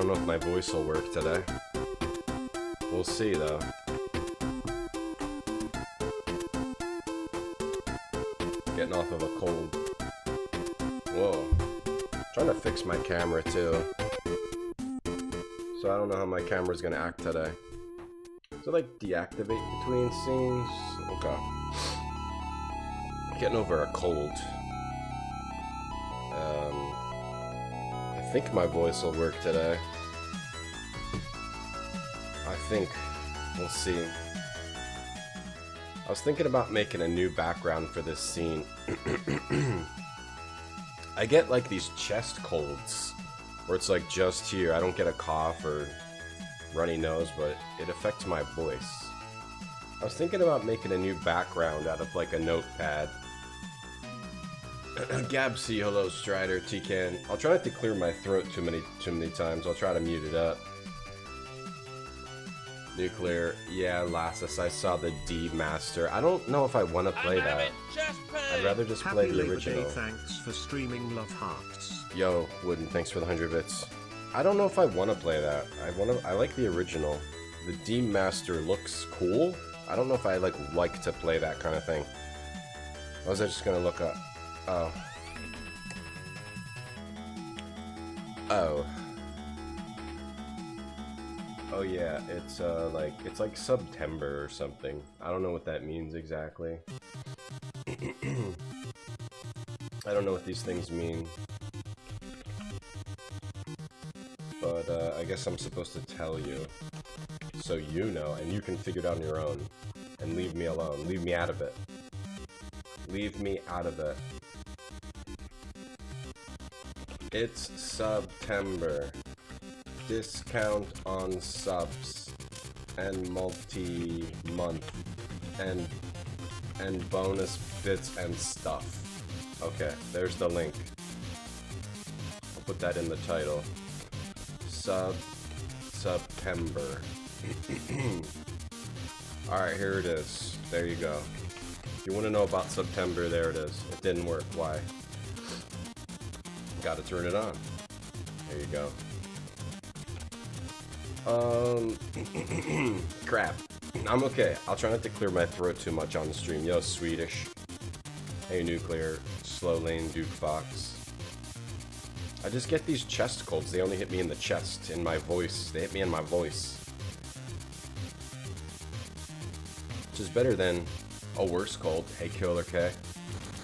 know if my voice will work today. We'll see, though. Getting off of a cold. Whoa. Trying to fix my camera, too. So I don't know how my camera's gonna act today. So, like, deactivate between scenes? Okay. Getting over a cold. I think my voice will work today. I think. We'll see. I was thinking about making a new background for this scene. I get like these chest colds where it's like just here. I don't get a cough or runny nose, but it affects my voice. I was thinking about making a new background out of like a notepad. Gabsy, hello Strider, T-Can. I'll try not to clear my throat too many times. I'll try to mute it up. Nuclear, yeah, Lassus, I saw the D Master. I don't know if I want to play that. I'd rather just play the original. Thanks for streaming, love hearts. Yo, Wooden, thanks for the 100 bits. I don't know if I want to play that. I like the original. The D Master looks cool. I don't know if I like to play that kind of thing. Or was I just gonna look up? Oh. Oh. Oh yeah, it's like Subtember or something. I don't know what that means exactly. I don't know what these things mean. But I guess I'm supposed to tell you. So you know, and you can figure it out on your own. And leave me alone. Leave me out of it. Leave me out of it. It's Subtember. Discount on subs and multi-month and bonus bits and stuff. Okay, there's the link. I'll put that in the title. Subtember. Alright, here it is. There you go. If you want to know about Subtember, there it is. It didn't work. Why? Gotta turn it on. There you go. Crap. I'm okay. I'll try not to clear my throat too much on the stream. Yo, Swedish. Hey, Nuclear. Slow Lane, Duke Fox. I just get these chest colds. They only hit me in the chest, in my voice. They hit me in my voice. Which is better than a worse cold. Hey, Killer K.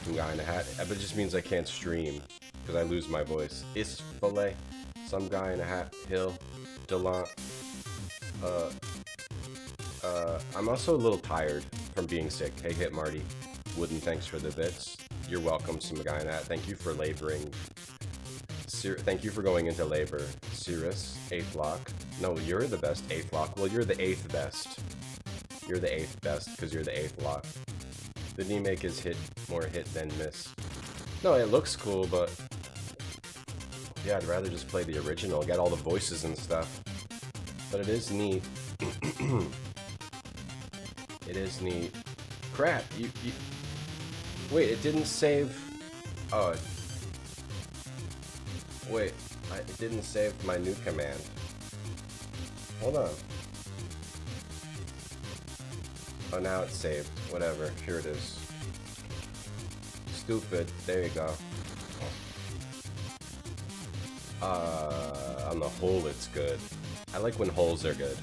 Some guy in a hat. But it just means I can't stream because I lose my voice. Isfale. Some guy in a hat. Hill. Delant. I'm also a little tired from being sick. Hey, Hit Marty. Wooden, thanks for the bits. You're welcome, some guy in that. Thank you for laboring. Thank you for going into labor. Cirrus, 8th lock. No, you're the best 8th lock. Well, you're the 8th best. You're the 8th best because you're the 8th lock. The remake is more hit than miss. No, it looks cool, but yeah, I'd rather just play the original, get all the voices and stuff. But it is neat. It is neat. Crap, you... Wait, it didn't save... Oh. Wait, it didn't save my new command. Hold on. Oh, now it's saved. Whatever, here it is. Stupid. There you go. On the whole, it's good. I like when holes are good.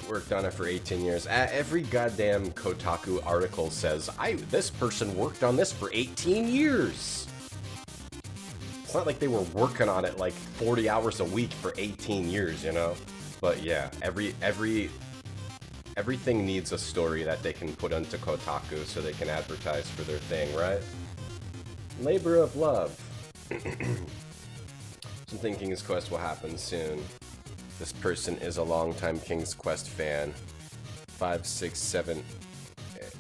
Worked on it for 18 years. Every goddamn Kotaku article says, this person worked on this for 18 years. It's not like they were working on it like 40 hours a week for 18 years, you know? But yeah, everything needs a story that they can put onto Kotaku so they can advertise for their thing, right? Labor of love. I'm thinking King's Quest will happen soon. This person is a longtime King's Quest fan. 5, 6, 7,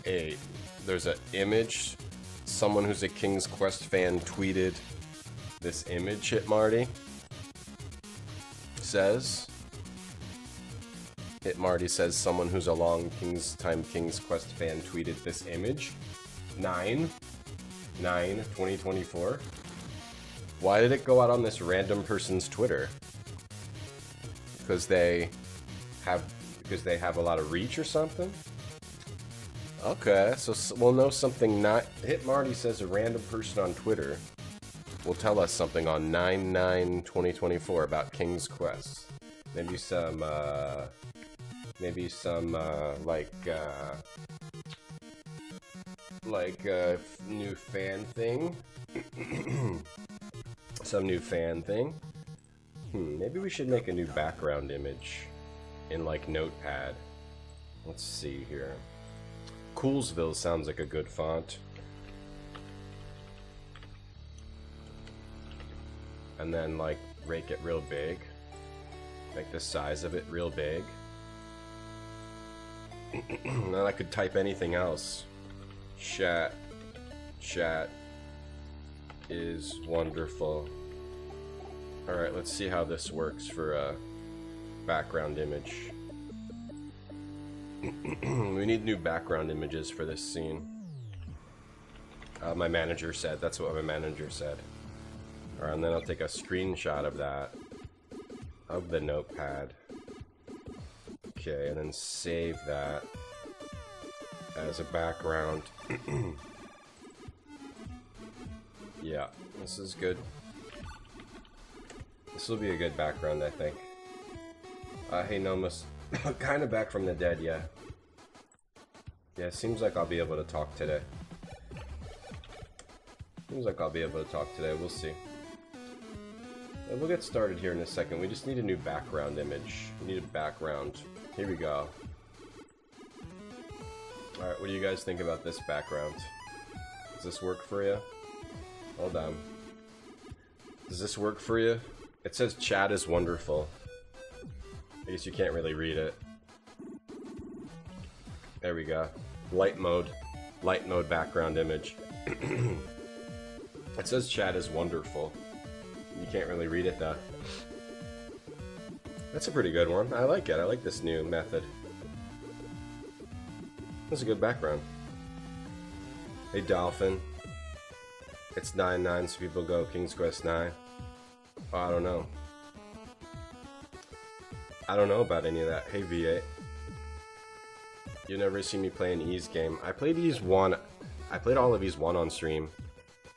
8. There's an image. Someone who's a King's Quest fan tweeted this image. Hit Marty says. Hit Marty says someone who's a long King's Quest fan tweeted this image. 9/9/2024. Why did it go out on this random person's Twitter? Because they have a lot of reach or something? Okay, so we'll know something. Not Hit Marty says a random person on Twitter will tell us something on 9/9/2024 about King's Quest. Maybe some new fan thing. Some new fan thing. Maybe we should make a new background image in like Notepad. Let's see here. Coolsville sounds like a good font. And then like make it real big. Make the size of it real big. Then I could type anything else. Chat is wonderful. Alright, let's see how this works for a background image. We need new background images for this scene. My manager said. That's what my manager said. Alright, and then I'll take a screenshot of that. Of the notepad. Okay, and then save that as a background. Yeah, this is good. This will be a good background, I think. Hey Nomus. Kind of back from the dead, yeah. Yeah, seems like I'll be able to talk today. Seems like I'll be able to talk today, we'll see. And we'll get started here in a second. We just need a new background image. We need a background. Here we go. Alright, what do you guys think about this background? Does this work for you? Hold on. Does this work for you? It says chat is wonderful. I guess you can't really read it. There we go. Light mode. Light mode background image. It says chat is wonderful. You can't really read it though. That's a pretty good one. I like it. I like this new method. That's a good background. Hey Dolphin. It's 9/9, so people go King's Quest 9. Oh, I don't know. I don't know about any of that. Hey V8. You never see me play an Ease game. I played Ease 1. I played all of Ease 1 on stream.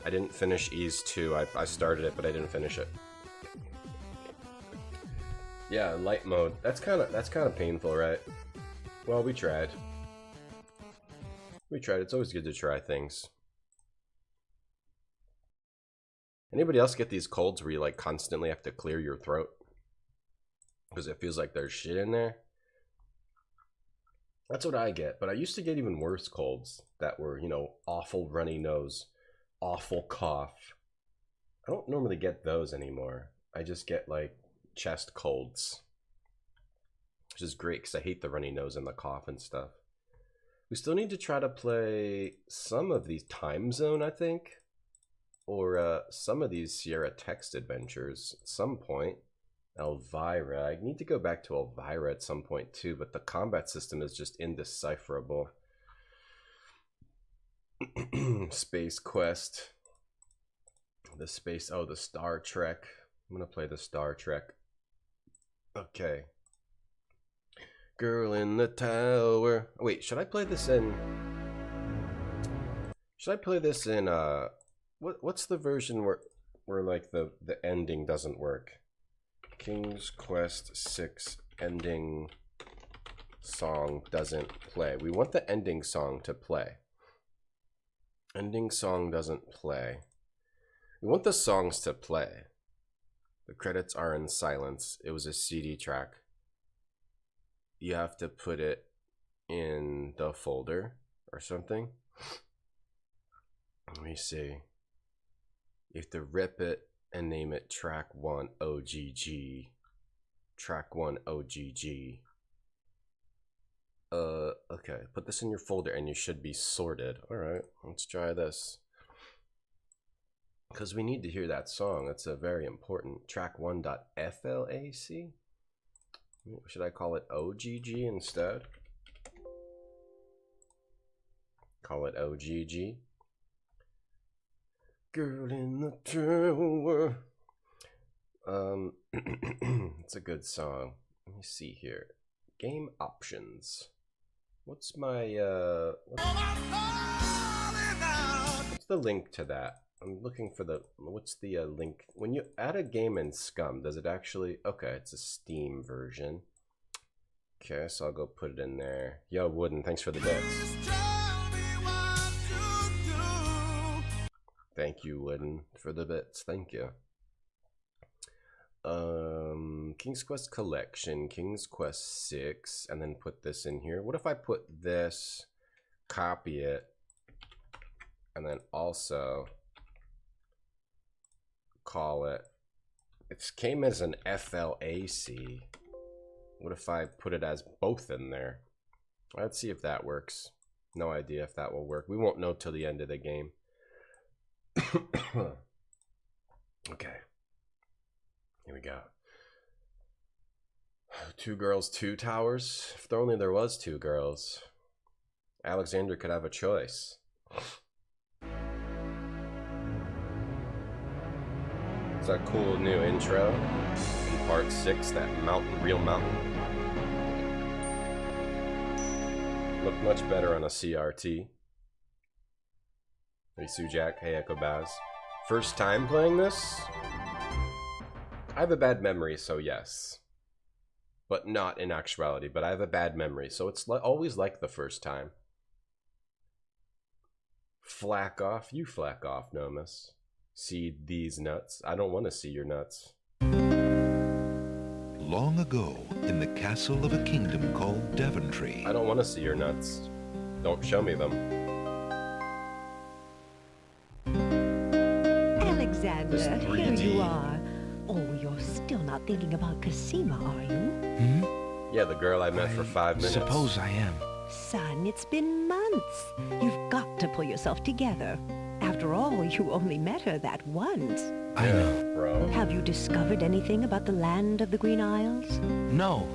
I didn't finish Ease 2. I started it, but I didn't finish it. Yeah, light mode. That's kind of painful, right? Well, we tried. We tried. It's always good to try things. Anybody else get these colds where you like constantly have to clear your throat? Because it feels like there's shit in there. That's what I get. But I used to get even worse colds that were, you know, awful runny nose, awful cough. I don't normally get those anymore. I just get like chest colds. Which is great because I hate the runny nose and the cough and stuff. We still need to try to play some of these Time Zone, I think. Or some of these Sierra text adventures at some point. Elvira. I need to go back to Elvira at some point too, but the combat system is just indecipherable. Space Quest. The space. Oh, the Star Trek. I'm gonna play the Star Trek. Okay. Girl in the tower. Wait, should I play this in? Should I play this in? What's the version where like the ending doesn't work? King's Quest 6 ending song doesn't play. We want the ending song to play. Ending song doesn't play. We want the songs to play. The credits are in silence. It was a CD track. You have to put it in the folder or something. Let me see. You have to rip it and name it track 1 OGG. Track 1 OGG. Okay. Put this in your folder and you should be sorted. Alright, let's try this. Because we need to hear that song. It's a very important. Track 1.flac. Should I call it OGG instead? Call it OGG. girl in the tower. It's a good song. Let me see here. Game options. What's my what's the link to that? I'm looking for the what's the link when you add a game in Scum. Does it actually? Okay, it's a Steam version. Okay, so I'll go put it in there. Yo, Wooden, thanks for the bits. Thank you, Wooden, for the bits. Thank you. King's Quest Collection, King's Quest 6, and then put this in here. What if I put this, copy it, and then also call it, it came as an FLAC. What if I put it as both in there? Let's see if that works. No idea if that will work. We won't know till the end of the game. Okay. Here we go. 2 girls, 2 towers. If only there was 2 girls. Alexander could have a choice. It's a cool new intro in part 6, that mountain, real mountain. Looked much better on a CRT. Hey Sujak, hey Echo Baz. First time playing this? I have a bad memory, so yes. But not in actuality, but I have a bad memory, so it's always like the first time. Flack off, you flack off, Nomus. See these nuts? I don't want to see your nuts. Long ago, in the castle of a kingdom called Daventry. I don't want to see your nuts. Don't show me them. Alexander, here you are. Oh, you're still not thinking about Cassima, are you? Hmm? Yeah, the girl I met for 5 minutes. Suppose I am. Son, it's been months. You've got to pull yourself together. After all, you only met her that once. I know. Bro. Have you discovered anything about the land of the Green Isles? No.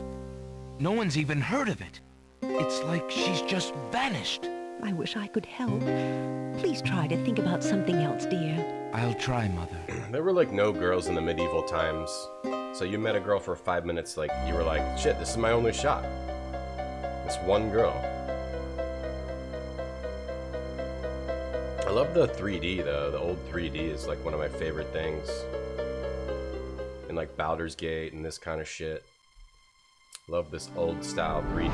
No one's even heard of it. It's like she's just vanished. I wish I could help. Please try to think about something else, dear. I'll try, Mother. There were like no girls in the medieval times. So you met a girl for 5 minutes, like you were like, shit, this is my only shot. This one girl. I love the 3D though. The old 3D is like one of my favorite things. And like Baldur's Gate and this kind of shit. Love this old style 3D.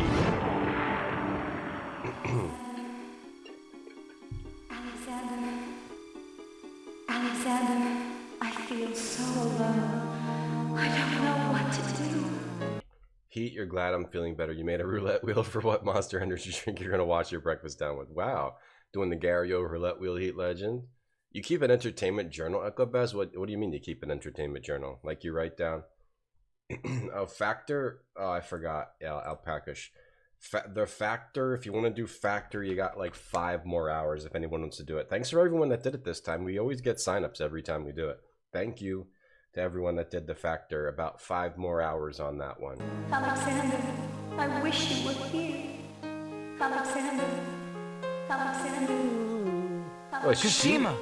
Alexander, I feel so alone. I don't know what to do. Heat, you're glad I'm feeling better. You made a roulette wheel for what Monster energy drink you're gonna wash your breakfast down with. Wow. Doing the Gario roulette wheel, Heat Legend. You keep an entertainment journal? Echo Baz, what do you mean you keep an entertainment journal? Like you write down? Oh, Factor? Oh, I forgot. Yeah, Alpacash. The Factor, if you want to do Factor, you got like 5 more hours if anyone wants to do it. Thanks for everyone that did it this time. We always get signups every time we do it. Thank you to everyone that did the Factor. About 5 more hours on that one. Alexander, I wish you were here. Alexander, Alexander. Oh, Cassima,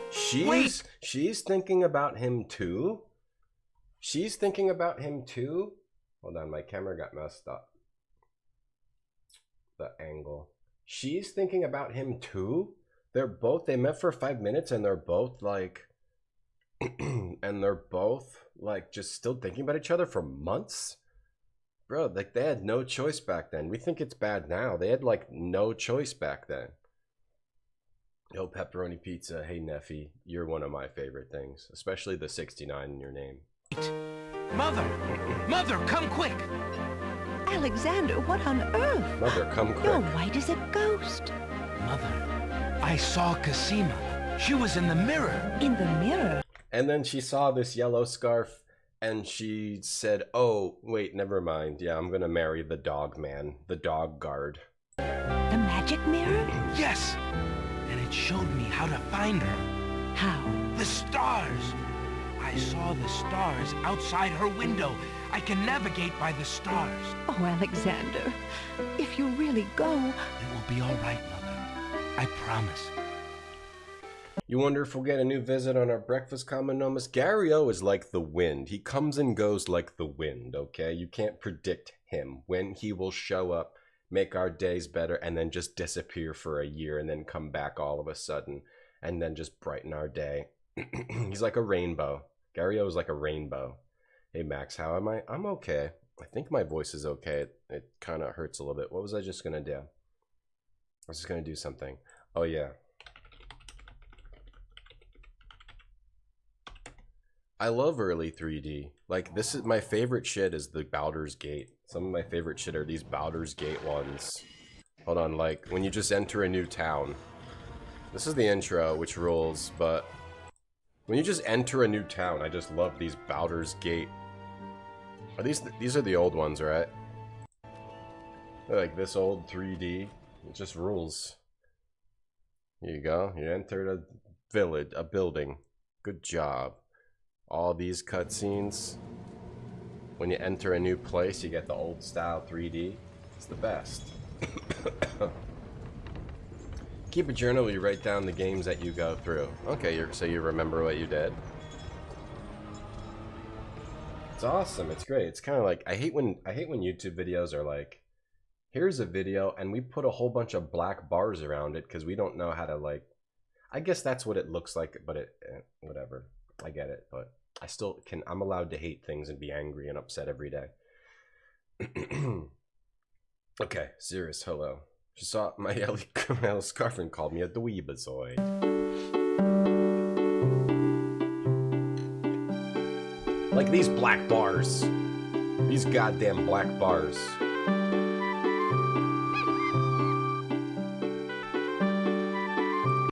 wait. She's thinking about him too? She's thinking about him too? Hold on, my camera got messed up. The angle. She's thinking about him too? They met for 5 minutes and they're both like just still thinking about each other for months? Bro, like they had no choice back then. We think it's bad now. They had like no choice back then. Yo, pepperoni pizza. Hey, Neffy, you're one of my favorite things, especially the 69 in your name. Mother! Mother, come quick! Alexander, what on earth? Mother, come quick. You're white as a ghost. Mother, I saw Cassima. She was in the mirror. In the mirror? And then she saw this yellow scarf and she said, oh, wait, never mind. Yeah, I'm gonna marry the dog man, the dog guard. The magic mirror? Yes! And it showed me how to find her. How? The stars! I saw the stars outside her window. I can navigate by the stars. Oh, Alexander, if you really go... It will be all right, Mother. I promise. You wonder if we'll get a new visit on our breakfast Commonomus? Gary O is like the wind. He comes and goes like the wind, okay? You can't predict him. When he will show up, make our days better, and then just disappear for a year and then come back all of a sudden and then just brighten our day. He's like a rainbow. Gary O is like a rainbow. Hey Max, how am I? I'm okay. I think my voice is okay. It kind of hurts a little bit. What was I just gonna do? I was just gonna do something. Oh yeah. I love early 3D. Like, this is my favorite shit is the Baldur's Gate. Some of my favorite shit are these Baldur's Gate ones. Hold on, like, when you just enter a new town. This is the intro, which rules, but when you just enter a new town, I just love these Baldur's Gate. Are these are the old ones, right? They're like this old 3D. It just rules. Here you go. You entered a village, a building. Good job. All these cutscenes. When you enter a new place, you get the old style 3D. It's the best. Keep a journal where you write down the games that you go through. Okay, so you remember what you did. It's awesome. It's great. It's kind of like I hate when YouTube videos are like, here's a video and we put a whole bunch of black bars around it because we don't know how to, like, I guess that's what it looks like, but whatever. I get it, but I still can. I'm allowed to hate things and be angry and upset every day. Okay, serious. Hello. She saw my yellow scarf and called me a dweebazoid. Like these black bars. These goddamn black bars.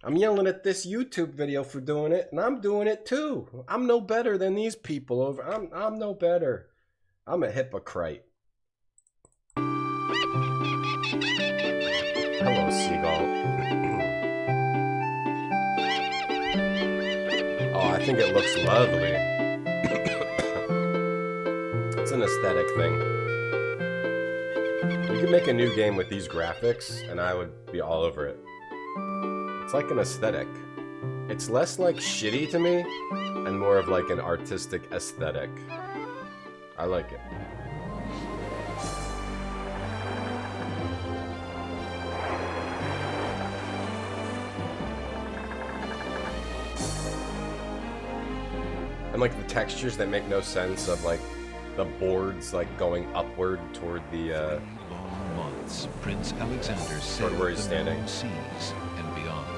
I'm yelling at this YouTube video for doing it, and I'm doing it too. I'm no better than these people over. I'm no better. I'm a hypocrite. Hello, seagull. Oh, I think it looks lovely. It's an aesthetic thing. You could make a new game with these graphics, and I would be all over it. It's like an aesthetic. It's less like shitty to me and more of like an artistic aesthetic. I like it. And like the textures that make no sense of like the boards like going upward toward the long months, Prince Alexander sailed where he's the standing. known seas and beyond.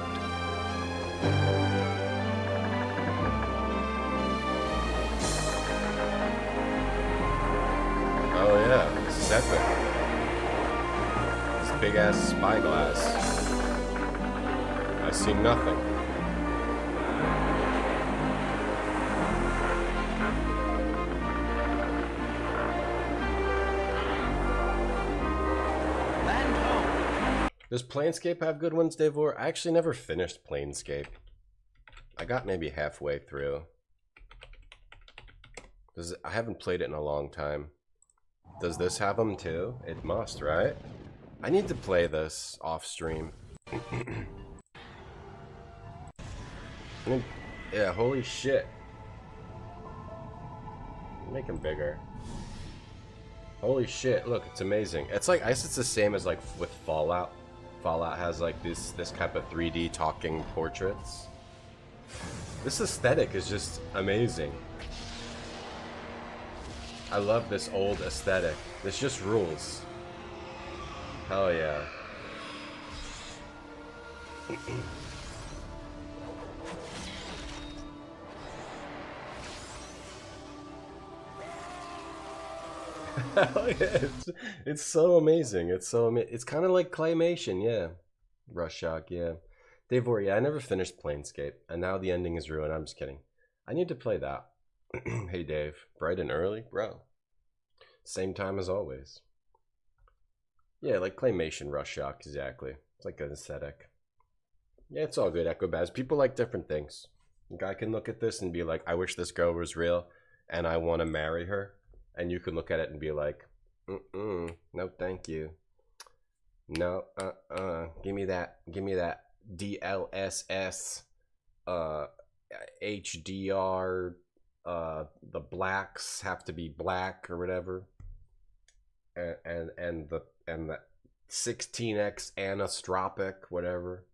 Oh yeah, this is epic. This big ass spyglass. I see nothing. Land ho! Does Planescape have good ones, Davor? I actually never finished Planescape. I got maybe halfway through. I haven't played it in a long time. Does this have them too? It must, right? I need to play this off stream. Yeah, holy shit. Make them bigger. Holy shit, look, it's amazing. It's like, I guess it's the same as like with Fallout. Fallout has like this type of 3D talking portraits. This aesthetic is just amazing. I love this old aesthetic. This just rules. Hell yeah. Hell yeah. It's so amazing. It's so it's kind of like claymation, yeah. Rush Shock, yeah. Davor, yeah, I never finished Planescape, and now the ending is ruined. I'm just kidding. I need to play that. Hey Dave, bright and early? Bro. Same time as always. Yeah, like claymation Rush Shock, exactly. It's like an aesthetic. Yeah, it's all good, Echo Baz. People like different things. A guy can look at this and be like, I wish this girl was real, and I want to marry her. And you can look at it and be like, no thank you. No, give me that DLSS HDR, the blacks have to be black or whatever, and the 16x anisotropic, whatever.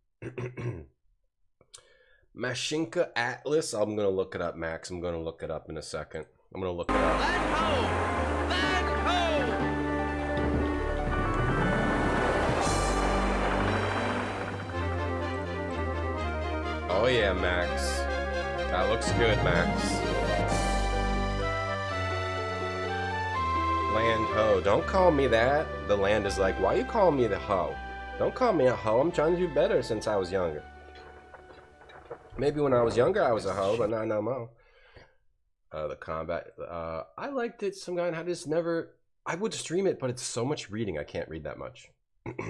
Mashinka Atlas. I'm gonna look it up, Max. I'm gonna look it up in a second. I'm gonna look it up. Land ho! Land ho! Oh yeah, Max. That looks good, Max. Land ho. Don't call me that. The land is like, why you calling me the ho? Don't call me a ho. I'm trying to do better since I was younger. Maybe when I was younger I was a ho, but not no more. The combat. I liked it. Some guy had just never. I would stream it, but it's so much reading. I can't read that much.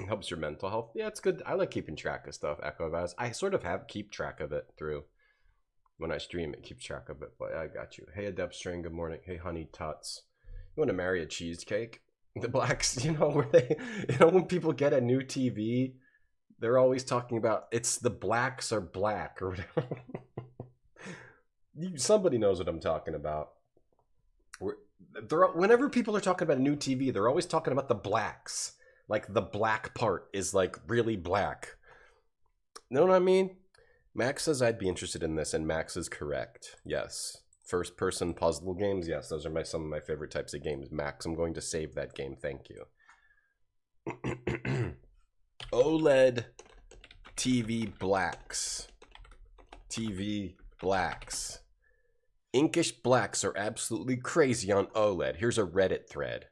Helps your mental health. Yeah, it's good. I like keeping track of stuff. Echo Vaz. I sort of keep track of it through. When I stream, it keeps track of it. But I got you. Hey, Adept String. Good morning. Hey, Honey Tuts. You want to marry a cheesecake? The blacks, you know, where they, you know, when people get a new TV, they're always talking about it's the blacks are black or whatever. Somebody knows what I'm talking about. Whenever people are talking about a new TV, they're always talking about the blacks. Like the black part is like really black. You know what I mean? Max says I'd be interested in this, and Max is correct. Yes. First person puzzle games, yes, those are some of my favorite types of games. Max, I'm going to save that game, thank you. OLED TV blacks. TV blacks. Inkish blacks are absolutely crazy on OLED. Here's a Reddit thread.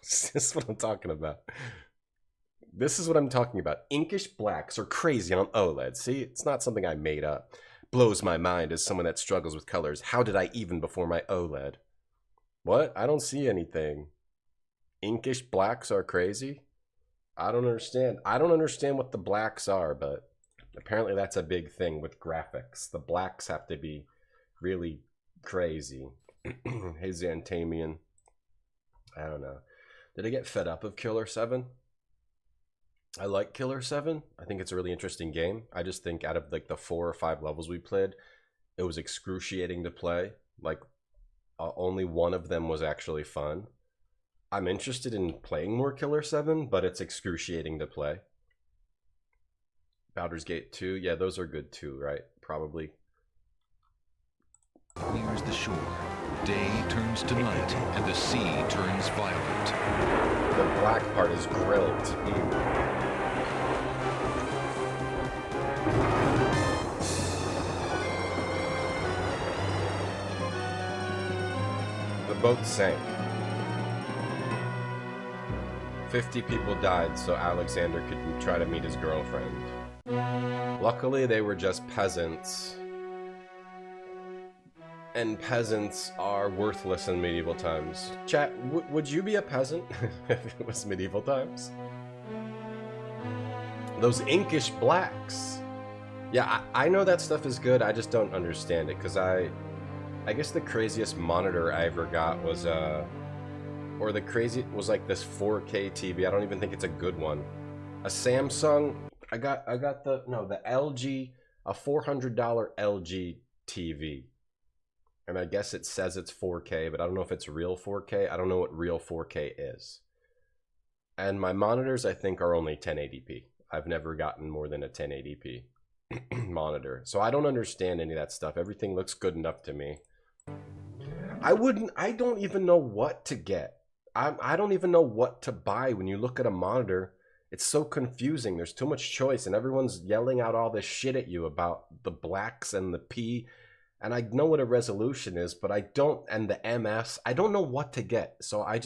This is what I'm talking about. This is what I'm talking about. Inkish blacks are crazy on OLED. See, it's not something I made up. Blows my mind as someone that struggles with colors. How did I even before my OLED? What? I don't see anything. Inkish blacks are crazy? I don't understand. I don't understand what the blacks are, but apparently that's a big thing with graphics. The blacks have to be really crazy. Hey, Xantamian. I don't know. Did I get fed up of Killer 7? I like Killer 7. I think it's a really interesting game. I just think out of like the 4 or 5 levels we played, it was excruciating to play. Like only one of them was actually fun. I'm interested in playing more Killer 7, but it's excruciating to play. Baldur's Gate 2, yeah, those are good too, right? Probably. Clears the shore. Day turns to night, and the sea turns violet. The black part is grilled. The boat sank. 50 people died so Alexander could try to meet his girlfriend. Luckily, they were just peasants. And peasants are worthless in medieval times. Chat, would you be a peasant if it was medieval times? Those inkish blacks. Yeah, I know that stuff is good, I just don't understand it, because I guess the craziest monitor I ever got was, or the crazy, was like this 4K TV, I don't even think it's a good one. A Samsung, I got the LG, a $400 LG TV. And I guess it says it's 4K, but I don't know if it's real 4K. I don't know what real 4K is. And my monitors, I think, are only 1080p. I've never gotten more than a 1080p monitor. So I don't understand any of that stuff. Everything looks good enough to me. I don't even know what to get. I don't even know what to buy when you look at a monitor. It's so confusing. There's too much choice, and everyone's yelling out all this shit at you about the blacks and the P. And I know what a resolution is, but I don't, and the MS, I don't know what to get. So I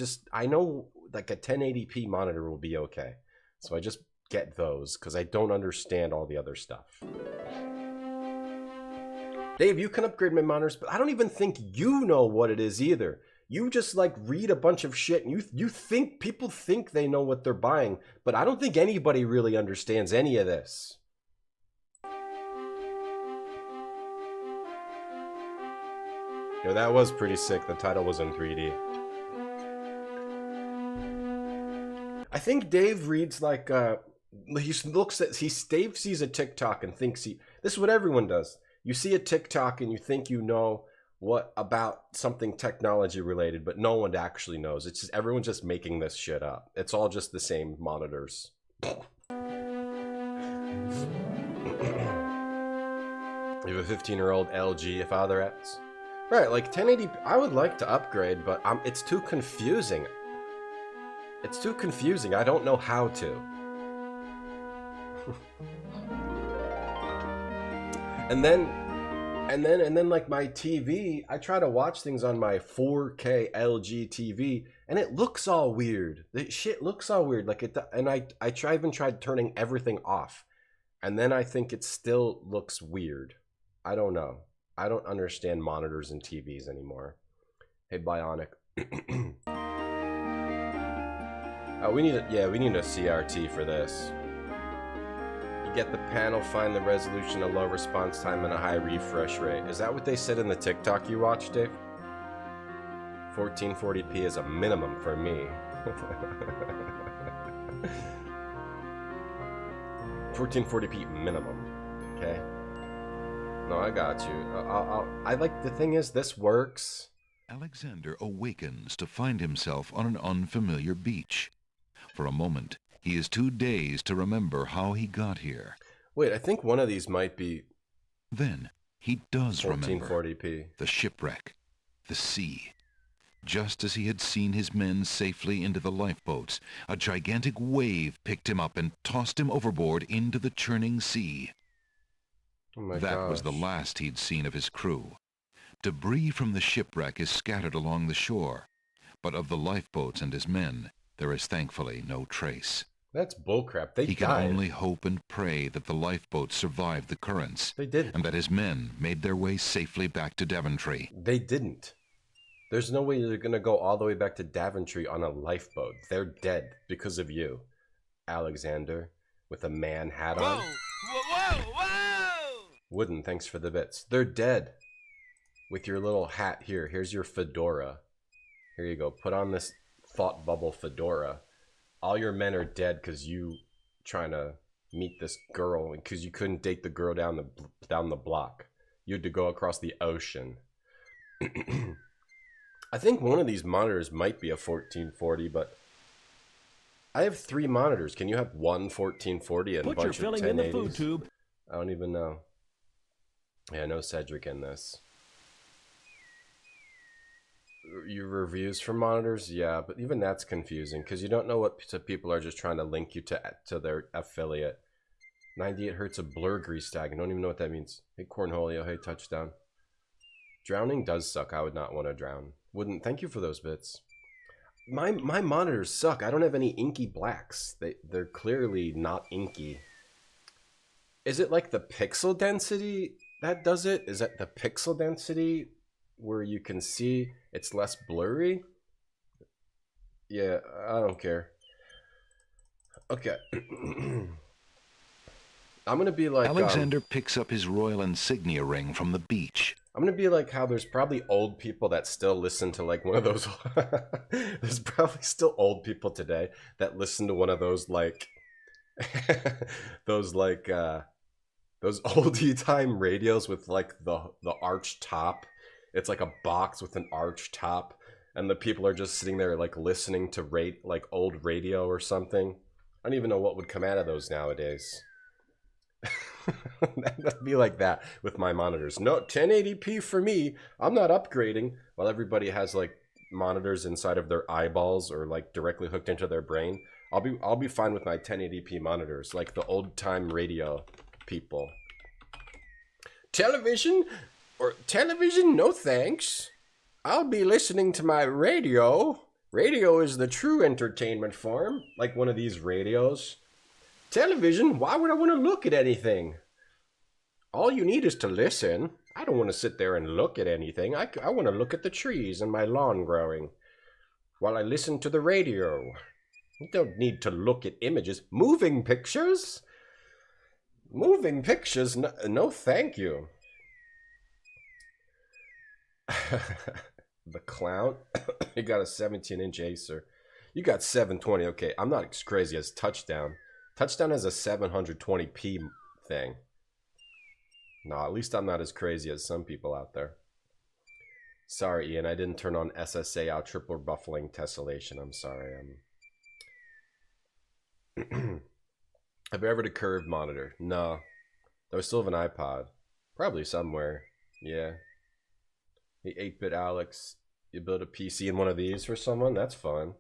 know like a 1080p monitor will be okay. So I just get those because I don't understand all the other stuff. Dave, you can upgrade my monitors, but I don't even think you know what it is either. You just like read a bunch of shit and you think, people think they know what they're buying, but I don't think anybody really understands any of this. Yeah, that was pretty sick. The title was in 3D. I think Dave reads like Dave sees a TikTok and thinks this is what everyone does. You see a TikTok and you think you know what about something technology related, but no one actually knows. It's just everyone's just making this shit up. It's all just the same monitors. You have a 15-year-old LG Father X. Right, like 1080. I would like to upgrade, but it's too confusing. It's too confusing. I don't know how to. And then like my TV, I try to watch things on my 4K LG TV, and it looks all weird. The shit looks all weird. Like it, and I even tried turning everything off, and then I think it still looks weird. I don't know. I don't understand monitors and TVs anymore. Hey, Bionic. We need a CRT for this. You get the panel, find the resolution, a low response time, and a high refresh rate. Is that what they said in the TikTok you watched, Dave? 1440p is a minimum for me. 1440p minimum. Okay. No, I got you. I like, the thing is, this works. Alexander awakens to find himself on an unfamiliar beach. For a moment, he is too dazed to remember how he got here. Wait, I think one of these might be... Then, he does remember 1440p. the shipwreck, the sea. Just as he had seen his men safely into the lifeboats, a gigantic wave picked him up and tossed him overboard into the churning sea. Oh my That was the gosh. last he'd seen of his crew. Debris from the shipwreck is scattered along the shore, but of the lifeboats and his men, there is thankfully no trace. That's bullcrap. They He can died. only hope and pray that the lifeboats survived the currents, They did. and that his men made their way safely back to Daventry. They didn't. There's no way you're gonna go all the way back to Daventry on a lifeboat. They're dead because of you, Alexander, with a man hat on. Wooden, thanks for the bits. They're dead. With your little hat here. Here's your fedora. Here you go. Put on this thought bubble fedora. All your men are dead because you trying to meet this girl, because you couldn't date the girl down the block. You had to go across the ocean. I think one of these monitors might be a 1440, but I have 3 monitors. Can you have one 1440 and a bunch of 1080s? in the food tube. I don't even know. Yeah, no Cedric in this. Your reviews for monitors? Yeah, but even that's confusing because you don't know what people are just trying to link you to their affiliate. 98 hertz of blur grease tag. I don't even know what that means. Hey, Cornholio. Hey, touchdown. Drowning does suck. I would not want to drown. Wouldn't. Thank you for those bits. My monitors suck. I don't have any inky blacks. They're clearly not inky. Is it like the pixel density that does it? Is that the pixel density where you can see it's less blurry? Yeah, I don't care. Okay. I'm gonna be like Alexander picks up his royal insignia ring from the beach. I'm gonna be like how there's probably old people that still listen to like one of those. There's probably still old people today that listen to one of those like those oldie time radios with like the arch top. It's like a box with an arch top, and the people are just sitting there like listening to like old radio or something. I don't even know what would come out of those nowadays. That'd be like that with my monitors. No, 1080p for me. I'm not upgrading. While everybody has like monitors inside of their eyeballs or like directly hooked into their brain, I'll be fine with my 1080p monitors, like the old time radio people. Television? No thanks. I'll be listening to my radio. Radio is the true entertainment form. Like one of these radios. Television? Why would I want to look at anything? All you need is to listen. I don't want to sit there and look at anything. I want to look at the trees and my lawn growing while I listen to the radio. You don't need to look at images. Moving pictures? Moving pictures? No thank you. The clown? You got a 17-inch Acer. You got 720. Okay, I'm not as crazy as Touchdown. Touchdown has a 720p thing. No, at least I'm not as crazy as some people out there. Sorry, Ian, I didn't turn on SSA out triple buffling tessellation. I'm sorry. Have you ever had a curved monitor? No. Do I still have an iPod? Probably somewhere. Yeah. Hey, 8-bit Alex, you build a PC in one of these for someone? That's fun.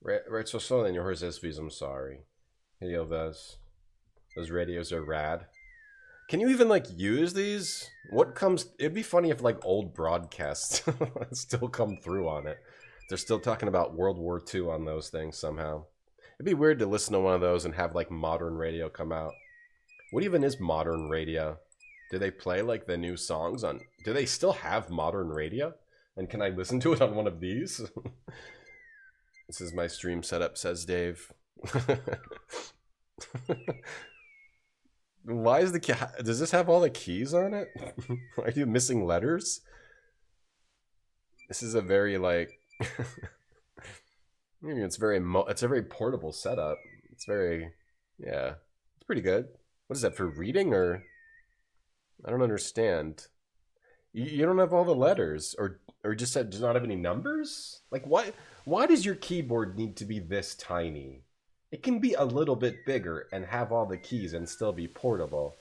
Right, so in your horse SVs, I'm sorry. Hey, yo, those radios are rad. Can you even, like, use these? What comes... It'd be funny if, like, old broadcasts still come through on it. They're still talking about World War II on those things somehow. It'd be weird to listen to one of those and have, like, modern radio come out. What even is modern radio? Do they play, like, the new songs on... Do they still have modern radio? And can I listen to it on one of these? This is my stream setup, says Dave. Why is the key... Does this have all the keys on it? Are you missing letters? This is a very, like... it's a very portable setup. It's very... Yeah. It's pretty good. What is that, for reading, or... I don't understand. You don't have all the letters, or just does not have any numbers? Like, why does your keyboard need to be this tiny? It can be a little bit bigger and have all the keys and still be portable.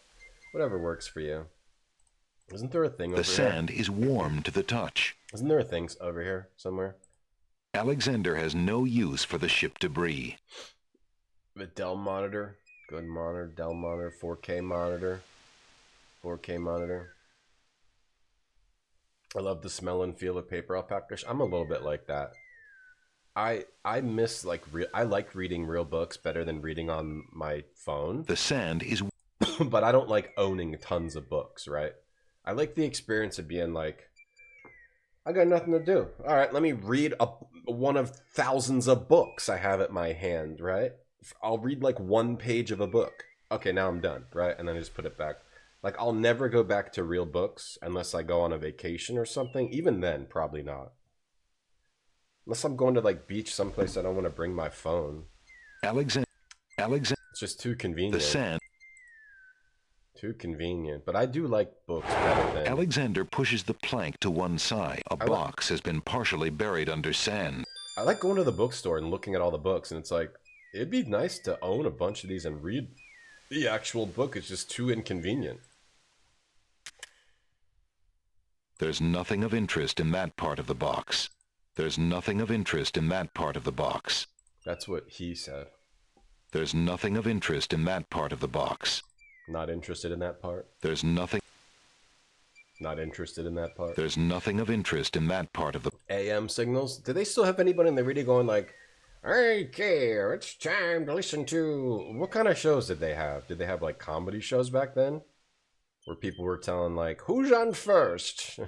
Whatever works for you. Isn't there a thing over here? The sand is warm to the touch. Isn't there a thing over here somewhere? Alexander has no use for the ship debris. The Dell monitor. Good monitor. Dell monitor. 4K monitor. 4K monitor. I love the smell and feel of paper alpaca. I'm a little bit like that. I miss, like, I like reading real books better than reading on my phone. The sand is... But I don't like owning tons of books, right? I like the experience of being like, I got nothing to do. All right, let me read one of thousands of books I have at my hand, right? I'll read, like, one page of a book. Okay, now I'm done, right? And then I just put it back. Like, I'll never go back to real books unless I go on a vacation or something. Even then, probably not. Unless I'm going to, like, beach someplace I don't want to bring my phone. Alexander. It's just too convenient. The sand. Too convenient. But I do like books better than... Alexander pushes the plank to one side. A box has been partially buried under sand. I like going to the bookstore and looking at all the books, and it's like, it'd be nice to own a bunch of these and read the actual book. It's just too inconvenient. There's nothing of interest in that part of the box. There's nothing of interest in that part of the box. That's what he said. There's nothing of interest in that part of the box. Not interested in that part? There's nothing... Not interested in that part? There's nothing of interest in that part of the... AM signals? Do they still have anybody in the radio going like, okay, it's time to listen to... What kind of shows did they have? Did they have, like, comedy shows back then? Where people were telling, like, who's on first?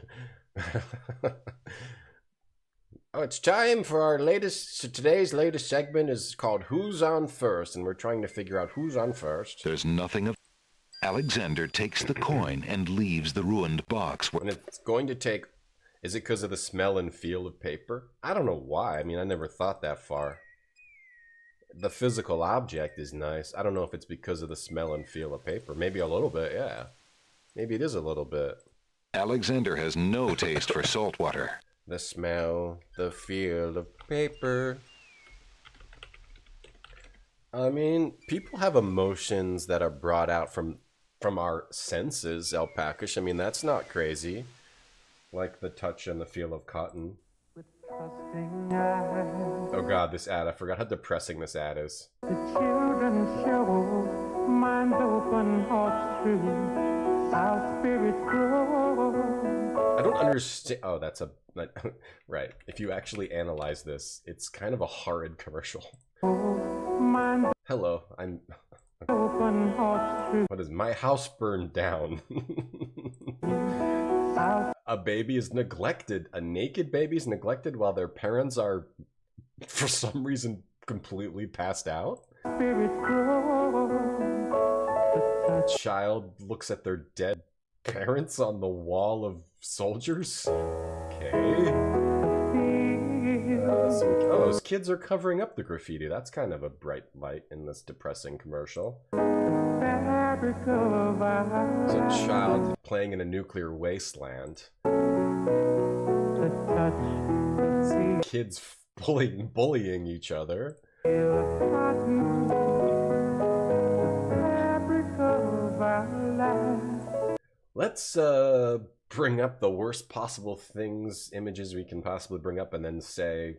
Oh, it's time for our today's latest segment is called Who's on First, and we're trying to figure out who's on first. There's nothing of... Alexander takes the coin and leaves the ruined box. And it's going to take... Is it because of the smell and feel of paper? I don't know why. I mean, I never thought that far. The physical object is nice. I don't know if it's because of the smell and feel of paper. Maybe a little bit, yeah. Maybe it is a little bit. Alexander has no taste for salt water. The smell, the feel of paper. I mean, people have emotions that are brought out from our senses, Alpacash. I mean, that's not crazy. Like the touch and the feel of cotton. Oh god, this ad. I forgot how depressing this ad is. The children show, mind open, hearts true, our spirits grow. I don't understand. Oh, that's a... Right. If you actually analyze this, it's kind of a horrid commercial. Hello, I'm... What is... My house burned down. A baby is neglected. A naked baby is neglected while their parents are, for some reason, completely passed out? A child looks at their dead parents on the wall of soldiers? Okay. Oh, those kids are covering up the graffiti. That's kind of a bright light in this depressing commercial. Fabric of our There's a lives. child playing in a nuclear wasteland. The touch, the Kids bullying each other. feel of cotton. The fabric of our lives. Let's bring up the worst possible things, images we can possibly bring up, and then say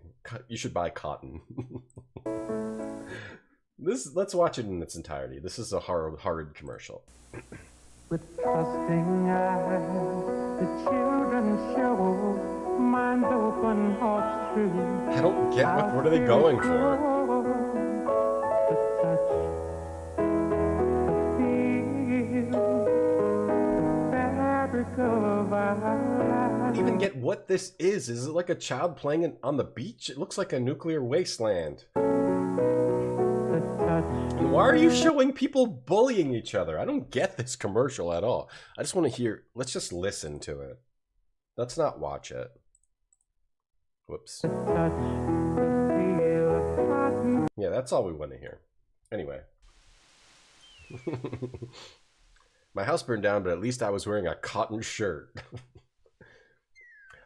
you should buy cotton. Let's watch it in its entirety. This is a horrid commercial. With trusting eyes, the children show minds open, hearts true. I don't get what are they going for? The touch, the feel, the fabric of our I don't lives. even get what this is. Is it like a child playing on the beach? It looks like a nuclear wasteland. The touch, And why are you showing people bullying each other? I don't get this commercial at all. I just want to hear. Let's just listen to it. Let's not watch it. Whoops. the touch, the feel of cotton. Yeah, that's all we want to hear. Anyway. My house burned down, but at least I was wearing a cotton shirt.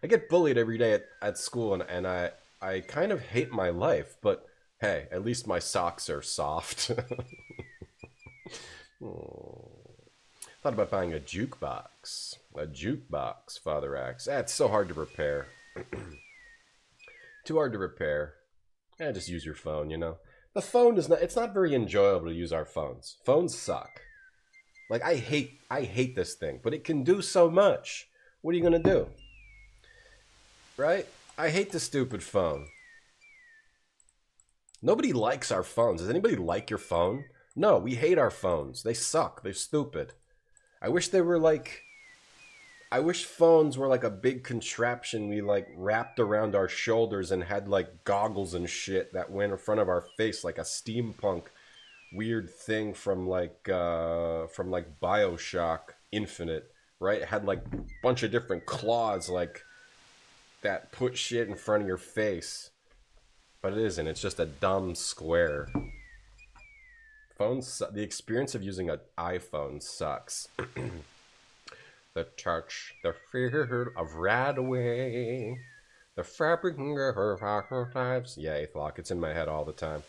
I get bullied every day at school, and I kind of hate my life, but hey, at least my socks are soft. Thought about buying a jukebox. A jukebox, Father Axe. It's so hard to repair. Too hard to repair. Just use your phone, you know. The phone is not, it's not very enjoyable to use our phones. Phones suck. Like, I hate this thing, but it can do so much. What are you gonna do? Right? I hate the stupid phone. Nobody likes our phones. Does anybody like your phone? No, we hate our phones. They suck. They're stupid. I wish they were like... I wish phones were like a big contraption we like wrapped around our shoulders and had like goggles and shit that went in front of our face like a steampunk weird thing from like BioShock Infinite, right? It had like a bunch of different claws like that put shit in front of your face. But it isn't. It's just a dumb square. Phones, the experience of using an iPhone sucks. The touch, the fear of right away, the fabric of our lives. Yeah, Aethlock, it's in my head all the time.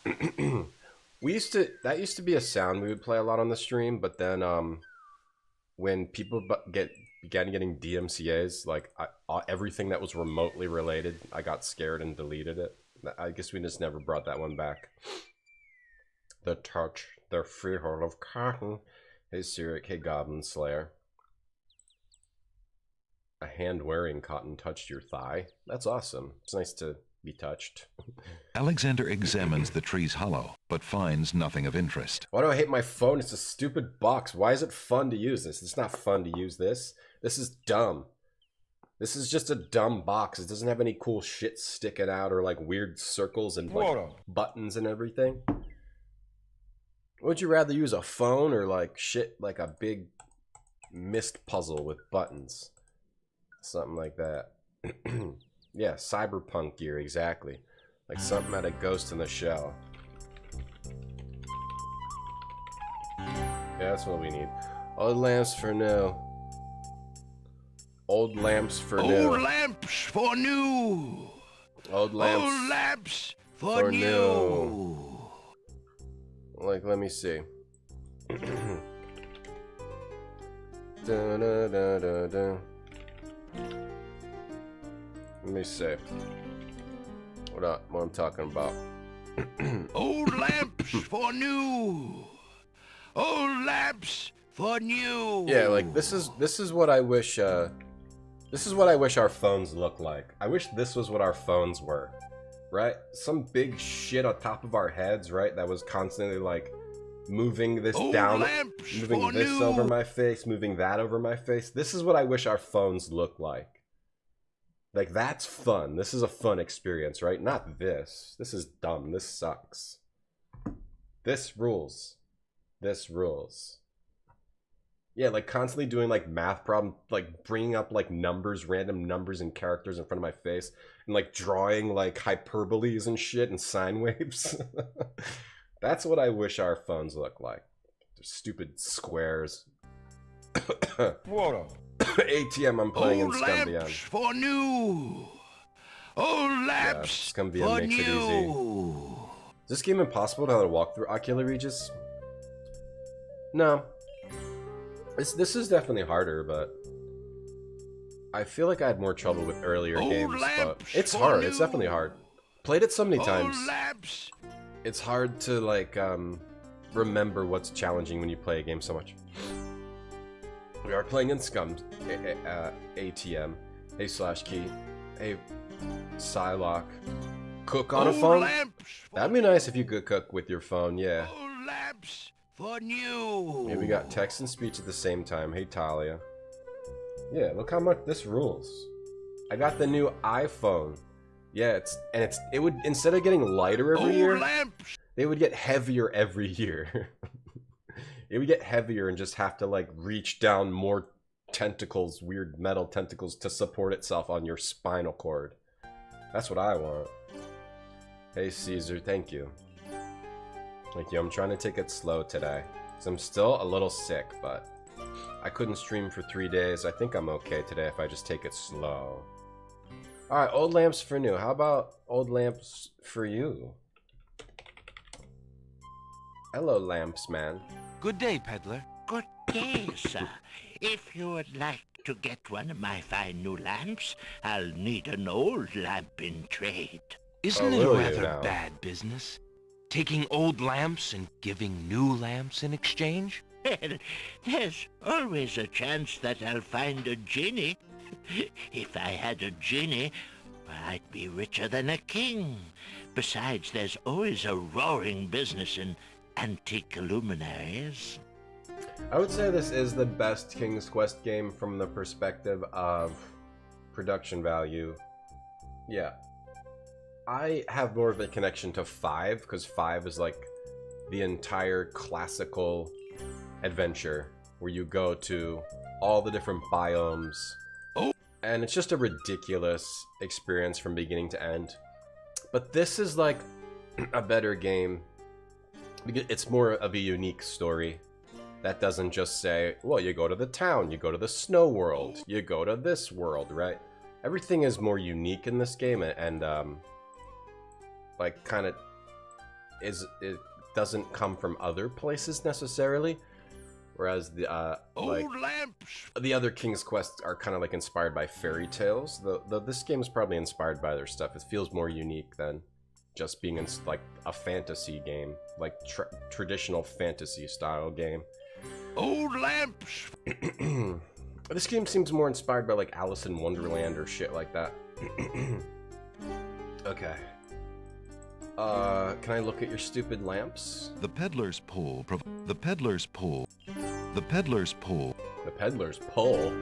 That used to be a sound we would play a lot on the stream, but then when people began getting DMCAs, like everything that was remotely related, I got scared and deleted it. I guess we just never brought that one back. The touch, the fear of cotton. Hey Cyric, hey Goblin Slayer. A hand wearing cotton touched your thigh. That's awesome. It's nice to be touched. Alexander examines the tree's hollow, but finds nothing of interest. Why do I hate my phone? It's a stupid box. Why is it fun to use this? It's not fun to use this. This is dumb. This is just a dumb box. It doesn't have any cool shit sticking out or like weird circles and like buttons and everything. Would you rather use a phone or like shit like a big mist puzzle with buttons? Something like that. Yeah, cyberpunk gear, exactly. Like something out of Ghost in the Shell. Yeah, that's what we need. Old lamps for new. Old lamps for new. Old lamps for new. Old lamps, Old lamps for new. Like, let me see. Da, da, da, da, da. Let me see. What I'm talking about. Old lamps for new. Old lamps for new. Yeah, like this is what I wish this is what I wish our phones looked like. I wish this was what our phones were. Right? Some big shit on top of our heads, right? That was constantly like moving this Old down, lamps moving for this new. over my face, moving that over my face. This is what I wish our phones looked like. Like, that's fun. This is a fun experience, right? Not this. This is dumb. This sucks. This rules. This rules. Yeah, like constantly doing like math problem, like bringing up like numbers, random numbers and characters in front of my face, and like drawing like hyperboles and shit and sine waves. That's what I wish our phones look like. They're stupid squares. Water. ATM, I'm playing in Old Scum lamps Beyond. for new. Old lamps Scum Beyond for makes it easy. new. Is this game impossible to how to walk through Ocular Regis? No. This is definitely harder, but I feel like I had more trouble with earlier Old games, but lamps it's for hard. It's new. definitely hard. Played it so many times. Old lamps. It's hard to like remember what's challenging when you play a game so much. We are playing in Scum ATM, A/key, a Psylocke. Cook on a Old phone? lamps for That'd be nice if you could cook with your phone, yeah. Old lamps for new. Yeah, we got text and speech at the same time. Hey, Talia. Yeah, look how much this rules. I got the new iPhone. Yeah, it would, instead of getting lighter every Old year, lamps. they would get heavier every year. It would get heavier and just have to like reach down more tentacles, weird metal tentacles, to support itself on your spinal cord. That's what I want. Hey Caesar, thank you. Thank you. I'm trying to take it slow today, because I'm still a little sick, but I couldn't stream for 3 days. I think I'm okay today if I just take it slow. Alright, old lamps for new. How about old lamps for you? Hello, lamps, man. Good day, peddler. Good day, sir. If you would like to get one of my fine new lamps, I'll need an old lamp in trade. Isn't it will a you rather now? bad business? Taking old lamps and giving new lamps in exchange? Well, there's always a chance that I'll find a genie. If I had a genie, I'd be richer than a king. Besides, there's always a roaring business in antique luminaries. I would say this is the best King's Quest game from the perspective of production value. Yeah. I have more of a connection to 5, because 5 is like the entire classical adventure where you go to all the different biomes. Oh. And it's just a ridiculous experience from beginning to end. But this is like a better game. It's more of a unique story that doesn't just say, well, you go to the town, you go to the snow world, you go to this world, right? Everything is more unique in this game, and like kind of it doesn't come from other places necessarily, whereas the like Old lamps. the other King's Quests are kind of like inspired by fairy tales. Though this game is probably inspired by their stuff. It feels more unique than just being in like a fantasy game, like traditional fantasy style game. Old lamps. This game seems more inspired by like Alice in Wonderland or shit like that. Okay. Can I look at your stupid lamps? The peddler's pole. The peddler's pole. The peddler's pole. The peddler's pole?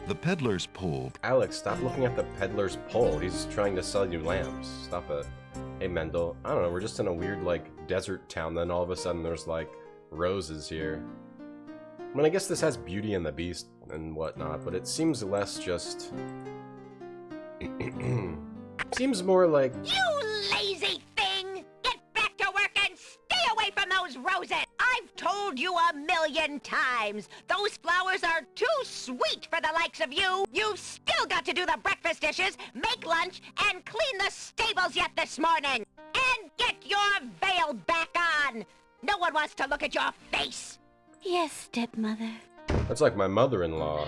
The peddler's pole. Alex, stop looking at the peddler's pole. He's trying to sell you lamps. Stop it. Hey, Mendel. I don't know, we're just in a weird, like, desert town, then all of a sudden there's, like, roses here. I mean, I guess this has Beauty and the Beast and whatnot, but it seems less just... seems more like... You lazy thing! Get back to work and stay away from those roses! I've told you 1,000,000 times, those flowers are too sweet for the likes of you! You've still got to do the breakfast dishes, make lunch, and clean the stables yet this morning! And get your veil back on! No one wants to look at your face! Yes, stepmother. That's like my mother-in-law.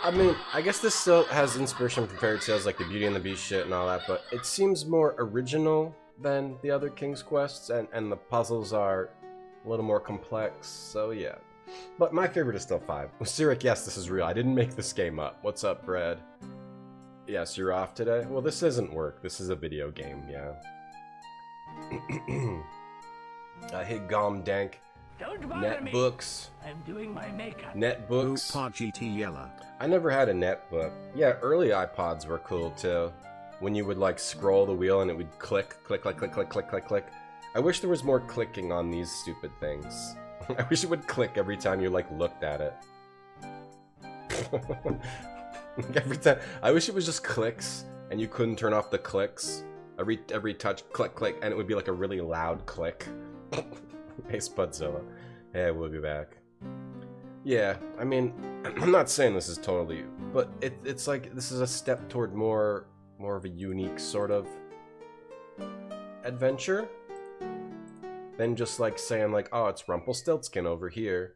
I mean, I guess this still has inspiration from fairy tales like the Beauty and the Beast shit and all that, but it seems more original than the other King's Quests, and the puzzles are a little more complex, so yeah. But my favorite is still 5. Sirik, yes, this is real. I didn't make this game up. What's up, Brad? Yes, you're off today? Well, this isn't work. This is a video game, yeah. Hey, Gom Dank. Don't bother me. Netbooks. I'm doing my makeup. Netbooks. Opa GT Yella. I never had a netbook. Yeah, early iPods were cool too. When you would like scroll the wheel and it would click, click, click, click, click, click, click, click. I wish there was more clicking on these stupid things. I wish it would click every time you, like, looked at it. Every time. I wish it was just clicks, and you couldn't turn off the clicks. Every touch, click, click, and it would be like a really loud click. Hey, Spudzilla. Hey, we'll be back. Yeah, I mean, I'm not saying this is totally, but it's like this is a step toward more of a unique sort of adventure than just like saying like, oh, it's Rumpelstiltskin over here,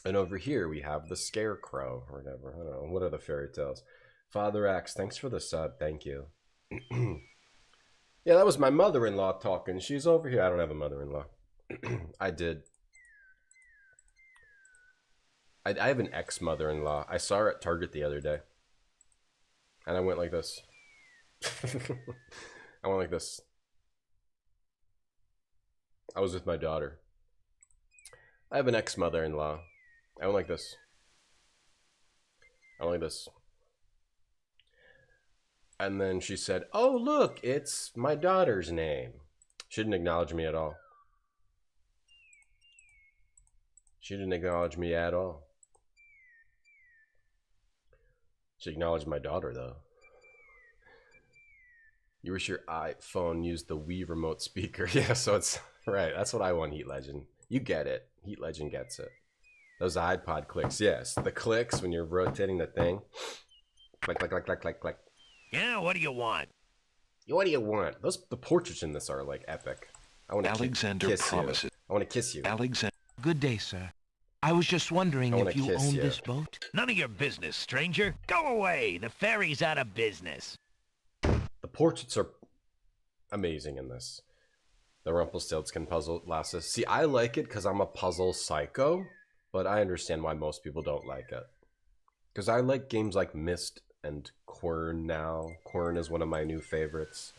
and over here we have the Scarecrow or whatever. I don't know. What are the fairy tales? Father Axe, thanks for the sub. Thank you. Yeah, that was my mother-in-law talking. She's over here. I don't have a mother-in-law. I did. I have an ex-mother-in-law. I saw her at Target the other day. And I went like this. I went like this. I was with my daughter. I have an ex-mother-in-law. I went like this. I went like this. And then she said, oh, look, it's my daughter's name. She didn't acknowledge me at all. She didn't acknowledge me at all. She acknowledged my daughter, though. You wish your iPhone used the Wii remote speaker. Yeah, so it's... Right, that's what I want, Heat Legend. You get it. Heat Legend gets it. Those iPod clicks, yes. The clicks when you're rotating the thing. Click, click, click, click, click, click. Yeah, what do you want? What do you want? The portraits in this are, like, epic. I want to Alexander promises. I want to kiss you. Alexander. Good day, sir. I was just wondering if you own you. this boat? None of your business, stranger. Go away. The ferry's out of business. The portraits are amazing in this. The Rumpelstiltskin puzzle lasses. See, I like it because I'm a puzzle psycho, but I understand why most people don't like it. Because I like games like Myst and Quern now. Quern is one of my new favorites.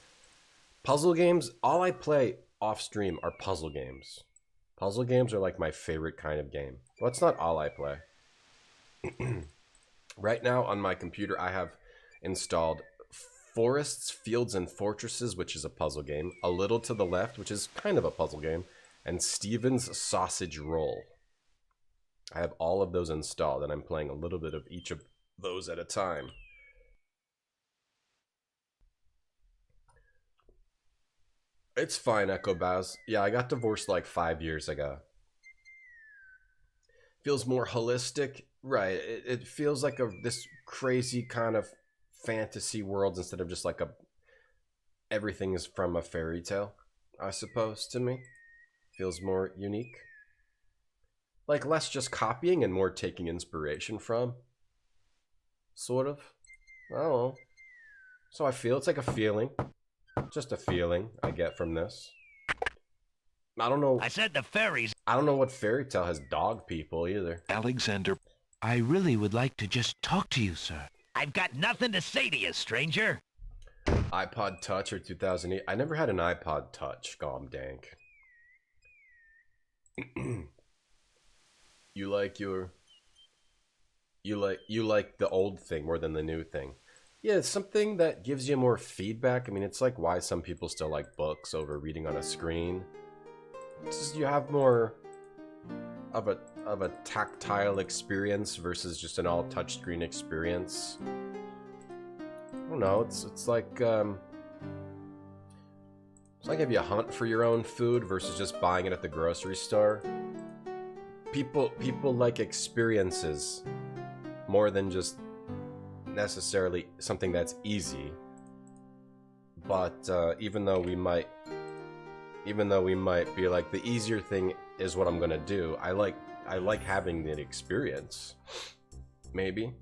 Puzzle games, all I play off stream are puzzle games. Puzzle games are like my favorite kind of game. Well, it's not all I play. Right now on my computer, I have installed Forests, Fields, and Fortresses, which is a puzzle game. A Little to the Left, which is kind of a puzzle game. And Steven's Sausage Roll. I have all of those installed, and I'm playing a little bit of each of those at a time. It's fine, Echo Baz. Yeah, I got divorced like 5 years ago. Feels more holistic. Right, it feels like this crazy kind of fantasy world instead of just like everything is from a fairy tale, I suppose, to me. Feels more unique. Like less just copying and more taking inspiration from. Sort of. I don't know. So I feel it's like a feeling. Just a feeling I get from this. I don't know. I said the ferry's... I don't know what fairy tale has dog people either. Alexander. I really would like to just talk to you, sir. I've got nothing to say to you, stranger. iPod Touch or 2008. I never had an iPod Touch. Gom dank. You like the old thing more than the new thing. Yeah, it's something that gives you more feedback. I mean, it's like why some people still like books over reading on a screen. It's just you have more of a tactile experience versus just an all touchscreen experience. I don't know. It's like if you hunt for your own food versus just buying it at the grocery store. People like experiences more than just necessarily something that's easy. But even though we might be like the easier thing is what I'm gonna do, I like having the experience. Maybe.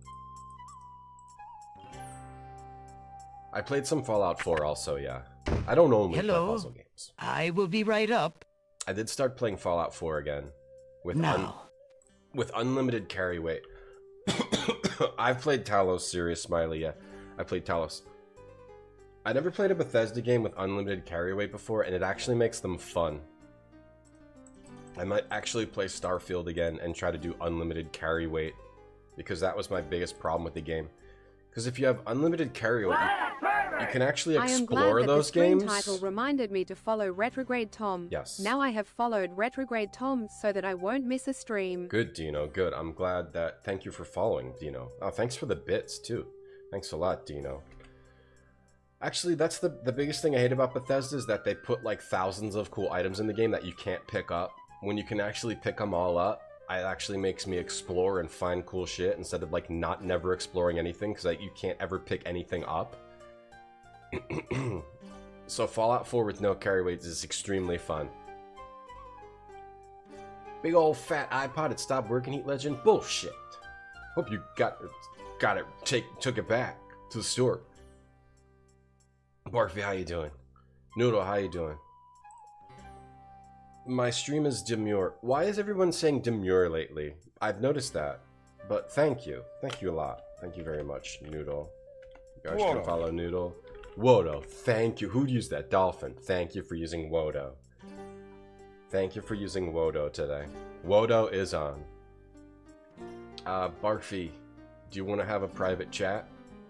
I played some Fallout 4 also, yeah. I don't only play puzzle games. I will be right up. I did start playing Fallout 4 again. With unlimited carry weight. I've played Talos, Serious Smiley, yeah. I played Talos. I never played a Bethesda game with unlimited carry weight before, and it actually makes them fun. I might actually play Starfield again and try to do unlimited carry weight, because that was my biggest problem with the game. Because if you have unlimited carry weight... You can actually I am explore glad that those the stream games. title reminded me to follow Retrograde Tom. Yes. Now I have followed Retrograde Tom so that I won't miss a stream. Good, Dino. Good. I'm glad that. Thank you for following, Dino. Oh, thanks for the bits too. Thanks a lot, Dino. Actually, that's the biggest thing I hate about Bethesda is that they put like thousands of cool items in the game that you can't pick up. When you can actually pick them all up, it actually makes me explore and find cool shit instead of like never exploring anything because like, you can't ever pick anything up. So Fallout 4 with no carry weights is extremely fun. Big old fat iPod, it stopped working, Heat Legend? Bullshit. Hope you got it, took it back to the store. Barfy, how you doing? Noodle, how you doing? My stream is demure. Why is everyone saying demure lately? I've noticed that. But thank you. Thank you a lot. Thank you very much, Noodle. You guys can follow Noodle. Wodo, thank you. Who used that? Dolphin. Thank you for using Wodo. Thank you for using Wodo today. Wodo is on. Barfy, do you want to have a private chat?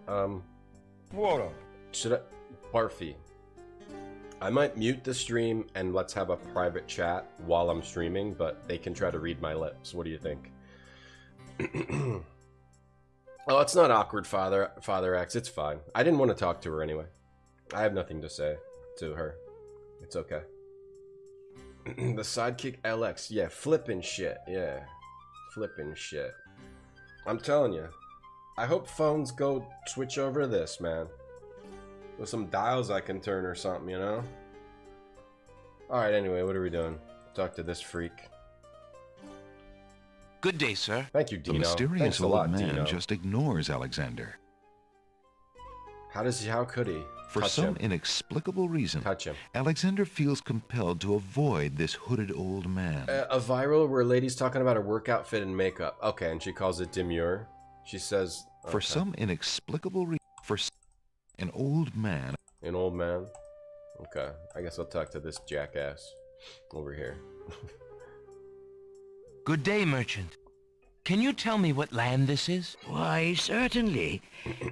Wodo. Should I? Barfy. I might mute the stream and let's have a private chat while I'm streaming, but they can try to read my lips. What do you think? Oh, it's not awkward, Father X. It's fine. I didn't want to talk to her anyway. I have nothing to say to her. It's okay. The sidekick LX. Yeah, flipping shit. Yeah. Flipping shit. I'm telling you. I hope phones go switch over to this, man. With some dials I can turn or something, you know? Alright, anyway, what are we doing? Talk to this freak. Good day, sir. Thank you, Dino. The mysterious Thanks a old lot, man Dino. just ignores Alexander. How could he? For Touch some him. inexplicable reason, Touch him. Alexander feels compelled to avoid this hooded old man. A viral where a lady's talking about her work outfit and makeup. Okay, and she calls it demure. She says... Okay. For some inexplicable reason, an old man... An old man? Okay, I guess I'll talk to this jackass over here. Good day, merchant. Can you tell me what land this is? Why, certainly.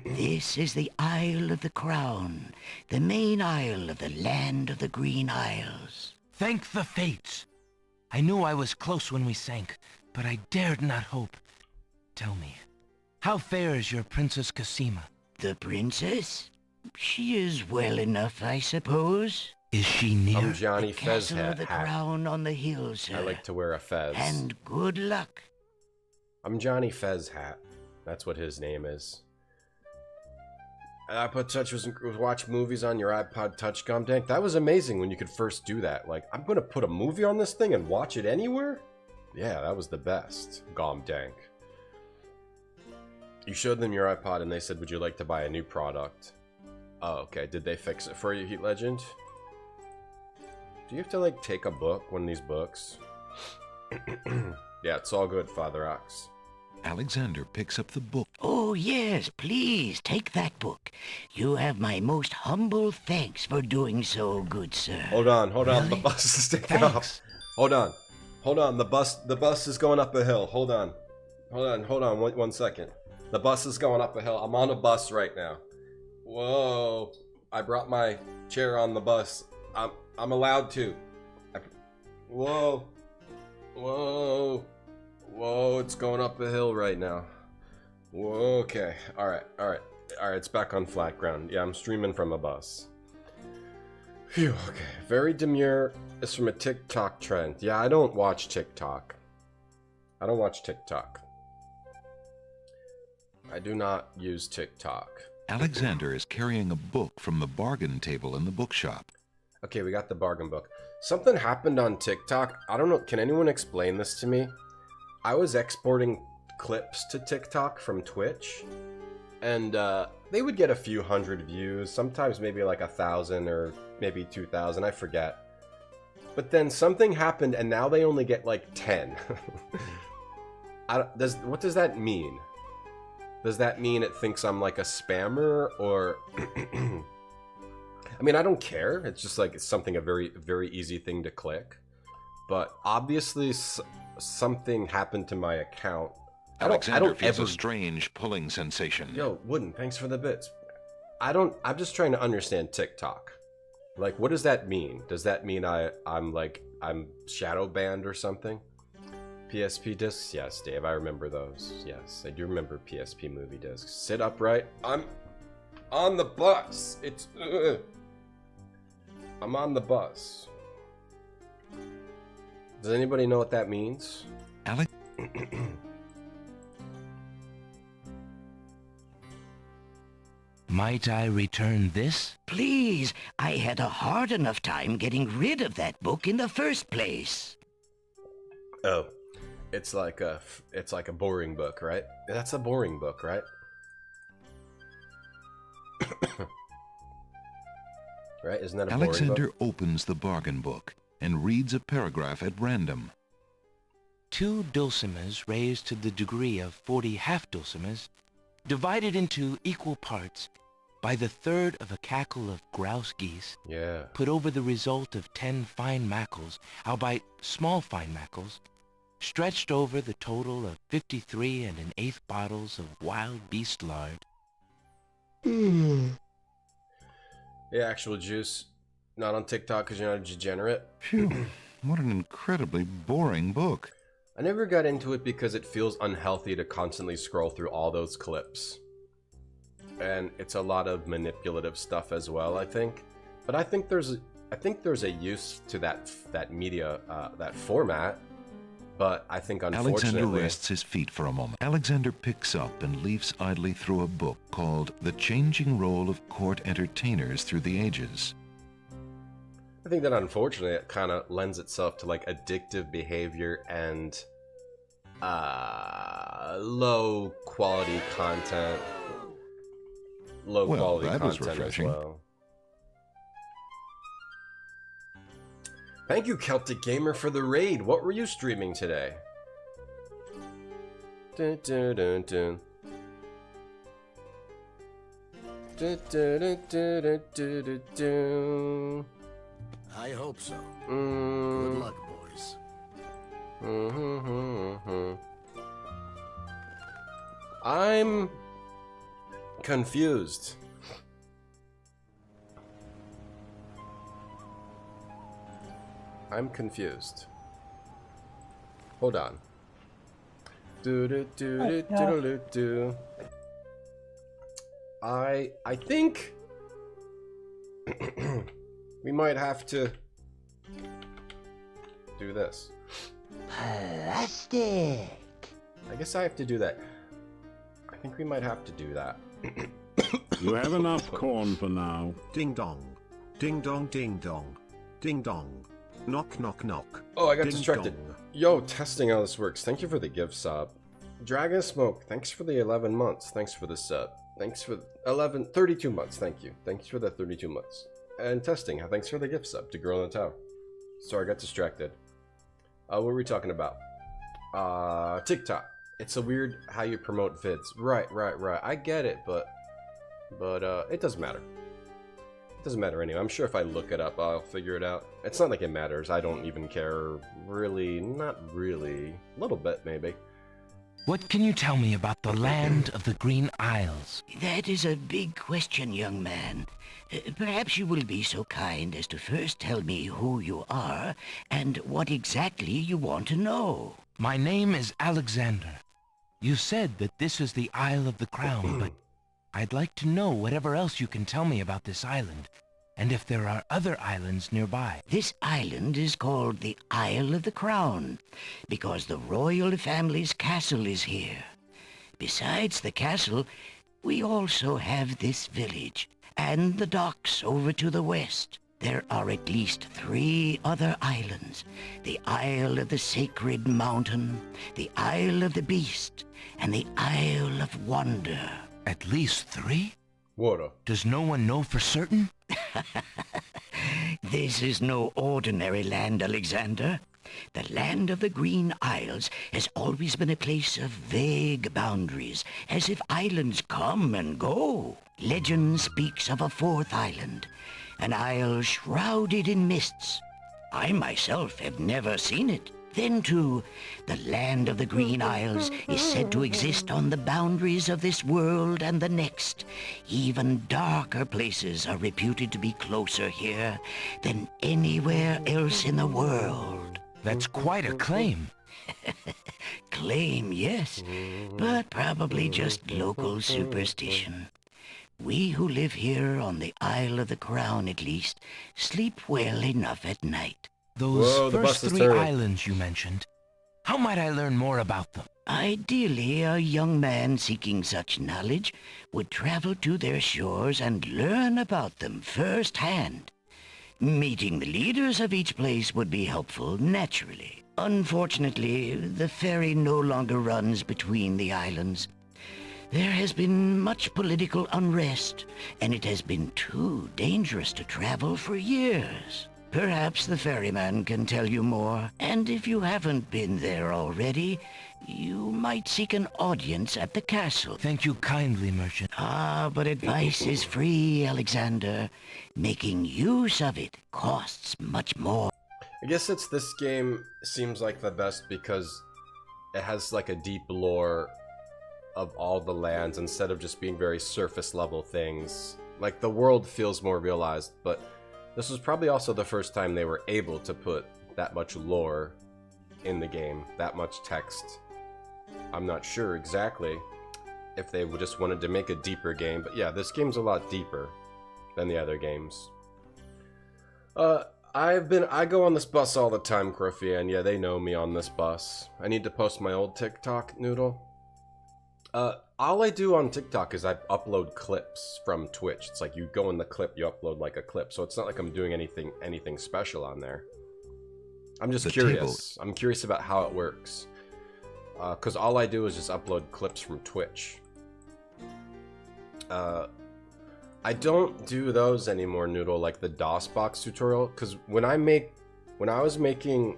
This is the Isle of the Crown, the main isle of the land of the Green Isles. Thank the fates. I knew I was close when we sank, but I dared not hope. Tell me, how fares your Princess Cassima? The princess? She is well enough, I suppose. Is she near? I'm Johnny The Fez castle hat. of the Crown on the hill, sir. I like to wear a fez. And good luck. I'm Johnny Fez hat. That's what his name is. iPod Touch was watch movies on your iPod Touch, Gomdank. That was amazing when you could first do that. Like, I'm gonna put a movie on this thing and watch it anywhere? Yeah, that was the best, Gomdank. You showed them your iPod and they said, would you like to buy a new product? Oh, okay. Did they fix it for you, Heat Legend? Do you have to, like, take a book, one of these books? Yeah, it's all good, Father Ox. Alexander picks up the book. Oh, yes, please, take that book. You have my most humble thanks for doing so, good sir. Hold on. Really? The bus is taking off. Hold on. The bus is going up a hill. Hold on. One second. The bus is going up a hill. I'm on a bus right now. Whoa. I brought my chair on the bus. I'm allowed to. Whoa. It's going up a hill right now. Whoa, okay. Alright, it's back on flat ground. Yeah, I'm streaming from a bus. Phew, okay. Very demure is from a TikTok trend. Yeah, I don't watch TikTok. I do not use TikTok. Alexander is carrying a book from the bargain table in the bookshop. Okay, we got the bargain book. Something happened on TikTok. I don't know. Can anyone explain this to me? I was exporting clips to TikTok from Twitch, and they would get a few hundred views, sometimes maybe like 1,000 or maybe 2,000, I forget. But then something happened, and now they only get like 10. What does that mean? Does that mean it thinks I'm like a spammer, or... I mean, I don't care. It's just like it's something a very, very easy thing to click. But obviously, something happened to my account. Alexander feels ever... a strange pulling sensation. Yo, Wooden, thanks for the bits. I'm just trying to understand TikTok. Like, what does that mean? Does that mean I'm shadow banned or something? PSP discs? Yes, Dave, I remember those. Yes, I do remember PSP movie discs. Sit upright. I'm on the bus. I'm on the bus. Does anybody know what that means? Alex? Might I return this? Please, I had a hard enough time getting rid of that book in the first place. Oh, it's like a boring book, right? That's a boring book, right? Right? Isn't that a boring Alexander book? opens the bargain book and reads a paragraph at random. 2 dulcimers raised to the degree of 40 half-dulcimers, divided into equal parts by the third of a cackle of grouse geese, Yeah. put over the result of 10 fine mackles, albeit small fine mackles, stretched over the total of 53 1/8 bottles of wild beast lard. Yeah, actual juice. Not on TikTok because you're not a degenerate. Phew, what an incredibly boring book. I never got into it because it feels unhealthy to constantly scroll through all those clips. And it's a lot of manipulative stuff as well, I think. But I think there's a use to that media, that format. But I think unfortunately... Alexander rests his feet for a moment. Alexander picks up and leafs idly through a book called The Changing Role of Court Entertainers Through the Ages. I think that unfortunately it kind of lends itself to like addictive behavior and low quality content. Low quality that was content as refreshing. well. Thank you, Celtic Gamer, for the raid. What were you streaming today? Dun, dun, dun, dun. Dun, dun, dun, dun, dun, dun, dun. I hope so. Mm. Good luck, boys. I'm confused. I'm confused. Hold on. Do do do do do do do. I think we might have to do this. Plastic. I guess I have to do that. I think we might have to do that. You have enough corn for now. Ding dong. Ding dong ding dong. Ding dong. Knock knock knock. Oh, I got Ding distracted. dong. Yo, testing how this works. Thank you for the gift sub. Dragon Smoke, thanks for the 11 months. Thanks for the sub. Thanks for 32 months. Thank you. Thanks for the 32 months. And testing, thanks for the gift sub to Girl in the Tower. Sorry, I got distracted. What were we talking about? TikTok. It's a weird how you promote vids. Right. I get it, but it doesn't matter. It doesn't matter anyway. I'm sure if I look it up, I'll figure it out. It's not like it matters. I don't even care. Really, not really. A little bit, maybe. What can you tell me about the land of the Green Isles? That is a big question, young man. Perhaps you will be so kind as to first tell me who you are and what exactly you want to know. My name is Alexander. You said that this is the Isle of the Crown, but I'd like to know whatever else you can tell me about this island, and if there are other islands nearby. This island is called the Isle of the Crown because the royal family's castle is here. Besides the castle, we also have this village and the docks over to the west. There are at least 3 other islands. The Isle of the Sacred Mountain, the Isle of the Beast, and the Isle of Wonder. At least 3? Water. Does no one know for certain? This is no ordinary land, Alexander. The land of the Green Isles has always been a place of vague boundaries, as if islands come and go. Legend speaks of a 4th island, an isle shrouded in mists. I myself have never seen it. Then, too, the land of the Green Isles is said to exist on the boundaries of this world and the next. Even darker places are reputed to be closer here than anywhere else in the world. That's quite a claim. Claim, yes, but probably just local superstition. We who live here on the Isle of the Crown, at least, sleep well enough at night. Those Whoa, the first bus is 3 turning. islands you mentioned, how might I learn more about them? Ideally, a young man seeking such knowledge would travel to their shores and learn about them firsthand. Meeting the leaders of each place would be helpful, naturally. Unfortunately, the ferry no longer runs between the islands. There has been much political unrest, and it has been too dangerous to travel for years. Perhaps the ferryman can tell you more, and if you haven't been there already, you might seek an audience at the castle. Thank you kindly, merchant. Ah, but advice is free, Alexander. Making use of it costs much more. I guess this game seems like the best because it has like a deep lore of all the lands instead of just being very surface level things. Like the world feels more realized, but this was probably also the first time they were able to put that much lore in the game, that much text. I'm not sure exactly if they just wanted to make a deeper game, but yeah, this game's a lot deeper than the other games. I go on this bus all the time, Croffy, and yeah, they know me on this bus. I need to post my old TikTok, Noodle. All I do on TikTok is I upload clips from Twitch. It's like you go in the clip, you upload like a clip, so it's not like I'm doing anything special on there. I'm just curious. I'm curious about how it works. Because all I do is just upload clips from Twitch. I don't do those anymore, Noodle, like the DOSBox tutorial, because when I was making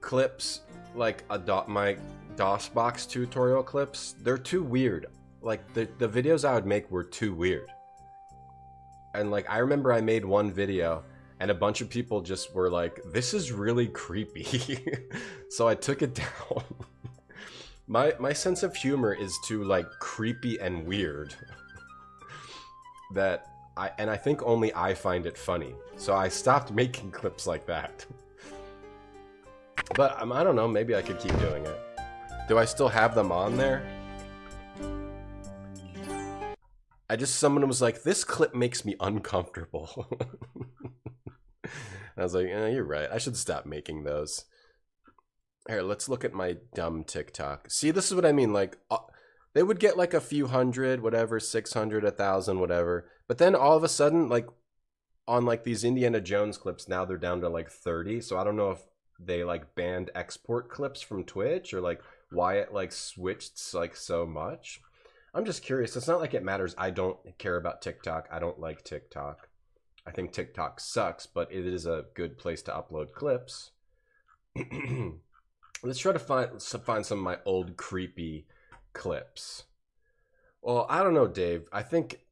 clips, like my DOSBox tutorial clips, they're too weird. Like, the videos I would make were too weird. And, like, I remember I made one video, and a bunch of people just were like, this is really creepy. So I took it down. My sense of humor is too, like, creepy and weird. I think only I find it funny. So I stopped making clips like that. But I don't know, maybe I could keep doing it. Do I still have them on there? Someone was like, this clip makes me uncomfortable. I was like, you're right. I should stop making those. Here, let's look at my dumb TikTok. See, this is what I mean. Like, they would get like a few hundred, whatever, 600, 1,000, whatever. But then all of a sudden, like, on like these Indiana Jones clips, now they're down to like 30. So I don't know if they like banned export clips from Twitch or like why it like switched like so much. I'm just curious. It's not like it matters. I don't care about TikTok. I don't like TikTok. I think TikTok sucks, but it is a good place to upload clips. Let's try to find some of my old creepy clips. Well, I don't know, Dave. I think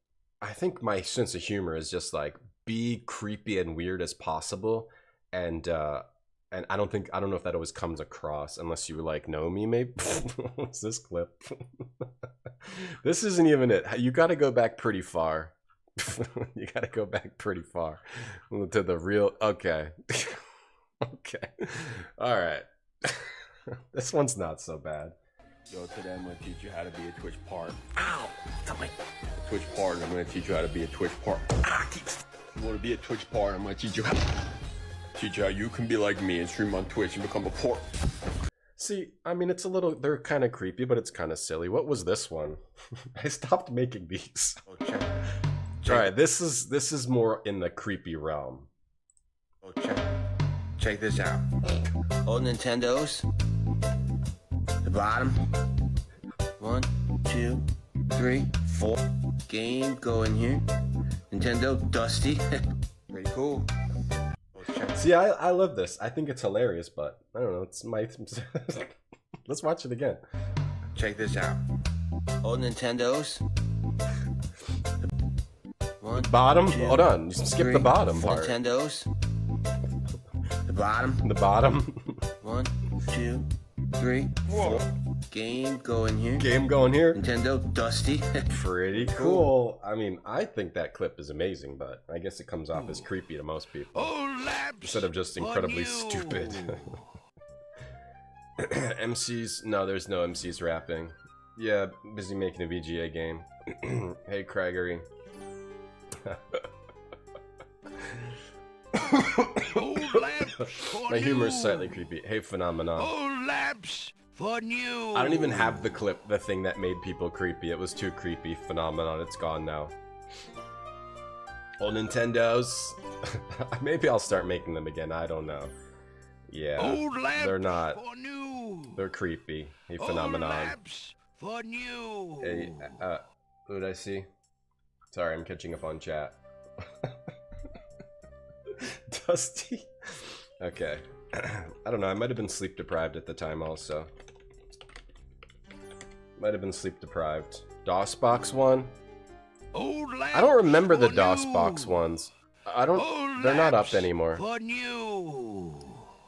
my sense of humor is just like be creepy and weird as possible, and I don't know if that always comes across unless you like know me. Maybe what's this clip? This isn't even it. You got to go back pretty far. You got to go back pretty far to the real. Okay. Okay. All right. This one's not so bad. Yo, today I'm gonna teach you how to be a Twitch part. Ow! Twitch part, and I'm gonna teach you how to be a Twitch part. You wanna be a Twitch part, I'm gonna teach you how you can be like me and stream on Twitch and become a port. See, I mean, it's a little, they're kind of creepy, but it's kind of silly. What was this one? I stopped making these. Alright, this is more in the creepy realm. Check this out. Old Nintendos. The bottom. 1, 2, 3, 4. Game going here. Nintendo Dusty. Pretty cool. See, I love this. I think it's hilarious, but I don't know. It's my. Let's watch it again. Check this out. Old Nintendos. One, bottom. 2, Hold on. You skip 3, the bottom 4 part. Nintendos. The bottom. The bottom. 1, 2, 3, 4. Game going here. Game going here. Nintendo, Dusty. Pretty cool. I mean, I think that clip is amazing, but I guess it comes off as creepy to most people. Instead of just incredibly stupid. MCs? No, there's no MCs rapping. Yeah, busy making a VGA game. Hey, Craigery. My humor is slightly creepy. Hey, Phenomenon. I don't even have the clip, the thing that made people creepy. It was too creepy. Phenomenon, it's gone now. Old Nintendos. Maybe I'll start making them again, I don't know. Yeah, they're not. They're creepy. Hey, Phenomenon. Hey, who did I see? Sorry, I'm catching up on chat. Dusty? Okay. I don't know, I might have been sleep deprived at the time also. Might have been sleep deprived. DOSBox one? I don't remember the DOSBox ones. I don't... They're not up anymore.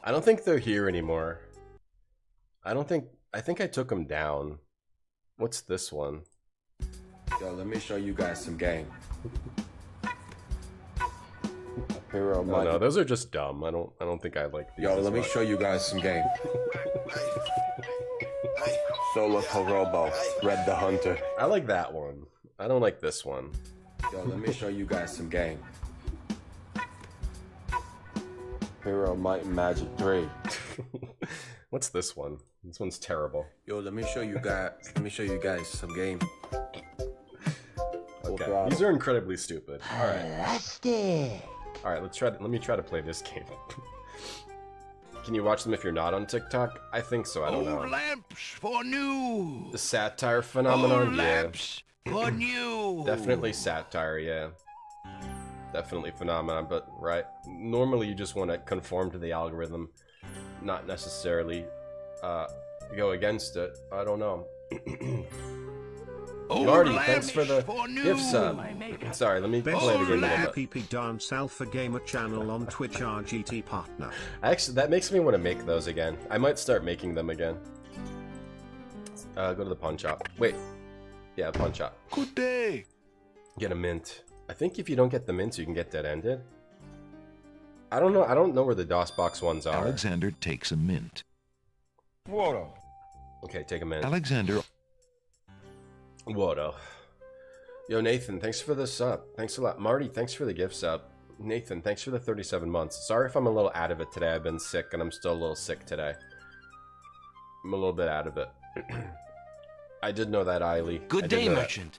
I don't think they're here anymore. I think I took them down. What's this one? Yo, let me show you guys some game. Oh, no, those are just dumb. I don't think I like these. Yo, let me show you guys some game. Solar Korobo, Red the Hunter. I like that one. I don't like this one. Yo, let me show you guys some game. Hero Might and Magic 3. What's this one? This one's terrible. Yo, let me show you guys some game. Okay, these are incredibly stupid. All right. All right, let me try to play this game. Can you watch them if you're not on TikTok? I think so. I don't know. The satire phenomenon, yeah. Definitely satire, yeah. Definitely phenomenon, but right. Normally, you just want to conform to the algorithm, not necessarily go against it. I don't know. Marty, thanks for the gift sub. Sorry, let me play the game a little bit. PP Dance Alpha Gamer channel on Twitch RGT partner. Actually, that makes me want to make those again. I might start making them again. Go to the pawn shop. Wait. Yeah, pawn shop. Good day. Get a mint. I think if you don't get the mints, you can get dead-ended. I don't know. I don't know where the DOSBox ones are. Alexander takes a mint. Whoa. Okay, take a mint. Alexander. Whoa. Yo, Nathan, thanks for the sub. Thanks a lot. Marty, thanks for the gift sub. Nathan, thanks for the 37 months. Sorry if I'm a little out of it today. I've been sick, and I'm still a little sick today. I'm a little bit out of it. I did know that, Eiley. Good day, merchant.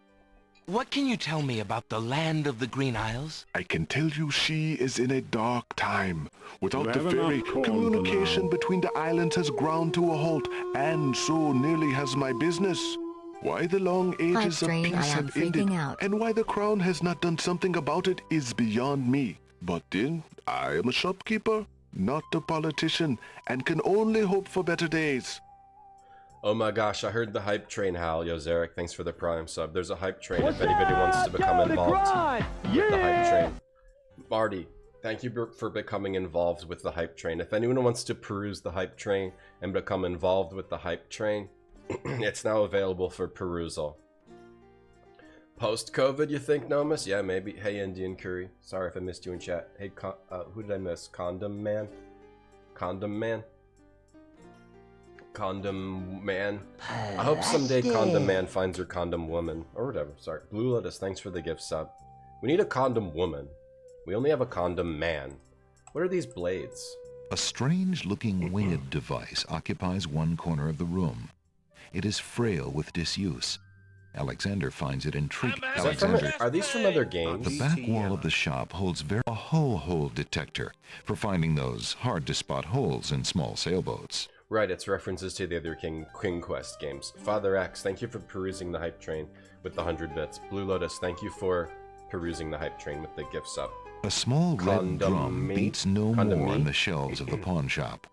What can you tell me about the land of the Green Isles? I can tell you she is in a dark time. Without the ferry, communication between the islands has ground to a halt, and so nearly has my business. Why the long ages of peace have ended, and why the crown has not done something about it is beyond me. But then, I am a shopkeeper, not a politician, and can only hope for better days. Oh my gosh, I heard the hype train howl. Yo, Zarek, thanks for the prime sub. There's a hype train if anybody wants to become involved with the hype train. Marty, thank you for becoming involved with the hype train. If anyone wants to peruse the hype train and become involved with the hype train, it's now available for perusal. Post-COVID, you think, Nomus? Yeah, maybe. Hey, Indian Curry. Sorry if I missed you in chat. Hey, who did I miss? Condom Man? Condom Man? Condom Man. I hope someday Condom Man finds her condom woman. Or whatever. Sorry. Blue Lotus, thanks for the gift sub. We need a condom woman. We only have a condom man. What are these blades? A strange-looking winged device occupies one corner of the room. It is frail with disuse. Alexander finds it intriguing. Are these from other games? The back wall of the shop holds a hole detector for finding those hard-to-spot holes in small sailboats. Right, it's references to the other King Quest games. Father X, thank you for perusing the hype train with the 100 bits. Blue Lotus, thank you for perusing the hype train with the gift sub. A small red drum beats no more on the shelves of the pawn shop.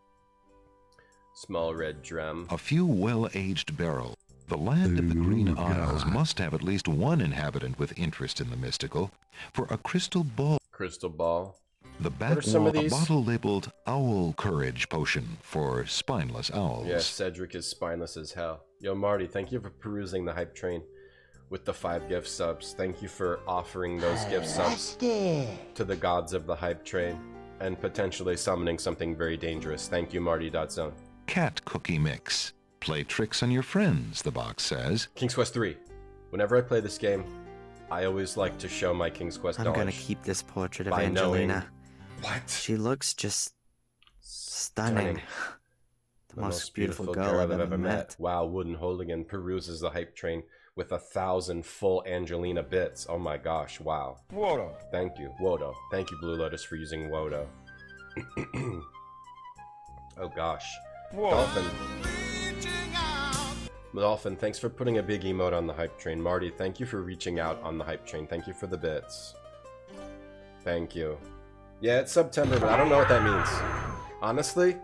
Small red drum. A few well-aged barrels. The land of the Green Isles must have at least one inhabitant with interest in the mystical, for a crystal ball. Crystal ball. The What are back some wall, of a these? bottle labeled Owl Courage Potion for spineless owls. Yeah, Cedric is spineless as hell. Yo, Marty, thank you for perusing the hype train with the 5 gift subs. Thank you for offering those gift subs to the gods of the hype train and potentially summoning something very dangerous. Thank you, Marty.zone. Cat Cookie Mix. Play tricks on your friends, the box says. King's Quest 3. Whenever I play this game, I always like to show my King's Quest I'm knowledge. gonna keep this portrait of by Angelina. knowing- What? She looks just stunning. The most beautiful girl I've ever met. Wow, Wooden Hooligan peruses the hype train with 1,000 full Angelina bits. Oh my gosh, wow. Wodo. Thank you, Wodo. Thank you, Blue Lotus, for using Wodo. Oh gosh. Whoa. Dolphin. Dolphin, thanks for putting a big emote on the hype train. Marty, thank you for reaching out on the hype train. Thank you for the bits. Thank you. Yeah, it's Subtember, but I don't know what that means. Honestly,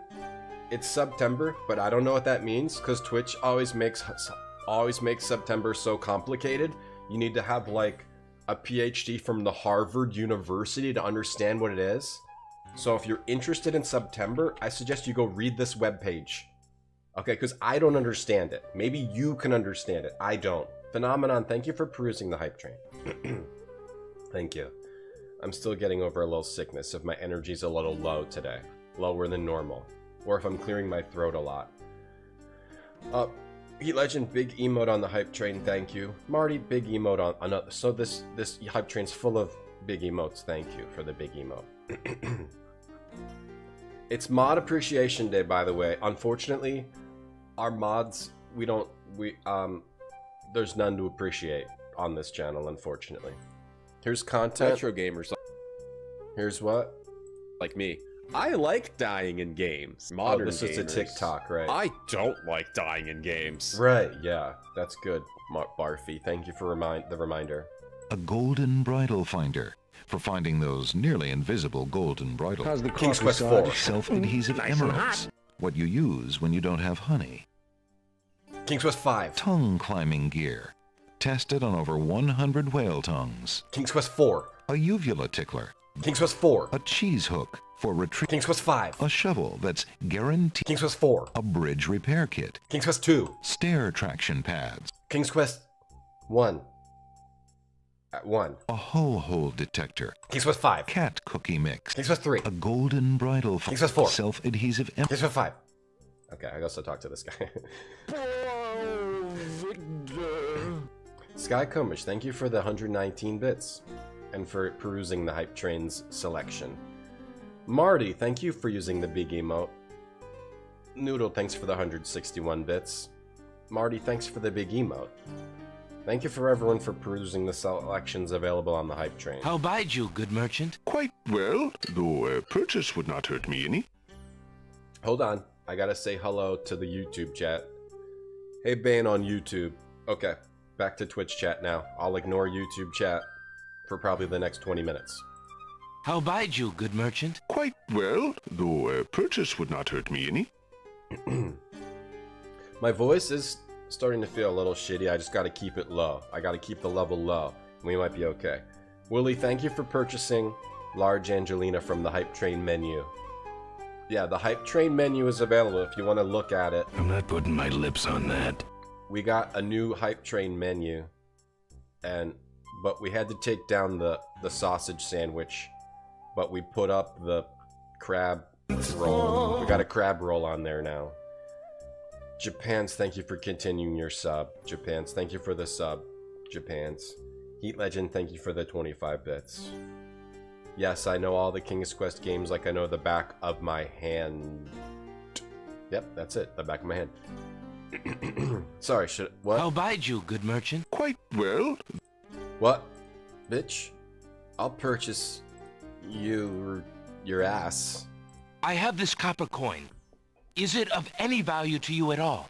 it's Subtember, but I don't know what that means because Twitch always makes September so complicated. You need to have like a PhD from the Harvard University to understand what it is. So if you're interested in Subtember, I suggest you go read this webpage. Okay, because I don't understand it. Maybe you can understand it. I don't. Phenomenon, thank you for perusing the hype train. Thank you. I'm still getting over a little sickness if my energy's a little low today. Lower than normal. Or if I'm clearing my throat a lot. Heat Legend, big emote on the hype train, thank you. Marty, big emote on another. So this hype train's full of big emotes, thank you for the big emote. It's Mod Appreciation Day, by the way. Unfortunately, our mods, there's none to appreciate on this channel, unfortunately. Here's content. Retro gamers. Here's what? Like me. I like dying in games. Modern this is a gamers. TikTok, right? I don't like dying in games. Right, yeah. That's good, Barfy. Thank you for the reminder. A golden bridle finder for finding those nearly invisible golden bridles. How's the King's coffee Quest 4. side? Self-adhesive Nice and emeralds. What you use when you don't have honey. King's Quest 5. Tongue climbing gear. Tested on over 100 whale tongues. King's Quest 4. A uvula tickler. King's Quest 4. A cheese hook for retrieving. King's Quest 5. A shovel that's guaranteed. King's Quest 4. A bridge repair kit. King's Quest 2. Stair traction pads. King's Quest 1. At 1. A hull hole detector. King's Quest 5. Cat cookie mix. King's Quest 3. A golden bridle King's Quest 4. Self-adhesive King's Quest 5. Okay, I guess I'll talk to this guy. Sky Comish, thank you for the 119 bits and for perusing the hype train's selection. Marty, thank you for using the big emote. Noodle, thanks for the 161 bits. Marty, thanks for the big emote. Thank you for everyone for perusing the selections available on the hype train. How abide you, good merchant? Quite well, though a purchase would not hurt me any. Hold on, I gotta say hello to the YouTube chat. Hey, Bane on YouTube. Okay, back to Twitch chat now. I'll ignore YouTube chat for probably the next 20 minutes. How abide you, good merchant? Quite well, though a purchase would not hurt me any. My voice is starting to feel a little shitty. I just gotta keep it low. I gotta keep the level low. We might be okay. Willie, thank you for purchasing Large Angelina from the Hype Train menu. Yeah, the Hype Train menu is available if you want to look at it. I'm not putting my lips on that. We got a new Hype Train menu, but we had to take down the sausage sandwich, but we put up the crab roll. We got a crab roll on there now. Japan's, thank you for continuing your sub. Japan's, thank you for the sub. Japan's. Heat Legend, thank you for the 25 bits. Yes, I know all the King's Quest games like I know the back of my hand. Yep, that's it, the back of my hand. Sorry, what? How abide you, good merchant? Quite well. What? Bitch, I'll purchase your ass. I have this copper coin. Is it of any value to you at all?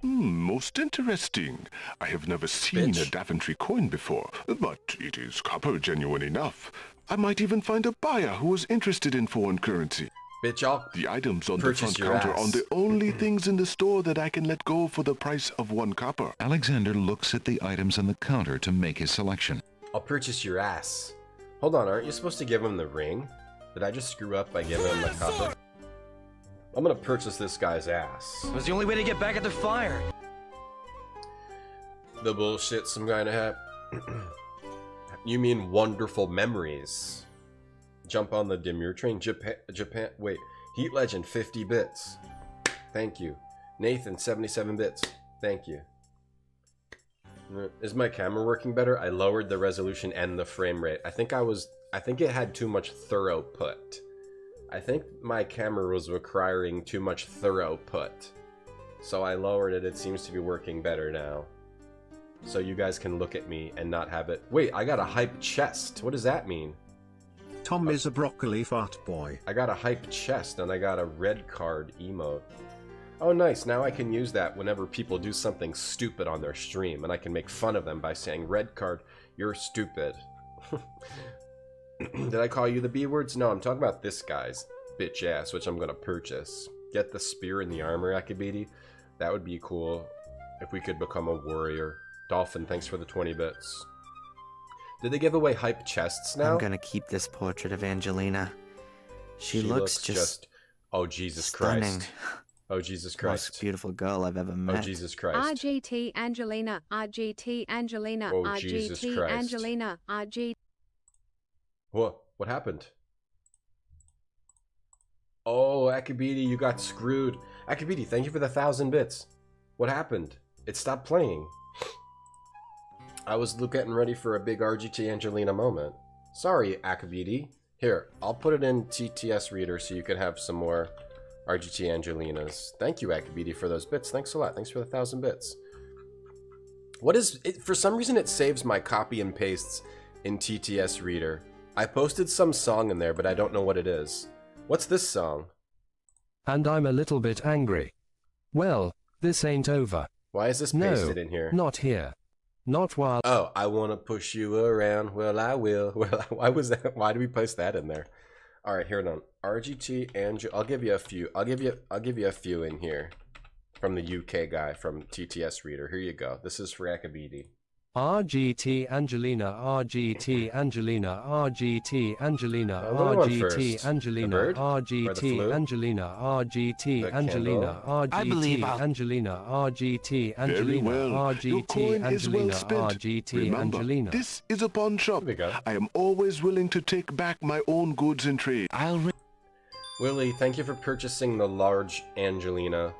Most interesting. I have never seen a Daventry coin before, but it is copper genuine enough. I might even find a buyer who is interested in foreign currency. Bitch, I'll The items on the purchase front your counter ass. are the only things in the store that I can let go for the price of 1 copper. Alexander looks at the items on the counter to make his selection. I'll purchase your ass. Hold on, aren't you supposed to give him the ring? Did I just screw up by giving him the copper? I'm gonna purchase this guy's ass. It was the only way to get back at the fire. The bullshit some guy in a hat. You mean wonderful memories. Jump on the Demure train. Japan, wait. Heat Legend, 50 bits. Thank you. Nathan, 77 bits. Thank you. Is my camera working better? I lowered the resolution and the frame rate. I think it had too much throughput. I think my camera was requiring too much throughput. So I lowered it. It seems to be working better now. So you guys can look at me and not have it. Wait, I got a hype chest. What does that mean? Tom is a broccoli fart boy. I got a hype chest and I got a red card emote. Oh nice, now I can use that whenever people do something stupid on their stream, and I can make fun of them by saying, red card, you're stupid. Did I call you the B words? No, I'm talking about this guy's bitch ass, which I'm gonna purchase. Get the spear and the armor, Akibiti. That would be cool if we could become a warrior. Dolphin, thanks for the 20 bits. Did they give away hype chests now? I'm gonna keep this portrait of Angelina. She looks just oh Jesus stunning. Christ. Oh Jesus Christ. Most beautiful girl I've ever met. Oh Jesus Christ. RGT Angelina, RGT Angelina, Oh, Jesus RGT Christ. Angelina, RGT. What happened? Oh, Akibiti, you got screwed. Akibiti, thank you for the 1,000 bits. What happened? It stopped playing. I was getting ready for a big RGT Angelina moment. Sorry, Akibiti. Here, I'll put it in TTS Reader so you can have some more RGT Angelinas. Thank you, Akibiti, for those bits. Thanks a lot. Thanks for the 1,000 bits. What is it? For some reason, it saves my copy and pastes in TTS Reader. I posted some song in there, but I don't know what it is. What's this song? And I'm a little bit angry. Well, this ain't over. Why is this pasted in here? Not here. Not while. Oh, I want to push you around. Well, I will. Well, why was that? Why did we post that in there? All right, here it on RGT Angel. I'll give you a few. I'll give you a few in here from the UK guy from TTS Reader. Here you go. This is for Akibiti. RGT Angelina, RGT Angelina, RGT Angelina, What one RGT first? Angelina, The bird? Or the RGT flute? Angelina, RGT The Angelina, candle? I believe RGT I'll- Angelina, RGT Very Angelina, well. Your RGT coin is well Angelina, spent. RGT Remember, Angelina. this is a pawn shop. There we go. I am always willing to take back my own goods in trade. Willie, thank you for purchasing the large Angelina.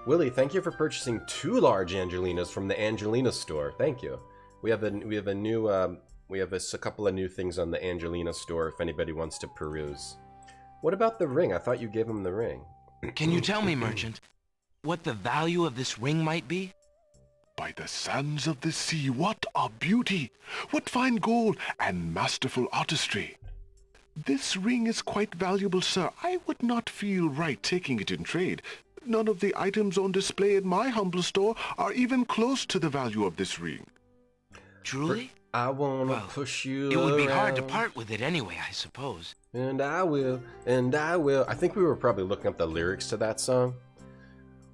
Willie, thank you for purchasing 2 large Angelinas from the Angelina store. Thank you. We have a new a couple of new things on the Angelina store if anybody wants to peruse. What about the ring? I thought you gave him the ring. Can you tell me, merchant, what the value of this ring might be? By the sands of the sea, what a beauty! What fine gold and masterful artistry! This ring is quite valuable, sir. I would not feel right taking it in trade. None of the items on display in my humble store are even close to the value of this ring. Truly? I wanna push you It would be hard to around. part with it anyway, I suppose. And I will, and I will. I think we were probably looking up the lyrics to that song.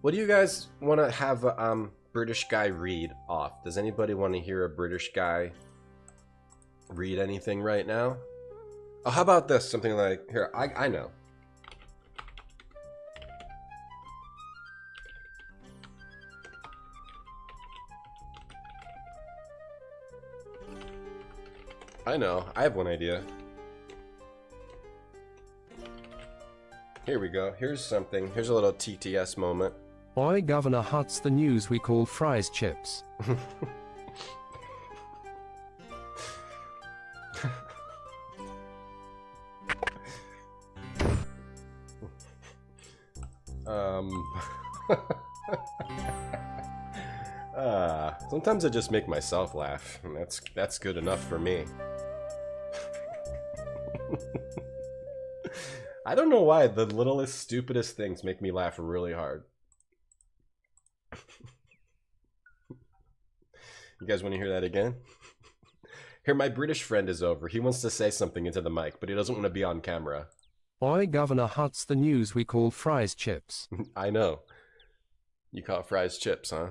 What do you guys want to have a British guy read off? Does anybody want to hear a British guy read anything right now? Oh, how about this? Something like, here, I know. I know. I have one idea. Here we go. Here's something. Here's a little TTS moment. Oi, Governor Hut's the news we call fries chips. Sometimes I just make myself laugh, and that's good enough for me. I don't know why the littlest, stupidest things make me laugh really hard. You guys want to hear that again? Here, my British friend is over. He wants to say something into the mic, but he doesn't want to be on camera. Oi, Governor Hut's the news we call fries chips. I know. You call it fries chips, huh?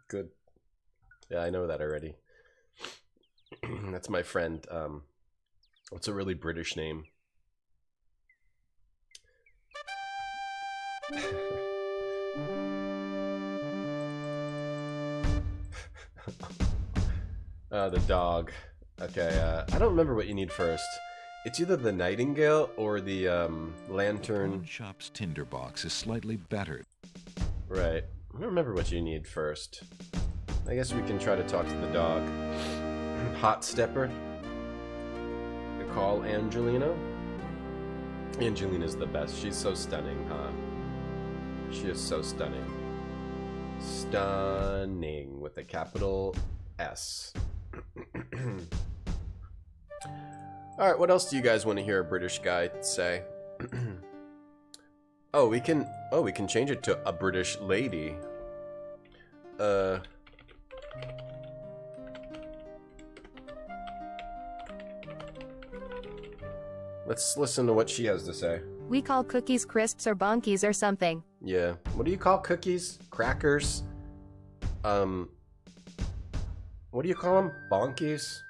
Good. Yeah, I know that already. That's my friend. What's a really British name? The dog. Okay, I don't remember what you need first. It's either the nightingale or the lantern. Pawn shop's tinderbox is slightly battered. Right. I don't remember what you need first. I guess we can try to talk to the dog. Hot stepper. Call Angelina. Angelina's the best. She's so stunning, huh? She is so stunning. Stunning with a capital S. Alright, what else do you guys want to hear a British guy say? Oh, we can change it to a British lady. Let's listen to what she has to say. We call cookies crisps or bonkies or something. Yeah. What do you call cookies? Crackers? What do you call them? Bonkies?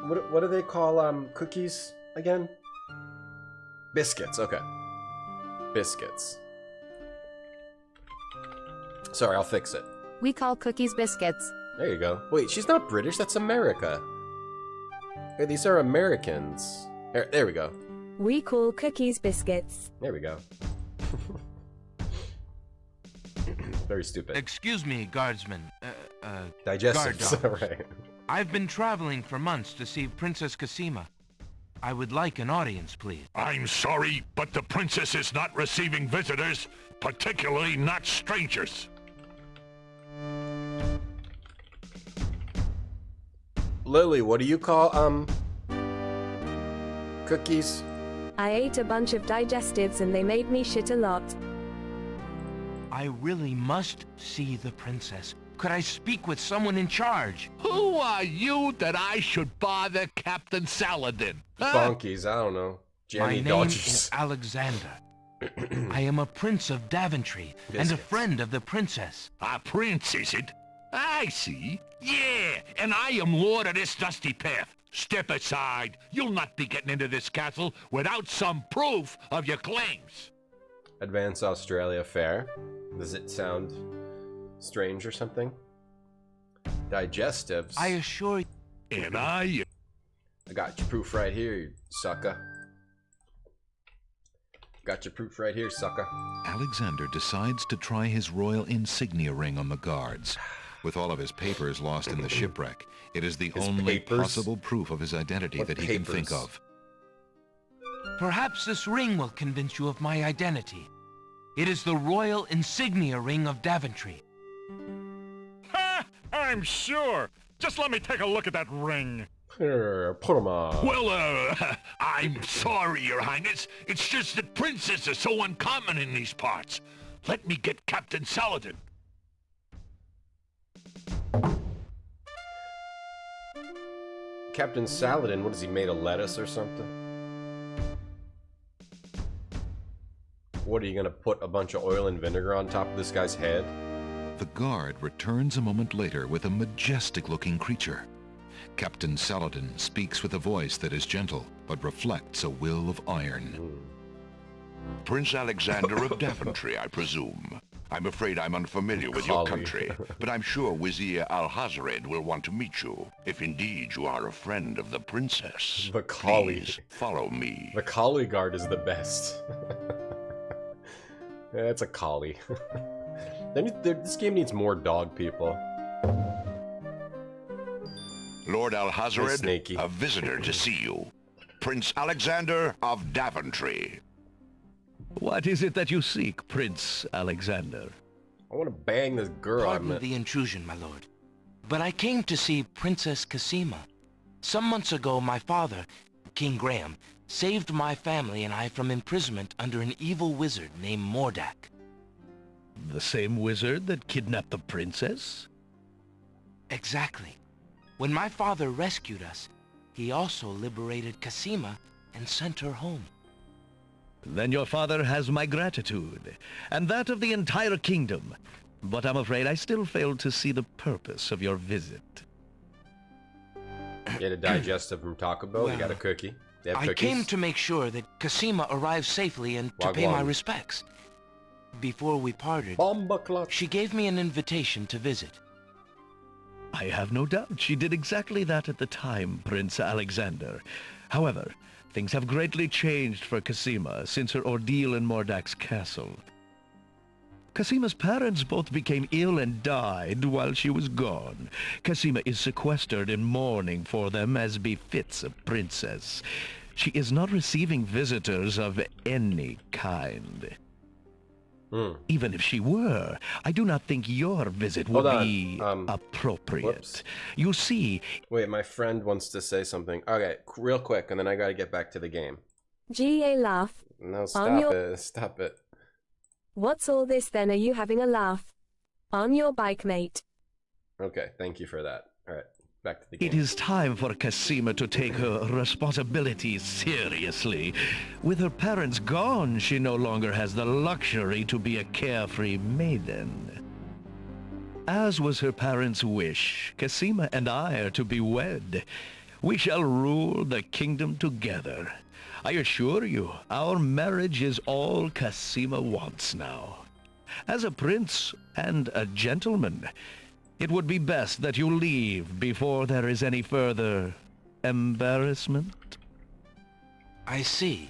What do they call cookies again? Biscuits. Okay. Biscuits. Sorry, I'll fix it. We call cookies biscuits. There you go. Wait, she's not British. That's America. Hey, these are Americans. There we go. We call cookies biscuits. There we go. Very stupid. Excuse me, guardsman. Digestives. Guard dog. Right. I've been traveling for months to see Princess Cassima. I would like an audience, please. I'm sorry, but the princess is not receiving visitors, particularly not strangers. Lily, what do you call, cookies? I ate a bunch of digestives and they made me shit a lot. I really must see the princess. Could I speak with someone in charge? Who are you that I should bother Captain Saladin? Bonkies, I don't know. My name is Alexander. I am a prince of Daventry and a friend of the princess. A prince, is it? I see. Yeah, and I am lord of this dusty path. Step aside. You'll not be getting into this castle without some proof of your claims. Advance Australia Fair. Does it sound strange or something? Digestives. I assure you. And I got your proof right here, you sucker. Got your proof right here, sucker. Alexander decides to try his royal insignia ring on the guards. With all of his papers lost in the shipwreck, it is the only possible proof of his identity that he can think of. Perhaps this ring will convince you of my identity. It is the royal insignia ring of Daventry. Ha! I'm sure. Just let me take a look at that ring. Here, put 'em on. Well, I'm sorry, Your Highness. It's just that princes are so uncommon in these parts. Let me get Captain Saladin. Captain Saladin, what is he, made of lettuce or something? What, are you gonna put a bunch of oil and vinegar on top of this guy's head? The guard returns a moment later with a majestic-looking creature. Captain Saladin speaks with a voice that is gentle, but reflects a will of iron. Prince Alexander of Daventry, I presume. I'm afraid I'm unfamiliar with your country, but I'm sure Vizier Al-Hazred will want to meet you, if indeed you are a friend of the princess. Please follow me. The collie guard is the best. Yeah, it's a collie. This game needs more dog people. Lord Al-Hazred, Snakey. a visitor to see you. Prince Alexander of Daventry. What is it that you seek, Prince Alexander? I want to bang this girl. Pardon the intrusion, my lord. But I came to see Princess Cassima. Some months ago, my father, King Graham, saved my family and I from imprisonment under an evil wizard named Mordak. The same wizard that kidnapped the princess? Exactly. When my father rescued us, he also liberated Cassima and sent her home. Then your father has my gratitude, and that of the entire kingdom. But I'm afraid I still fail to see the purpose of your visit. Get a digestive from Taco Bell. You got a cookie. They have I cookies. came to make sure that Cassima arrived safely and to pay my respects. Before we parted, she gave me an invitation to visit. I have no doubt she did exactly that at the time, Prince Alexander. However, things have greatly changed for Cassima since her ordeal in Mordak's castle. Cassima's parents both became ill and died while she was gone. Cassima is sequestered in mourning for them as befits a princess. She is not receiving visitors of any kind. Even if she were, I do not think your visit would be appropriate. Whoops. You see... Wait, my friend wants to say something. Okay, real quick, and then I gotta get back to the game. GA laugh. No, stop it. Stop it. What's all this then? Are you having a laugh? On your bike, mate. Okay, thank you for that. Alright, back to the game. It is time for Cassima to take her responsibilities seriously. With her parents gone, she no longer has the luxury to be a carefree maiden. As was her parents' wish, Cassima and I are to be wed. We shall rule the kingdom together. I assure you, our marriage is all Cassima wants now. As a prince and a gentleman, it would be best that you leave before there is any further embarrassment. I see.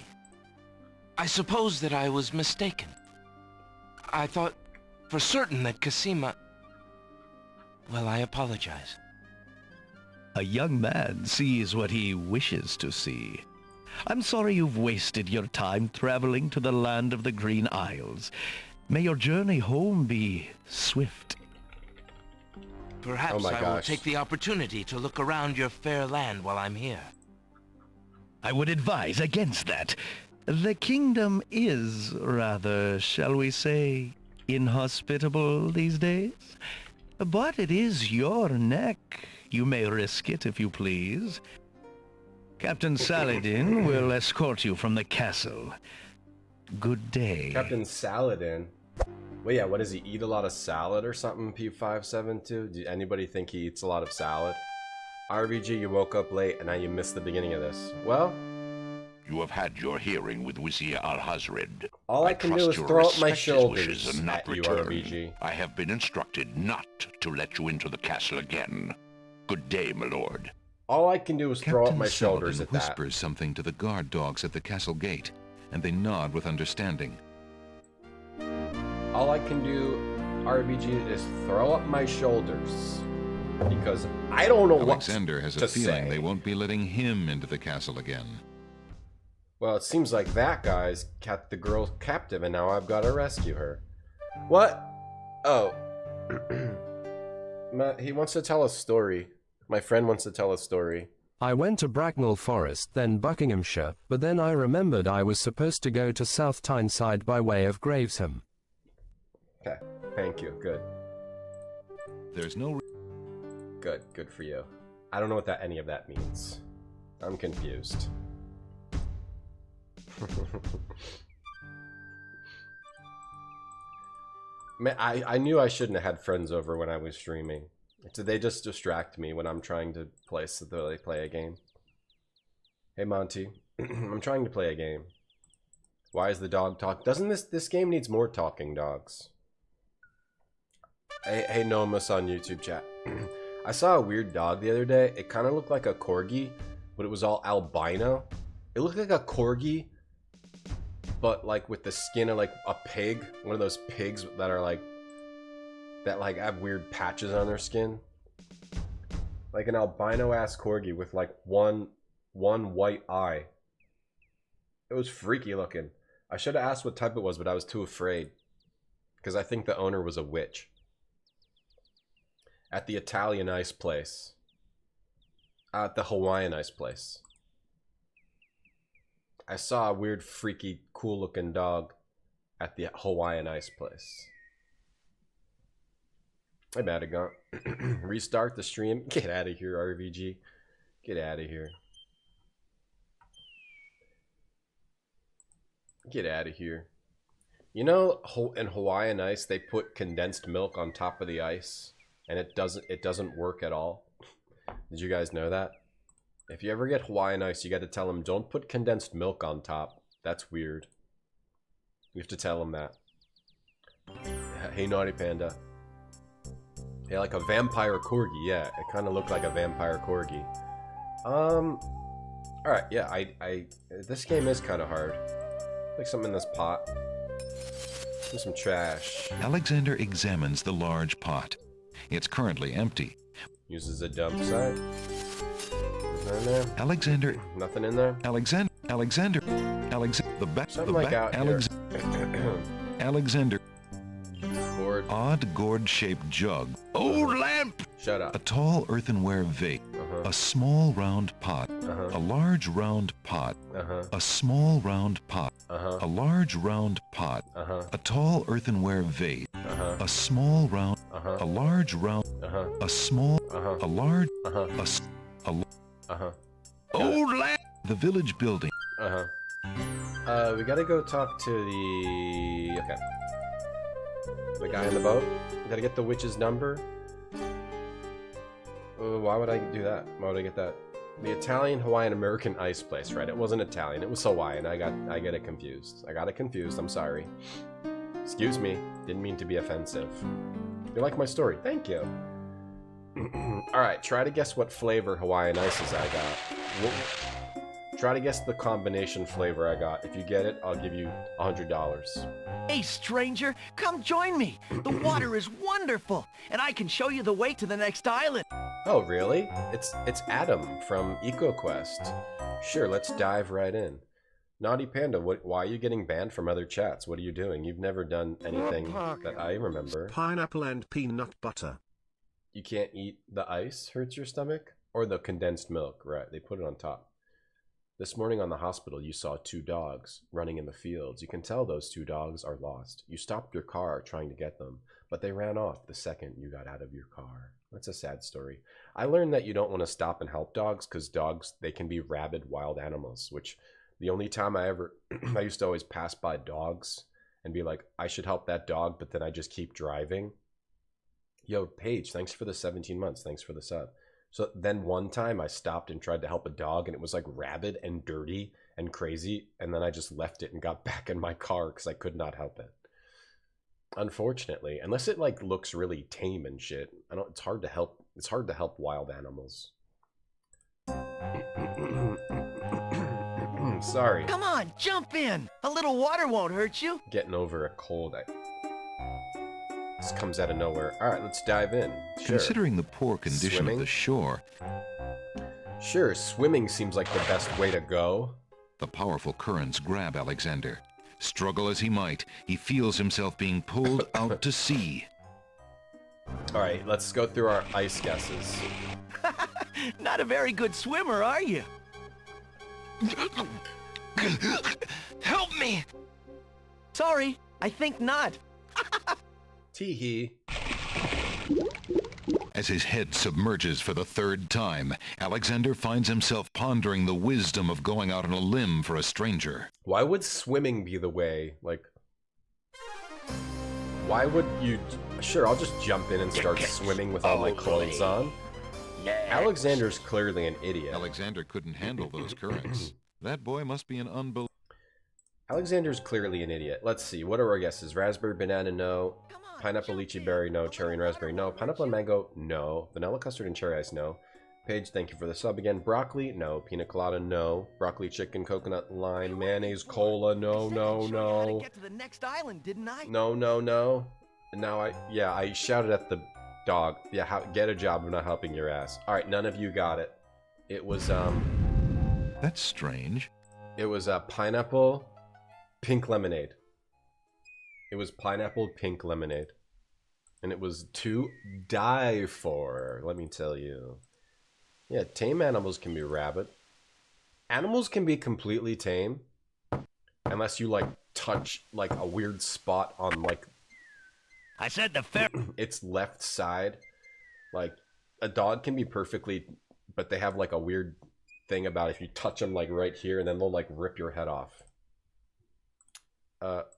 I suppose that I was mistaken. I thought for certain that Cassima... Well, I apologize. A young man sees what he wishes to see. I'm sorry you've wasted your time traveling to the land of the Green Isles. May your journey home be swift. Perhaps I will take the opportunity to look around your fair land while I'm here. I would advise against that. The kingdom is rather, shall we say, inhospitable these days. But it is your neck. You may risk it if you please. Captain Saladin will escort you from the castle. Good day. Captain Saladin? Well, yeah, what does he eat? A lot of salad or something, P572? Did anybody think he eats a lot of salad? RBG, you woke up late and now you missed the beginning of this. Well... You have had your hearing with Vizier Al-Hazred. All I can do is throw up my shoulders and not at you, return. RBG. I have been instructed not to let you into the castle again. Good day, my lord. All I can do is throw up my shoulders at that. Whispers something to the guard dogs at the castle gate, and they nod with understanding. All I can do, RBG, is throw up my shoulders. Because I don't know Alexander has a feeling say. They won't be letting him into the castle again. Well, it seems like that guy's kept the girl captive, and now I've got to rescue her. What? Oh. He wants to tell a story. My friend wants to tell a story. I went to Bracknell Forest, then Buckinghamshire, but then I remembered I was supposed to go to South Tyneside by way of Gravesham. Okay, thank you. Good. There's no... Good for you. I don't know what any of that means. I'm confused. Man, I knew I shouldn't have had friends over when I was streaming. Did they just distract me when I'm trying to play a game? Hey Monty, I'm trying to play a game. Why is the dog talk? Doesn't this game needs more talking dogs? Hey Nomus on YouTube chat. I saw a weird dog the other day. It kind of looked like a corgi, but it was all albino. It looked like a corgi, but like with the skin of like a pig, one of those pigs that are like have weird patches on their skin, like an albino ass corgi with like one white eye. It was freaky looking. I should have asked what type it was, but I was too afraid because I think the owner was a witch. At the Italian ice place, at the Hawaiian ice place, I saw a weird, freaky, cool-looking dog at the Hawaiian ice place. I might have gone. Restart the stream. Get out of here, RVG. Get out of here. Get out of here. You know, in Hawaiian ice, they put condensed milk on top of the ice, and it doesn't work at all. Did you guys know that? If you ever get Hawaiian Ice, you got to tell him, don't put condensed milk on top. That's weird. You have to tell him that. Hey, Naughty Panda. Yeah, like a vampire corgi. Yeah, it kind of looked like a vampire corgi. Alright, yeah, this game is kind of hard. Like something in this pot. There's some trash. Alexander examines the large pot. It's currently empty. Uses a dump site. Nothing in there. Alexander. Nothing in there. Alexander. The back. Something like out here. Alexander. Gourd. Odd gourd-shaped jug. Oh, lamp! Shut up. A tall earthenware vase. A small round pot. A large round pot. A small round pot. A large round pot. A tall earthenware vase. A small round. A large round. A small. A large. Oh, lamp! The village building. We gotta go talk to the... Okay. The guy in the boat. We gotta get the witch's number. Why would I do that? Why would I get that? The Italian, Hawaiian, American ice place, right? It wasn't Italian, it was Hawaiian. I get it confused. I got it confused, I'm sorry. Excuse me, didn't mean to be offensive. You like my story? Thank you. Alright, try to guess what flavor Hawaiian ices I got. Try to guess the combination flavor I got. If you get it, I'll give you $100. Hey, stranger, come join me. The water is wonderful, and I can show you the way to the next island. Oh, really? It's Adam from EcoQuest. Sure, let's dive right in. Naughty Panda, why are you getting banned from other chats? What are you doing? You've never done anything that I remember. Pineapple and peanut butter. You can't eat the ice? Hurts your stomach? Or the condensed milk, right? They put it on top. This morning on the hospital, you saw 2 dogs running in the fields. You can tell those 2 dogs are lost. You stopped your car trying to get them, but they ran off the second you got out of your car. That's a sad story. I learned that you don't want to stop and help dogs because dogs, they can be rabid wild animals, which the only time I used to always pass by dogs and be like, I should help that dog, but then I just keep driving. Yo, Paige, thanks for the 17 months. Thanks for the sub. So then one time I stopped and tried to help a dog and it was like rabid and dirty and crazy. And then I just left it and got back in my car because I could not help it. Unfortunately, unless it like looks really tame and shit, it's hard to help. It's hard to help wild animals. Sorry. Come on, jump in. A little water won't hurt you. Getting over a cold. This comes out of nowhere. All right, let's dive in. Sure. Considering the poor condition of the shore. Sure, swimming seems like the best way to go. The powerful currents grab Alexander. Struggle as he might, he feels himself being pulled out to sea. All right, let's go through our ice guesses. Not a very good swimmer, are you? Help me! Sorry, I think not. Tee-hee. As his head submerges for the 3rd time, Alexander finds himself pondering the wisdom of going out on a limb for a stranger. Why would swimming be the way? Like, why would you... Sure, I'll just jump in and start swimming with all my clothes on. Alexander's clearly an idiot. Alexander couldn't handle those currents. That boy must be an unbeliever. Alexander's clearly an idiot. Let's see, what are our guesses? Raspberry, banana, no. Pineapple, lychee, berry, no. Cherry and raspberry, no. Pineapple and mango, no. Vanilla custard and cherry ice, no. Paige, thank you for the sub again. Broccoli, no. Pina colada, no. Broccoli, chicken, coconut, lime, mayonnaise, cola, no, no, no. Get to the next island, didn't I? No, no, no. And now I shouted at the dog. Yeah, get a job of not helping your ass. All right, none of you got it. It was, That's strange. It was pineapple, pink lemonade. It was pineapple pink lemonade. And it was to die for, let me tell you. Yeah, tame animals can be rabid. Animals can be completely tame. Unless you, like, touch, like, a weird spot on, like... I said the fair... its left side. Like, a dog can be perfectly... But they have, like, a weird thing about if you touch them, like, right here, and then they'll, like, rip your head off.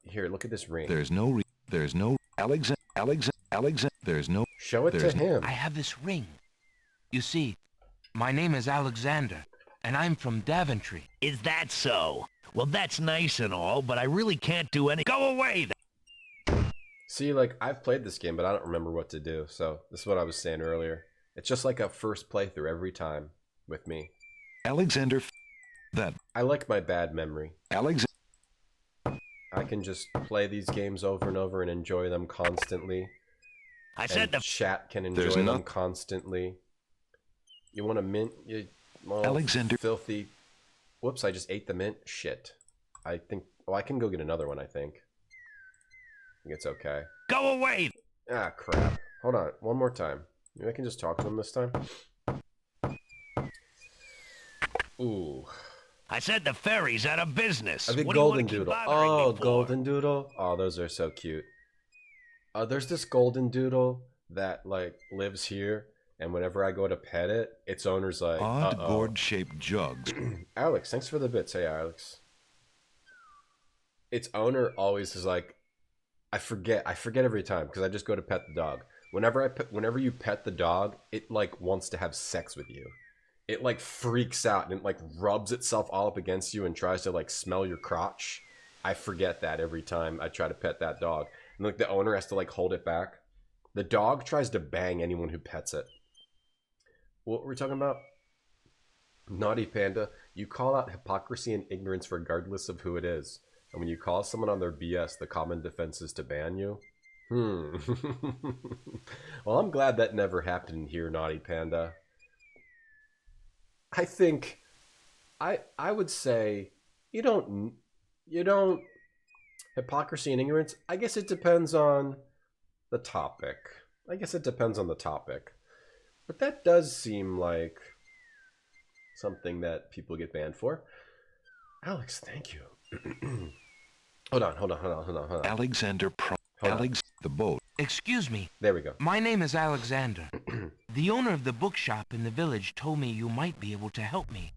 Here, look at this ring. There's no Alexander, there's no... Show it to him. I have this ring. You see, my name is Alexander, and I'm from Daventry. Is that so? Well, that's nice and all, but I really can't do any— Go away! See, like, I've played this game, but I don't remember what to do, so this is what I was saying earlier. It's just like a first playthrough every time with me. Alexander, that. I like my bad memory. I can just play these games over and over and enjoy them constantly. I said the chat can enjoy them constantly. You want a mint? Well, Alexander. Filthy. Whoops, I just ate the mint. Shit. I think... Oh, I can go get another one, I think. I think it's okay. Go away! Ah, crap. Hold on. One more time. Maybe I can just talk to him this time. Ooh. I said the ferry's out of business. A big What do you golden wanna keep doodle. bothering me Oh, for? golden doodle. Oh, those are so cute. There's this golden doodle that, like, lives here. And whenever I go to pet it, its owner's like, Odd gourd-shaped jugs. Alex, thanks for the bits. Hey, Alex. Its owner always is like, I forget every time because I just go to pet the dog. Whenever you pet the dog, it like wants to have sex with you. It like freaks out and it like rubs itself all up against you and tries to like smell your crotch. I forget that every time I try to pet that dog. And like the owner has to like hold it back. The dog tries to bang anyone who pets it. What were we talking about? Naughty Panda, you call out hypocrisy and ignorance regardless of who it is. And when you call someone on their BS, the common defense is to ban you? Well, I'm glad that never happened here, Naughty Panda. I think... I would say... You don't... Hypocrisy and ignorance? I guess it depends on the topic. But that does seem like something that people get banned for. Alex, thank you. Hold on. Alexander Alex, the boat. Excuse me. There we go. My name is Alexander. The owner of the bookshop in the village told me you might be able to help me.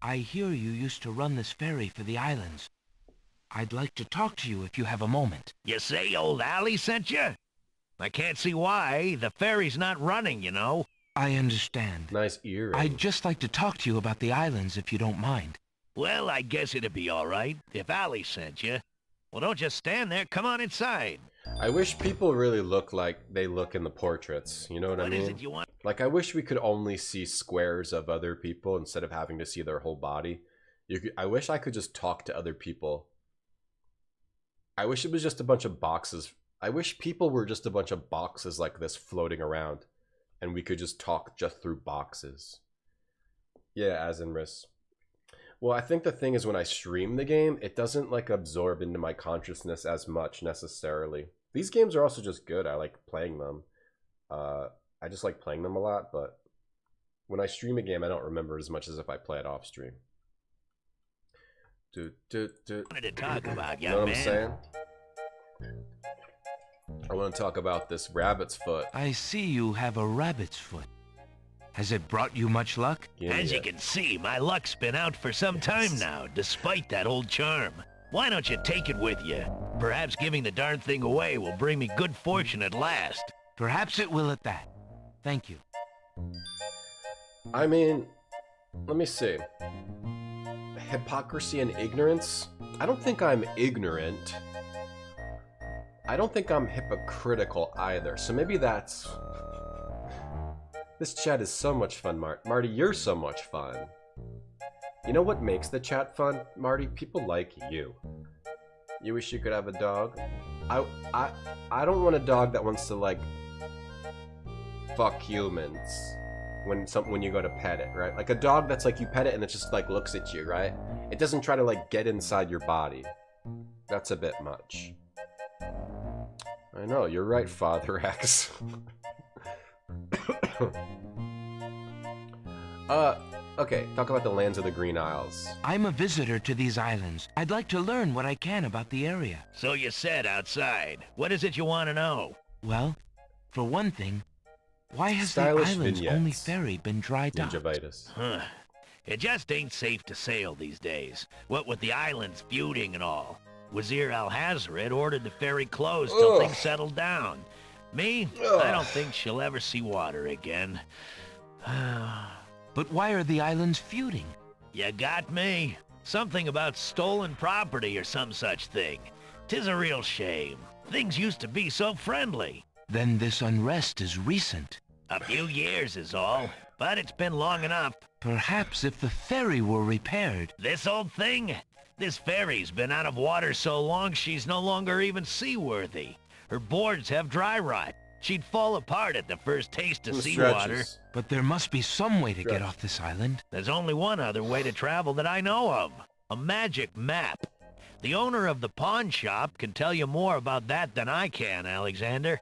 I hear you used to run this ferry for the islands. I'd like to talk to you if you have a moment. You say old Allie sent you? I can't see why. The ferry's not running, you know. I understand. Nice earring. I'd just like to talk to you about the islands if you don't mind. Well, I guess it'd be all right if Allie sent you. Well, don't just stand there. Come on inside. I wish people really look like they look in the portraits. You know what I mean? What is it you want? Like, I wish we could only see squares of other people instead of having to see their whole body. I wish I could just talk to other people. I wish it was just a bunch of boxes. I wish people were just a bunch of boxes like this floating around. And we could just talk just through boxes. Yeah, Azinris. Well, I think the thing is when I stream the game, it doesn't like absorb into my consciousness as much necessarily. These games are also just good. I like playing them. I just like playing them a lot, but when I stream a game, I don't remember as much as if I play it off stream. Wanted to talk about, you know what I'm saying? I want to talk about this rabbit's foot. I see you have a rabbit's foot. Has it brought you much luck? As you can see, my luck's been out for some time now, despite that old charm. Why don't you take it with you? Perhaps giving the darn thing away will bring me good fortune at last. Perhaps it will at that. Thank you. I mean, let me see. Hypocrisy and ignorance? I don't think I'm ignorant. I don't think I'm hypocritical either, so maybe that's... This chat is so much fun, Marty, you're so much fun. You know what makes the chat fun, Marty? People like you. You wish you could have a dog? I don't want a dog that wants to, like, fuck humans when you go to pet it, right? Like a dog that's like, you pet it and it just, like, looks at you, right? It doesn't try to, like, get inside your body. That's a bit much. I know, you're right, Father X. Okay, talk about the lands of the Green Isles. I'm a visitor to these islands. I'd like to learn what I can about the area. So you said outside. What is it you want to know? Well, for one thing, why has Stylish the island's vignettes. only ferry been dried up? Gingivitis. Huh. It just ain't safe to sail these days. What with the islands feuding and all. Vizier Alhazred ordered the ferry closed till things settled down. Me? I don't think she'll ever see water again. But why are the islands feuding? You got me. Something about stolen property or some such thing. 'Tis a real shame. Things used to be so friendly. Then this unrest is recent. A few years is all, but it's been long enough. Perhaps if the ferry were repaired. This old thing? This ferry's been out of water so long she's no longer even seaworthy. Her boards have dry rot. She'd fall apart at the first taste of seawater. But there must be some way to get off this island. There's only one other way to travel that I know of. A magic map. The owner of the pawn shop can tell you more about that than I can, Alexander.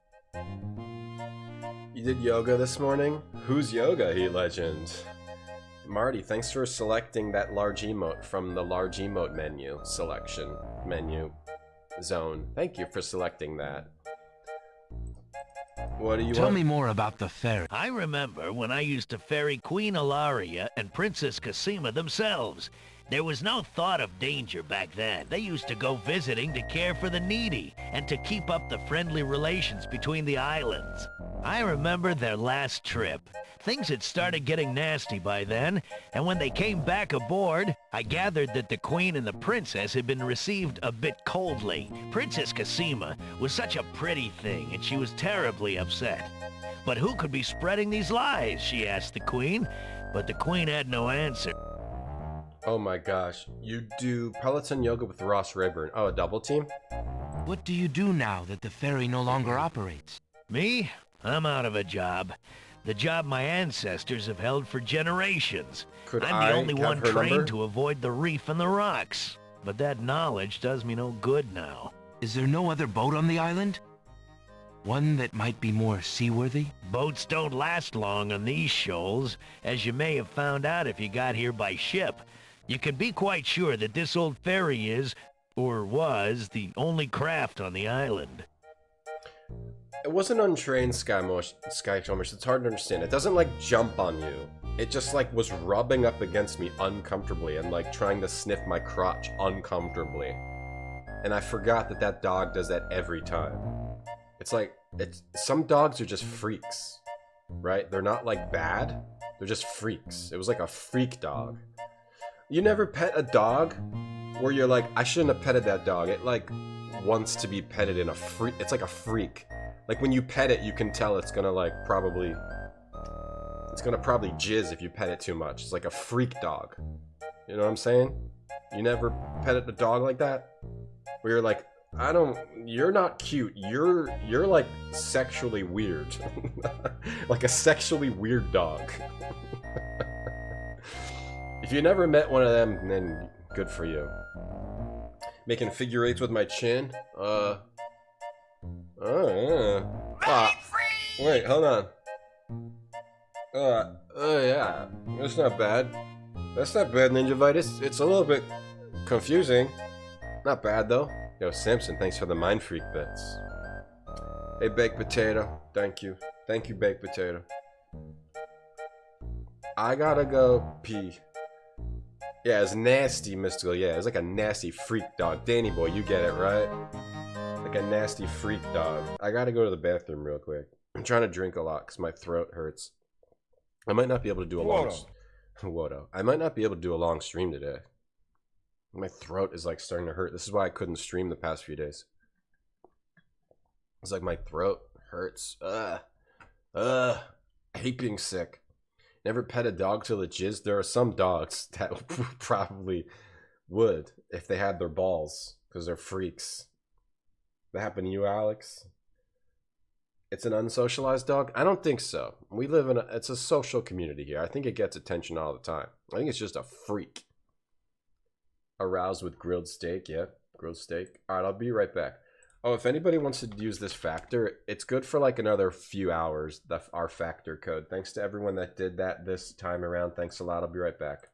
You did yoga this morning? Who's yoga, he legend? Marty, thanks for selecting that large emote from the large emote menu selection menu zone. Thank you for selecting that. What do you Tell want? me more about the ferry. I remember when I used to ferry Queen Ilaria and Princess Cassima themselves. There was no thought of danger back then. They used to go visiting to care for the needy and to keep up the friendly relations between the islands. I remember their last trip. Things had started getting nasty by then, and when they came back aboard, I gathered that the Queen and the Princess had been received a bit coldly. Princess Cassima was such a pretty thing, and she was terribly upset. But who could be spreading these lies, she asked the Queen, but the Queen had no answer. Oh my gosh, you do Peloton yoga with Ross Rayburn. Oh, a double team? What do you do now that the ferry no longer operates? Me? I'm out of a job. The job my ancestors have held for generations. I'm the only one trained to avoid the reef and the rocks. But that knowledge does me no good now. Is there no other boat on the island? One that might be more seaworthy? Boats don't last long on these shoals, as you may have found out if you got here by ship. You can be quite sure that this old ferry is, or was, the only craft on the island. It wasn't untrained sky chomers. It's hard to understand. It doesn't like jump on you. It just like was rubbing up against me uncomfortably and like trying to sniff my crotch uncomfortably. And I forgot that that dog does that every time. It's like, some dogs are just freaks, right? They're not like bad. They're just freaks. It was like a freak dog. You never pet a dog where you're like, I shouldn't have petted that dog. It like wants to be petted in a freak. It's like a freak. Like when you pet it, you can tell it's gonna like probably jizz if you pet it too much. It's like a freak dog. You know what I'm saying? You never petted a dog like that? Where you're like, you're not cute. You're like sexually weird. Like a sexually weird dog. If you never met one of them, then good for you. Making figure eights with my chin? Wait, hold on. Yeah, that's not bad. That's not bad, Ninjavitis. It's a little bit confusing. Not bad, though. Yo, Samson, thanks for the Mind Freak bits. Hey, Baked Potato. Thank you. Thank you, Baked Potato. I gotta go pee. Yeah, it's nasty, Mystical. Yeah, it's like a nasty freak dog. Danny boy, you get it, right? Like a nasty freak dog. I gotta go to the bathroom real quick. I'm trying to drink a lot because my throat hurts. I might not be able to do a long... Wodo. I might not be able to do a long stream today. My throat is like starting to hurt. This is why I couldn't stream the past few days. It's like my throat hurts. I hate being sick. Never pet a dog till it jizzed. There are some dogs that probably would if they had their balls because they're freaks. That happened to you, Alex? It's an unsocialized dog? I don't think so. We live in it's a social community here. I think it gets attention all the time. I think it's just a freak. Aroused with grilled steak, yeah. Grilled steak. Alright, I'll be right back. Oh, if anybody wants to use this factor, it's good for like another few hours, our factor code. Thanks to everyone that did that this time around. Thanks a lot. I'll be right back.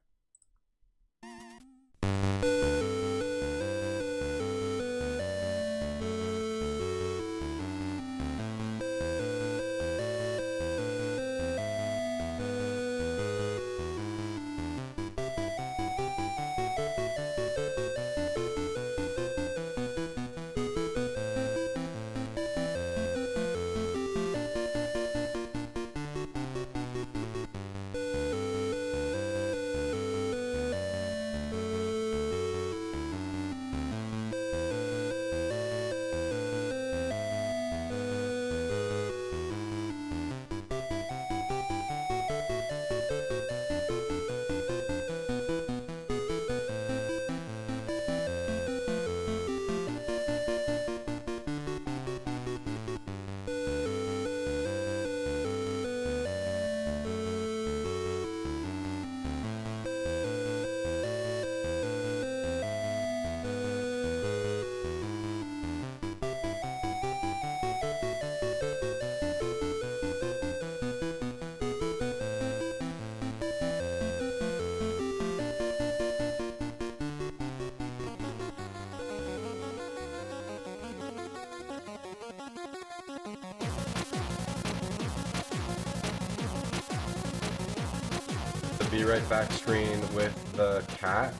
Be right back screen with the cat.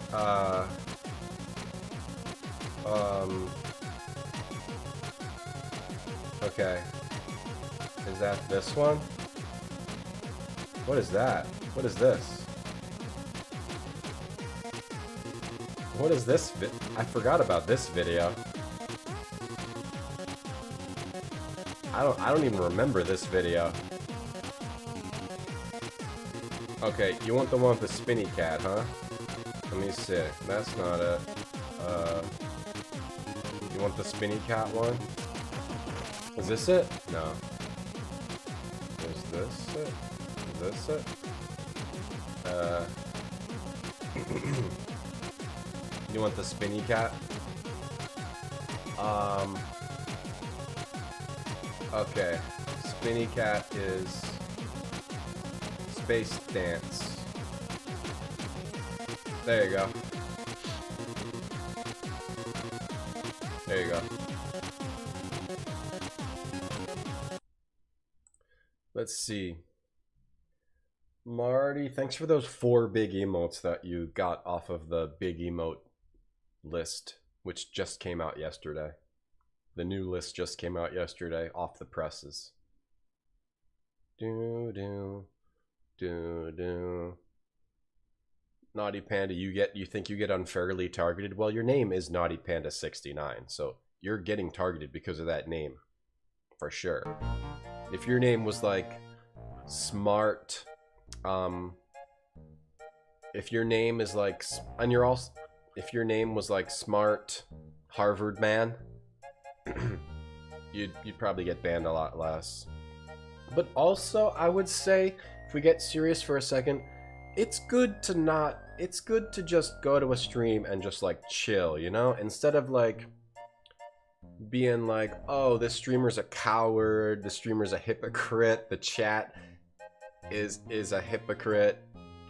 Okay. Is that this one? What is that? What is this? What is this I forgot about this video. I don't even remember this video. Okay, you want the one with the spinny cat, huh? Let me see. That's not it. You want the spinny cat one? Is this it? No. Is this it? Is this it? You want the spinny cat? Okay. Spinny cat is Space Dance. There you go. There you go. Let's see. Marty, thanks for those 4 big emotes that you got off of the big emote list, which just came out yesterday. The new list just came out yesterday, off the presses. Do. Naughty Panda, you think you get unfairly targeted? Well, your name is Naughty Panda 69, so you're getting targeted because of that name, for sure. If your name was like Smart, if your name is like, and you're also, if your name was like Smart Harvard Man, you'd probably get banned a lot less. But also, I would say, if we get serious for a second, it's good to just go to a stream and just like chill, you know? Instead of like being like, oh, this streamer's a coward, the streamer's a hypocrite, the chat is a hypocrite.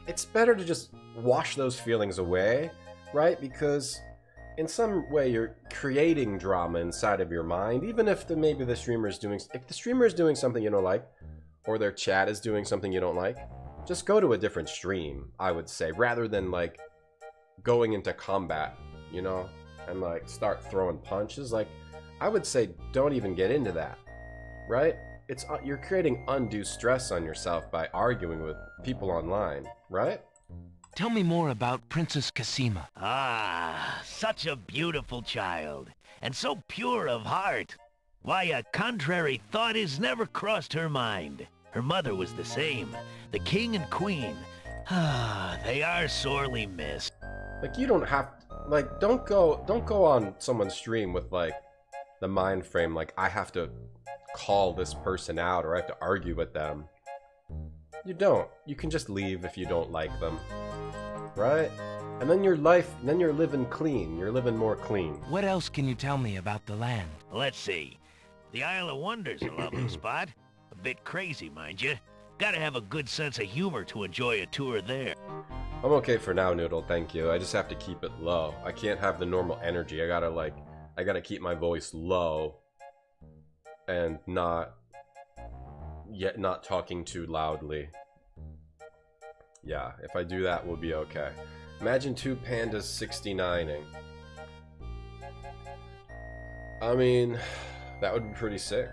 It's better to just wash those feelings away, right? Because in some way you're creating drama inside of your mind, even if maybe the streamer is doing, if the streamer is doing something you don't like, or their chat is doing something you don't like, just go to a different stream, I would say, rather than like going into combat, you know, and like start throwing punches. Like, I would say don't even get into that, right? It's you're creating undue stress on yourself by arguing with people online, right? Tell me more about Princess Cassima. Ah, such a beautiful child, and so pure of heart. Why, a contrary thought has never crossed her mind. Her mother was the same, the king and queen. Ah, they are sorely missed. Like, you don't have, like, don't go on someone's stream with like the mind frame like I have to call this person out or I have to argue with them. You don't. You can just leave if you don't like them, right? And then your life, then you're living clean. You're living more clean. What else can you tell me about the land? Let's see. The Isle of Wonder's a lovely spot. A bit crazy, mind you. Gotta have a good sense of humor to enjoy a tour there. I'm okay for now, Noodle, thank you. I just have to keep it low. I can't have the normal energy. I gotta keep my voice low and not talking too loudly. Yeah, if I do that, we'll be okay. Imagine 2 pandas 69ing. I mean, that would be pretty sick.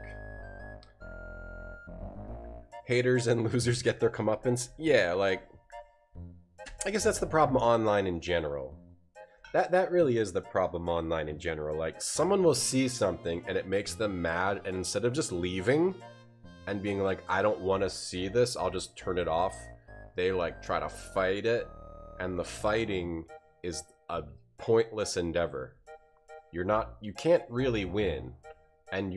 Haters and losers get their comeuppance. Yeah, like, I guess that's the problem online in general. That really is the problem online in general. Like, someone will see something and it makes them mad, and instead of just leaving and being like, I don't want to see this, I'll just turn it off, they like try to fight it, and the fighting is a pointless endeavor. You can't really win, and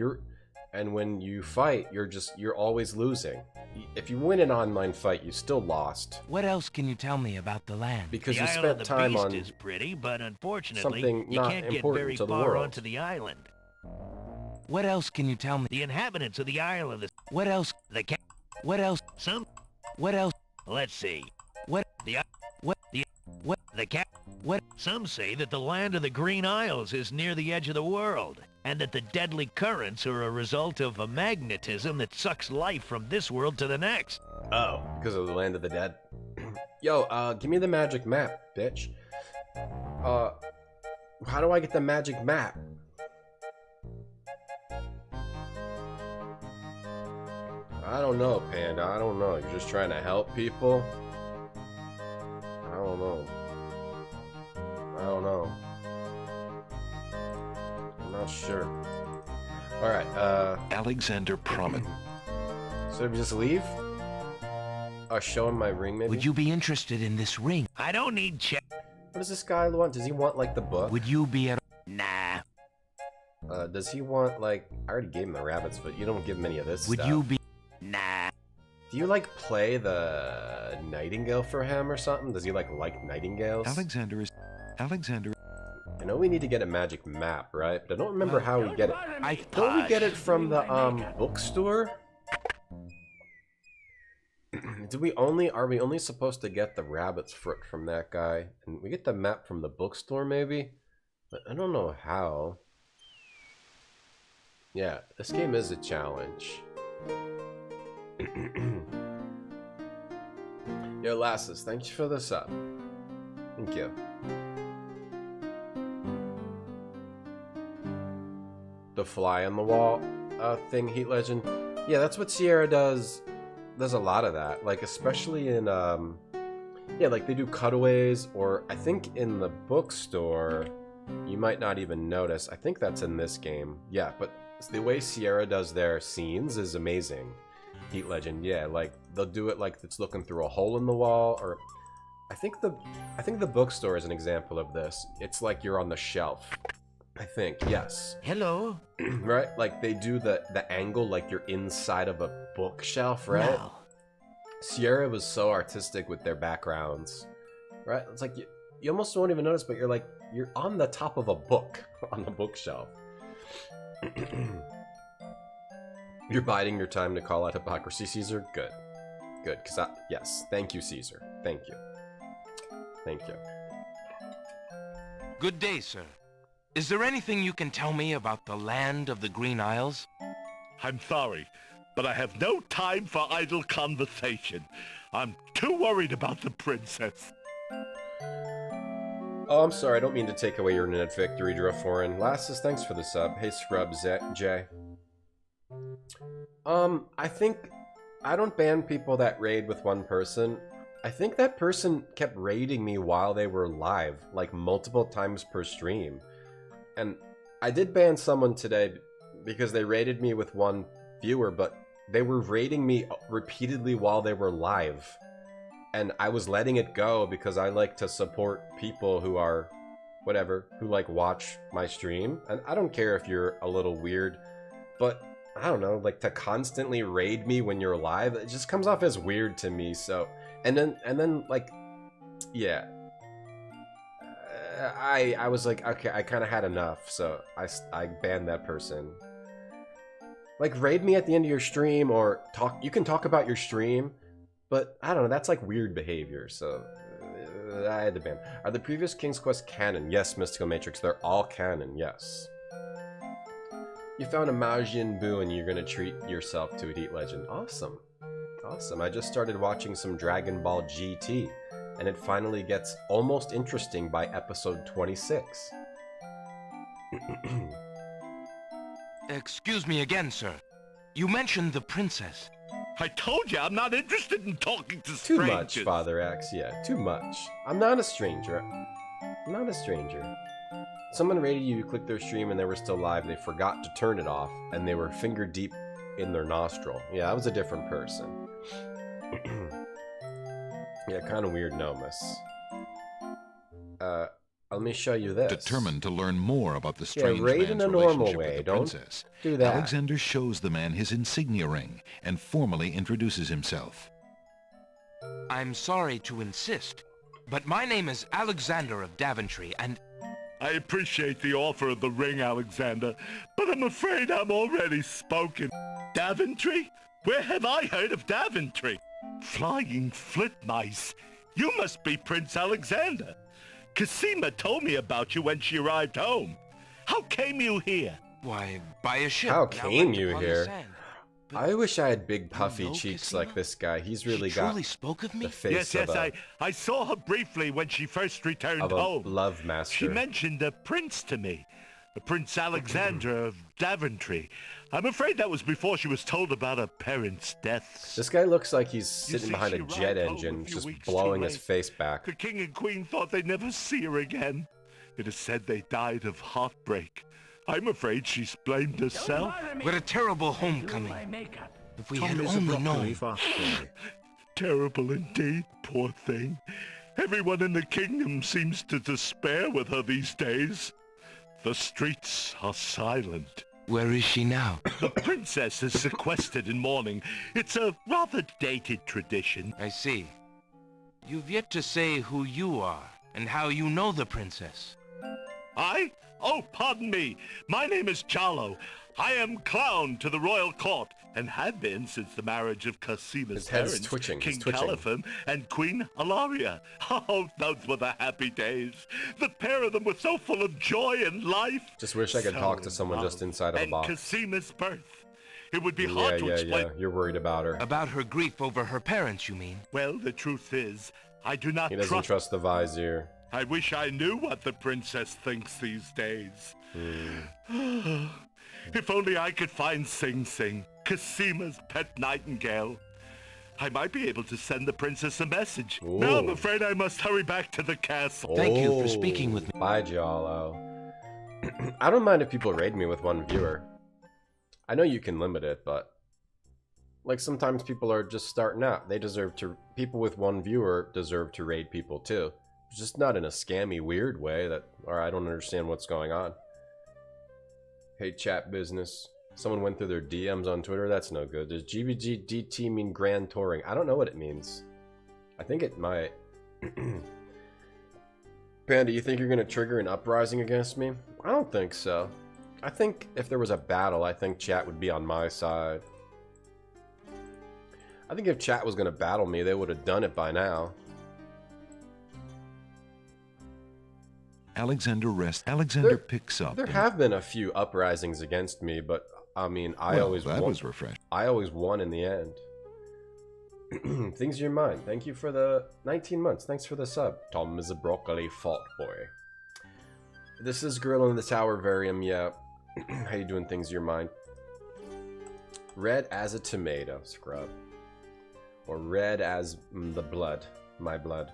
when you fight, you're always losing. If you win an online fight, you still lost. What else can you tell me about the land? Because the you Isle spent of the time Beast on is pretty, but unfortunately, something you not can't get important very to the far world. onto the island. What else can you tell me? The inhabitants of the Isle of the... What else? What else? What else? Let's see. What? Some say that the land of the Green Isles is near the edge of the world, and that the deadly currents are a result of a magnetism that sucks life from this world to the next. Oh, because of the land of the dead? Yo, give me the magic map, bitch. How do I get the magic map? I don't know, Panda. I don't know. You're just trying to help people? I don't know. I don't know. I'm not sure. Alright, Alexander Promen. So we just leave? Show him my ring, maybe? Would you be interested in this ring? I don't need What does this guy want? Does he want, like, the book? Would you be at... Nah. Does he want, like... I already gave him the rabbits, but you don't give him any of this Would stuff. you be... Nah. Do you, like, play the nightingale for him or something? Does he, like nightingales? Alexander is... Alexander... I know we need to get a magic map, right? But I don't remember how we get it. Don't we get it from the, bookstore? Are we only supposed to get the rabbit's foot from that guy? And we get the map from the bookstore, maybe? But I don't know how. Yeah, this game is a challenge. Yo, Lassus, thank you for the sub. Thank you. The fly on the wall thing, Heat Legend. Yeah, that's what Sierra does. There's a lot of that, like especially in yeah, like they do cutaways, or I think in the bookstore you might not even notice. I think that's in this game. Yeah, but the way Sierra does their scenes is amazing. Heat Legend, yeah, like they'll do it like it's looking through a hole in the wall, or I think the bookstore is an example of this. It's like you're on the shelf. I think, yes. Hello. Right? Like they do the angle like you're inside of a bookshelf, right? No. Sierra was so artistic with their backgrounds. Right? It's like you almost won't even notice, but you're on the top of a book on the bookshelf. You're biding your time to call out hypocrisy, Caesar? Good. Good, because yes. Thank you, Caesar. Thank you. Thank you. Good day, sir. Is there anything you can tell me about the land of the Green Isles? I'm sorry, but I have no time for idle conversation. I'm too worried about the princess. Oh, I'm sorry. I don't mean to take away your net victory, Foreign. Lassus, thanks for the sub. Hey, Scrubs, Jay. I think I don't ban people that raid with one person. I think that person kept raiding me while they were live, like multiple times per stream. And I did ban someone today because they raided me with one viewer, but they were raiding me repeatedly while they were live. And I was letting it go because I like to support people who are, whatever, who like watch my stream. And I don't care if you're a little weird, but I don't know, like to constantly raid me when you're live, it just comes off as weird to me. So, and then like, yeah. I was like, okay, I kind of had enough, so I banned that person. Like, raid me at the end of your stream, or you can talk about your stream, but I don't know, that's like weird behavior, so I had to ban. Are the previous King's Quest canon? Yes, Mystical Matrix, they're all canon, yes. You found a Majin Buu and you're gonna treat yourself to a Heat Legend. Awesome. Awesome, I just started watching some Dragon Ball GT. And it finally gets almost interesting by episode 26. Excuse me again, sir. You mentioned the princess. I told you I'm not interested in talking to strangers. Too much, Father Axe, yeah, too much. I'm not a stranger. I'm not a stranger. Someone raided you, you clicked their stream and they were still live, they forgot to turn it off, and they were finger deep in their nostril. Yeah, that was a different person. Yeah, kind of weird, Nomus. Let me show you this. Determined to learn more about the strange raid in man's a normal relationship way. with the Don't princess, do that. Alexander shows the man his insignia ring and formally introduces himself. I'm sorry to insist, but my name is Alexander of Daventry, and... I appreciate the offer of the ring, Alexander, but I'm afraid I'm already spoken. Daventry? Where have I heard of Daventry? Flying flit mice. You must be Prince Alexander. Cassima told me about you when she arrived home. How came you here? Why, by a ship. How came you here? I wish I had big puffy cheeks Cassima? like this guy. He's really She got truly spoke of me? the face of I saw her briefly when she first returned a home. love master. She mentioned a prince to me, Prince Alexander of Daventry. I'm afraid that was before she was told about her parents' deaths. This guy looks like he's sitting see, behind a she jet arrived home engine, a few just weeks blowing too his late. face back. The king and queen thought they'd never see her again. It is said they died of heartbreak. I'm afraid she's blamed herself. What a terrible homecoming. If we had Tom is a only broccoli known. fast boy. Terrible indeed, poor thing. Everyone in the kingdom seems to despair with her these days. The streets are silent. Where is she now? The princess is sequestered in mourning. It's a rather dated tradition. I see. You've yet to say who you are and how you know the princess. I? Oh, pardon me. My name is Charlo. I am clown to the royal court, and have been since the marriage of Cassima's His head's parents, twitching. King He's twitching. Caliphum and Queen Alaria. Oh, those were the happy days. The pair of them were so full of joy and life. Just wish I could So talk to someone love. just inside of a And box. Cassima's birth. It would be hard to explain. You're worried about her. About her grief over her parents, you mean? Well, the truth is, I do not He doesn't trust the vizier. I wish I knew what the princess thinks these days. If only I could find Sing Sing, Cassima's pet nightingale. I might be able to send the princess a message. Now I'm afraid I must hurry back to the castle. Thank you for speaking with me. Bye, Giallo. I don't mind if people raid me with one viewer. I know you can limit it, but like sometimes people are just starting out. They deserve to. People with one viewer deserve to raid people too. Just not in a scammy, weird way that, or I don't understand what's going on. Hey, chat business. Someone went through their DMs on Twitter. That's no good. Does GBGDT mean Grand Touring? I don't know what it means. I think it might. Panda, you think you're going to trigger an uprising against me? I don't think so. I think if there was a battle, I think chat would be on my side. I think if chat was going to battle me, they would have done it by now. Alexander picks up. There have been a few uprisings against me, but I mean, I always won. was refreshing. I always won in the end. Things in your mind. Thank you for the 19 months. Thanks for the sub. Tom is a broccoli fault boy. This is Gorilla in the Tower Varium. Yeah. How you doing? Things in your mind. Red as a tomato, scrub. Or red as the blood. My blood.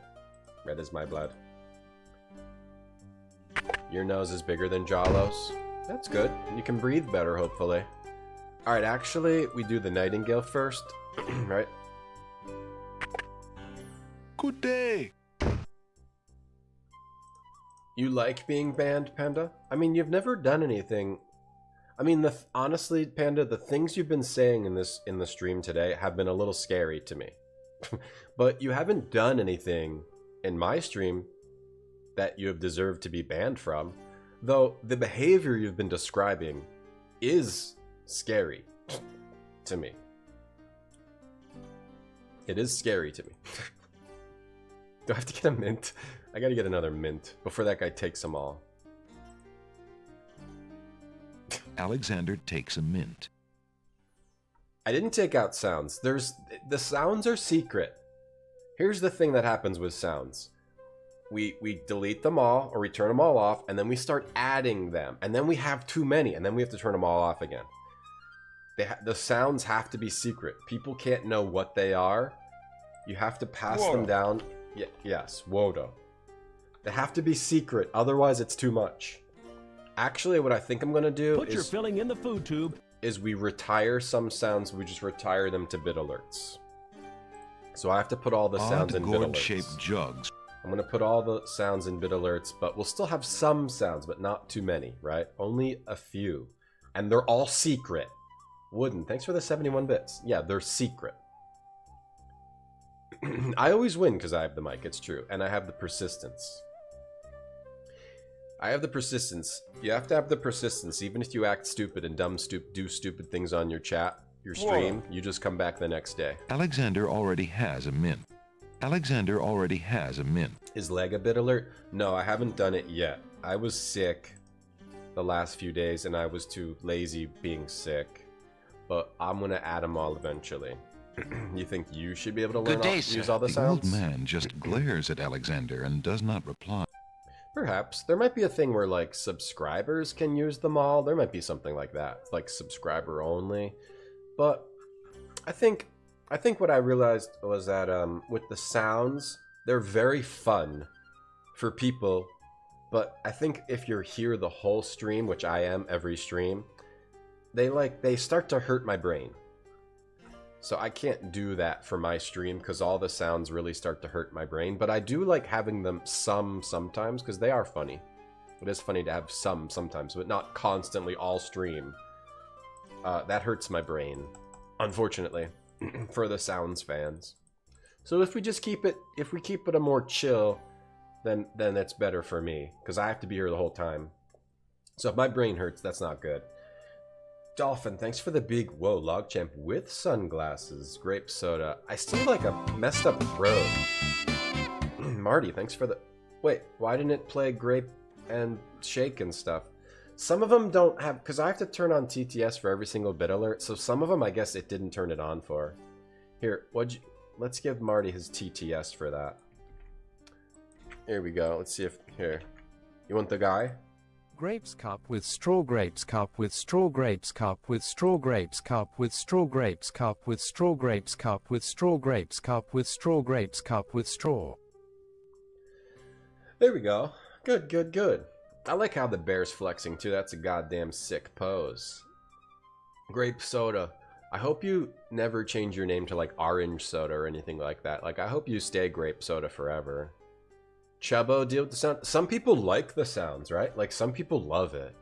Red as my blood. Your nose is bigger than Jalo's. That's good. You can breathe better, hopefully. Alright, actually, we do the nightingale first. Right? Good day. You like being banned, Panda? I mean, you've never done anything. I mean, honestly, Panda, the things you've been saying in the stream today have been a little scary to me. But you haven't done anything in my stream that you have deserved to be banned from, though the behavior you've been describing is scary to me. It is scary to me. Do I have to get a mint? I gotta get another mint before that guy takes them all. Alexander takes a mint. I didn't take out sounds. The sounds are secret. Here's the thing that happens with sounds. We delete them all, or we turn them all off, and then we start adding them. And then we have too many, and then we have to turn them all off again. The sounds have to be secret. People can't know what they are. You have to pass them down. Yes, Wodo. They have to be secret, otherwise it's too much. Actually, what I think I'm going to do Put your filling in the food tube. Is we retire some sounds, we just retire them to bit alerts. So I have to put all the sounds in bit alerts. Gourd-shaped jugs. I'm going to put all the sounds in bit alerts, but we'll still have some sounds, but not too many, right? Only a few. And they're all secret. Wooden, thanks for the 71 bits. Yeah, they're secret. I always win because I have the mic, it's true. And I have the persistence. I have the persistence. You have to have the persistence. Even if you act stupid and do stupid things on your chat, your stream, you just come back the next day. Alexander already has a mint. Alexander already has a mint. Is leg a bit alert? No, I haven't done it yet. I was sick the last few days and I was too lazy being sick. but I'm gonna add them all eventually. You think you should be able to learn Good day, use all the The sounds? old man just glares at Alexander and does not reply. Perhaps. There might be a thing where, like, subscribers can use them all. There might be something like that, like subscriber only. But I think what I realized was that with the sounds, they're very fun for people. But I think if you're here the whole stream, which I am every stream, they start to hurt my brain. So I can't do that for my stream because all the sounds really start to hurt my brain. But I do like having them sometimes because they are funny. It is funny to have sometimes, but not constantly all stream. That hurts my brain, unfortunately, for the sounds fans. So if we just keep it, a more chill, then it's better for me because I have to be here the whole time. So if my brain hurts, that's not good. Dolphin, thanks for the big log champ with sunglasses. Grape soda. I still like a messed up road. Marty, thanks for the... Wait, why didn't it play grape and shake and stuff? Some of them don't have... Because I have to turn on TTS for every single bit alert. So some of them, I guess it didn't turn it on for. Here, let's give Marty his TTS for that. Here we go. Let's see if... Here. You want the guy? Grapes cup with straw, grapes cup with straw, grapes cup with straw, grapes cup with straw, grapes cup with straw, grapes cup with straw, grapes cup with straw, grapes cup with straw. There we go. Good. I like how the bear's flexing too. That's a goddamn sick pose. Grape soda. I hope you never change your name to like orange soda or anything like that. Like I hope you stay grape soda forever. Chubbo, deal with the sound. Some people like the sounds, right? Like some people love it.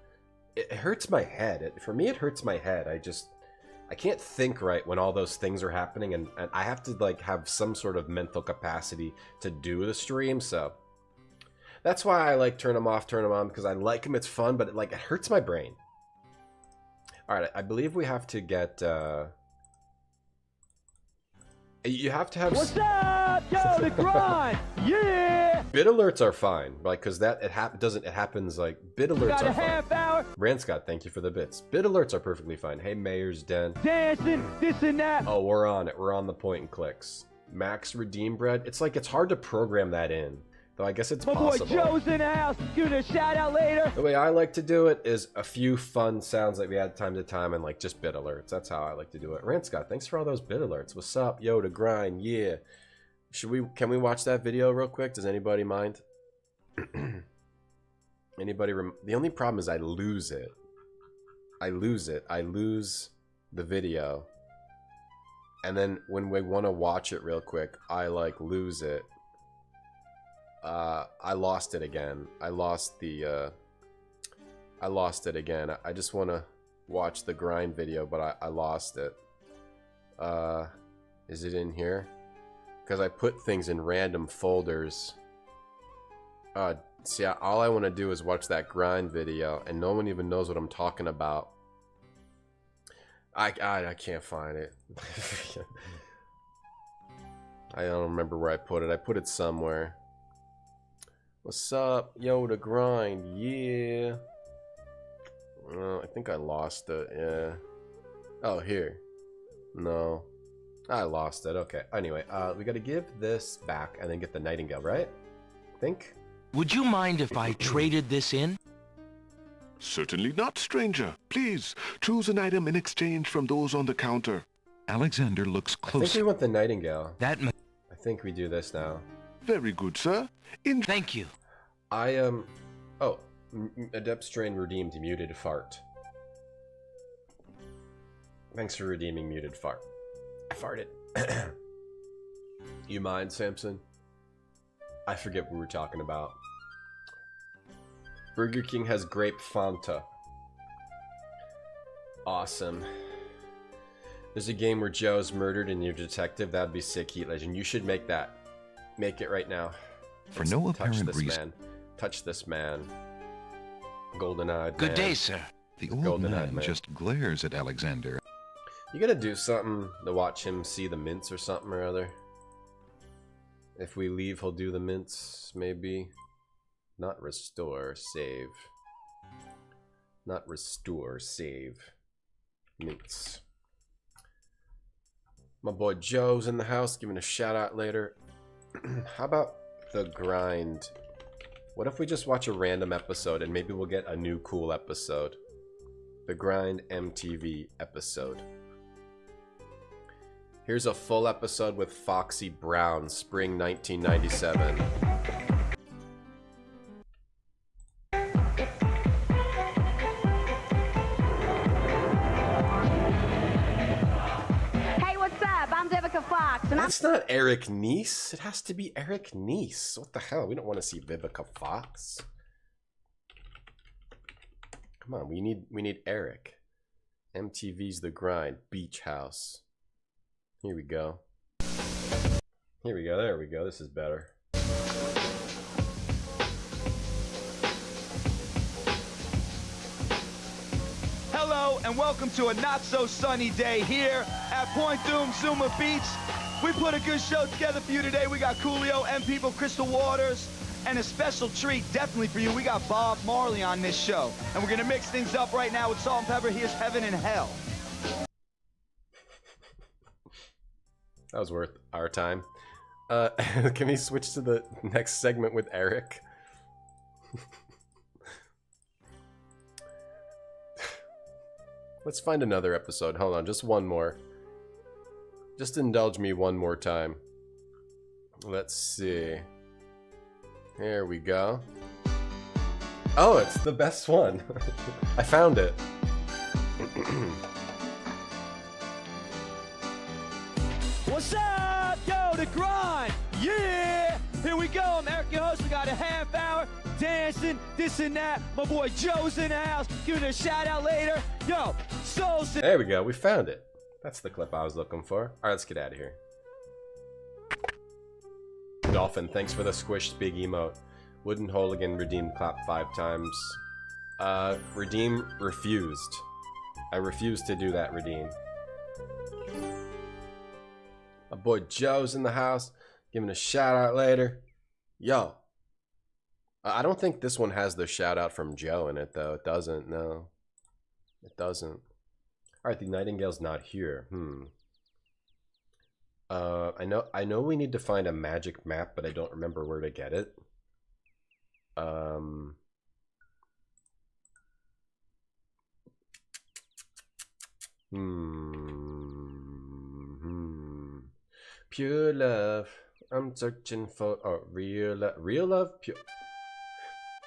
It hurts my head. For me, it hurts my head. I can't think right when all those things are happening, and I have to like have some sort of mental capacity to do the stream. So that's why I like turn them off, turn them on, because I like them. It's fun, but it hurts my brain. All right, I believe we have to get. You have to have. What's up, yo? The grind, yeah. Bit alerts are fine, like, cause that it happens like bit alerts Got are a fine. half hour. Ranscott, thank you for the bits. Bit alerts are perfectly fine. Hey, Mayor's Den. Dancing, this and that. Oh, we're on it. We're on the point and clicks. Max Redeem Bread. It's like it's hard to program that in, though. I guess it's possible. My boy Joe's in the house. Give it a shout out later. The way I like to do it is a few fun sounds that we add time to time and like just bit alerts. That's how I like to do it. Ranscott, thanks for all those bit alerts. What's up, yo? To grind, yeah. Can we watch that video real quick? Does anybody mind? The only problem is I lose it. I lose the video. And then when we want to watch it real quick, I like lose it. I lost it again. I lost it again. I just want to watch the grind video, but I lost it. Is it in here? Because I put things in random folders. See, all I want to do is watch that grind video, and no one even knows what I'm talking about. I can't find it. I don't remember where I put it. I put it somewhere. What's up, yo? To grind, yeah. I think I lost it. Yeah. Oh, here. No. I lost it. Okay. Anyway, we gotta give this back and then get the Nightingale, right? I think. Would you mind if I traded this in? Certainly not, stranger. Please, choose an item in exchange from those on the counter. Alexander looks close. I think we want the Nightingale. I think we do this now. Very good, sir. Thank you. Oh, Adept Strain redeemed Muted Fart. Thanks for redeeming Muted Fart. I farted. You mind, Samson? I forget what we were talking about. Burger King has grape Fanta. Awesome. There's a game where Joe's murdered and you're a detective. That'd be sick, Heat Legend. You should make that. Make it right now. For no apparent reason. Touch this man. Golden-eyed man. Good day, sir. The old man just glares at Alexander. You gotta do something to watch him see the mints or something or other. If we leave, he'll do the mints, maybe. Not restore, save. Not restore, save. Mints. My boy Joe's in the house, giving a shout out later. How about The Grind? What if we just watch a random episode and maybe we'll get a new cool episode? The Grind MTV episode. Here's a full episode with Foxy Brown, spring 1997. Hey, what's up? I'm Vivica Fox, and That's not Eric Nies. It has to be Eric Nies. What the hell? We don't want to see Vivica Fox. Come on, we need Eric. MTV's The Grind, Beach House. Here we go. Here we go. There we go. This is better. Hello and welcome to a not so sunny day here at Point Doom Zuma Beach. We put a good show together for you today. We got Coolio, M People, Crystal Waters, and a special treat definitely for you. We got Bob Marley on this show. And we're gonna mix things up right now with Salt and Pepper. Here's Heaven and Hell. That was worth our time. Can we switch to the next segment with Eric? Let's find another episode. Hold on, just one more. Just indulge me one more time. Let's see. Here we go. Oh, it's the best one. I found it. What's up, yo, The Grind, yeah! Here we go, I'm Eric, your host. We got a half hour, dancing, this and that. My boy Joe's in the house, giving a shout out later. Yo, Souls. There we go, we found it. That's the clip I was looking for. Alright, let's get out of here. Dolphin, thanks for the squished big emote. Wooden Hooligan redeemed clap 5 times. Redeem refused. I refuse to do that, redeem. My boy Joe's in the house, giving a shout out later. Yo. I don't think this one has the shout out from Joe in it though. It doesn't, no. It doesn't. Alright, the Nightingale's not here. I know we need to find a magic map, but I don't remember where to get it. Pure love. I'm searching for real love. Real love? Pure.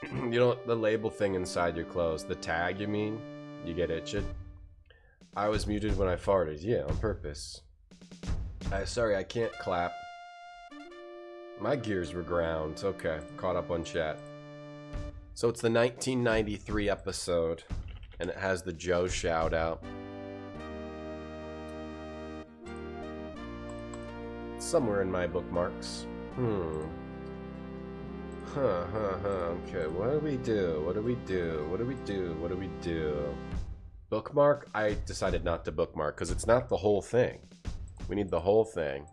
You know, the label thing inside your clothes. The tag, you mean? You get itched? I was muted when I farted. Yeah, on purpose. Sorry, I can't clap. My gears were ground. Okay, caught up on chat. So it's the 1993 episode, and it has the Joe shout out. Somewhere in my bookmarks. Okay, what do we do? What do we do? What do we do? What do we do? Bookmark? I decided not to bookmark because it's not the whole thing. We need the whole thing.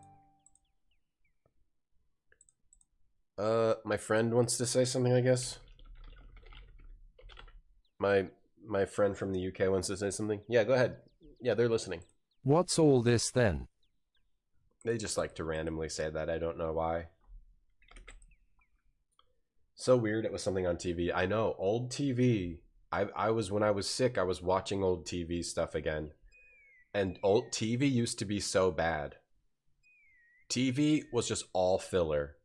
My friend wants to say something, I guess. My friend from the UK wants to say something. Yeah, go ahead. Yeah, they're listening. What's all this then? They just like to randomly say that. I don't know why. So weird it was something on TV. I know, old TV. I was, when I was sick, I was watching old TV stuff again. And old TV used to be so bad. TV was just all filler.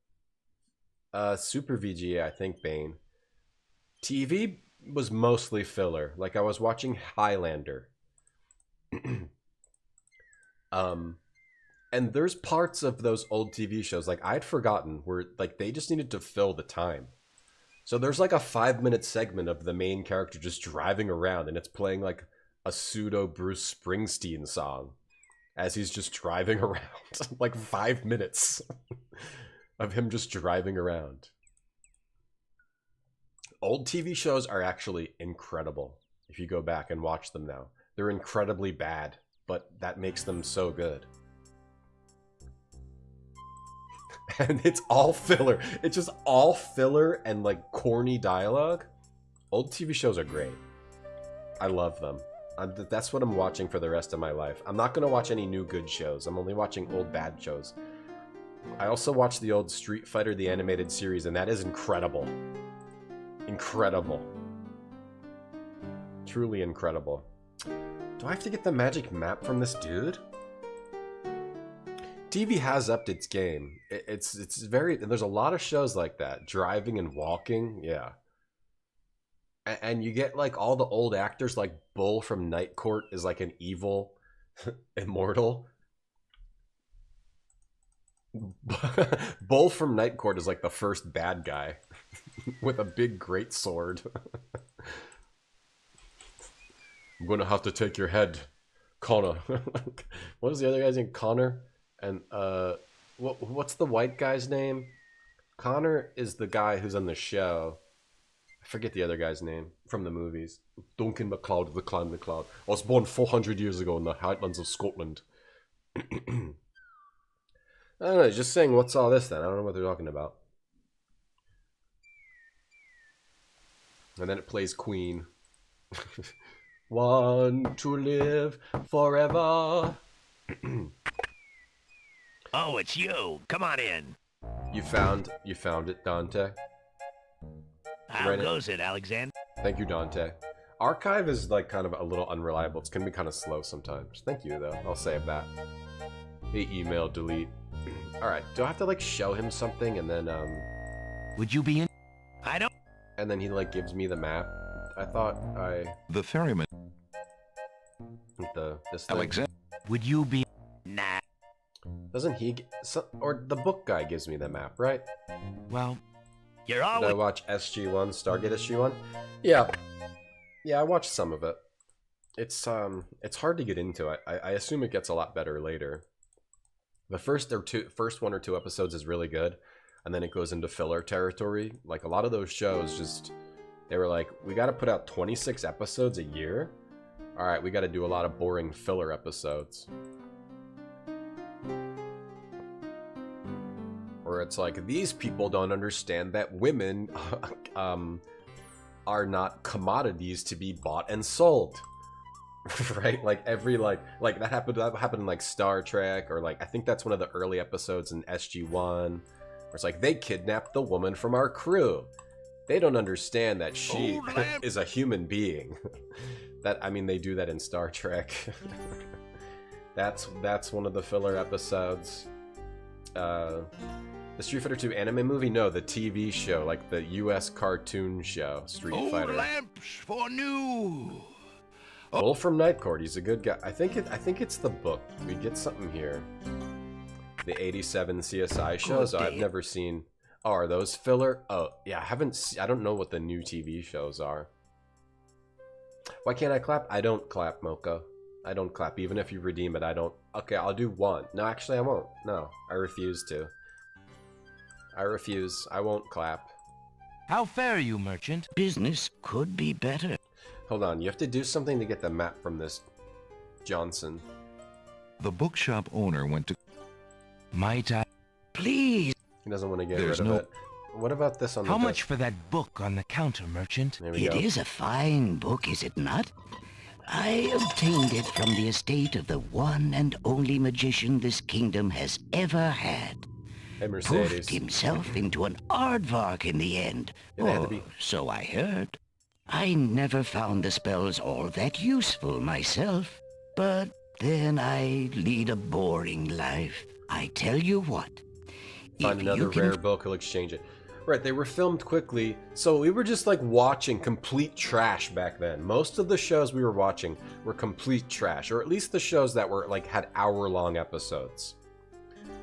Super VGA, I think, Bane. TV was mostly filler. Like I was watching Highlander. And there's parts of those old TV shows, like I'd forgotten, where like they just needed to fill the time. So there's like a 5-minute segment of the main character just driving around and it's playing like a pseudo Bruce Springsteen song as he's just driving around. Like 5 minutes of him just driving around. Old TV shows are actually incredible if you go back and watch them now. They're incredibly bad, but that makes them so good. And it's all filler. It's just all filler and like corny dialogue. Old TV shows are great. I love them. That's what I'm watching for the rest of my life. I'm not gonna watch any new good shows. I'm only watching old bad shows. I also watched the old Street Fighter the animated series, and that is incredible. Incredible. Truly incredible. Do I have to get the magic map from this dude? TV has upped its game. It's very... There's a lot of shows like that. Driving and Walking, yeah. And you get like all the old actors, like Bull from Night Court is like an evil immortal. Bull from Night Court is like the first bad guy with a big great sword. I'm gonna have to take your head, Connor. What is the other guy's name? Connor? And what's the white guy's name? Connor is the guy who's on the show. I forget the other guy's name from the movies. Duncan MacLeod of the Clan MacLeod. I was born 400 years ago in the Highlands of Scotland. I don't know, just saying, what's all this then? I don't know what they're talking about. And then it plays Queen. Want to live forever. Oh, it's you. Come on in. You found it, Dante. How goes it, Alexander? Thank you, Dante. Archive is like kind of a little unreliable. It's gonna be kind of slow sometimes. Thank you, though. I'll save that. Hey, email, delete. Alright, do I have to like show him something and then Would you be in? I don't. And then he like gives me the map. I thought The ferryman. This thing. Alexander. Would you be? Nah. Doesn't he or the book guy gives me the map, right? Well, you're Did always. I watch SG1, Stargate SG1? Yeah. Yeah, I watched some of it. It's hard to get into. I assume it gets a lot better later. The first 1 or 2 episodes is really good, and then it goes into filler territory. Like a lot of those shows just they were like, we got to put out 26 episodes a year. All right, we got to do a lot of boring filler episodes. Where it's like, these people don't understand that women are not commodities to be bought and sold. Right? Like every like that happened in like Star Trek, or like I think that's one of the early episodes in SG1 where it's like, they kidnapped the woman from our crew. They don't understand that she is a human being. That, I mean, they do that in Star Trek. That's one of the filler episodes. The Street Fighter 2 anime movie? No, the TV show, like the US cartoon show, Street Fighter. Lamps for new. Bull from Night Court, he's a good guy. I think it's the book. We get something here. The 87 CSI shows. Oh, I've never seen. Oh, are those filler? Oh, yeah, I don't know what the new TV shows are. Why can't I clap? I don't clap, Mocha. I don't clap. Even if you redeem it, I don't. Okay, I'll do one. No, actually, I won't. No, I refuse to. I refuse. I won't clap. How fare you, merchant? Business could be better. Hold on, you have to do something to get the map from this Johnson. The bookshop owner went to... Might I? Please. He doesn't want to get rid of it. What about this on the How much for that book on the counter, merchant? It is a fine book, is it not? I obtained it from the estate of the one and only magician this kingdom has ever had. Hey, Mercedes. Poofed himself into an aardvark in the end. Yeah, so I heard. I never found the spells all that useful myself. But then I lead a boring life. I tell you what. Find another rare book, he'll exchange it. Right, they were filmed quickly, so we were just like watching complete trash back then. Most of the shows we were watching were complete trash, or at least the shows that were like had hour-long episodes.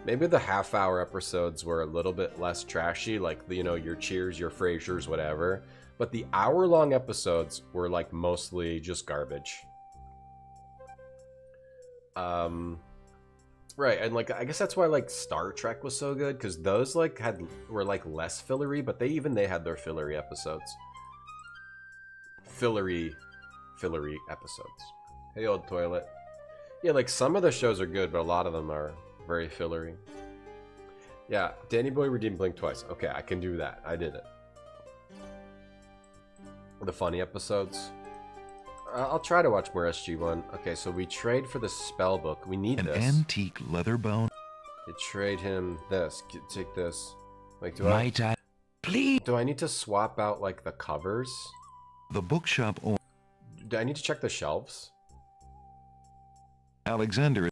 Maybe the half-hour episodes were a little bit less trashy, like the, you know, your Cheers, your Frasers, whatever. But the hour-long episodes were like mostly just garbage. Right, and like I guess that's why like Star Trek was so good, because those like were like less fillery, but they had their fillery episodes. Fillery episodes. Hey, old toilet. Yeah, like some of the shows are good, but a lot of them are very fillery. Yeah, Danny Boy redeemed Blink twice. Okay, I can do that. I did it. The funny episodes. I'll try to watch more SG-1. Okay, so we trade for the spell book. We need An this. antique leather-bound... You trade him this. Take this. Like, Might I... Please. Do I need to swap out, like, the covers? The bookshop owner... Do I need to check the shelves? Alexander...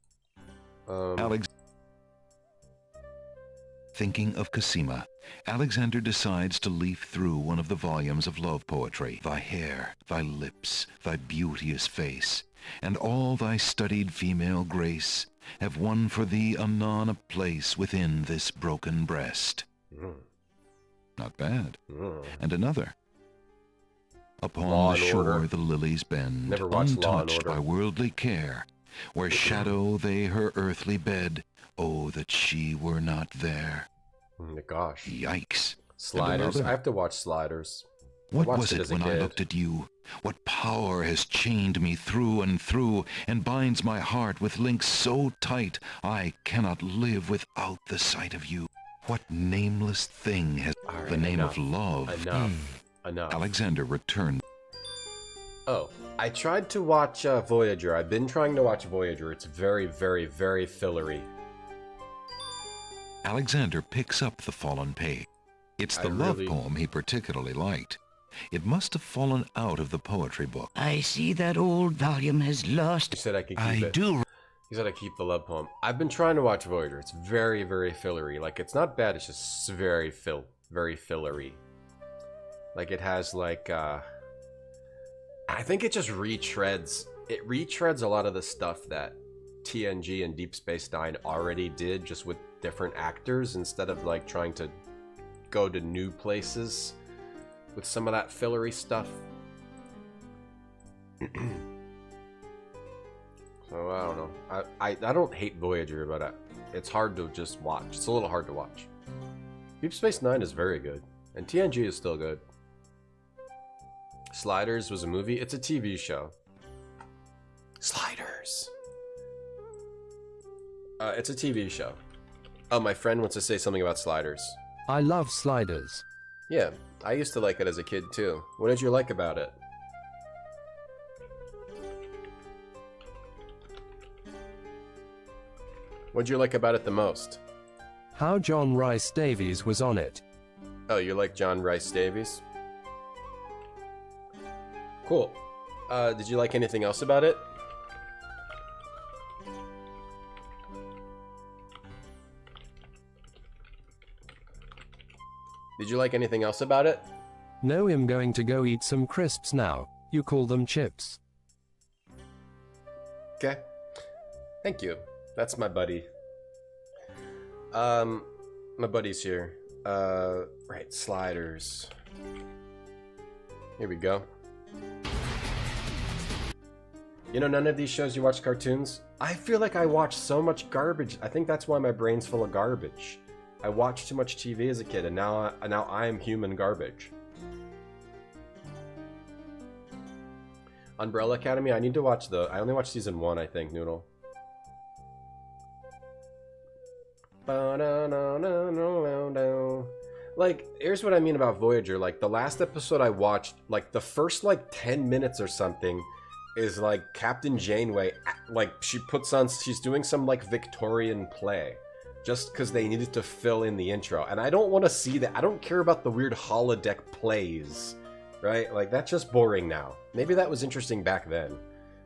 Thinking of Cassima, Alexander decides to leaf through one of the volumes of love poetry. Thy hair, thy lips, thy beauteous face, and all thy studied female grace have won for thee anon a place within this broken breast. Not bad. And another. Upon Law the and shore Order. the lilies bend, Never watched Law and untouched Order. by worldly care, where shadow they her earthly bed. Oh, that she were not there. Gosh. Yikes. Sliders. And I have to watch Sliders. what watched was it as a when I kid. looked at you? What power has chained me through and through, and binds my heart with links so tight I cannot live without the sight of you? What nameless thing has the name of love? Enough. Alexander returned. Oh, I tried to watch Voyager. I've been trying to watch Voyager. It's very, very, very fillery. Alexander picks up the fallen page. It's the love poem he particularly liked. It must have fallen out of the poetry book. I see that old volume has lost... He said I could keep it. He said I keep the love poem. I've been trying to watch Voyager. It's very, very fillery. Like, it's not bad. It's just very fillery. Like, it has, like, I think it just retreads. It retreads a lot of the stuff that TNG and Deep Space Nine already did, just with different actors, instead of, like, trying to go to new places with some of that fillery stuff. So, I don't know. I don't hate Voyager, but it's hard to just watch. It's a little hard to watch. Deep Space Nine is very good, and TNG is still good. Sliders was a movie. It's a TV show. Sliders. It's a TV show. Oh, my friend wants to say something about Sliders. I love Sliders. Yeah, I used to like it as a kid too. What did you like about it? What did you like about it the most? How John Rice Davies was on it. Oh, you like John Rice Davies? Cool. Did you like anything else about it? Did you like anything else about it? No, I'm going to go eat some crisps now. You call them chips. Okay. Thank you. That's my buddy. My buddy's here. Right, Sliders. Here we go. You know, none of these shows you watch cartoons? I feel like I watch so much garbage. I think that's why my brain's full of garbage. I watched too much TV as a kid, and now I'm human garbage. Umbrella Academy, I need to watch I only watched season 1, I think, Noodle. Like, here's what I mean about Voyager. Like, the last episode I watched, like, the first, like, 10 minutes or something is, like, Captain Janeway, like, she's doing some, like, Victorian play. Just because they needed to fill in the intro. And I don't want to see that. I don't care about the weird holodeck plays. Right? Like, that's just boring now. Maybe that was interesting back then.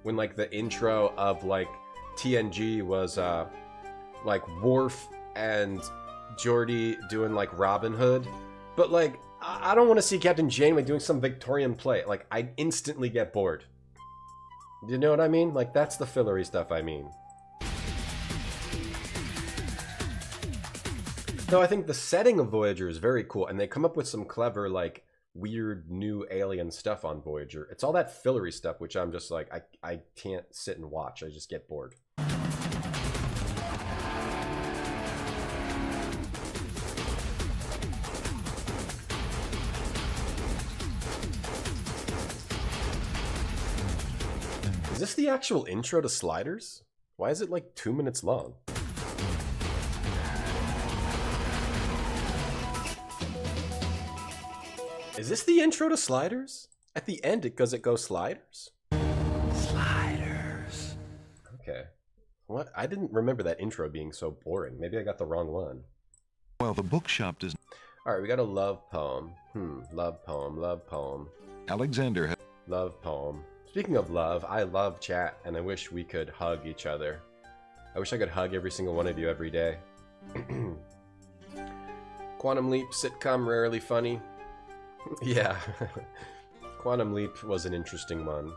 When, like, the intro of, like, TNG was, like, Worf and Geordi doing, like, Robin Hood. But, like, I don't want to see Captain Janeway doing some Victorian play. Like, I instantly get bored. You know what I mean? Like, that's the fillery stuff I mean. Though I think the setting of Voyager is very cool, and they come up with some clever, like, weird new alien stuff on Voyager. It's all that fillery stuff, which I'm just like, I can't sit and watch. I just get bored. Is this the actual intro to Sliders? Why is it like 2 minutes long? Is this the intro to Sliders? At the end, it goes Sliders? Okay. What? I didn't remember that intro being so boring. Maybe I got the wrong one. While the bookshop does... Alright, we got a love poem. Love poem, love poem. Alexander... Love poem. Speaking of love, I love chat, and I wish we could hug each other. I wish I could hug every single one of you every day. Quantum Leap sitcom rarely funny. Yeah. Quantum Leap was an interesting one.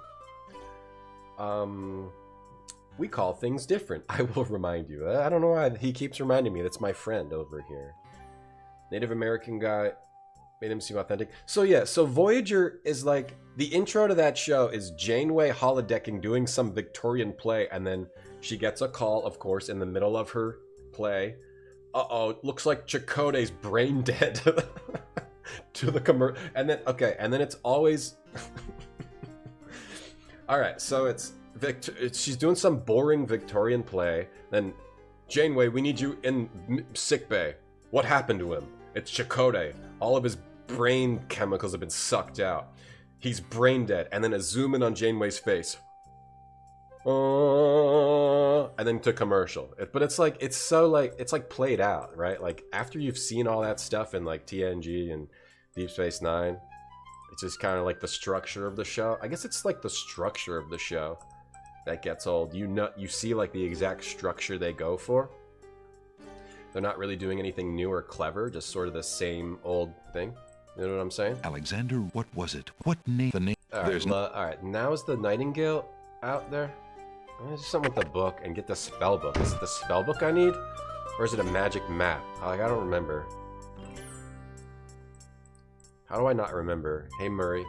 We call things different. I will remind you. I don't know why he keeps reminding me. That's my friend over here. Native American guy made him seem authentic. So yeah, so Voyager is like, the intro to that show is Janeway holodecking doing some Victorian play, and then she gets a call, of course, in the middle of her play. Uh-oh, looks like Chakotay's brain dead. To the commercial. And then, okay, and then it's always... Alright, so it's she's doing some boring Victorian play. Then, Janeway, we need you in sickbay. What happened to him? It's Chakotay. All of his brain chemicals have been sucked out. He's brain dead. And then a zoom in on Janeway's face. And then to commercial. But it's like, it's so like, it's like played out, right? Like after you've seen all that stuff in like TNG and Deep Space Nine, it's just kind of like the structure of the show. I guess it's like the structure of the show that gets old. You see like the exact structure they go for. They're not really doing anything new or clever, just sort of the same old thing. You know what I'm saying? Alexander, what was it? What name? The name? Alright, now is the Nightingale out there? Let's do something with the book and get the spell book. Is it the spell book I need? Or is it a magic map? Like, I don't remember. How do I not remember? Hey, Murray.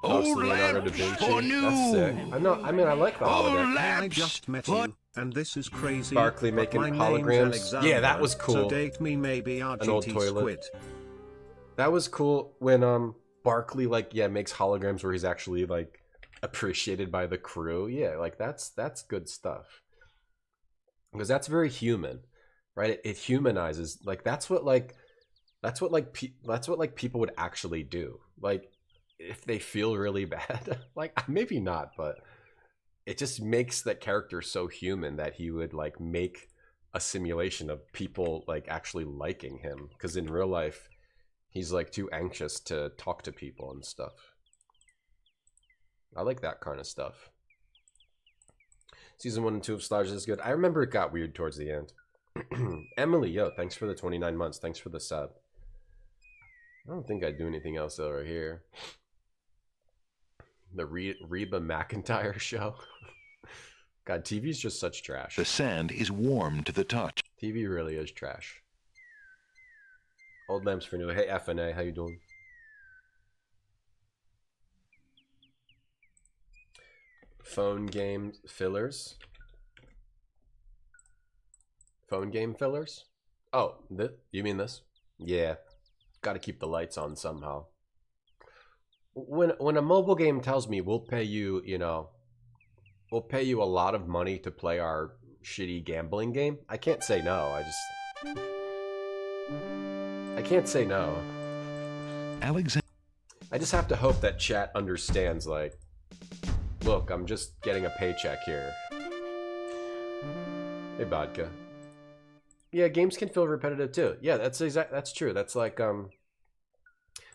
Leonardo da Vinci. That's sick. I mean, I like the holodeck. I just met you, and this is crazy. Barkley making holograms. Yeah, that was cool. So date me maybe RGT an old toilet. Squid. That was cool when Barkley makes holograms where he's actually like appreciated by the crew. Yeah, like that's good stuff. Because that's very human, right? It humanizes. Like that's what people would actually do. Like if they feel really bad, like maybe not, but it just makes that character so human that he would like make a simulation of people like actually liking him. Because in real life, he's like too anxious to talk to people and stuff. I like that kind of stuff. Season 1 and 2 of Sliders is good. I remember it got weird towards the end. Emily, yo, thanks for the 29 months. Thanks for the sub. I don't think I'd do anything else over here. The Reba McEntire show. God, TV's just such trash. The sand is warm to the touch. TV really is trash. Old lamps for new. Hey, FNA, how you doing? Phone game fillers. Phone game fillers? Oh, you mean this? Yeah. Got to keep the lights on somehow. When a mobile game tells me we'll pay you, we'll pay you a lot of money to play our shitty gambling game, I can't say no. I can't say no. Alexander. I just have to hope that chat understands, like, look, I'm just getting a paycheck here. Hey, Vodka. Yeah, games can feel repetitive too. Yeah, that's true. That's like,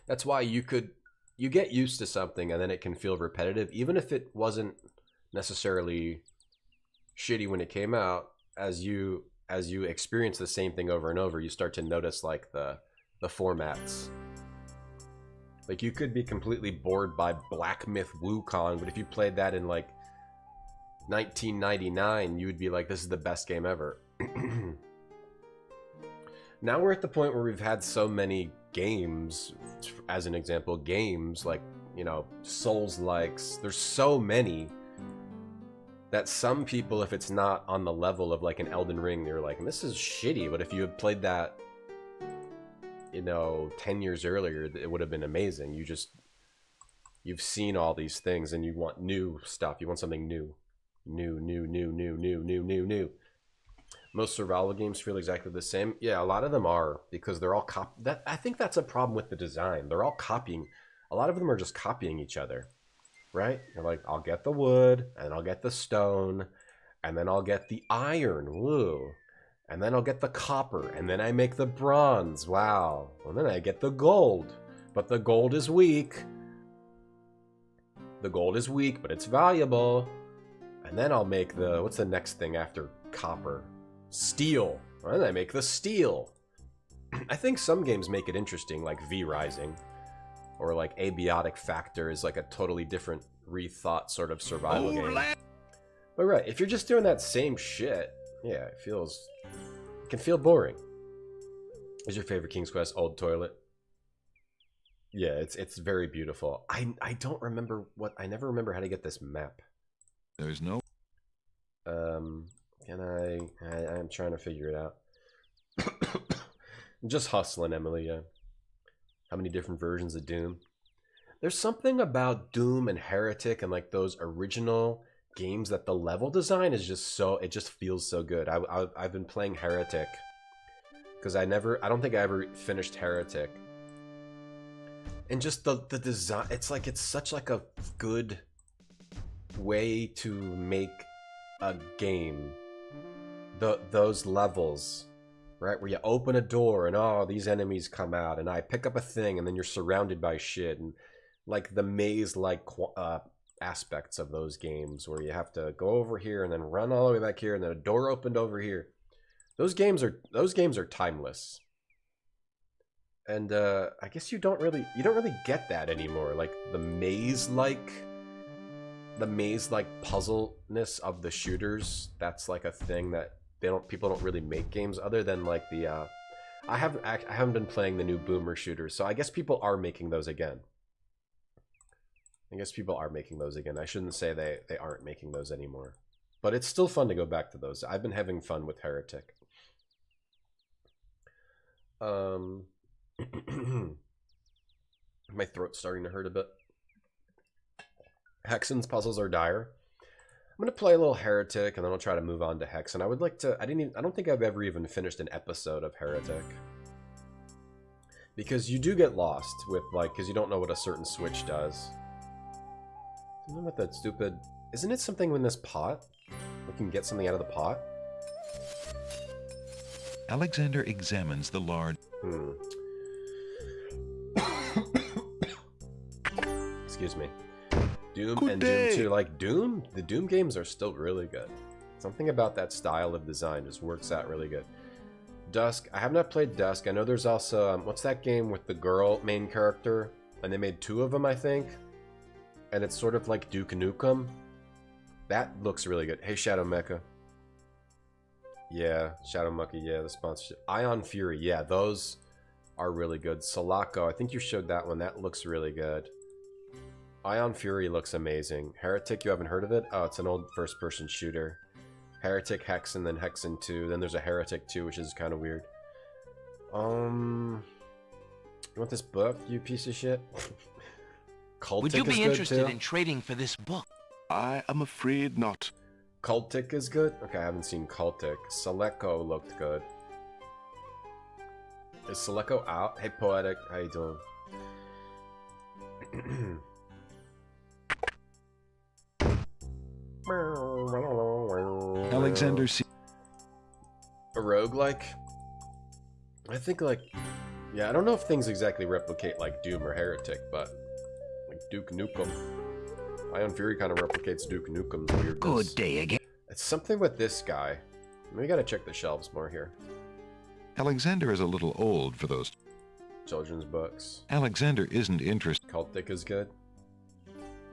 that's why you get used to something and then it can feel repetitive, even if it wasn't necessarily shitty when it came out. As you experience the same thing over and over, you start to notice like the formats. Like you could be completely bored by Black Myth Wukong, but if you played that in like 1999, you would be like, this is the best game ever. Now we're at the point where we've had so many games, as an example, games like, Souls-likes. There's so many that some people, if it's not on the level of like an Elden Ring, they're like, this is shitty. But if you had played that, 10 years earlier, it would have been amazing. You've seen all these things and you want new stuff. You want something new. New. Most survival games feel exactly the same. Yeah, a lot of them are, because they're all I think that's a problem with the design. They're all copying. A lot of them are just copying each other, right? They're like, I'll get the wood and I'll get the stone and then I'll get the iron, woo, and then I'll get the copper, and then I make the bronze, wow, and then I get the gold, but the gold is weak. The gold is weak, but it's valuable. And then I'll make the, what's the next thing after copper? Steel. And then I make the steel. I think some games make it interesting, like V Rising, or like Abiotic Factor is like a totally different rethought sort of survival game. But right, if you're just doing that same shit, yeah, it can feel boring. Is your favorite King's Quest Old Toilet? Yeah, it's very beautiful. I don't remember I never remember how to get this map. There's no... Can I'm trying to figure it out. I'm just hustling, Emily, yeah. How many different versions of Doom? There's something about Doom and Heretic and like those original games that the level design is just so, it just feels so good. I've been playing Heretic because I don't think I ever finished Heretic. And just the design, it's such like a good way to make a game. Those levels, right, where you open a door and oh, these enemies come out, and I pick up a thing, and then you're surrounded by shit, and like the maze-like aspects of those games, where you have to go over here and then run all the way back here, and then a door opened over here. Those games are timeless. And I guess you don't really get that anymore. Like the maze-like puzzleness of the shooters. That's like a thing that people don't really make games other than like the. I haven't been playing the new boomer shooters, so I guess people are making those again. I shouldn't say they aren't making those anymore, but it's still fun to go back to those. I've been having fun with Heretic. My throat's starting to hurt a bit. Hexen's puzzles are dire. I'm gonna play a little Heretic and then I'll try to move on to Hexen. I would like to. I don't think I've ever even finished an episode of Heretic, because you do get lost with because you don't know what a certain switch does. I don't know what that stupid. Isn't it something in this pot? We can get something out of the pot. Alexander examines the large. Excuse me. Doom and Doom 2. Like Doom, the Doom games are still really good. Something about that style of design just works out really good. Dusk. I have not played Dusk. I know there's also what's that game with the girl main character, and they made 2 of them, I think. And it's sort of like Duke Nukem. That looks really good. Hey, Shadow Mecha. Yeah, Shadow Monkey. Yeah, the sponsorship. Ion Fury. Yeah, those are really good. Sulaco. I think you showed that one. That looks really good. Ion Fury looks amazing. Heretic, you haven't heard of it? Oh, it's an old first-person shooter. Heretic, Hexen, then Hexen 2. Then there's a Heretic 2, which is kind of weird. You want this book, you piece of shit? Cultic Would you be is good interested too. in trading for this book? I am afraid not. Cultic is good? Okay, I haven't seen Cultic. Seleco looked good. Is Seleco out? Hey, Poetic, how you doing? Alexander C. A roguelike? I think yeah, I don't know if things exactly replicate like Doom or Heretic, but like Duke Nukem. Ion Fury kind of replicates Duke Nukem's weirdness. Good day again. It's something with this guy. We gotta check the shelves more here. Alexander is a little old for those children's books. Alexander isn't interested. Cultic is good.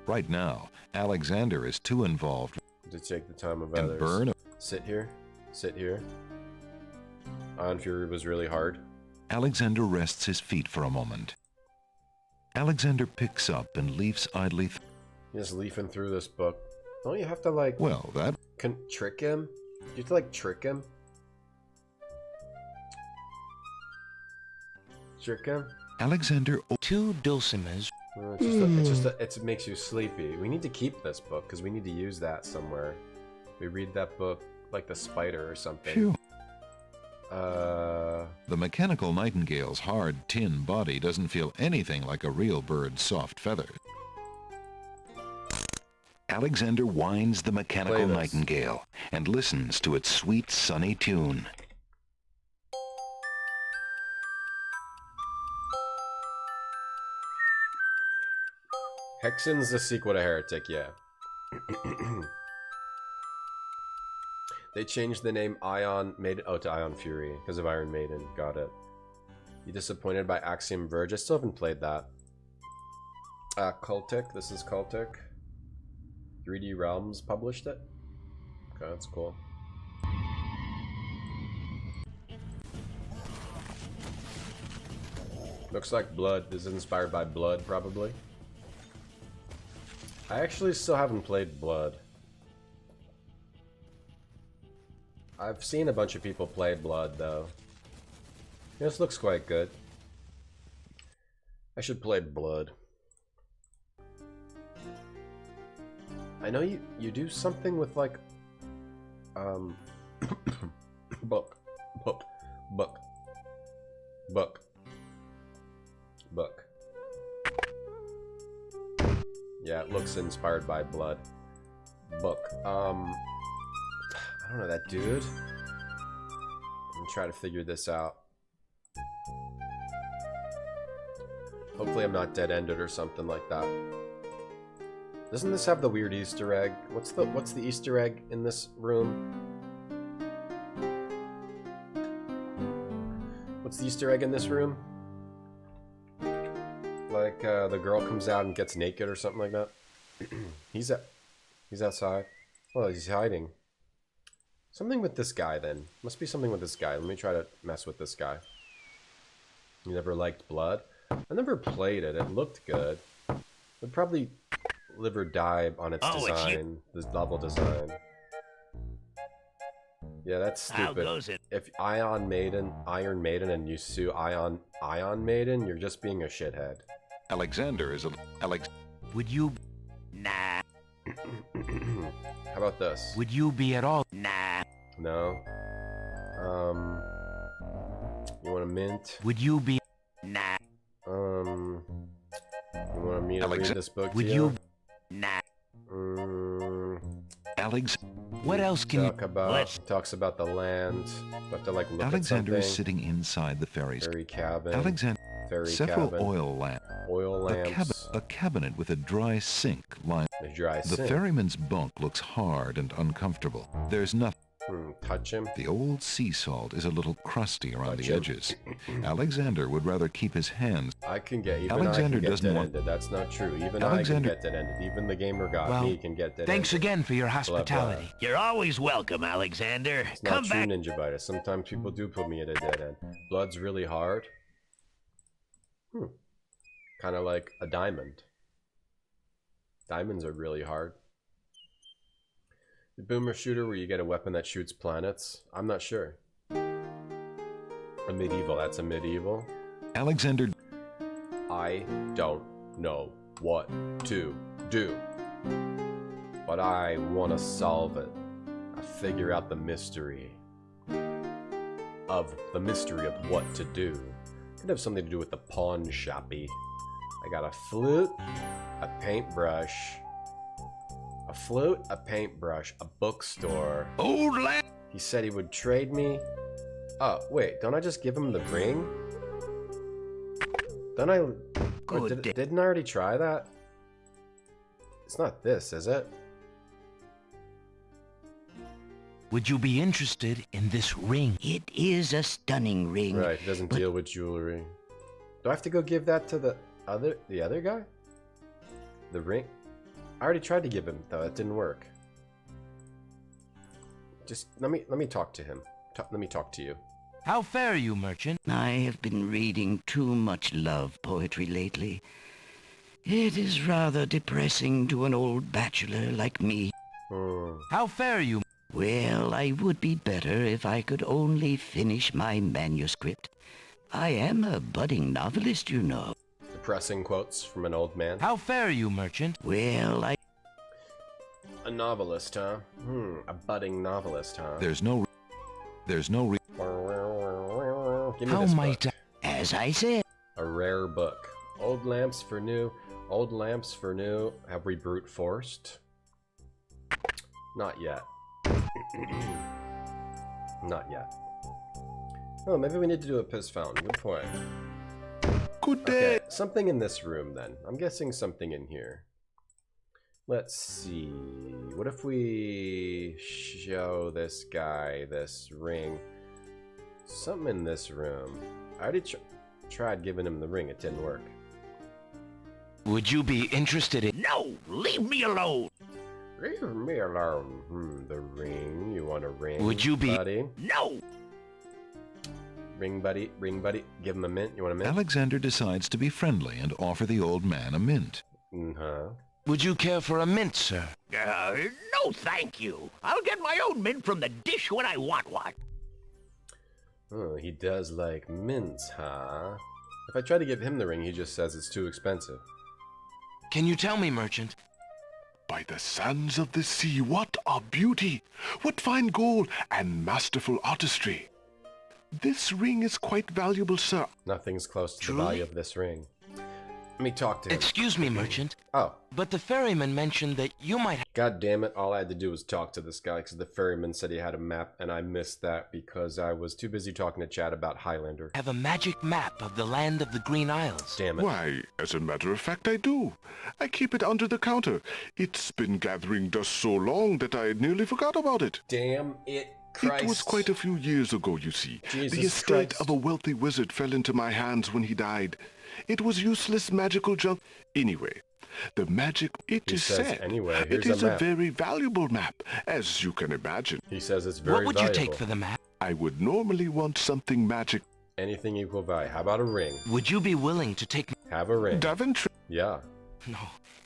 Right now, Alexander is too involved to take the time of and others. burn. Sit here. Sit here. Ion Fury was really hard. Alexander rests his feet for a moment. Alexander picks up and leafs idly. Just leafing through this book. Don't you have to like? Well, that can trick him. You have to like trick him. Trick him. Alexander. 2 dulcimers. It makes you sleepy. We need to keep this book because we need to use that somewhere. We read that book like the spider or something. Phew. The mechanical nightingale's hard tin body doesn't feel anything like a real bird's soft feathers. Alexander winds the mechanical Play this. nightingale and listens to its sweet, sunny tune. Hexen's the sequel to Heretic, yeah. They changed the name Ion Maiden to Ion Fury because of Iron Maiden. Got it. You disappointed by Axiom Verge? I still haven't played that. Cultic. This is Cultic. 3D Realms published it. Okay, that's cool. Looks like Blood. This is inspired by Blood, probably. I actually still haven't played Blood. I've seen a bunch of people play Blood, though. This looks quite good. I should play Blood. I know you do something with, like, book. Yeah, it looks inspired by Blood. Book. I don't know that dude. I'm gonna try to figure this out. Hopefully I'm not dead-ended or something like that. Doesn't this have the weird Easter egg? What's the Easter egg in this room? What's the Easter egg in this room? Like the girl comes out and gets naked or something like that. He's outside. Oh, he's hiding. Something with this guy then. Must be something with this guy. Let me try to mess with this guy. You never liked Blood? I never played it. It looked good. Would probably live or die on its design. This level design. Yeah, that's stupid. How goes it? If Iron Maiden, and you sue Ion Maiden, you're just being a shithead. Alexander is a... Would you... Nah. How about this? Would you be at all... Nah. No. You want a mint? Would you be... Nah. You want me to read this book Would to you... Nah. Alex... What else can you... Talks about the land. You have to, like, look Alexander at is sitting inside the fairy cabin. Alexander... Several cabin. Oil lamps. A cabinet with a dry sink lined. The ferryman's bunk looks hard and uncomfortable. There's nothing. Touch him. The old sea salt is a little crusty around the edges. Alexander would rather keep his hands. I can get even Alexander I can get doesn't want. dead-ended. That's not true. Even Alexander... I can get dead-ended. Even the gamer god me can get dead-ended. Thanks again for your hospitality. You're always welcome, Alexander. It's not true, Ninja Biter. Sometimes people do put me at a dead end. Blood's really hard. Kind of like a diamond. Diamonds are really hard. The boomer shooter where you get a weapon that shoots planets? I'm not sure. A medieval, that's a medieval. Alexander... I don't know what to do. But I want to solve it. I figure out the mystery of what to do. Could have something to do with the pawn shoppy. I got a flute, a paintbrush, a bookstore. Old lad. He said he would trade me. Oh, wait, don't I just give him the ring? Don't I... Didn't I already try that? It's not this, is it? Would you be interested in this ring? It is a stunning ring. Right, he doesn't deal with jewelry. Do I have to go give that to the other guy? The ring? I already tried to give him, though. It didn't work. Just let me talk to him. Let me talk to you. How fare you, merchant? I have been reading too much love poetry lately. It is rather depressing to an old bachelor like me. How fare you? Well, I would be better if I could only finish my manuscript. I am a budding novelist, you know. Depressing quotes from an old man. How fare you, merchant? Well, A novelist, huh? A budding novelist, huh? There's no Give me How this might book. As I said. A rare book. Old lamps for new. Old lamps for new. Have we brute forced? Not yet. Not yet. Oh, maybe we need to do a piss fountain. Good point. Good day. Okay, something in this room then. I'm guessing something in here. Let's see. What if we show this guy this ring? Something in this room. I already tried giving him the ring. It didn't work. Would you be interested in... No! Leave me alone! Leave me alone. The ring. You want a ring? Would you be... buddy? No! Ring buddy. Ring buddy. Give him a mint. You want a mint? Alexander decides to be friendly and offer the old man a mint. Would you care for a mint, sir? No thank you. I'll get my own mint from the dish when I want one. Oh, he does like mints, huh? If I try to give him the ring, he just says it's too expensive. Can you tell me, merchant? By the sands of the sea, what a beauty! What fine gold and masterful artistry! This ring is quite valuable, sir. Nothing's close to the value of this ring. Let me talk to him. Excuse me, merchant. Oh. But the ferryman mentioned that you might... God damn it, all I had to do was talk to this guy because the ferryman said he had a map, and I missed that because I was too busy talking to Chad about Highlander. Have a magic map of the land of the Green Isles. Damn it. Why, as a matter of fact, I do. I keep it under the counter. It's been gathering dust so long that I nearly forgot about it. Damn it, Christ. It was quite a few years ago, you see. Jesus the estate Christ. of a wealthy wizard fell into my hands when he died. It was useless magical junk. Anyway, the magic, it He is says, said, anyway, here's it is a a map. very valuable map, as you can imagine. He says it's very What would you take for the map? I would normally want something magic. Anything equal value. How about a ring? Would you be willing to take... Have a ring. Daventry. Yeah. No.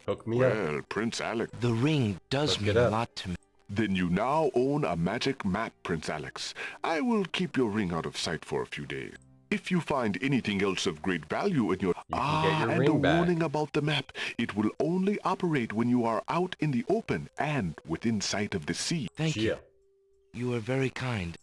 Hook me up. Well, Prince Alex. The ring does mean a lot to me. Then you now own a magic map, Prince Alex. I will keep your ring out of sight for a few days. If you find anything else of great value in your... You can get your and ring a back. warning about the map. It will only operate when you are out in the open and within sight of the sea. Thank you. You are very kind.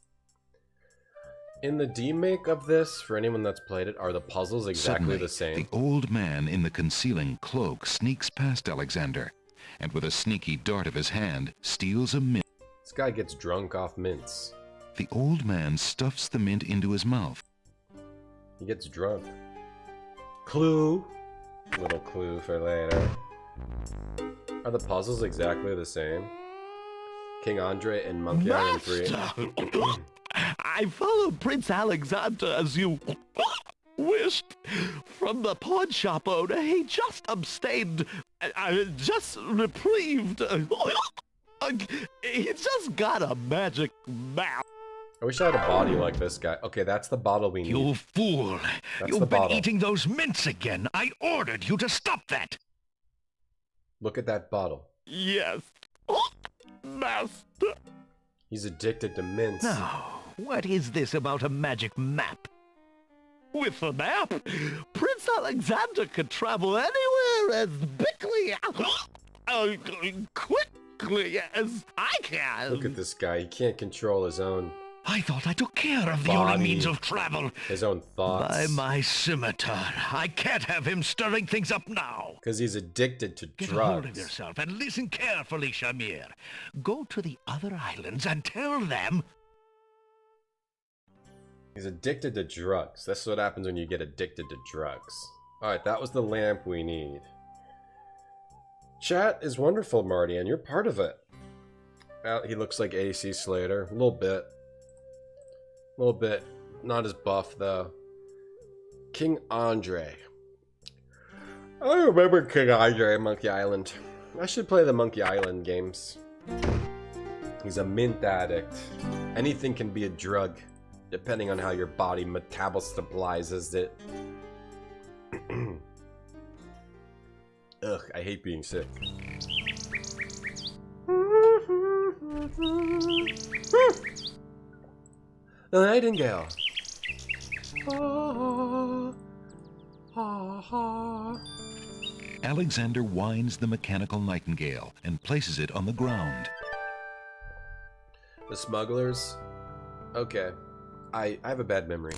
In the demake of this, for anyone that's played it, are the puzzles exactly Suddenly, the same? the old man in the concealing cloak sneaks past Alexander, and with a sneaky dart of his hand, steals a mint. This guy gets drunk off mints. The old man stuffs the mint into his mouth. He gets drunk. Clue. Little clue for later. Are the puzzles exactly the same? King Andre and Monkey Island 3. I followed Prince Alexander as you wished. From the pawn shop owner, he just abstained, just reprieved. He just got a magic map. I wish I had a body like this guy. Okay, that's the bottle we need. You fool! That's You've the been bottle. eating those mints again. I ordered you to stop that. Look at that bottle. Yes, master. He's addicted to mints. Now, what is this about a magic map? With a map, Prince Alexander could travel anywhere as quickly as I can. Look at this guy. He can't control his own I thought I took care of the body, only means of travel. his own thoughts. By my scimitar, I can't have him stirring things up now. Because he's addicted to Get a hold of drugs. yourself and listen carefully, Shamir. Go to the other islands and tell them... He's addicted to drugs. That's what happens when you get addicted to drugs. Alright, that was the lamp we need. Chat is wonderful, Marty, and you're part of it. He looks like AC Slater. A little bit. A little bit. Not as buff, though. King Andre. I remember King Andre in Monkey Island. I should play the Monkey Island games. He's a mint addict. Anything can be a drug, depending on how your body metabolizes it. Ugh, I hate being sick. The nightingale. Alexander winds the mechanical nightingale and places it on the ground. The smugglers. Okay. I have a bad memory.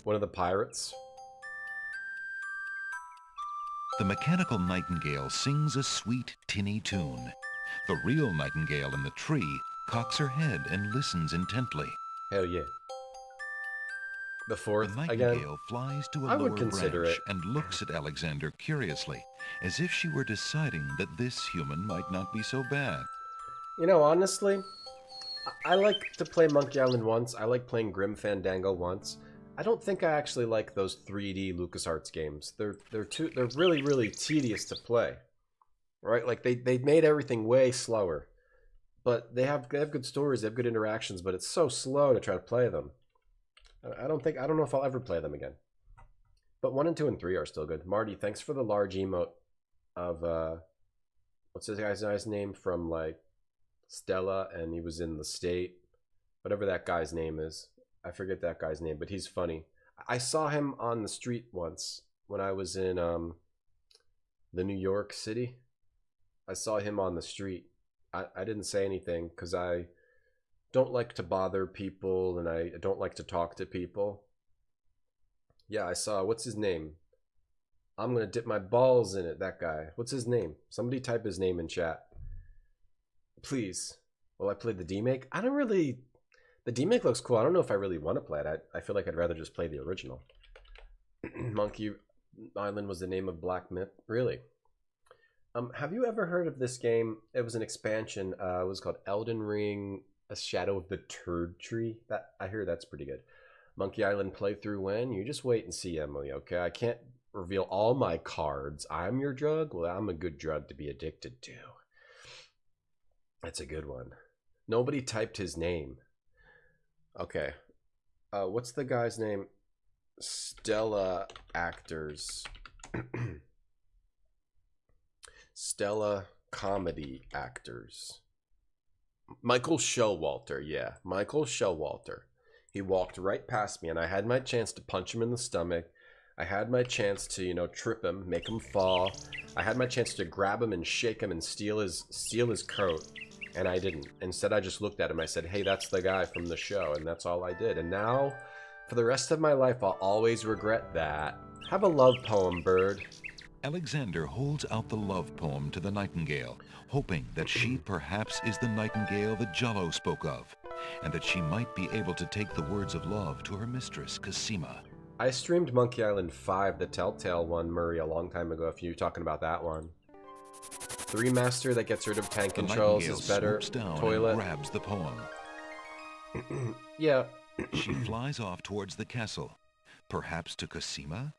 One of the pirates. The mechanical nightingale sings a sweet, tinny tune. The real nightingale in the tree cocks her head and listens intently. Hell yeah. The fourth, the again, nightingale flies to a I would lower consider branch it. and looks at Alexander curiously, as if she were deciding that this human might not be so bad. You know, honestly, I like to play Monkey Island once. I like playing Grim Fandango once. I don't think I actually like those 3D LucasArts games. They're really, really tedious to play. Right? Like they made everything way slower. But they have good stories, they have good interactions, but it's so slow to try to play them. I don't know if I'll ever play them again. But 1 and 2 and 3 are still good. Marty, thanks for the large emote of what's this guy's name from like Stella, and he was in The State. Whatever that guy's name is. I forget that guy's name, but he's funny. I saw him on the street once when I was in the New York City. I saw him on the street. I didn't say anything because I don't like to bother people and I don't like to talk to people. Yeah, I saw, what's his name? I'm gonna dip my balls in it, that guy. What's his name? Somebody type his name in chat. Please. Well, I played the demake. I don't really... The demake looks cool. I don't know if I really want to play it. I feel like I'd rather just play the original. Monkey Island was the name of Black Myth. Really? Have you ever heard of this game? It was an expansion. It was called Elden Ring, A Shadow of the Turd Tree. That I hear that's pretty good. Monkey Island playthrough when? You just wait and see, Emily, okay? I can't reveal all my cards. I'm your drug? Well, I'm a good drug to be addicted to. That's a good one. Nobody typed his name. Okay. What's the guy's name? Stella Actors. Stella Comedy Actors. Michael Showalter, yeah. Michael Showalter. He walked right past me and I had my chance to punch him in the stomach. I had my chance to, you know, trip him, make him fall. I had my chance to grab him and shake him and steal his coat. And I didn't. Instead, I just looked at him. I said, hey, that's the guy from the show. And that's all I did. And now, for the rest of my life, I'll always regret that. Have a love poem, bird. Alexander holds out the love poem to the nightingale, hoping that she perhaps is the nightingale that Jello spoke of, and that she might be able to take the words of love to her mistress, Cassima. I streamed Monkey Island 5, the Telltale one, Murray, a long time ago, if you're talking about that one. The remaster that gets rid of tank controls is better. Toilet. And grabs the poem. Yeah. She flies off towards the castle. Perhaps to Cassima?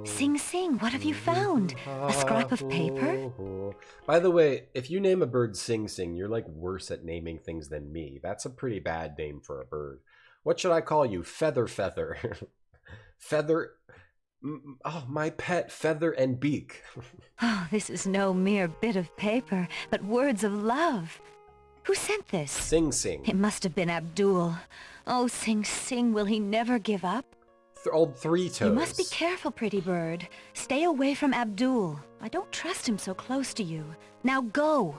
Sing Sing, what have you found? A scrap of paper? By the way, if you name a bird Sing Sing, you're like worse at naming things than me. That's a pretty bad name for a bird. What should I call you? Feather Feather. Feather... Oh, my pet, Feather and Beak. Oh, this is no mere bit of paper, but words of love. Who sent this? Sing Sing. It must have been Abdul. Oh, Sing Sing, will he never give up? Old Three Toes. You must be careful, pretty bird. Stay away from Abdul. I don't trust him so close to you. Now go.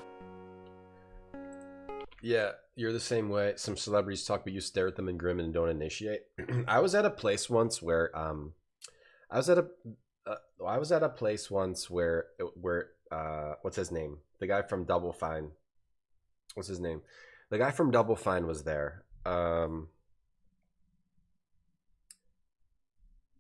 Yeah, you're the same way. Some celebrities talk, but you stare at them and grin and don't initiate. I was at a place once where what's his name? The guy from Double Fine. What's his name? The guy from Double Fine was there.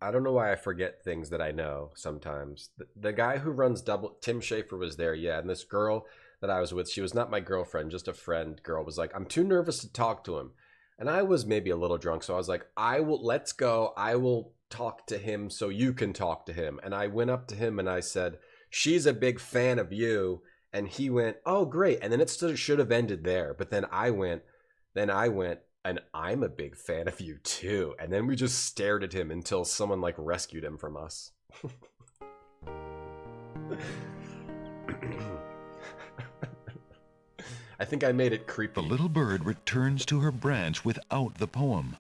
I don't know why I forget things that I know sometimes. The guy who runs Tim Schafer was there, yeah, and this girl that I was with, she was not my girlfriend, just a friend girl, was like, I'm too nervous to talk to him. And I was maybe a little drunk, so I was like, let's go, I will talk to him so you can talk to him. And I went up to him and I said, she's a big fan of you. And he went, oh, great. And then it should have ended there. But then I went, and I'm a big fan of you too. And then we just stared at him until someone like rescued him from us. I think I made it creepy. The little bird returns to her branch without the poem.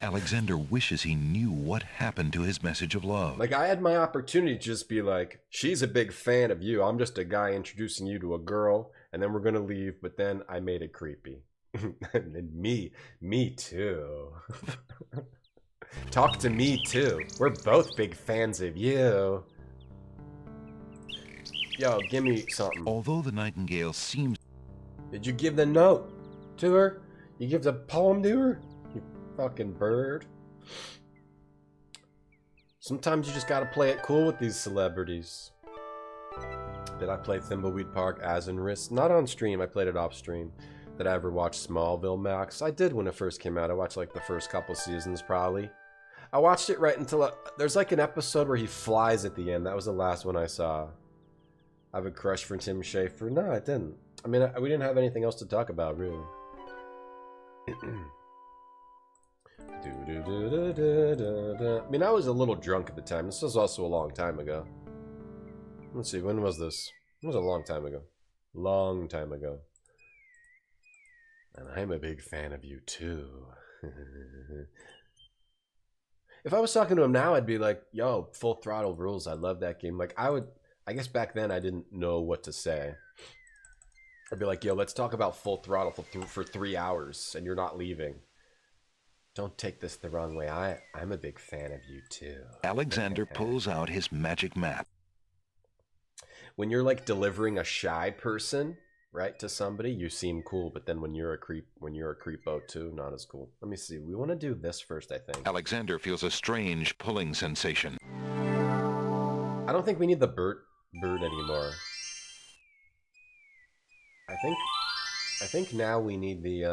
Alexander wishes he knew what happened to his message of love. Like, I had my opportunity to just be like, she's a big fan of you. I'm just a guy introducing you to a girl, and then we're going to leave. But then I made it creepy. And me too. Talk to me, too. We're both big fans of you. Yo, give me something. Although the nightingale seems... Did you give the note to her? You give the poem to her? You fucking bird. Sometimes you just gotta play it cool with these celebrities. Did I play Thimbleweed Park as in Risk? Not on stream, I played it off stream. Did I ever watch Smallville, Max? I did when it first came out. I watched like the first couple seasons probably. I watched it right until... there's like an episode where he flies at the end. That was the last one I saw. I have a crush for Tim Schafer. No, I didn't. I mean, we didn't have anything else to talk about, really. I mean, I was a little drunk at the time. This was also a long time ago. Let's see, when was this? It was a long time ago. Long time ago. And I'm a big fan of you, too. If I was talking to him now, I'd be like, yo, Full Throttle rules. I love that game. Like, I guess back then I didn't know what to say. I'd be like, yo, let's talk about Full Throttle for 3 hours, and you're not leaving. Don't take this the wrong way. I'm a big fan of you, too. Alexander pulls out his magic map. When you're, like, delivering a shy person, right, to somebody, you seem cool, but then when you're a creepo, too, not as cool. Let me see. We want to do this first, I think. Alexander feels a strange pulling sensation. I don't think we need the bird anymore. I think now we need the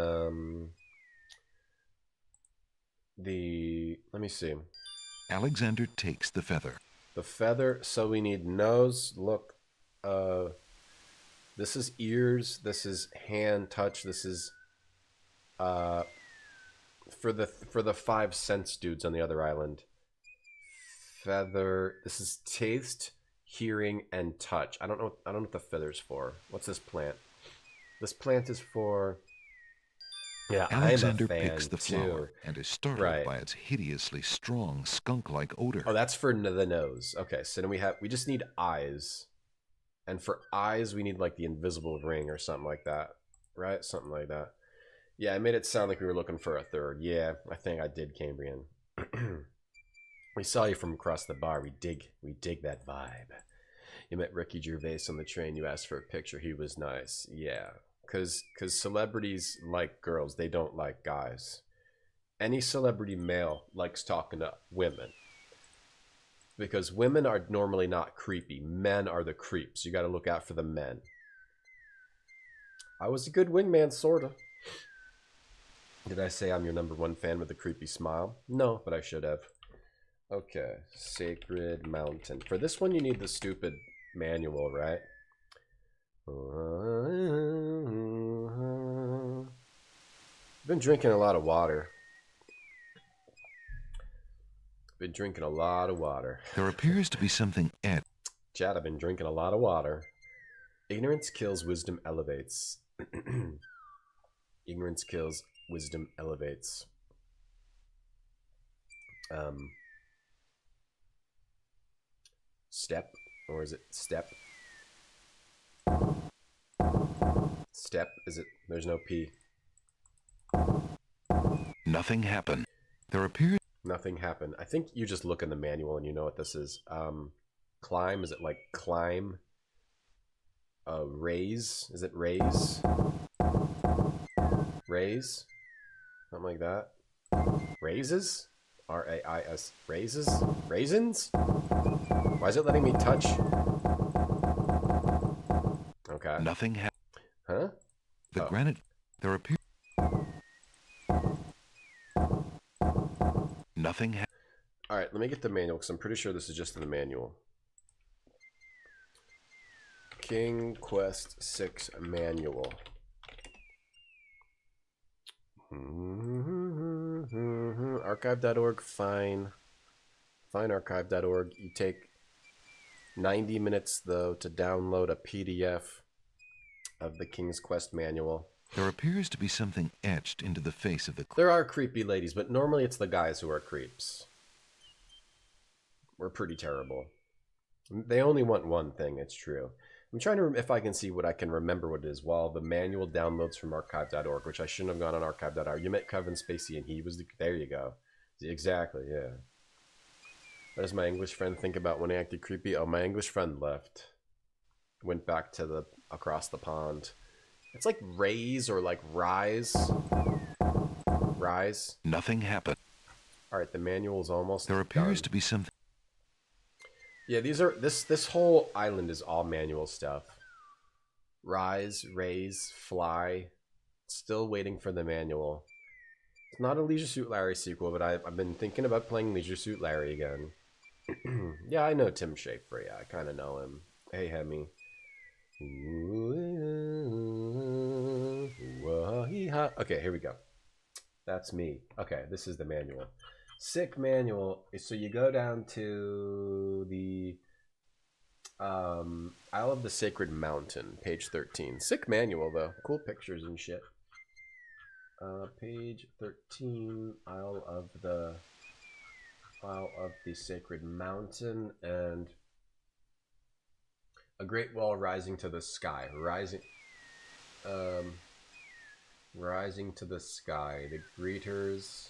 let me see. Alexander takes the feather. The feather, so we need nose, look, this is ears, this is hand touch, this is for the 5 sense dudes on the other island. Feather, this is taste, hearing, and touch. I don't know what the feather's for. What's this plant? This plant is for... Yeah, Alexander I'm a fan picks the too. flower and is startled by its hideously strong skunk-like odor. Oh, that's for the nose. Okay, so then we just need eyes. And for eyes, we need like the invisible ring or something like that. Right? Something like that. Yeah, I made it sound like we were looking for a third. Yeah, I think I did, Cambrian. We saw you from across the bar. We dig that vibe. You met Ricky Gervais on the train. You asked for a picture. He was nice. Yeah, because celebrities like girls. They don't like guys. Any celebrity male likes talking to women. Because women are normally not creepy. Men are the creeps. You got to look out for the men. I was a good wingman, sorta. Did I say I'm your #1 fan with a creepy smile? No, but I should have. Okay, Sacred Mountain. For this one, you need the stupid manual, right? I've been drinking a lot of water. There appears to be something at... Chad, I've been drinking a lot of water. Ignorance kills, wisdom elevates. Ignorance kills, wisdom elevates. Step, or is it step? Step, is it? There's no P. Nothing happened. There appears... Nothing happened. I think you just look in the manual and you know what this is. Climb, is it like climb? Raise, is it raise? Raise? Something like that. Raises? R-A-I-S. Raises? Raisins? Why is it letting me touch? Okay. Nothing happened. Huh? The granite... There appears... Nothing happened. Alright, let me get the manual, because I'm pretty sure this is just in the manual. King Quest 6 manual. Archive.org, fine. Fine, archive.org. You take 90 minutes, though, to download a PDF of the King's Quest manual. There appears to be something etched into the face of the... There are creepy ladies, but normally it's the guys who are creeps. We're pretty terrible. They only want one thing, it's true. I'm trying to, if I can see what I can remember what it is, while the manual downloads from archive.org, which I shouldn't have gone on archive.org. You met Kevin Spacey and he was the, there you go. Exactly, yeah. What does my English friend think about when I acted creepy? Oh, my English friend left. Went back to the across the pond. It's like raise or like rise. Rise. Nothing happened. Alright, the manual's almost There appears done. to be something. Yeah, these are this whole island is all manual stuff. Rise, raise, fly. Still waiting for the manual. It's not a Leisure Suit Larry sequel, but I've been thinking about playing Leisure Suit Larry again. Yeah, I know Tim Schafer. Yeah, I kind of know him. Hey, Hemi. Okay, here we go. That's me. Okay, this is the manual. Sick manual. So you go down to the Isle of the Sacred Mountain, page 13. Sick manual, though. Cool pictures and shit. Page 13, Isle of the Sacred Mountain, and a great wall rising to the sky. Rising to the sky. The greeters.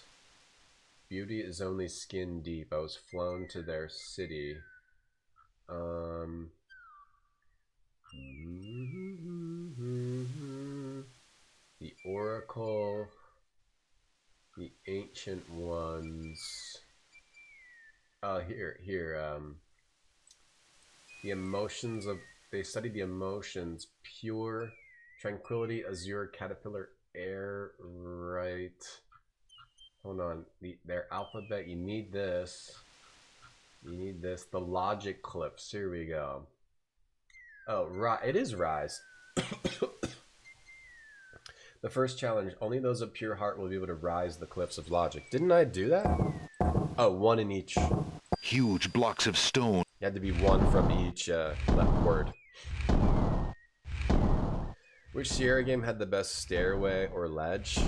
Beauty is only skin deep. I was flown to their city. The Oracle, the Ancient Ones. Here. The emotions of, they study the emotions, pure, tranquility, azure, caterpillar, air, right. Hold on, their alphabet, you need this. You need this, the logic clips, here we go. Oh, it is rise. The first challenge, only those of pure heart will be able to rise the cliffs of logic. Didn't I do that? Oh, one in each. Huge blocks of stone. You had to be one from each left word. Which Sierra game had the best stairway or ledge?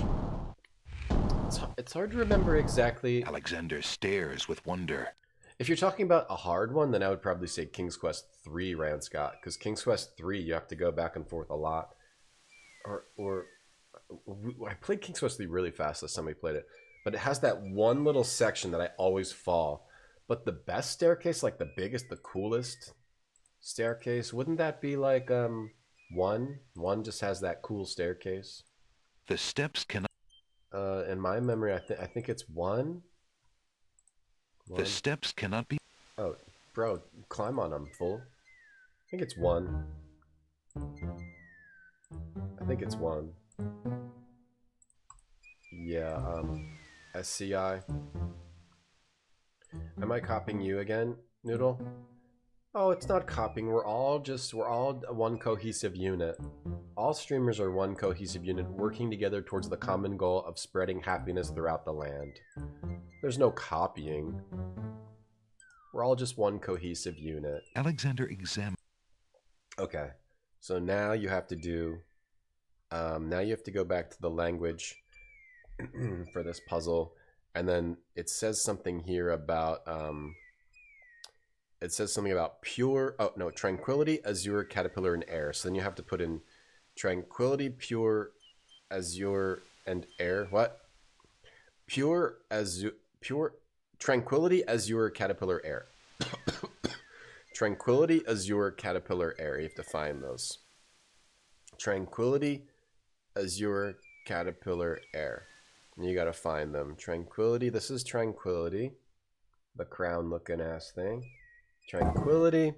It's hard to remember exactly. Alexander stares with wonder. If you're talking about a hard one, then I would probably say King's Quest 3, Rand Scott, because King's Quest 3 you have to go back and forth a lot. Or I played King's Quest 3 really fast last time we played it, but it has that one little section that I always fall. But the best staircase, like the biggest, the coolest staircase, wouldn't that be like one? One just has that cool staircase. The steps cannot. In my memory, I think it's one. The steps cannot be. Oh, bro, climb on them, fool. I think it's one. I think it's one. Yeah, SCI. Am I copying you again, Noodle? Oh, it's not copying. We're all one cohesive unit. All streamers are one cohesive unit working together towards the common goal of spreading happiness throughout the land. There's no copying. We're all just one cohesive unit. Alexander examine. Okay, so now you have to do. Now you have to go back to the language for this puzzle, and then it says something here about. It says something about pure. Oh no, tranquility, azure, caterpillar, and air. So then you have to put in tranquility, pure, azure, and air. What? Pure tranquility, azure, caterpillar, air. Tranquility, azure, caterpillar, air. You have to find those. Tranquility, azure, caterpillar, air. And you gotta find them. Tranquility. This is tranquility. The crown looking ass thing. Tranquility,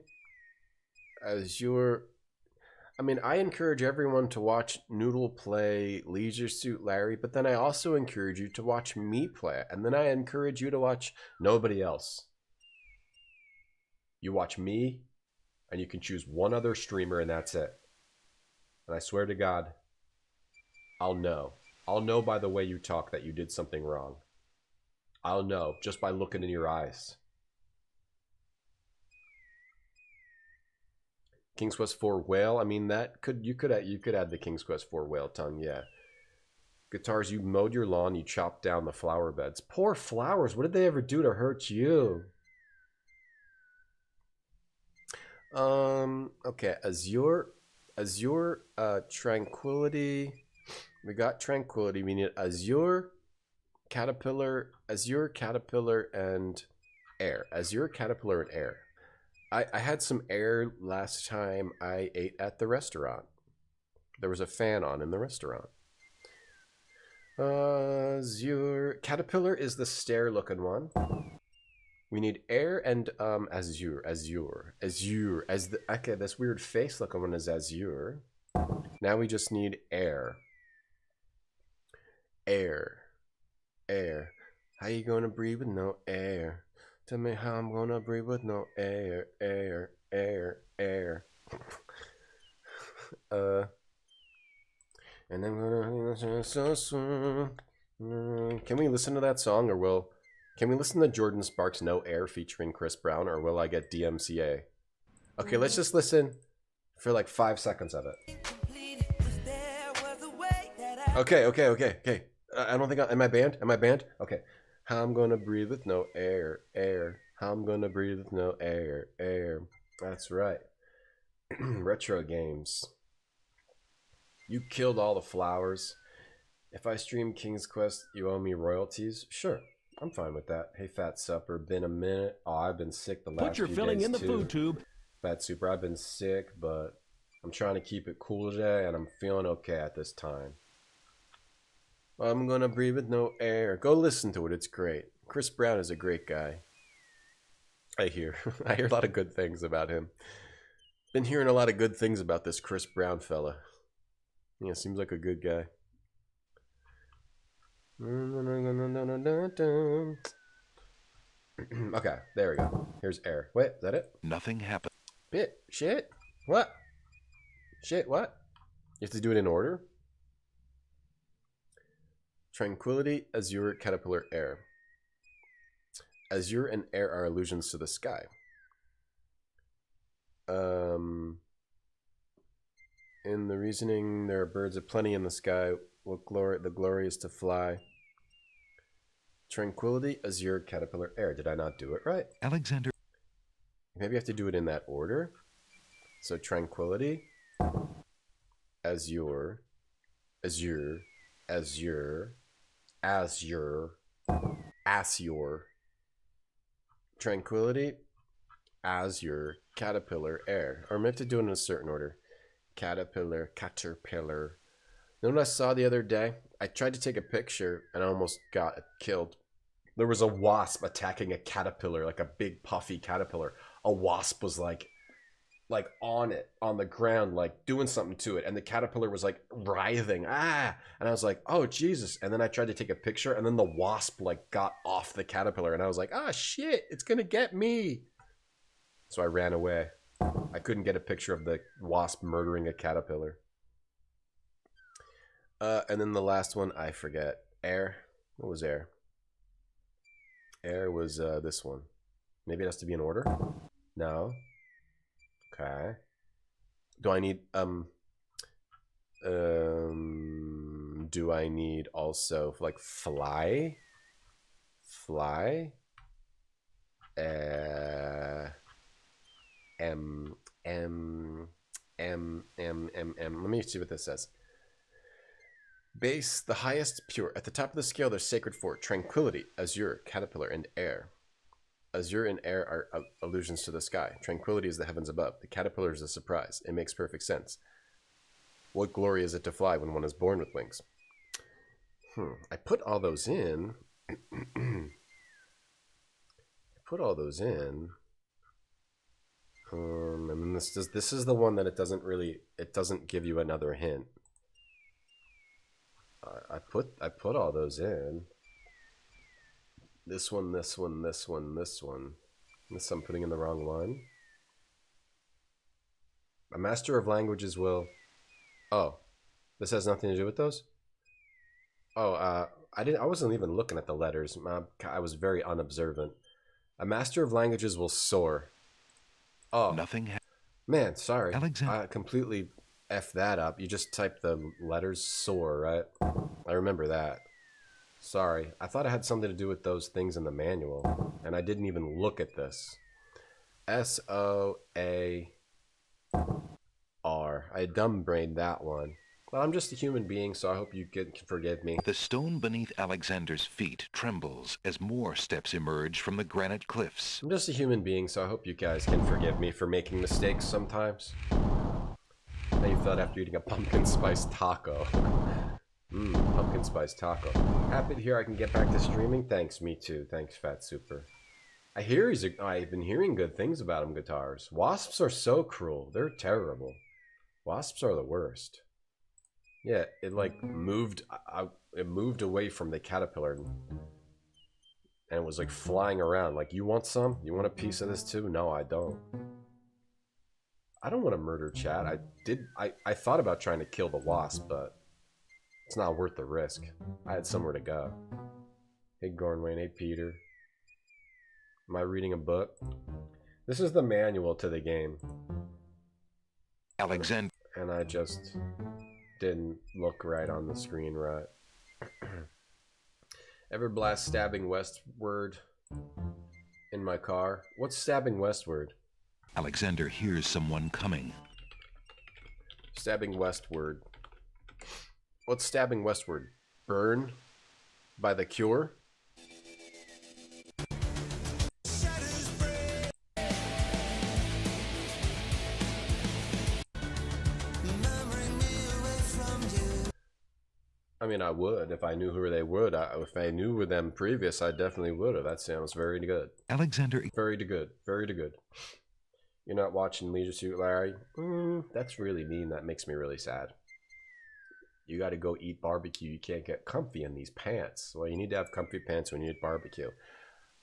azure. I mean, I encourage everyone to watch Noodle play Leisure Suit Larry, but then I also encourage you to watch me play it. And then I encourage you to watch nobody else. You watch me, and you can choose one other streamer, and that's it. And I swear to God, I'll know. I'll know by the way you talk that you did something wrong. I'll know just by looking in your eyes. King's Quest 4 whale. I mean, that you could add the King's Quest 4 whale tongue, yeah. Guitars, you mowed your lawn, you chopped down the flower beds. Poor flowers, what did they ever do to hurt you? Okay, azure, tranquility. We got tranquility. We need azure, Caterpillar, Azure, Caterpillar, and air. Azure, Caterpillar, and air. I had some air last time I ate at the restaurant. There was a fan on in the restaurant. Azure. Caterpillar is the stair-looking one. We need air and azure. Okay, this weird face-looking one is azure. Now we just need air. Air. How you gonna breathe with no air? Tell me how I'm gonna breathe with no air. And I'm gonna so soon. Can we listen to that song, or can we listen to Jordan Sparks' No Air featuring Chris Brown, or will I get DMCA? Okay, let's just listen for like 5 seconds of it. Okay. I don't think am I banned? Am I banned? Okay. How I'm gonna breathe with no air. How I'm gonna breathe with no air. That's right. Retro games. You killed all the flowers. If I stream King's Quest, you owe me royalties? Sure, I'm fine with that. Hey, Fat Supper, been a minute. Oh, I've been sick the last few days. Put your filling in the too. food tube. Fat Super, I've been sick, but I'm trying to keep it cool today, and I'm feeling okay at this time. I'm gonna breathe with no air. Go listen to it, it's great. Chris Brown is a great guy. I hear a lot of good things about him. Been hearing a lot of good things about this Chris Brown fella. Yeah, seems like a good guy. Okay, there we go. Here's air. Wait, is that it? Nothing happened. Shit. What? Shit, what? You have to do it in order? Tranquility, Azure, Caterpillar, air. Azure and air are allusions to the sky. In the reasoning, there are birds aplenty in the sky. What glory? The glory is to fly. Tranquility, Azure, Caterpillar, air. Did I not do it right? Alexander. Maybe I have to do it in that order. So tranquility, Azure, Azure, Azure, Azure, Azure. Tranquility, Azure, Caterpillar, air. Or I have to do it in a certain order. Caterpillar. You know what I saw the other day? I tried to take a picture and I almost got killed. There was a wasp attacking a caterpillar, like a big puffy caterpillar. A wasp was like on it, on the ground, like doing something to it, and the caterpillar was like writhing. And I was like, oh Jesus. And then I tried to take a picture, and then the wasp like got off the caterpillar, and I was like, ah shit, it's gonna get me. So I ran away. I couldn't get a picture of the wasp murdering a caterpillar. And then the last one, I forget. Air. What was air? Air was this one. Maybe it has to be in order? No. Okay. Do I need do I need also like fly? Fly? Let me see what this says. Base, the highest pure. At the top of the scale, there's sacred fort, tranquility, azure, caterpillar, and air. Azure and air are allusions to the sky. Tranquility is the heavens above. The caterpillar is a surprise. It makes perfect sense. What glory is it to fly when one is born with wings? I put all those in. And then this is the one that it doesn't give you another hint. I put all those in. This one. This I'm putting in the wrong one. A master of languages will. Oh, this has nothing to do with those. Oh, I wasn't even looking at the letters. I was very unobservant. A master of languages will soar. Oh, nothing. Man, sorry. Alexander. I completely F that up. You just typed the letters soar, right? I remember that. Sorry. I thought it had something to do with those things in the manual, and I didn't even look at this. S-O-A-R. I dumb-brained that one. Well, I'm just a human being, so I hope you can forgive me. The stone beneath Alexander's feet trembles as more steps emerge from the granite cliffs. I'm just a human being, so I hope you guys can forgive me for making mistakes sometimes. How you felt after eating a pumpkin spice taco? Pumpkin spice taco. Happy to hear I can get back to streaming. Thanks, me too. Thanks, Fat Super. I've been hearing good things about him, guitars. Wasps are so cruel. They're terrible. Wasps are the worst. Yeah, it like moved away from the caterpillar and it was like flying around. Like, you want some? You want a piece of this too? No, I don't. I don't want to murder chat. I thought about trying to kill the wasp, but it's not worth the risk. I had somewhere to go. Hey Gornwayne, hey Peter. Am I reading a book? This is the manual to the game. Alexander. And I just didn't look right on the screen right. Ever blast stabbing westward in my car? What's stabbing westward? Alexander hears someone coming. Stabbing westward. What's stabbing westward? Burn by The Cure? I mean, I would if I knew who they would. If I knew who them previous, I definitely would have. That sounds very good. Alexander. Very good. Very good. You're not watching Leisure Suit Larry? That's really mean. That makes me really sad. You got to go eat barbecue. You can't get comfy in these pants. Well, you need to have comfy pants when you eat barbecue.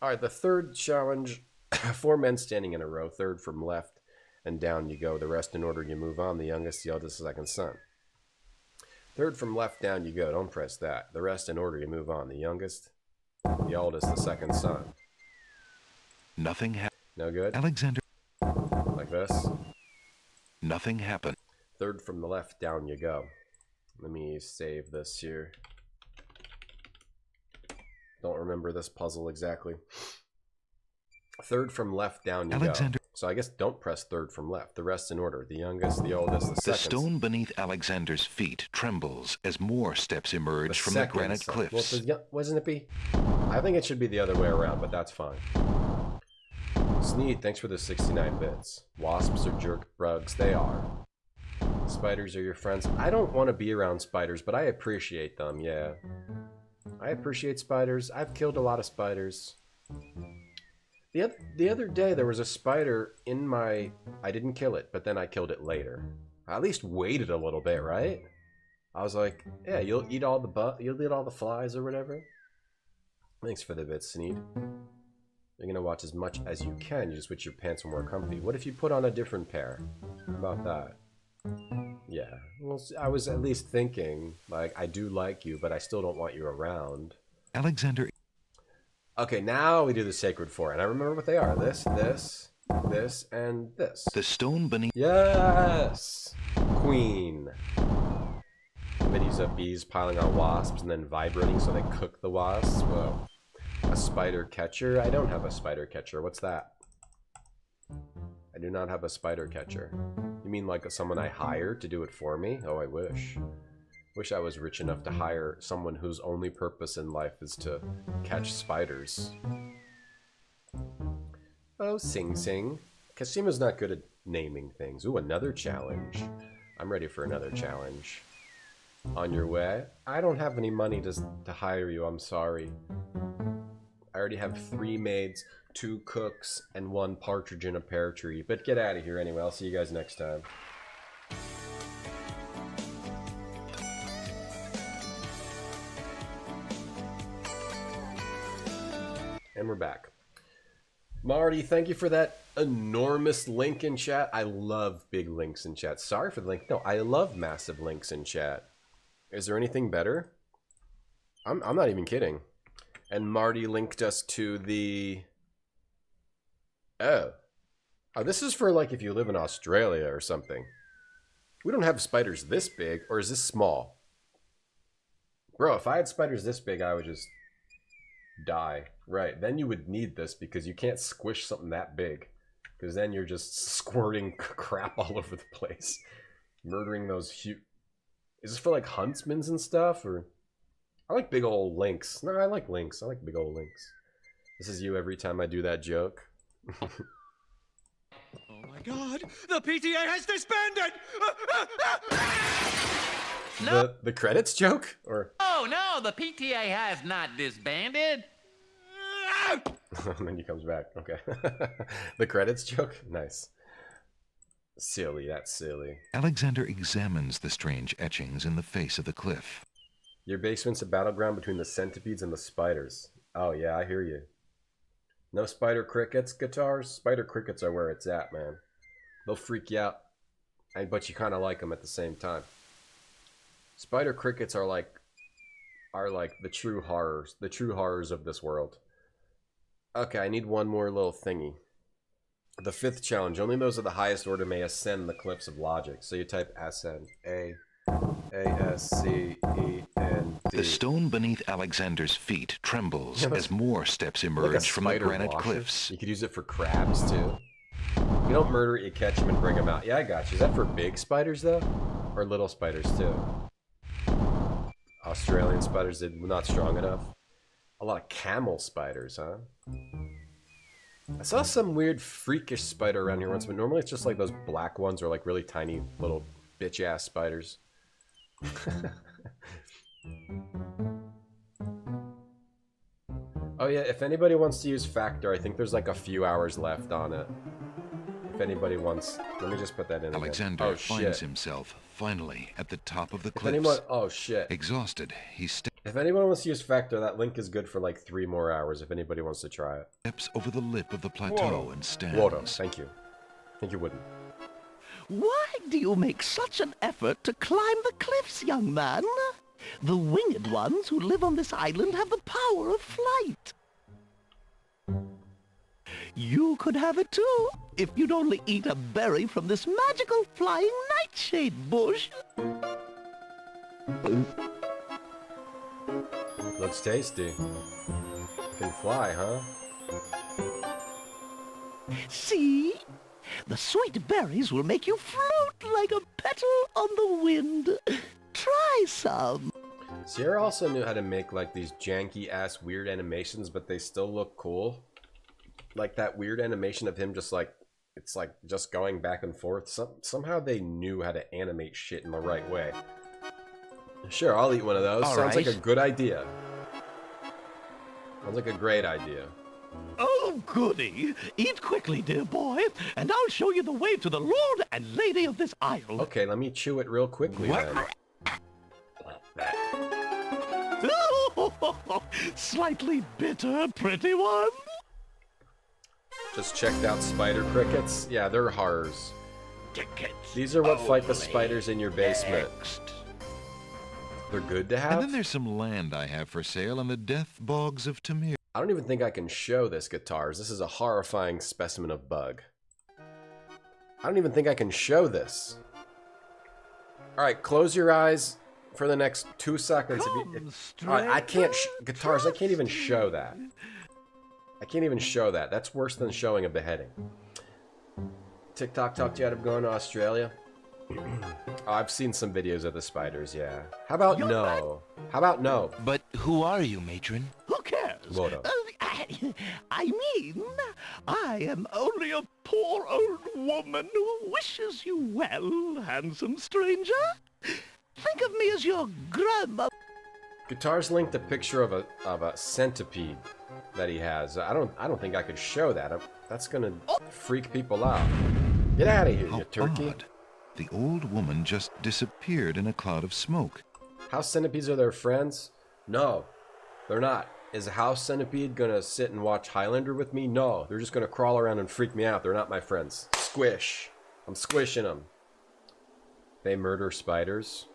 All right, the third challenge. 4 men standing in a row. Third from left and down you go. The rest in order you move on. The youngest, the eldest, the second son. Third from left down you go. Don't press that. The rest in order you move on. The youngest, the oldest, the second son. Nothing happened. No good? Alexander. Like this. Nothing happened. Third from the left down you go. Let me save this here. Don't remember this puzzle exactly. Third from left down you Alexander. go. So I guess don't press third from left. The rest in order. The youngest, the oldest, the second. The stone beneath Alexander's feet trembles as more steps emerge from the granite cliffs. Well, wasn't it be? I think it should be the other way around, but that's fine. Sneed, thanks for the 69 bits. Wasps are jerk bugs. They are. Spiders are your friends. I don't want to be around spiders, but I appreciate them, yeah. I appreciate spiders. I've killed a lot of spiders. The other day there was a spider in my... I didn't kill it, but then I killed it later. I at least waited a little bit, right? I was like, yeah, you'll eat all the flies or whatever. Thanks for the bits, Sneed. You're gonna watch as much as you can. You just wish your pants were more comfy. What if you put on a different pair? How about that? Yeah. Well, I was at least thinking, like, I do like you, but I still don't want you around. Alexander. Okay, now we do the Sacred Four, and I remember what they are. This, and this. The stone beneath... Yes! Queen. Committees of bees piling on wasps and then vibrating so they cook the wasps. Whoa. A spider catcher? I don't have a spider catcher. What's that? I do not have a spider catcher. You mean like someone I hired to do it for me? Oh, I wish. Wish I was rich enough to hire someone whose only purpose in life is to catch spiders. Oh, Sing Sing. Cassima's not good at naming things. Ooh, another challenge. I'm ready for another challenge. On your way? I don't have any money to hire you, I'm sorry. I already have 3 maids, 2 cooks, and 1 partridge in a pear tree. But get out of here anyway. I'll see you guys next time. And we're back. Marty, thank you for that enormous link in chat. I love big links in chat. Sorry for the link. No, I love massive links in chat. Is there anything better? I'm not even kidding. And Marty linked us to the... Oh, this is for like if you live in Australia or something. We don't have spiders this big, or is this small? Bro, if I had spiders this big, I would just die. Right, then you would need this because you can't squish something that big. Because then you're just squirting crap all over the place. Murdering those Is this for like huntsmans and stuff, or? I like big old lynx. No, I like lynx. I like big old lynx. This is you every time I do that joke. Oh my god! The PTA has disbanded! The credits joke? Or Oh no, the PTA has not disbanded. and then he comes back. Okay. The credits joke? Nice. Silly, that's silly. Alexander examines the strange etchings in the face of the cliff. Your basement's a battleground between the centipedes and the spiders. Oh yeah, I hear you. No spider crickets, guitars? Spider crickets are where it's at, man. They'll freak you out, but you kind of like them at the same time. Spider crickets are like the true horrors of this world. Okay, I need one more little thingy. The 5th challenge. Only those of the highest order may ascend the cliffs of logic. So you type ascend. A-S-C-E-N-D. The stone beneath Alexander's feet trembles as more steps emerge from the granite cliffs. You could use it for crabs, too. You don't murder it, you catch them and bring them out. Yeah, I got you. Is that for big spiders, though? Or little spiders, too? Australian spiders are not strong enough. A lot of camel spiders, huh? I saw some weird freakish spider around here once, but normally it's just like those black ones or like really tiny little bitch-ass spiders. Oh yeah, if anybody wants to use Factor, I think there's like a few hours left on it. If anybody wants, let me just put that in. Alexander finds himself finally at the top of the cliffs. Anyone, oh shit. Exhausted, he if anyone wants to use Factor, that link is good for like 3 more hours if anybody wants to try it. Steps over the lip of the plateau and stands. Water, thank you. I think you wouldn't. Why do you make such an effort to climb the cliffs, young man? The winged ones who live on this island have the power of flight. You could have it too, if you'd only eat a berry from this magical flying nightshade bush. Looks tasty. Can fly, huh? See? The sweet berries will make you float like a petal on the wind. Try some. Sierra also knew how to make like these janky-ass weird animations, but they still look cool. Like that weird animation of him just like, it's like just going back and forth. Somehow they knew how to animate shit in the right way. Sure, I'll eat one of those. Sounds like a good idea. Sounds like a great idea. Oh, goody. Eat quickly, dear boy, and I'll show you the way to the Lord and Lady of this isle. Okay, let me chew it real quickly then. Slightly bitter, pretty one. Just checked out spider crickets. Yeah, they're horrors. These are what fight the spiders in your basement. They're good to have. And then there's some land I have for sale on the death bogs of Tamir. I don't even think I can show this, guitars. This is a horrifying specimen of bug. I don't even think I can show this. Alright, close your eyes for the next 2 seconds. Alright, I can't... guitars, I can't even show that. I can't even show that. That's worse than showing a beheading. TikTok talked you out of going to Australia? Oh, I've seen some videos of the spiders, yeah. How about no? How about no? But who are you, matron? Who cares? I mean, I am only a poor old woman who wishes you well, handsome stranger. Think of me as your grandmother. Guitars linked a picture of a centipede that he has. I don't think I could show that. That's gonna freak people out. Get out of here, you turkey. Odd. The old woman just disappeared in a cloud of smoke. House centipedes are their friends? No, they're not. Is a house centipede gonna sit and watch Highlander with me? No, they're just gonna crawl around and freak me out. They're not my friends. Squish. I'm squishing them. They murder spiders.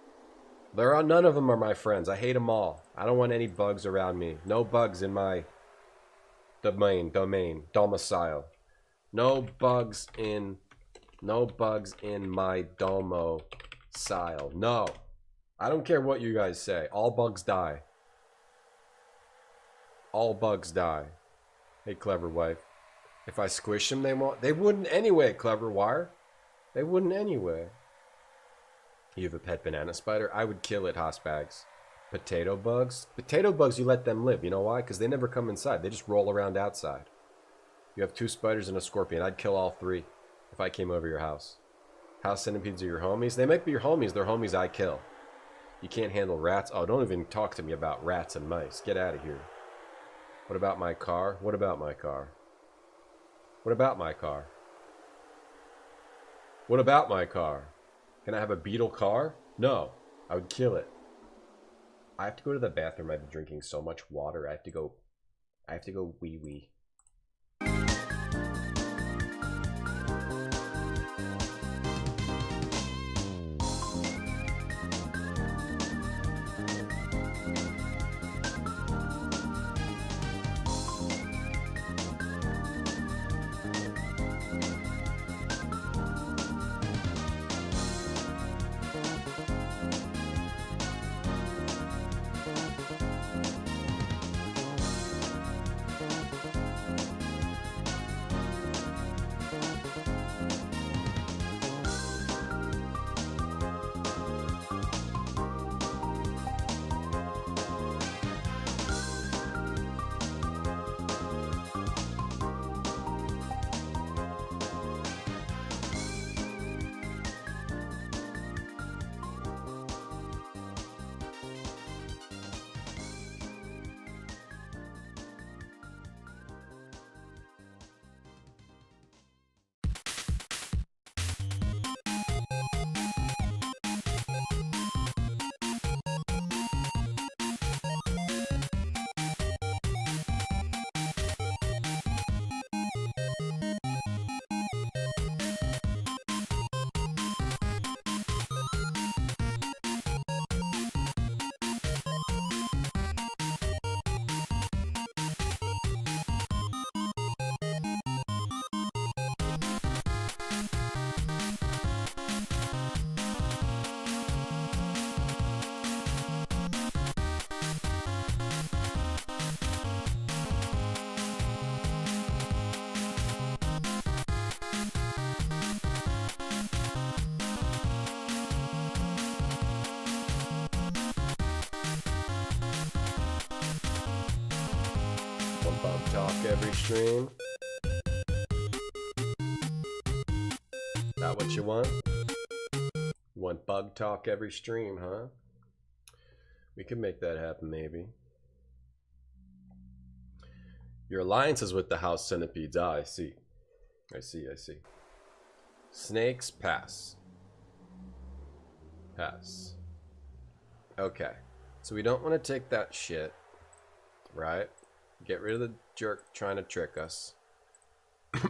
None of them are my friends. I hate them all. I don't want any bugs around me. No bugs in my domicile. No bugs in my domicile. No. I don't care what you guys say. All bugs die. All bugs die. Hey, clever wife. If I squish them, they won't. They wouldn't anyway, clever wire. They wouldn't anyway. You have a pet banana spider? I would kill it, Hossbags. Potato bugs? Potato bugs, you let them live. You know why? Because they never come inside. They just roll around outside. You have 2 spiders and a scorpion. I'd kill all 3 if I came over your house. House centipedes are your homies? They might be your homies. They're homies I kill. You can't handle rats? Oh, don't even talk to me about rats and mice. Get out of here. What about my car? What about my car? What about my car? What about my car? Can I have a beetle car? No. I would kill it. I have to go to the bathroom. I've been drinking so much water. I have to go wee-wee. Bug talk every stream. That what you want? You want bug talk every stream, huh? We can make that happen, maybe. Your alliance is with the house centipedes. Ah, I see. I see. Snakes, pass. Pass. Okay. So we don't want to take that shit, right? Get rid of the jerk trying to trick us.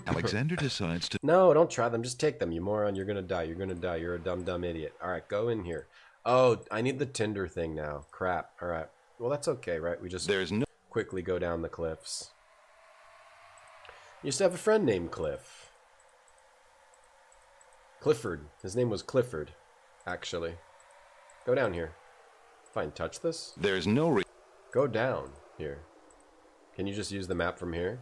Alexander decides to... No, don't try them. Just take them, you moron. You're gonna die. You're gonna die. You're a dumb idiot. Alright, go in here. Oh, I need the Tinder thing now. Crap. Alright. Well, that's okay, right? We just quickly go down the cliffs. I used to have a friend named Cliff. Clifford. His name was Clifford, actually. Go down here. Fine, touch this? There's no... Go down here. Can you just use the map from here?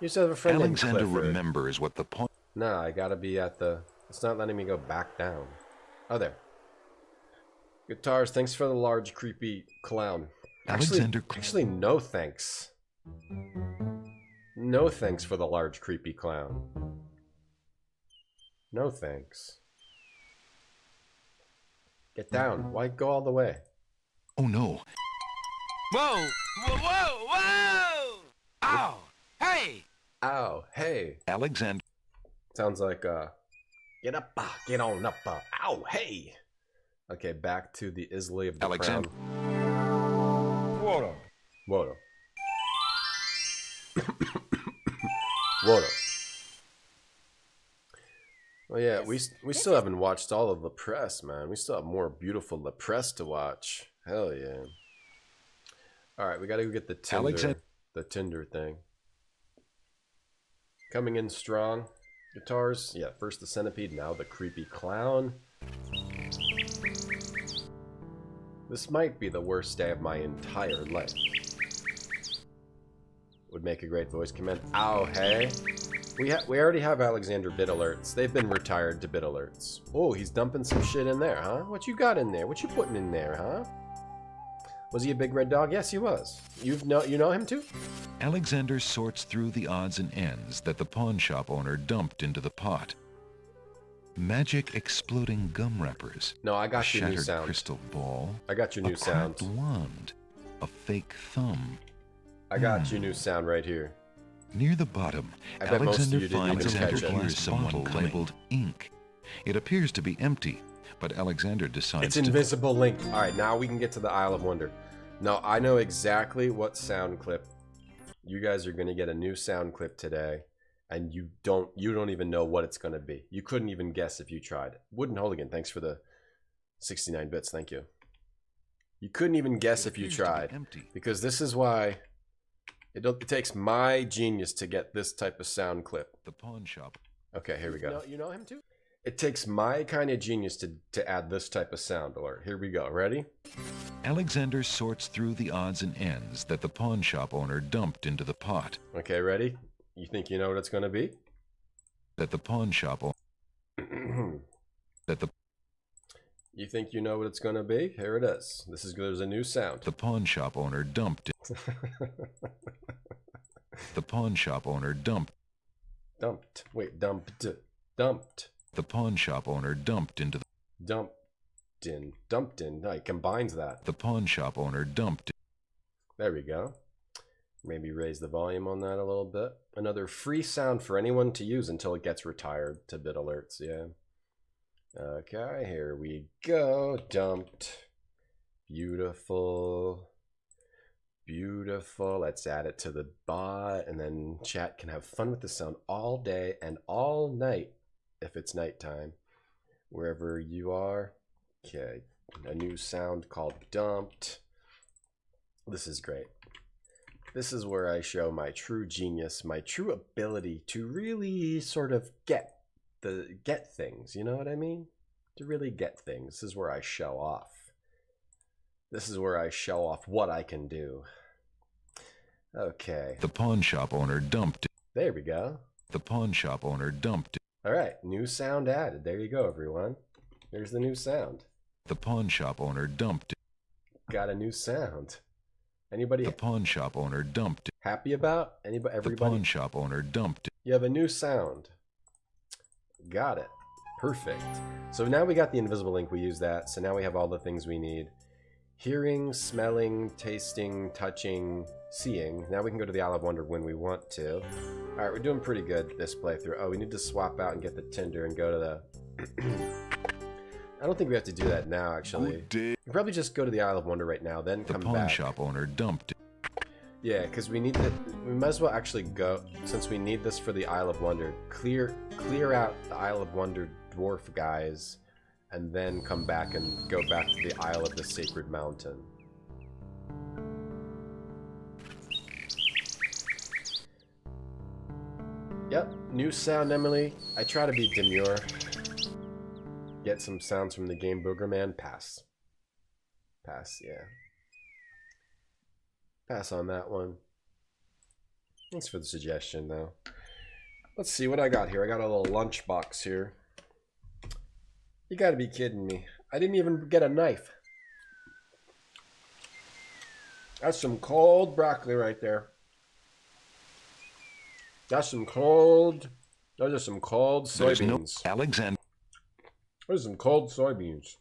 You used to have a friend named Alexander Clifford. remembers what the point... No, I gotta be at the... It's not letting me go back down. Oh, there. Guitars, thanks for the large, creepy clown. Actually, no thanks. No thanks for the large, creepy clown. No thanks. Get down. Why go all the way? Oh, no. Whoa! Whoa! Whoa! Whoa! Ow! Hey! Ow! Hey! Alexander. Sounds like, get up, get on up, ow! Hey! Okay, back to the Islay of the Crown. Water. Water. Water. Well, yeah, we still haven't watched all of La Presse, man. We still have more beautiful La Presse to watch. Hell yeah. Alright, we gotta go get the Tinder thing. Coming in strong. Guitars. Yeah, first the centipede, now the creepy clown. This might be the worst day of my entire life. Would make a great voice command. Ow, hey. We already have Alexander bit alerts. They've been retired to bit alerts. Oh, he's dumping some shit in there, huh? What you got in there? What you putting in there, huh? Was he a big red dog? Yes, he was. You know him too? Alexander sorts through the odds and ends that the pawn shop owner dumped into the pot. Magic exploding gum wrappers. No, I got your new shattered sound. crystal ball. I got your new a sound. cracked wand. A fake thumb. I got your new sound right here. Near the bottom, I bet most of Alexander you didn't finds even a catch it. glass someone labeled ink. It appears to be empty, but Alexander decides It's to... invisible link. All right, now we can get to the Isle of Wonder. Now, I know exactly what sound clip. You guys are going to get a new sound clip today, and you don't even know what it's going to be. You couldn't even guess if you tried. Wooden Hooligan, thanks for the 69 bits. Thank you. You couldn't even guess if you tried, because this is why it takes my genius to get this type of sound clip. The pawn shop. Okay, here we go. You know him too? It takes my kind of genius to add this type of sound alert. Here we go. Ready? Alexander sorts through the odds and ends that the pawn shop owner dumped into the pot. Okay, ready? You think you know what it's going to be? That the pawn shop owner... You think you know what it's going to be? Here it is. There's a new sound. The pawn shop owner dumped it. The pawn shop owner dumped. Dumped. Wait, dumped. Dumped. The pawn shop owner dumped into the... Dumped in. No, it combines that. The pawn shop owner dumped it. There we go. Maybe raise the volume on that a little bit. Another free sound for anyone to use until it gets retired to bit alerts, yeah. Okay, here we go. Dumped. Beautiful. Beautiful. Let's add it to the bot, and then chat can have fun with the sound all day and all night if it's nighttime, wherever you are. Okay, a new sound called dumped. This is great. This is where I show my true genius, my true ability to really sort of get things, you know what I mean? To really get things. This is where I show off. This is where I show off what I can do. Okay. The pawn shop owner dumped it. There we go. The pawn shop owner dumped it. All right, new sound added. There you go, everyone. There's the new sound. The pawn shop owner dumped it. Got a new sound. Anybody? The pawn shop owner dumped it. Happy about? Anybody? Everybody? The pawn shop owner dumped it. You have a new sound. Got it. Perfect. So now we got the invisible link. We use that. So now we have all the things we need. Hearing, smelling, tasting, touching, seeing. Now we can go to the Isle of Wonder when we want to. Alright, we're doing pretty good this playthrough. Oh, we need to swap out and get the tinder and go to the... I don't think we have to do that now, actually. We probably just go to the Isle of Wonder right now, then come back. The pawn shop owner dumped it. Yeah, because we need that. We might as well actually go, since we need this for the Isle of Wonder. Clear out the Isle of Wonder dwarf guys, and then come back and go back to the Isle of the Sacred Mountain. Yep, new sound, Emily. I try to be demure. Get some sounds from the game, Boogerman. Pass. Pass, yeah. Pass on that one. Thanks for the suggestion, though. Let's see what I got here. I got a little lunchbox here. You gotta be kidding me. I didn't even get a knife. That's some cold broccoli right there. That's some cold... Those are some cold soybeans. There's no Alexander. Those are some cold soybeans.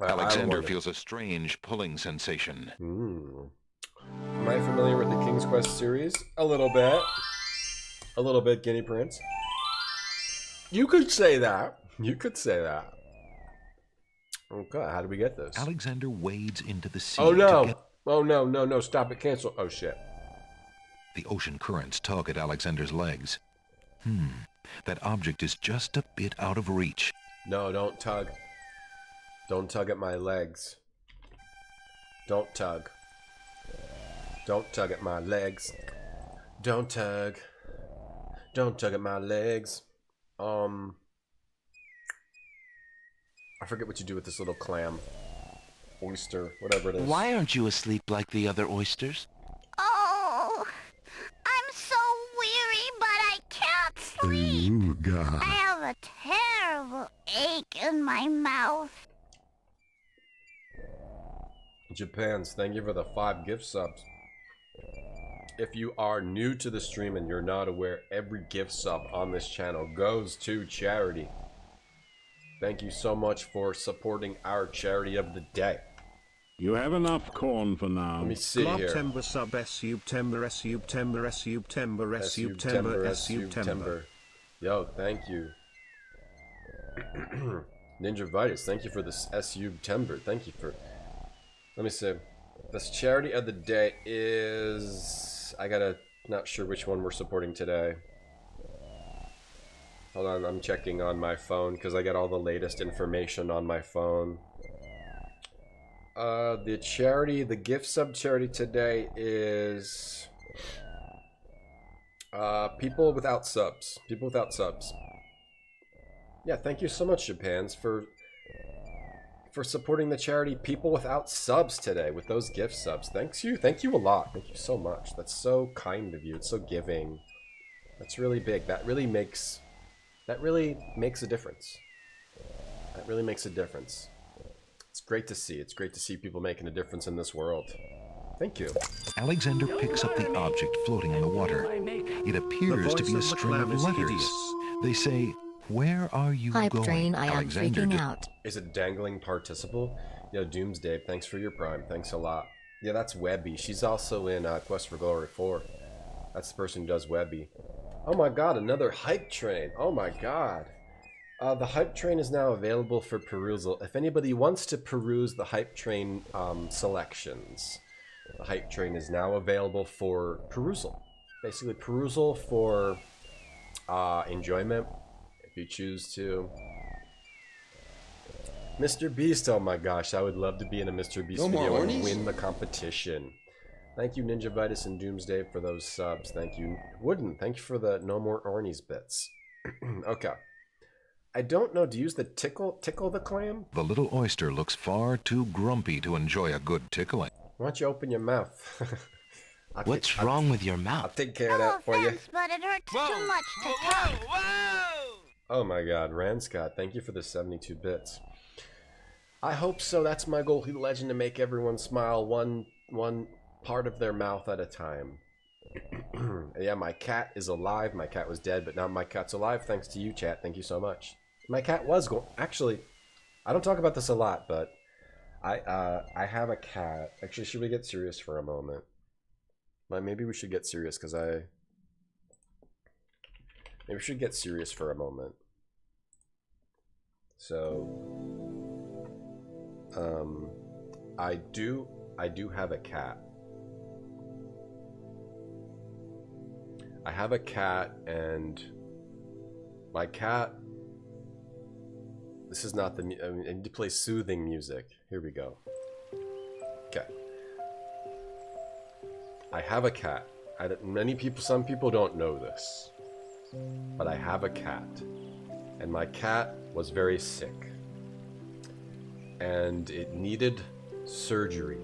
Alexander feels a strange pulling sensation. Am I familiar with the King's Quest series? A little bit. A little bit, Guinea Prince. You could say that. You could say that. Okay, how did we get this? Alexander wades into the sea. Oh no! Oh no, no, no, stop it, cancel. Oh shit. The ocean currents tug at Alexander's legs. That object is just a bit out of reach. No, don't tug. Don't tug at my legs. Don't tug. Don't tug at my legs. Don't tug. Don't tug at my legs. I forget what you do with this little clam. Oyster, whatever it is. Why aren't you asleep like the other oysters? Oh, I'm so Ooh, God. I have a terrible ache in my mouth. Japan's, thank you for the 5 gift subs. If you are new to the stream and you're not aware, every gift sub on this channel goes to charity. Thank you so much for supporting our charity of the day. You have enough corn for now. Let me see here. Subtember sub Subtember Subtember Subtember Subtember Subtember. Yo, thank you. Ninja Vitus, thank you for this Subtember. Thank you for... Let me see. This charity of the day is... Not sure which one we're supporting today. Hold on, I'm checking on my phone because I got all the latest information on my phone. The charity, the gift sub charity today is... People Without Subs. People Without Subs. Yeah, thank you so much, Japans, for supporting the charity People Without Subs today with those gift subs. Thank you a lot. Thank you so much. That's so kind of you. It's so giving. That's really big. That really makes a difference. That really makes a difference. It's great to see. It's great to see people making a difference in this world. Thank you. Alexander picks up the object floating in the water. It appears to be a string of letters. They say, "Where are you Hype going?" train, I am Alexander freaking out. Is it dangling participle? Yo, Doomsday, thanks for your prime. Thanks a lot. Yeah, that's Webby. She's also in Quest for Glory 4. That's the person who does Webby. Oh my god, another hype train. Oh my god. The hype train is now available for perusal. If anybody wants to peruse the hype train selections, the hype train is now available for perusal. Basically, perusal for enjoyment, if you choose to. Mr. Beast, oh my gosh, I would love to be in a Mr. Beast video and win the competition. Thank you, Ninja Vitus and Doomsday, for those subs. Thank you, Wooden. Thank you for the No More Ornies bits. Okay. I don't know, do you use the tickle the clam? The little oyster looks far too grumpy to enjoy a good tickling. Why don't you open your mouth? What's wrong with your mouth? I'll take care of that for you. But it hurts too much to talk. Oh my god, Ranscott, thank you for the 72 bits. I hope so. That's my goal, Heat Legend, to make everyone smile one part of their mouth at a time. Yeah, my cat is alive. My cat was dead, but now my cat's alive thanks to you, chat. Thank you so much. My cat was going... Actually, I don't talk about this a lot, but I have a cat. Actually, should we get serious for a moment? Maybe we should get serious, because maybe we should get serious for a moment. So... I do have a cat. I have a cat, and my cat... This is not the... I need to play soothing music. Here we go. Okay. I have a cat. Some people don't know this, but I have a cat, and my cat was very sick, and it needed surgery,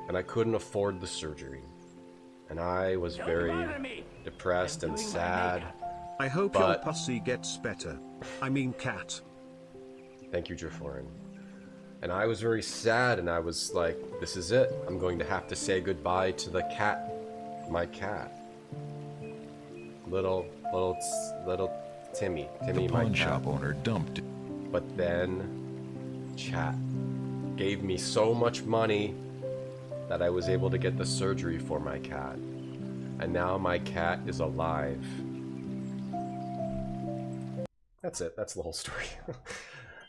and I couldn't afford the surgery, and I was very depressed and sad. I hope your pussy gets better. I mean cat. Thank you, Jaforin. And I was very sad, and I was like, this is it. I'm going to have to say goodbye to the cat. My cat. Little Timmy. The pawn shop owner dumped it. But then, chat gave me so much money that I was able to get the surgery for my cat. And now my cat is alive. That's it. That's the whole story.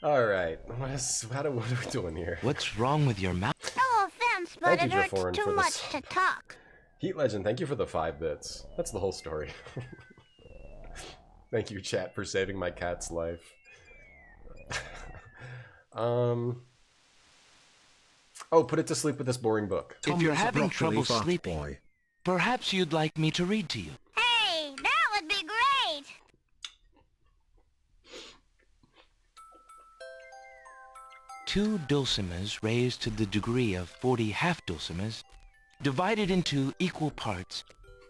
Alright. What are we doing here? What's wrong with your mouth? No offense, but it hurts too much to talk. Heat Legend, thank you for the 5 bits. That's the whole story. Thank you, chat, for saving my cat's life. Oh, put it to sleep with this boring book. If you're having trouble sleeping, perhaps you'd like me to read to you. Hey, that would be great! Two dulcimers raised to the degree of 40 half-dulcimers, divided into equal parts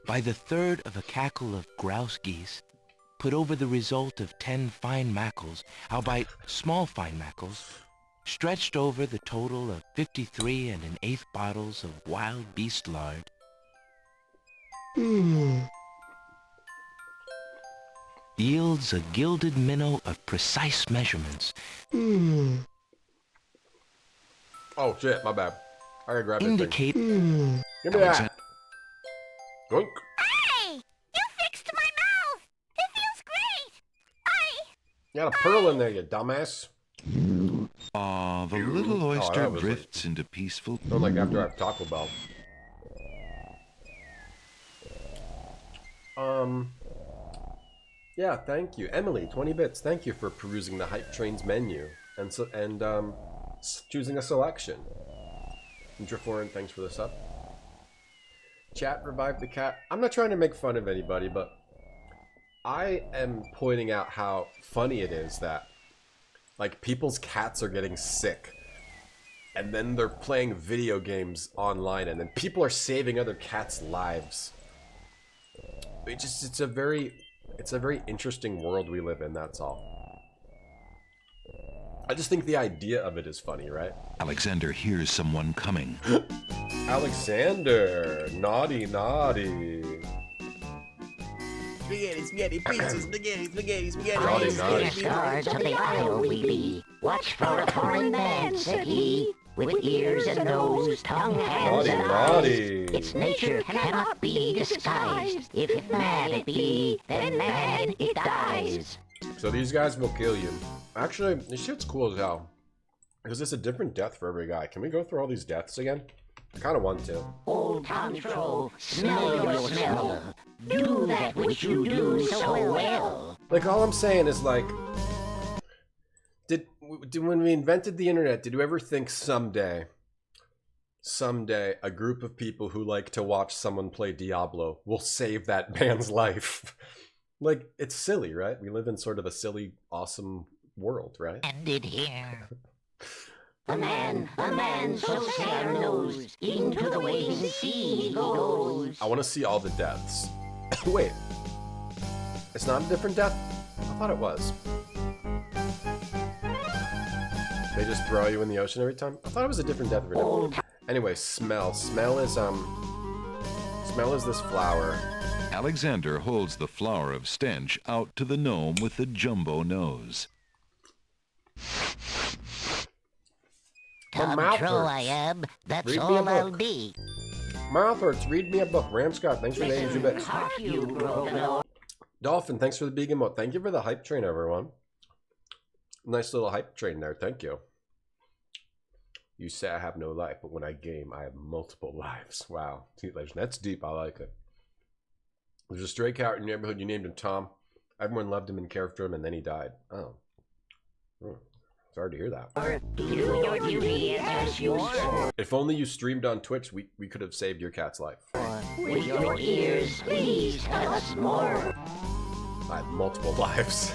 by the third of a cackle of grouse geese, put over the result of 10 fine mackerels, albeit small fine mackerels, stretched over the total of 53 1/8 bottles of wild beast lard. Yields a gilded minnow of precise measurements. Oh shit, my bad. I gotta grab this Indicate. thing. Give me that. Goink. Hey! You fixed my mouth! It feels great! You got a pearl in there, you dumbass. Ah, the little oyster that was drifts into peaceful... Not like after I have Taco Bell. Yeah, thank you. Emily, 20 bits. Thank you for perusing the Hype Train's menu and choosing a selection. Intraforeign, thanks for the sub. Chat, revive the cat. I'm not trying to make fun of anybody, but I am pointing out how funny it is that like people's cats are getting sick and then they're playing video games online and then people are saving other cats' lives. It's a very interesting world we live in, that's all. I just think the idea of it is funny, right? Alexander hears someone coming. Alexander! Naughty, naughty. Spaghetti, spaghetti, pizza, spaghetti, spaghetti, spaghetti. Naughty, naughty. Guards of the isle we be. Watch for a foreign man, said he. With ears and nose, tongue, hands, Naughty, and naughty. eyes. Its nature cannot be disguised. If mad it be, then mad it dies. So these guys will kill you. Actually, this shit's cool as hell. Because it's a different death for every guy. Can we go through all these deaths again? I kind of want to. Old Tom Troll, smell your smell. Do that which you do so well. Like, all I'm saying is, like, did when we invented the internet, did you ever think someday a group of people who like to watch someone play Diablo will save that man's life? Like, it's silly, right? We live in sort of a silly, awesome world, right? Ended here. A man so fair knows, into the waiting sea he goes. I want to see all the deaths. Wait, it's not a different death? I thought it was. They just throw you in the ocean every time? I thought it was a different death every time. Anyway, smell. Smell is this flower. Alexander holds the flower of stench out to the gnome with the jumbo nose. Tom Troll I am, that's all I'll be. Mouth hurts, read me a book. Ram Scott, thanks for the 82 bits. Dolphin, thanks for the big emote. Thank you for the hype train, everyone. Nice little hype train there, thank you. You say I have no life, but when I game, I have multiple lives. Wow, that's deep, I like it. There's a stray cat in your neighborhood, you named him Tom. Everyone loved him and cared for him, and then he died. Oh. Sorry to hear that. If only you streamed on Twitch, we could have saved your cat's life. With your ears, please tell us more. I have multiple lives.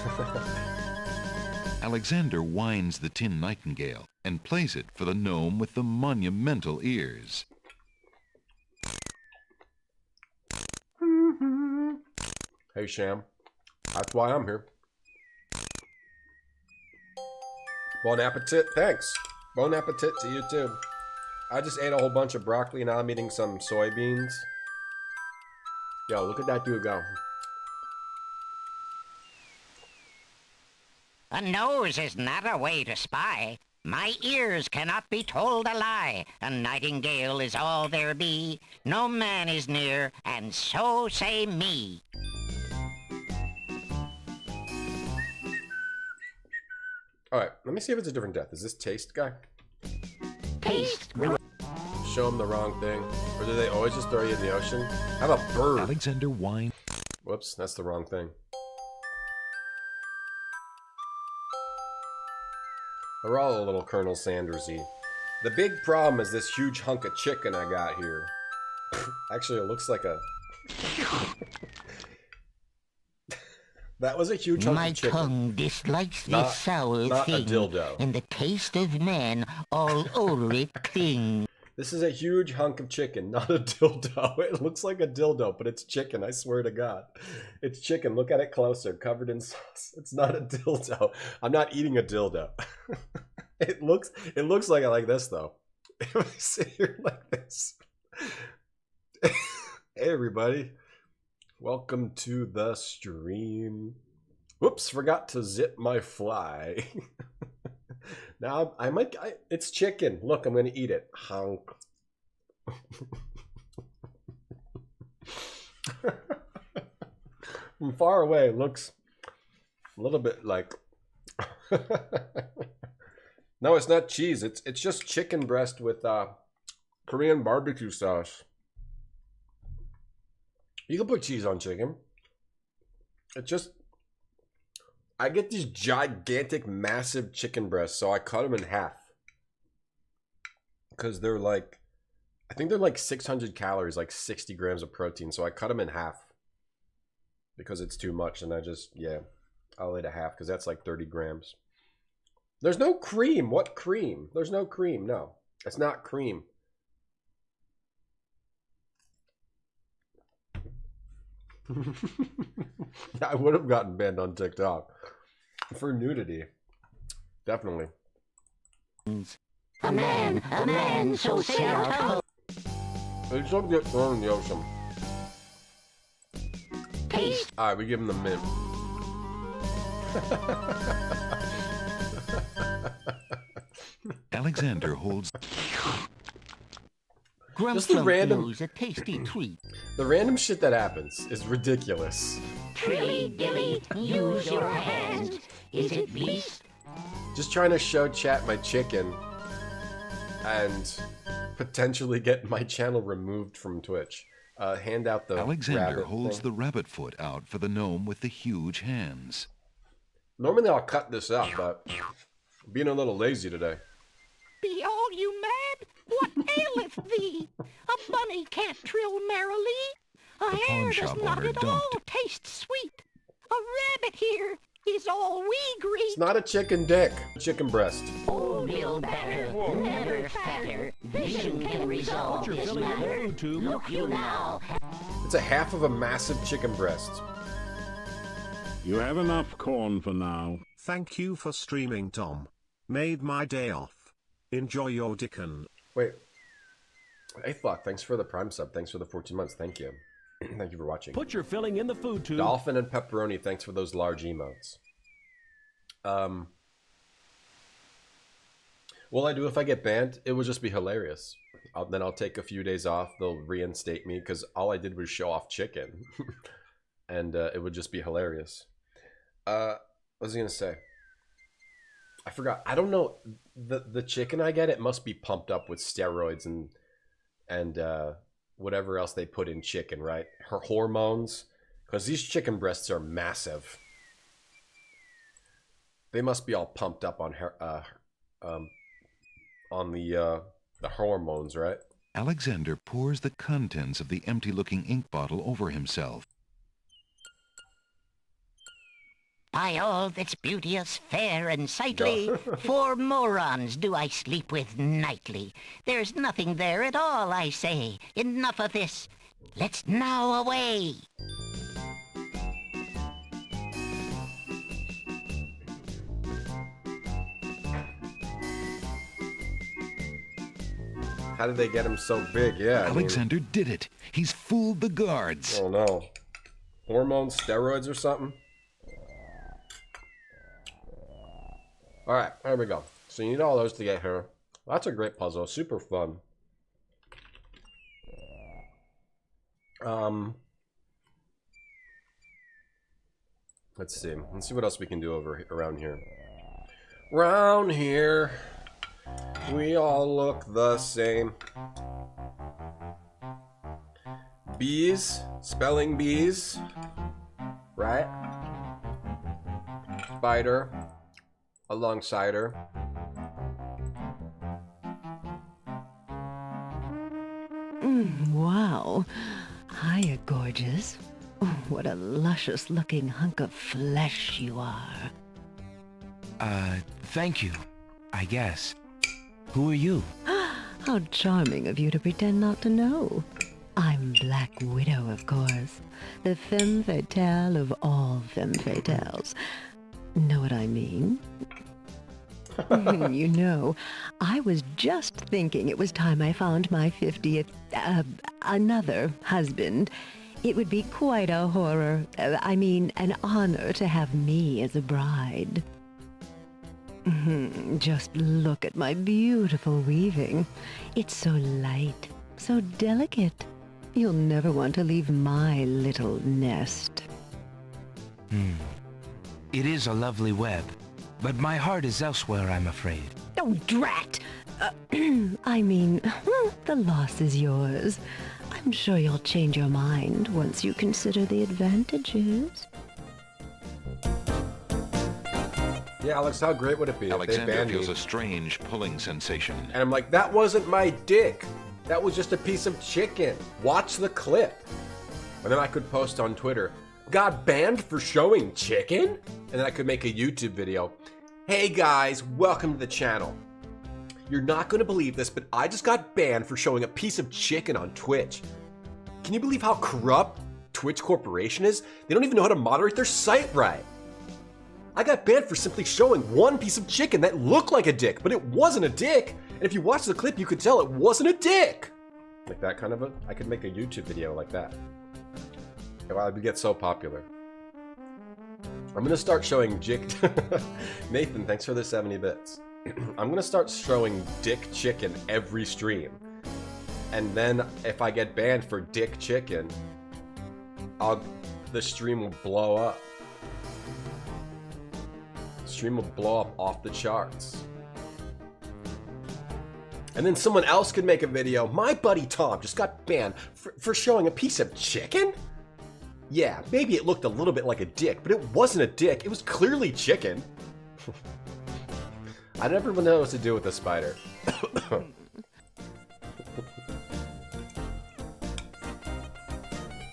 Alexander winds the tin nightingale and plays it for the gnome with the monumental ears. Hey, Sham. That's why I'm here. Bon appetit. Thanks. Bon appetit to you, too. I just ate a whole bunch of broccoli, now I'm eating some soybeans. Yo, look at that dude go. A nose is not a way to spy. My ears cannot be told a lie. A nightingale is all there be. No man is near, and so say me. Alright, let me see if it's a different death. Is this Taste guy? Taste. Show him the wrong thing. Or do they always just throw you in the ocean? Have a bird. Alexander wine. Whoops, that's the wrong thing. They're all a little Colonel Sandersy. The big problem is this huge hunk of chicken I got here. Actually, it looks like a... That was a huge hunk of chicken. My tongue dislikes this sour not thing, a dildo. and the taste of man all over it cling. This is a huge hunk of chicken, not a dildo. It looks like a dildo, but it's chicken, I swear to God. It's chicken. Look at it closer, covered in sauce. It's not a dildo. I'm not eating a dildo. It looks like this, though. If I sit here like this. Hey, everybody. Welcome to the stream. Whoops, forgot to zip my fly. Now, it's chicken. Look, I'm going to eat it. Honk. From far away, it looks a little bit like... No, it's not cheese. It's just chicken breast with Korean barbecue sauce. You can put cheese on chicken. It just... I get these gigantic, massive chicken breasts, so I cut them in half. Because they're like... I think they're like 600 calories, like 60 grams of protein, so I cut them in half. Because it's too much, and I just... Yeah, I'll eat a half, because that's like 30 grams. There's no cream. What cream? There's no cream. No, it's not cream. I would have gotten banned on TikTok for nudity. Definitely. A man, so say out. They just don't get thrown in the ocean. Taste. Alright, we give him the mint. Alexander holds... Just the random... a tasty treat. The random shit that happens is ridiculous. Trilly dilly, use your hands. Is it beast? Just trying to show chat my chicken and potentially get my channel removed from Twitch. Hand out the Alexander rabbit holds thing. the rabbit foot out for the gnome with the huge hands. Normally I'll cut this up, but I'm being a little lazy today. Be all you mad? What aileth thee? A bunny can't trill merrily. A hare does pawnshop not owner at all dumped. taste sweet. A rabbit here is all we greet. It's not a chicken dick. Chicken breast. Oh, Bill Batter, never fatter. Vision can resolve this matter. Look you now. It's a half of a massive chicken breast. You have enough corn for now. Thank you for streaming, Tom. Made my day off. Enjoy your dickon. Wait. Hey, fuck. Thanks for the Prime sub. Thanks for the 14 months. Thank you. Thank you for watching. Put your filling in the food tube. Dolphin and Pepperoni, thanks for those large emotes. What I do if I get banned? It would just be hilarious. Then I'll take a few days off. They'll reinstate me because all I did was show off chicken. And it would just be hilarious. What was I going to say? I forgot. I don't know. The chicken I get, it must be pumped up with steroids and whatever else they put in chicken, right? Her hormones. Because these chicken breasts are massive. They must be all pumped up on her, on the hormones, right? Alexander pours the contents of the empty-looking ink bottle over himself. By all that's beauteous, fair, and sightly, 4 morons do I sleep with nightly. There's nothing there at all, I say. Enough of this. Let's now away. How did they get him so big? Yeah. Alexander did it. He's fooled the guards. Oh no. Hormones, steroids, or something? Alright, there we go. So you need all those to get here. That's a great puzzle. Super fun. Let's see. Let's see what else we can do around here. Round here, we all look the same. Bees, spelling bees, right? Spider, alongside her. Wow. Hiya, gorgeous. Oh, what a luscious-looking hunk of flesh you are. Thank you, I guess. Who are you? How charming of you to pretend not to know. I'm Black Widow, of course. The femme fatale of all femme fatales. Know what I mean? You know, I was just thinking it was time I found my 50th, another husband. It would be quite a horror, an honor to have me as a bride. Just look at my beautiful weaving. It's so light, so delicate. You'll never want to leave my little nest. It is a lovely web, but my heart is elsewhere, I'm afraid. Oh, drat! The loss is yours. I'm sure you'll change your mind once you consider the advantages. Yeah, Alex, how great would it be if they Alexander banned feels me? a strange pulling sensation. And I'm like, that wasn't my dick. That was just a piece of chicken. Watch the clip. And then I could post on Twitter, got banned for showing chicken? And then I could make a YouTube video. Hey guys, welcome to the channel. You're not going to believe this, but I just got banned for showing a piece of chicken on Twitch. Can you believe how corrupt Twitch Corporation is? They don't even know how to moderate their site right. I got banned for simply showing one piece of chicken that looked like a dick, but it wasn't a dick. And if you watch the clip, you could tell it wasn't a dick. Like that kind of a, I could make a YouTube video like that. Wow, I'd get so popular. I'm gonna start showing dick. Nathan, thanks for the 70 bits. I'm gonna start showing dick chicken every stream. And then if I get banned for dick chicken, the stream will blow up. The stream will blow up off the charts. And then someone else could make a video. My buddy Tom just got banned for showing a piece of chicken? Yeah, maybe it looked a little bit like a dick, but it wasn't a dick. It was clearly chicken. I never know what to do with the spider.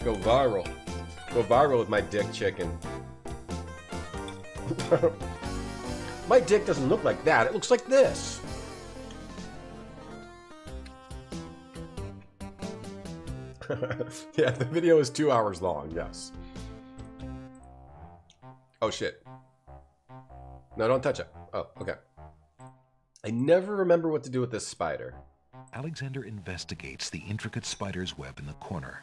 Go viral. Go viral with my dick chicken. My dick doesn't look like that. It looks like this. Yeah, the video is 2 hours long, yes. Oh shit. No, don't touch it. Oh, okay. I never remember what to do with this spider. Alexander investigates the intricate spider's web in the corner.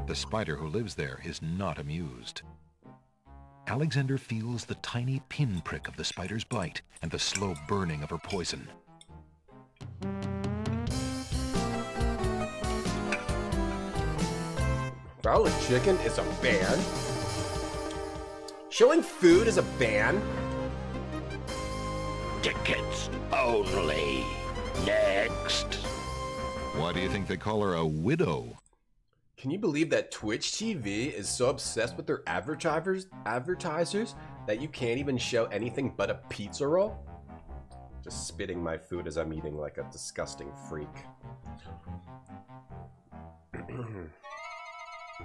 The spider who lives there is not amused. Alexander feels the tiny pinprick of the spider's bite and the slow burning of her poison. Garlic chicken is a ban? Showing food is a ban? Tickets only. Next. Why do you think they call her a widow? Can you believe that Twitch TV is so obsessed with their advertisers that you can't even show anything but a pizza roll? Just spitting my food as I'm eating like a disgusting freak.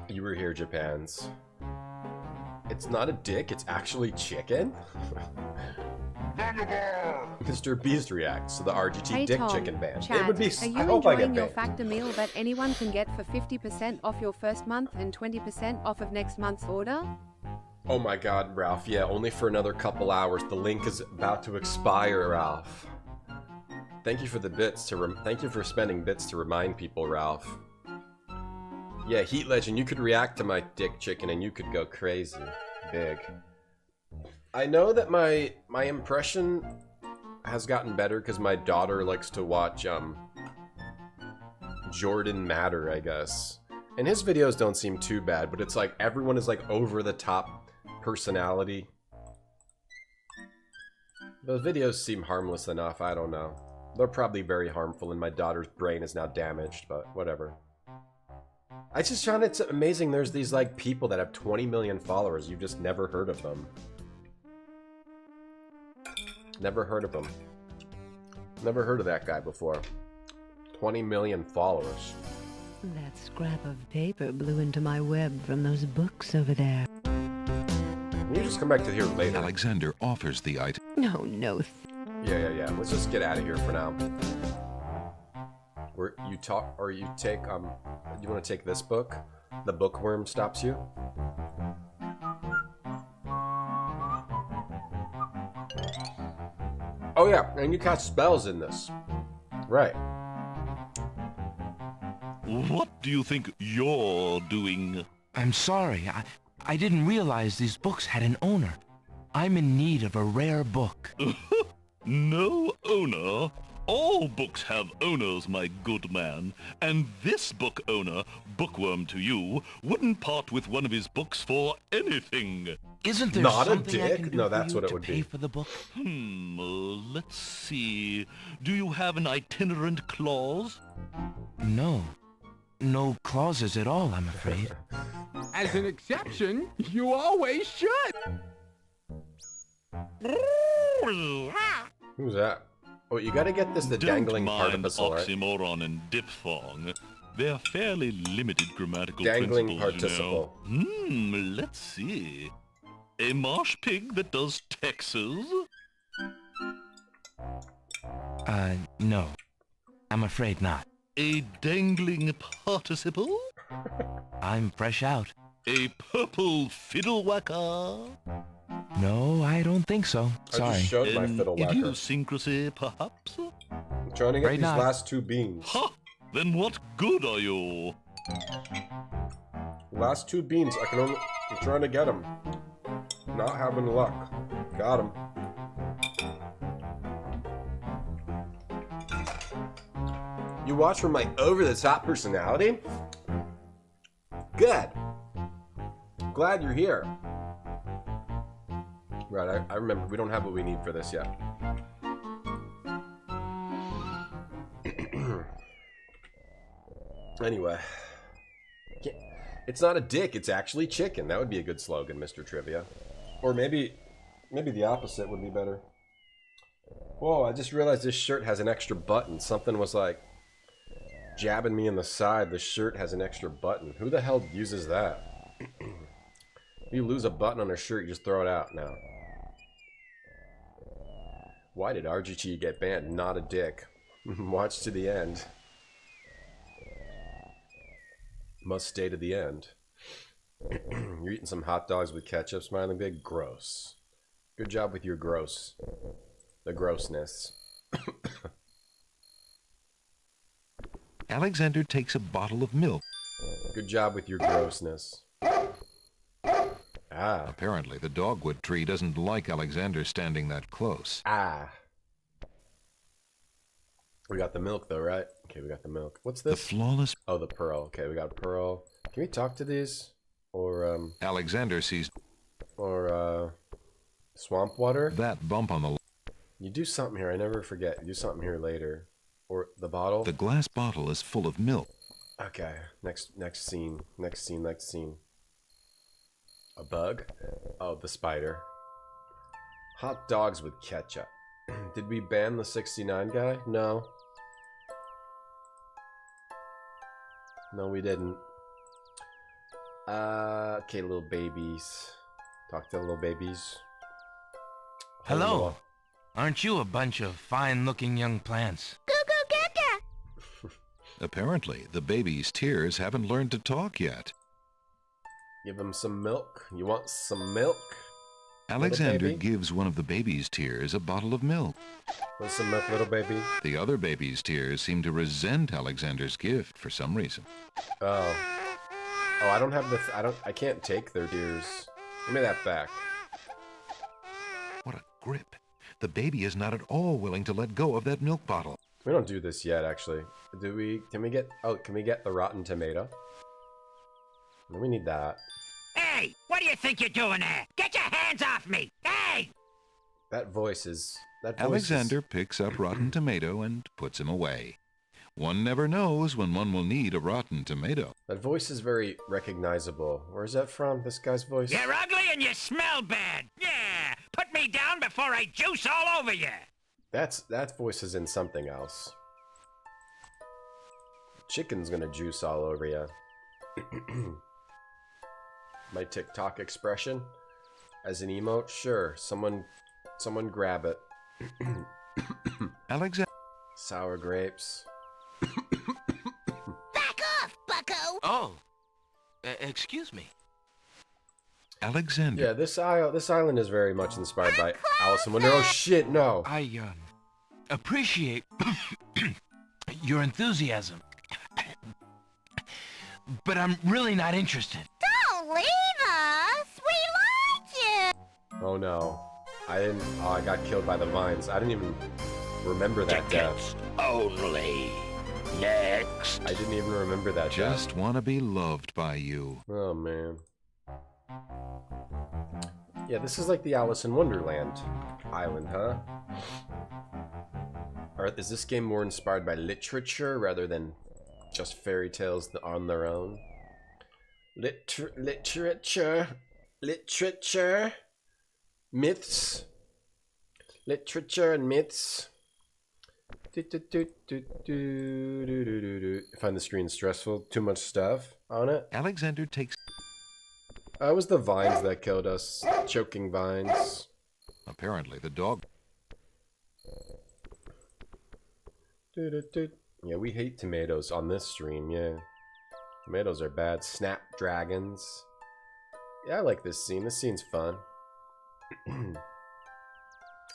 You were here, Japans. It's not a dick, it's actually chicken? Mr. Beast reacts to the RGT Hey dick Tom, chicken ban. Chad, It would be. are you I hope I enjoying get your banned. factor meal that anyone can get for 50% off your first month and 20% off of next month's order? Oh my god, Ralph. Yeah, only for another couple hours. The link is about to expire, Ralph. Thank you for the bits to thank you for spending bits to remind people, Ralph. Yeah, Heat Legend, you could react to my dick chicken and you could go crazy. Big. I know that my impression has gotten better because my daughter likes to watch Jordan Matter, I guess. And his videos don't seem too bad, but it's like everyone is like over the top personality. Those videos seem harmless enough, I don't know. They're probably very harmful and my daughter's brain is now damaged, but whatever. I just found it's amazing there's these like people that have 20 million followers, you've just never heard of them. Never heard of him. Never heard of that guy before. 20 million followers. That scrap of paper blew into my web from those books over there. Can you just come back to here later? Alexander offers the item. No, Yeah. Let's just get out of here for now. You take, you want to take this book? The bookworm stops you? Oh yeah, and you cast spells in this. Right. What do you think you're doing? I'm sorry. I didn't realize these books had an owner. I'm in need of a rare book. No owner? All books have owners, my good man. And this book owner, bookworm to you, wouldn't part with one of his books for anything. Isn't there Not something a I dick? can do No, for that's you what it to would pay be. for the book? Let's see. Do you have an itinerant clause? No. No clauses at all, I'm afraid. As an exception, you always should. Who's that? Oh, you gotta get the dangling participle, right? Oxymoron and diphthong. They're fairly limited grammatical Dangling principles, participle. you know. Let's see. A marsh pig that does Texas? No. I'm afraid not. A dangling participle? I'm fresh out. A purple fiddle whacker? No, I don't think so. I Sorry. just showed my fiddle whacker. Idiosyncrasy, perhaps? I'm trying to get Right these now. last two beans. Ha! Then what good are you? Last two beans. I'm trying to get them. Not having luck. Got them. You watch for my over-the-top personality? Good. Glad you're here. Right, I remember. We don't have what we need for this yet. Anyway. It's not a dick, it's actually chicken. That would be a good slogan, Mr. Trivia. Or maybe the opposite would be better. Whoa, I just realized this shirt has an extra button. Something was like jabbing me in the side. The shirt has an extra button. Who the hell uses that? If you lose a button on a shirt, you just throw it out now. Why did RGT get banned? Not a dick. Watch to the end. Must stay to the end. You're eating some hot dogs with ketchup, smiling big? Gross. Good job with your gross. The grossness. Alexander takes a bottle of milk. Good job with your grossness. Ah. Apparently, the dogwood tree doesn't like Alexander standing that close. Ah. We got the milk, though, right? Okay, we got the milk. What's this? The flawless... Oh, the pearl. Okay, we got a pearl. Can we talk to these? Or, Alexander sees... Or, swamp water? That bump on the... You do something here. I never forget. You do something here later. Or the bottle? The glass bottle is full of milk. Okay. Next scene. Next scene. A bug? Oh, the spider. Hot dogs with ketchup. Did we ban the 69 guy? No. No, we didn't. Okay, little babies. Talk to the little babies. Hold them Hello. off. Aren't you a bunch of fine-looking young plants? Apparently, the baby's tears haven't learned to talk yet. Give them some milk. You want some milk? Alexander baby? gives one of the baby's tears a bottle of milk. Want some milk, little baby? The other baby's tears seem to resent Alexander's gift for some reason. Oh. Oh, I don't have the... I can't take their tears. Give me that back. What a grip. The baby is not at all willing to let go of that milk bottle. We don't do this yet, actually. Do we... Can we get... Oh, can we get the rotten tomato? No, we need that. Hey, what do you think you're doing there? Get your hands off me! Hey! That voice is... Alexander picks up rotten tomato and puts him away. One never knows when one will need a rotten tomato. That voice is very recognizable. Where is that from, this guy's voice? You're ugly and you smell bad! Yeah! Put me down before I juice all over you! That voice is in something else. Chicken's gonna juice all over you. My TikTok expression as an emote? Sure. Someone grab it. Alexander. Sour grapes. Back off, bucko! Oh, excuse me. Alexander. Yeah, this island is very much inspired by Alice in Wonder. Oh shit, no. I appreciate your enthusiasm, but I'm really not interested. Don't leave us! We like you! Oh no. I got killed by the vines. I didn't even remember that death. Only. Next. I didn't even remember that Just want to be loved by you. Oh man. Yeah, this is like the Alice in Wonderland island, huh? Or is this game more inspired by literature rather than just fairy tales on their own? Literature. Myths. Literature and myths. I find the screen stressful. Too much stuff on it. Alexander takes... It was the vines that killed us. Choking vines. Apparently the dog... Yeah, we hate tomatoes on this stream, yeah. Tomatoes are bad. Snapdragons. Yeah, I like this scene. This scene's fun.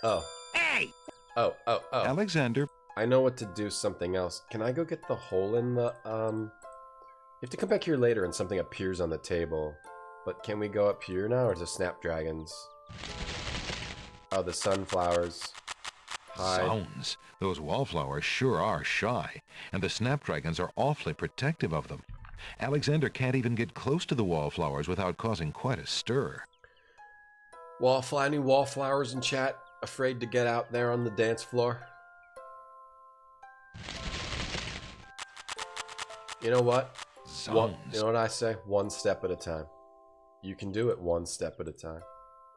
Oh. Hey! Oh. Alexander. I know what to do something else. Can I go get the hole in the, You have to come back here later and something appears on the table. But can we go up here now, or is it snapdragons? Oh, the sunflowers. Hi. Zounds. Those wallflowers sure are shy, and the snapdragons are awfully protective of them. Alexander can't even get close to the wallflowers without causing quite a stir. Any wallflowers in chat? Afraid to get out there on the dance floor? You know what? You know what I say? One step at a time. You can do it one step at a time.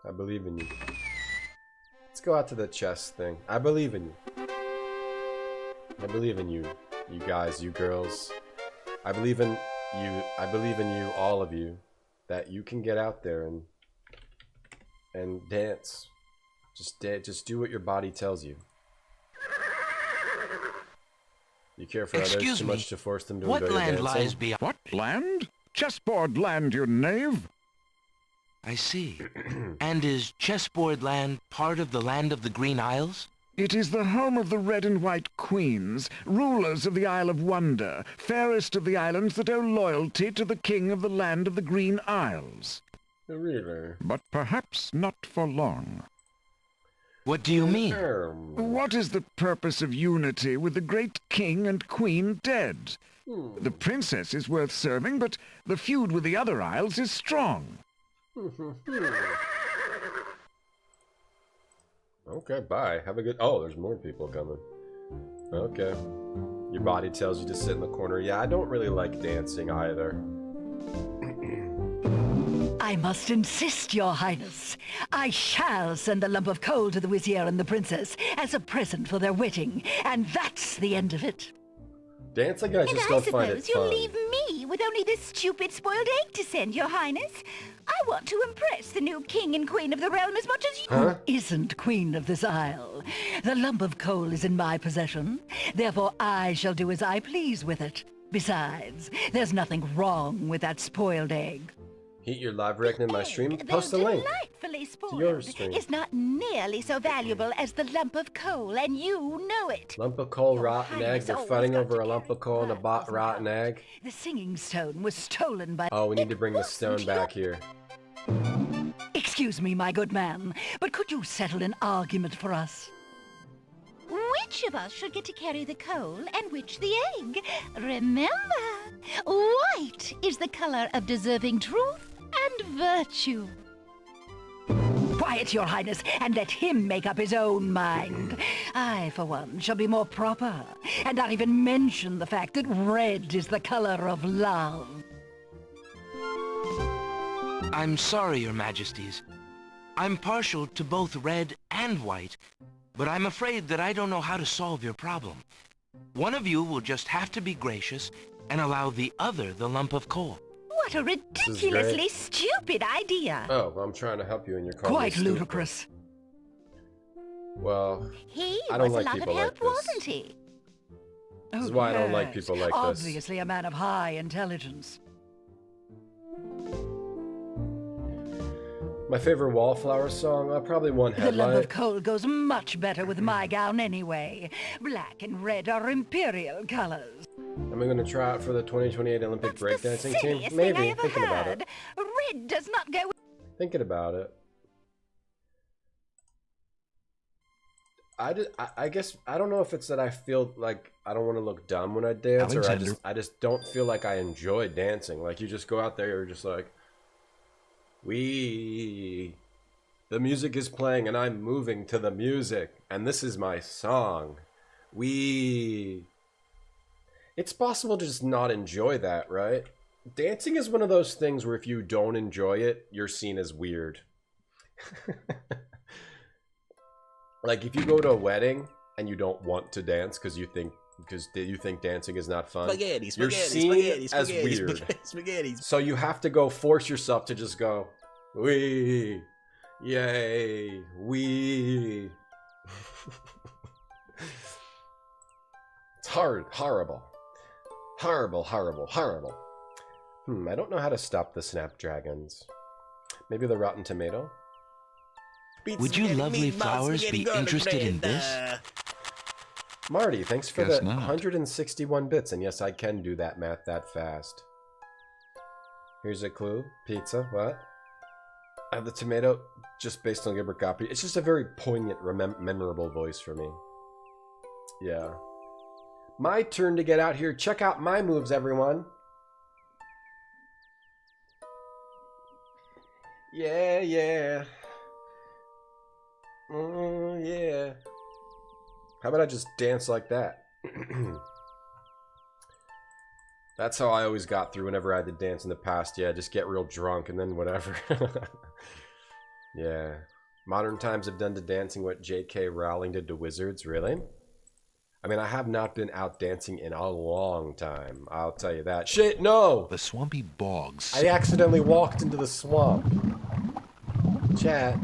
I believe in you. Let's go out to the chess thing. I believe in you. I believe in you. You guys, you girls. I believe in you. I believe in you, all of you. That you can get out there and dance. Just do what your body tells you. You care for others too much to force them to enjoy your dancing? What land lies beyond? What land? Chessboard land, you knave. I see. And is chessboard land part of the land of the Green Isles? It is the home of the red and white queens, rulers of the Isle of Wonder, fairest of the islands that owe loyalty to the king of the land of the Green Isles. Really? But perhaps not for long. What do you mean? What is the purpose of unity with the great king and queen dead? The princess is worth serving, but the feud with the other isles is strong. Okay, bye. Have a good... Oh, there's more people coming. Okay. Your body tells you to sit in the corner. Yeah, I don't really like dancing either. I must insist, Your Highness. I shall send the lump of coal to the vizier and the princess as a present for their wedding, and that's the end of it. Dancing, I just don't find it fun. You'll leave me with only this stupid spoiled egg to send, Your Highness. I want to impress the new king and queen of the realm as much as you... Who isn't queen of this isle? The lump of coal is in my possession. Therefore, I shall do as I please with it. Besides, there's nothing wrong with that spoiled egg. Heat your live reaction in my stream? Post a link delightfully to your spoiled stream. is not nearly so valuable as the lump of coal, and you know it. Lump of coal, rotten egg. They're fighting over a lump of coal and a rotten egg. The singing stone was stolen by... Oh, we need to bring the stone back here. Excuse me, my good man, but could you settle an argument for us? Which of us should get to carry the coal and which the egg? Remember, white is the color of deserving truth and virtue. Quiet, Your Highness, and let him make up his own mind. I, for one, shall be more proper, and not even mention the fact that red is the color of love. I'm sorry, Your Majesties. I'm partial to both red and white, but I'm afraid that I don't know how to solve your problem. One of you will just have to be gracious and allow the other the lump of coal. What a ridiculously stupid idea. Oh, well, I'm trying to help you in your call. Quite ludicrous. Well, He I don't was like a lot people of help, like this. wasn't he? This is why I don't like people like this. Obviously a man of high intelligence. My favorite Wallflower song, probably One The lump Headlight. of coal goes much better with my gown anyway. Black and red are imperial colors. Am I going to try out for the 2028 Olympic breakdancing team? Silliest Maybe. thing I ever Thinking about heard. it. Red does not go with... Thinking about it. I guess I don't know if it's that I feel like I don't want to look dumb when I dance, Alexander. or I just don't feel like I enjoy dancing. Like you just go out there, you're just like, the music is playing and I'm moving to the music, and this is my song. It's possible to just not enjoy that, right? Dancing is one of those things where if you don't enjoy it, you're seen as weird. Like if you go to a wedding and you don't want to dance because you think dancing is not fun, you're seen as weird. Spaghetti. So you have to go force yourself to just go, wee, yay, wee. It's horrible. Horrible. I don't know how to stop the snapdragons. Maybe the rotten tomato? Would you lovely flowers be interested in this? Marty, thanks for Guess the not. 161 bits. And yes, I can do that math that fast. Here's a clue. Pizza. What? The tomato, just based on Gilbert Gottfried. It's just a very poignant, memorable voice for me. Yeah. My turn to get out here. Check out my moves, everyone. Yeah. Yeah. How about I just dance like that? That's how I always got through whenever I had to dance in the past. Yeah, just get real drunk and then whatever. Yeah. Modern times have done to dancing what J.K. Rowling did to wizards, really? I mean, I have not been out dancing in a long time. I'll tell you that. Shit, no! The swampy bogs. I accidentally walked into the swamp. Chat.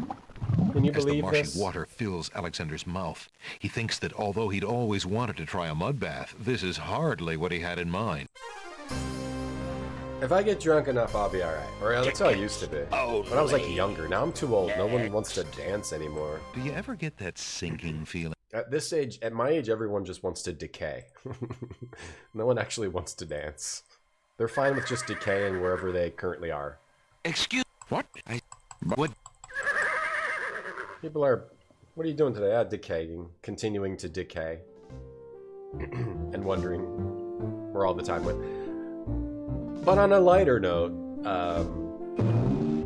Can you As the believe marshy this? water fills Alexander's mouth, he thinks that although he'd always wanted to try a mud bath, this is hardly what he had in mind. If I get drunk enough, I'll be alright. Or that's how I used to be. When I was like younger. Now I'm too old. No one wants to dance anymore. Do you ever get that sinking feeling? At this age, at my age, everyone just wants to decay. No one actually wants to dance. They're fine with just decaying wherever they currently are. Excuse... What? What? People are... What are you doing today? Decaying. Continuing to decay. And wondering where all the time went. But on a lighter note,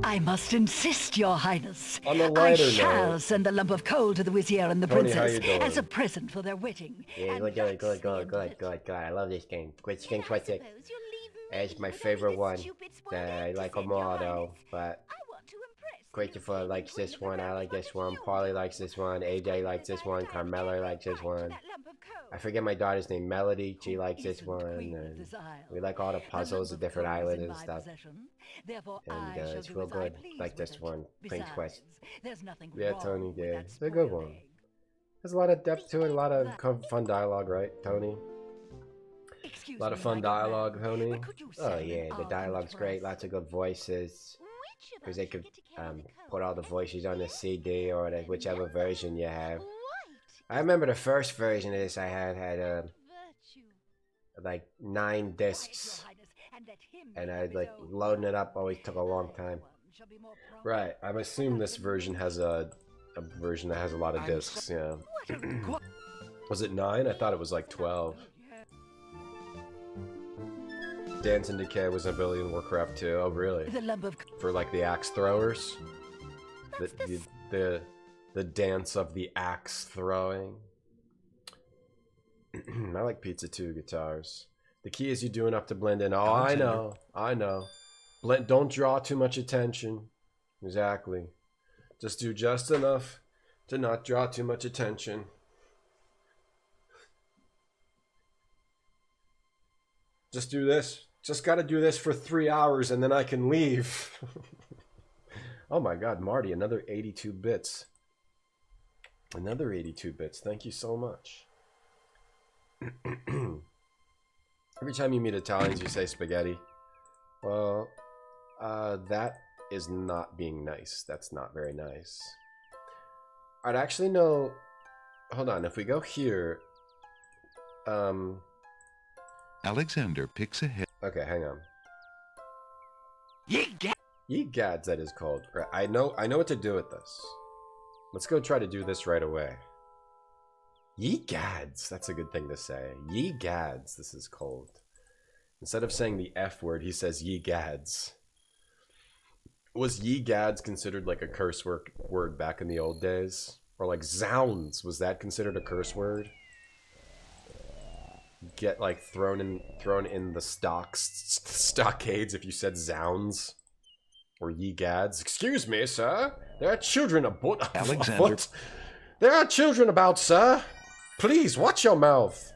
I must insist, Your Highness. On a I lighter shall note, send the lump of coal to the vizier and the Tony, how princess you doing? as a present for their wedding. Yeah, good. I love this game. Quick Skin Twisted. It's my favorite one. I like them all though, but Christopher likes this one. I like this one. Paulie likes this one. AJ likes this one. Carmela likes this one. I forget my daughter's name. Melody. She likes this one. And we like all the puzzles, the different islands and stuff. And it's real good. Like this one. Prince Quest. Yeah, Tony. Yeah, it's a good one. There's a lot of depth to it. A lot of fun dialogue, right, Tony? A lot of fun dialogue, Tony. Oh yeah, the dialogue's great. Lots of good voices. Because they could put all the voices on the CD or whichever version you have. I remember the first version of this I had like 9 discs, and like loading it up always took a long time. Right, I'm assuming this version has a version that has a lot of discs. Yeah. Was it 9? I thought it was like 12. Dance and Decay was an ability in Warcraft 2. Oh, really? For like the axe throwers? The dance of the axe throwing. I like Pizza 2 guitars. The key is you do enough to blend in. Oh, I know. Don't draw too much attention. Exactly. Just do just enough to not draw too much attention. Just do this. Just gotta do this for 3 hours and then I can leave. Oh my god, Marty, another 82 bits. Another 82 bits. Thank you so much. Every time you meet Italians, you say spaghetti. Well, that is not being nice. That's not very nice. I'd actually know... Hold on, if we go here... Alexander picks ahead. Okay, hang on. Ye gads, that is called. Right, I know what to do with this. Let's go try to do this right away. Ye gads, that's a good thing to say. Ye gads, this is called. Instead of saying the F word, he says ye gads. Was ye gads considered like a curse word back in the old days? Or like zounds, was that considered a curse word? Get like thrown in the stockades if you said zounds or ye gads. Excuse me, sir. There are children aboard. Alexander. There are children about, sir. Please watch your mouth.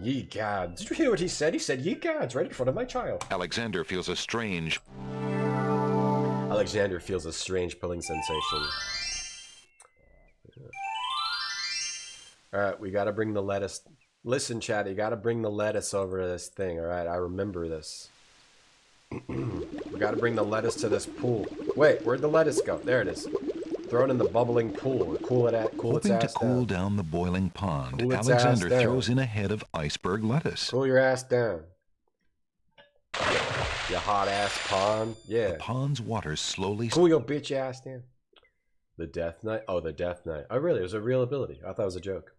Ye gads. Did you hear what he said? He said ye gads right in front of my child. Alexander feels a strange pulling sensation. Alright, we gotta bring the lettuce. Listen, Chad, you gotta bring the lettuce over to this thing, alright? I remember this. We gotta bring the lettuce to this pool. Wait, where'd the lettuce go? There it is. Throw it in the bubbling pool. Cool its ass Hoping to cool down the boiling pond, Cool its Alexander ass down. throws in a head of iceberg lettuce. Cool your ass down. You hot ass pond. Yeah. The pond's water slowly... Cool your bitch ass down. The Death Knight? Oh, the Death Knight. Oh, really? It was a real ability. I thought it was a joke.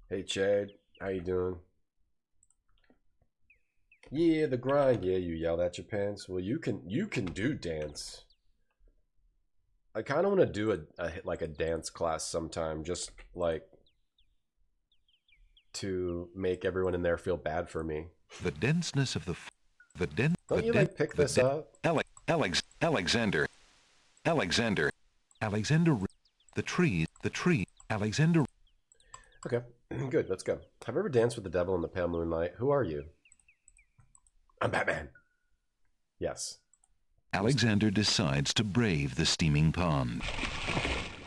Hey, Chad. How you doing? Yeah, the grind. Yeah, you yelled at your pants. Well, you can do dance. I kind of want to do a dance class sometime, just like to make everyone in there feel bad for me. The denseness of the Don't you like pick this up? Alexander, the tree, Alexander. Okay, good. Let's go. Have you ever danced with the devil in the pale moonlight? Who are you? I'm Batman. Yes. Alexander decides to brave the steaming pond.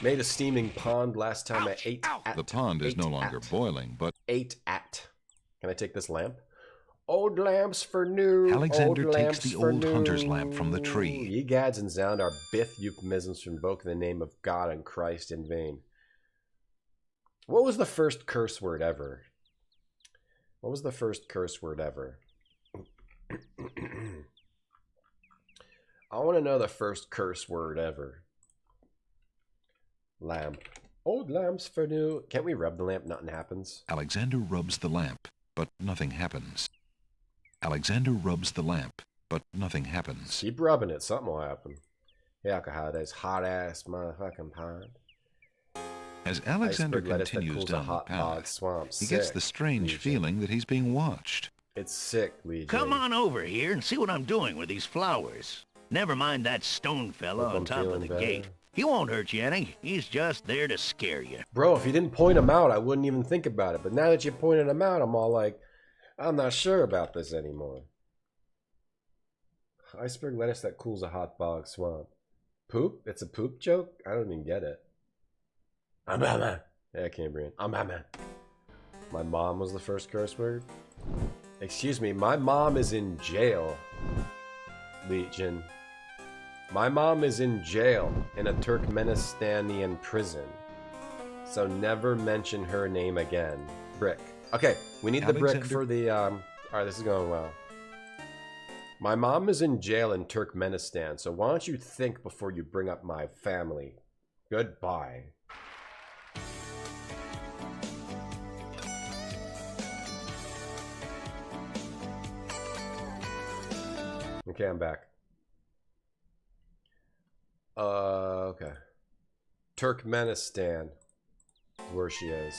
Made a steaming pond last time I ate at. The pond is no longer boiling, but... Ate at. Can I take this lamp? Old lamps for new. Alexander old takes the old hunter's lamp from the tree. Ye gads and zound are bith euphemisms to invoke the name of God and Christ in vain. What was the first curse word ever? What was the first curse word ever? I want to know the first curse word ever. Lamp. Old lamps for new. Can't we rub the lamp? Nothing happens. Alexander rubs the lamp, but nothing happens. Alexander rubs the lamp, but nothing happens. Keep rubbing it. Something will happen. Yeah, this hot ass motherfucking pond. As Alexander continues down the path, he gets the strange feeling that he's being watched. It's sick, Legion. Come on over here and see what I'm doing with these flowers. Never mind that stone fella on top of the gate. He won't hurt you any. He's just there to scare you. Bro, if you didn't point him out, I wouldn't even think about it. But now that you pointed him out, I'm all like, I'm not sure about this anymore. Iceberg lettuce that cools a hot bog swamp. Poop? It's a poop joke? I don't even get it. I'm Batman. Yeah, Cambrian. I'm Batman. My mom was the first curse word? Excuse me, my mom is in jail. Legion. My mom is in jail in a Turkmenistanian prison. So never mention her name again. Brick. Okay, we need the brick for the, Alright, this is going well. My mom is in jail in Turkmenistan, so why don't you think before you bring up my family? Goodbye. Okay, I'm back. Okay. Turkmenistan is where she is.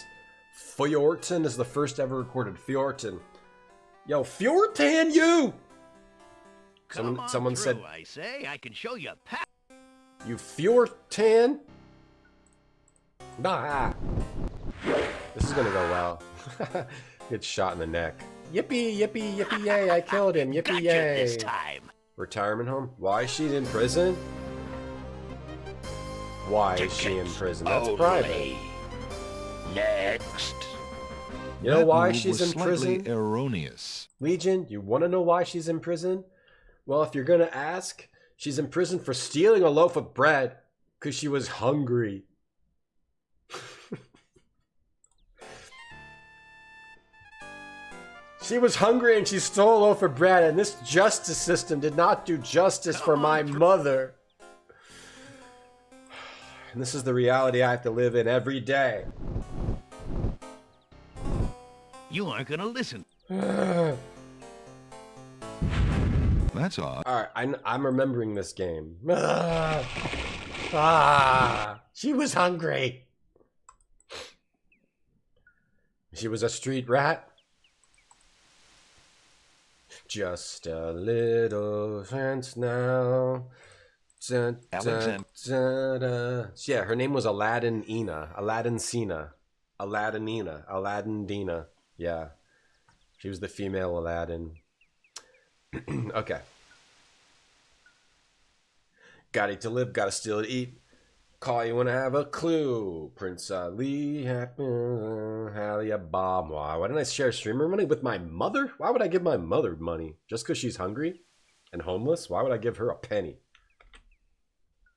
Fjorton is the first ever recorded. Fjorton. Yo, Fjorton, you! Someone said... I say, I can show you a path. You Fjorton? Nah. This is gonna go well. Get shot in the neck. Yippee, yippee, yippee, yay, I killed him. Yippee, yay. This time. Retirement home? Why is she in prison? Why is she in prison? That's private. Next. You know why move she's was in prison? slightly erroneous. Legion, you want to know why she's in prison? Well, if you're going to ask, she's in prison for stealing a loaf of bread because she was hungry. She was hungry and she stole a loaf of bread, and this justice system did not do justice for my mother. And this is the reality I have to live in every day. You aren't gonna listen. That's odd. Alright, I'm remembering this game. She was hungry. She was a street rat. Just a little chance now. Dun, dun, dun, dun. Yeah, her name was Aladdin Ina. Aladdin Sina. Aladdinina. Aladdin Dina. Yeah. She was the female Aladdin. Okay. Gotta eat to live, gotta steal to eat. Call you when I have a clue. Prince Ali, Halia Bomb. Why didn't I share streamer money with my mother? Why would I give my mother money? Just because she's hungry and homeless? Why would I give her a penny?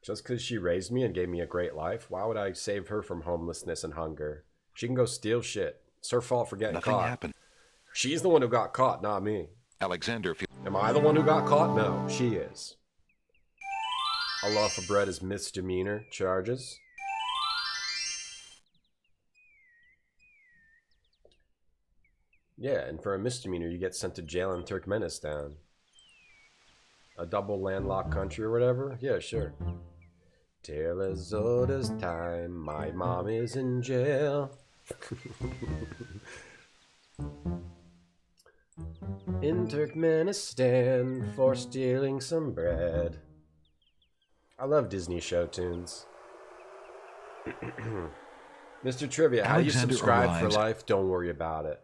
Just because she raised me and gave me a great life? Why would I save her from homelessness and hunger? She can go steal shit. It's her fault for getting caught. Nothing happened. She's the one who got caught, not me. Alexander. Am I the one who got caught? No, she is. A loaf of bread is misdemeanor charges. Yeah, and for a misdemeanor, you get sent to jail in Turkmenistan. A double landlocked country or whatever? Yeah, sure. Tale as old as time, my mom is in jail. In Turkmenistan for stealing some bread. I love Disney show tunes. Mr. Trivia, how do you subscribe for life? Don't worry about it.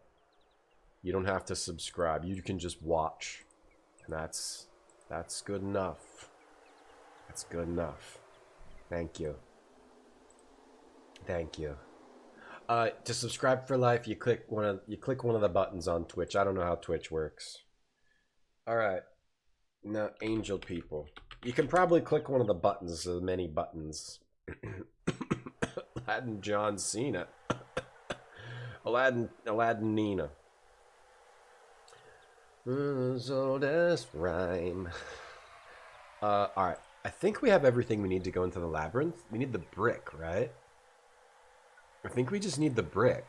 You don't have to subscribe. You can just watch. And that's good enough. That's good enough. Thank you. Thank you. To subscribe for life, you click one of the buttons on Twitch. I don't know how Twitch works. All right. Now, angel people. You can probably click one of the buttons, the many buttons. Aladdin John Cena. Aladdin Nina. Oldest rhyme. Alright. I think we have everything we need to go into the labyrinth. We need the brick, right? I think we just need the brick.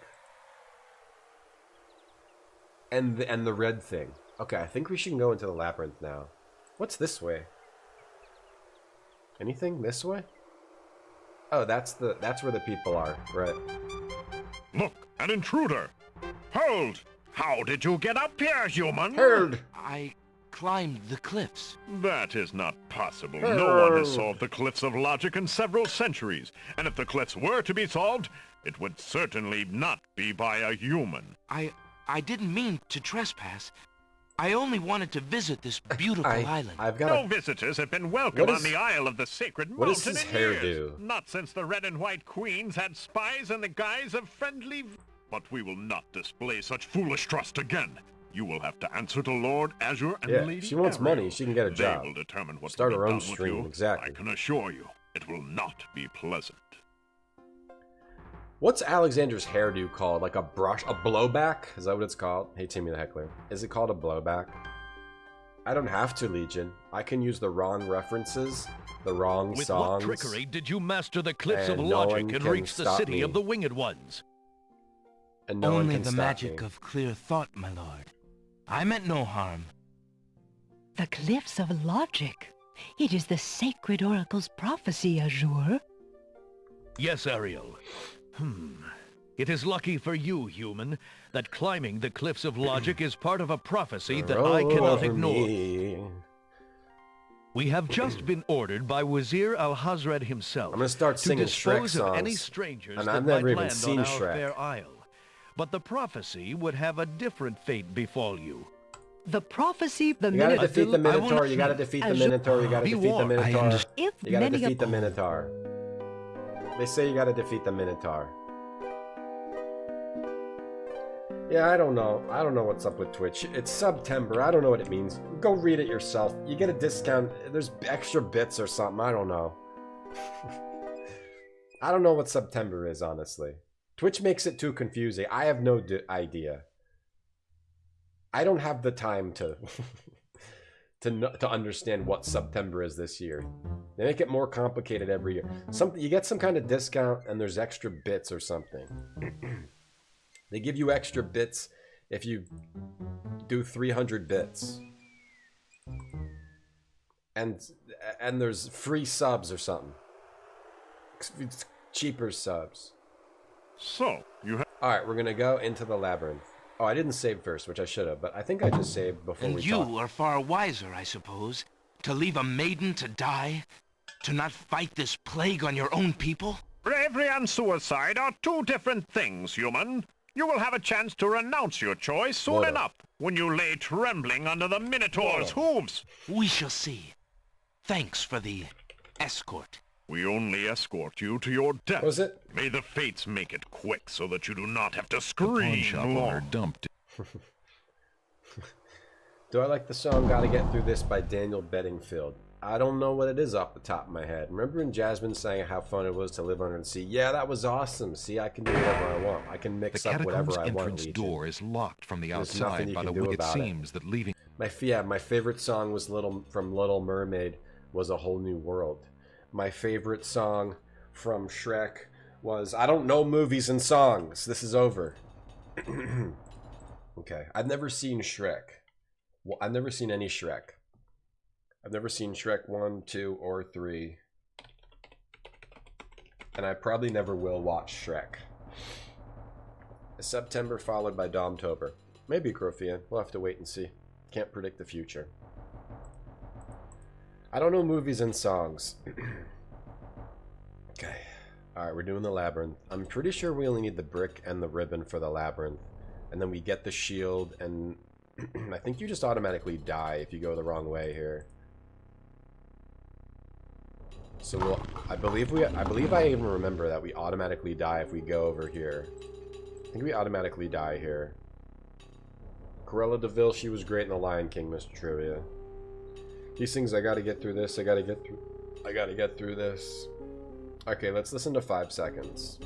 And the red thing. Okay, I think we should go into the labyrinth now. What's this way? Anything this way? Oh, that's where the people are, right? Look, an intruder! Hold! How did you get up here, human? Hold! I climbed the cliffs. That is not possible. No one has solved the cliffs of logic in several centuries. And if the cliffs were to be solved, it would certainly not be by a human. I didn't mean to trespass. I only wanted to visit this beautiful island. No visitors have been welcome on the Isle of the Sacred Mountain what is his in hairdo? years. Not since the Red and White Queens had spies in the guise of friendly... But we will not display such foolish trust again. You will have to answer to Lord Azure and Lady if she wants Ariel. money, she can get a job. They will determine what Start will her be own done with stream, you. exactly. I can assure you, it will not be pleasant. What's Alexander's hairdo called? Like a brush, a blowback? Is that what it's called? Hey, Timmy the Heckler. Is it called a blowback? I don't have to, Legion. I can use the wrong references, the wrong songs. With what trickery did you master the cliffs of and no logic one and can reach the stop city me. of the Winged Ones? And no one Only can the stop magic me. of clear thought, my lord. I meant no harm. The cliffs of logic. It is the sacred oracle's prophecy, Azure. Yes, Ariel. It is lucky for you, human, that climbing the cliffs of logic is part of a prophecy that I cannot ignore. We have just been ordered by Vizier Al-Hazred himself I'm gonna start singing to dispose Shrek of any songs. strangers And that I've never might even land seen on our Shrek. fair isle. But the prophecy would have a different fate befall you. The prophecy, the You gotta Minotaur. defeat the Minotaur, you gotta defeat the Minotaur, you gotta defeat the Minotaur. You gotta defeat the Minotaur. They say you gotta defeat the Minotaur. Yeah, I don't know. I don't know what's up with Twitch. It's Subtember. I don't know what it means. Go read it yourself. You get a discount. There's extra bits or something. I don't know. I don't know what Subtember is, honestly. Twitch makes it too confusing. I have no idea. I don't have the time to to understand what Subtember is this year. They make it more complicated every year. You get some kind of discount and there's extra bits or something. They give you extra bits if you do 300 bits. And there's free subs or something. It's cheaper subs. So, you have... Alright, we're gonna go into the labyrinth. Oh, I didn't save first, which I should have, but I think I just saved before we talked. And you are far wiser, I suppose, to leave a maiden to die? To not fight this plague on your own people? Bravery and suicide are two different things, human. You will have a chance to renounce your choice soon enough, when you lay trembling under the Minotaur's hooves. We shall see. Thanks for the escort. We only escort you to your death. Was it? May the fates make it quick so that you do not have to scream long. Dumped. Do I like the song Gotta Get Through This by Daniel Bedingfield? I don't know what it is off the top of my head. Remember when Jasmine sang how fun it was to live under the sea? Yeah, that was awesome. See, I can do whatever I want. I can mix up whatever I want. The catacombs entrance door is locked from the outside by the wicked seams that leaving... My favorite song was from Little Mermaid was A Whole New World. My favorite song from Shrek was I don't know movies and songs. This is over. Okay, I've never seen Shrek. Well, I've never seen any Shrek. I've never seen Shrek 1, 2, or 3. And I probably never will watch Shrek. September followed by Domtober. Maybe Crofia. We'll have to wait and see. Can't predict the future. I don't know movies and songs. Okay. Alright, we're doing the labyrinth. I'm pretty sure we only need the brick and the ribbon for the labyrinth. And then we get the shield, and I think you just automatically die if you go the wrong way here. So I believe I even remember that we automatically die if we go over here. I think we automatically die here. Cruella de Vil, she was great in The Lion King, Mr. Trivia. He sings, I gotta get through this, I gotta get through this. Okay, let's listen to 5 seconds.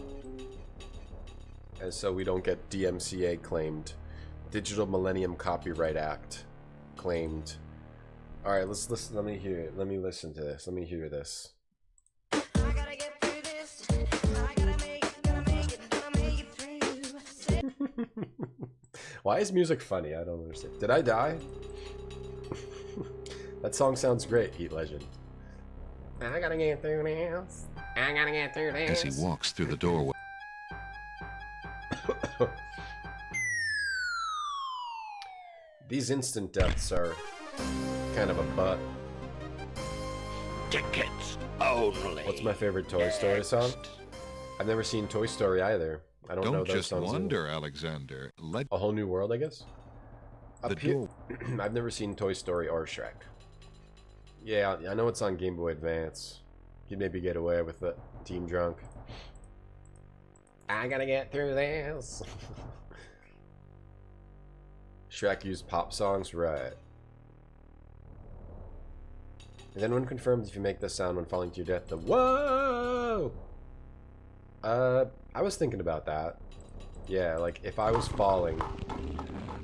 And so we don't get DMCA claimed. Digital Millennium Copyright Act claimed. Alright, let's listen, let me hear it. Let me listen to this. Let me hear this. Why is music funny? I don't understand. Did I die? That song sounds great, Heat Legend. I gotta get through this. I gotta get through this. As he walks through the doorway. These instant deaths are kind of a butt. Tickets only. What's my favorite Toy Story song? I've never seen Toy Story either. I don't know those just songs wonder, either. Alexander. A Whole New World, I guess? The door. I've never seen Toy Story or Shrek. Yeah, I know it's on Game Boy Advance. You'd maybe get away with it. Team Drunk. I gotta get through this. Shrek used pop songs, right? Is anyone confirmed if you make this sound when falling to your death? The whoa! I was thinking about that. Yeah, like if I was falling.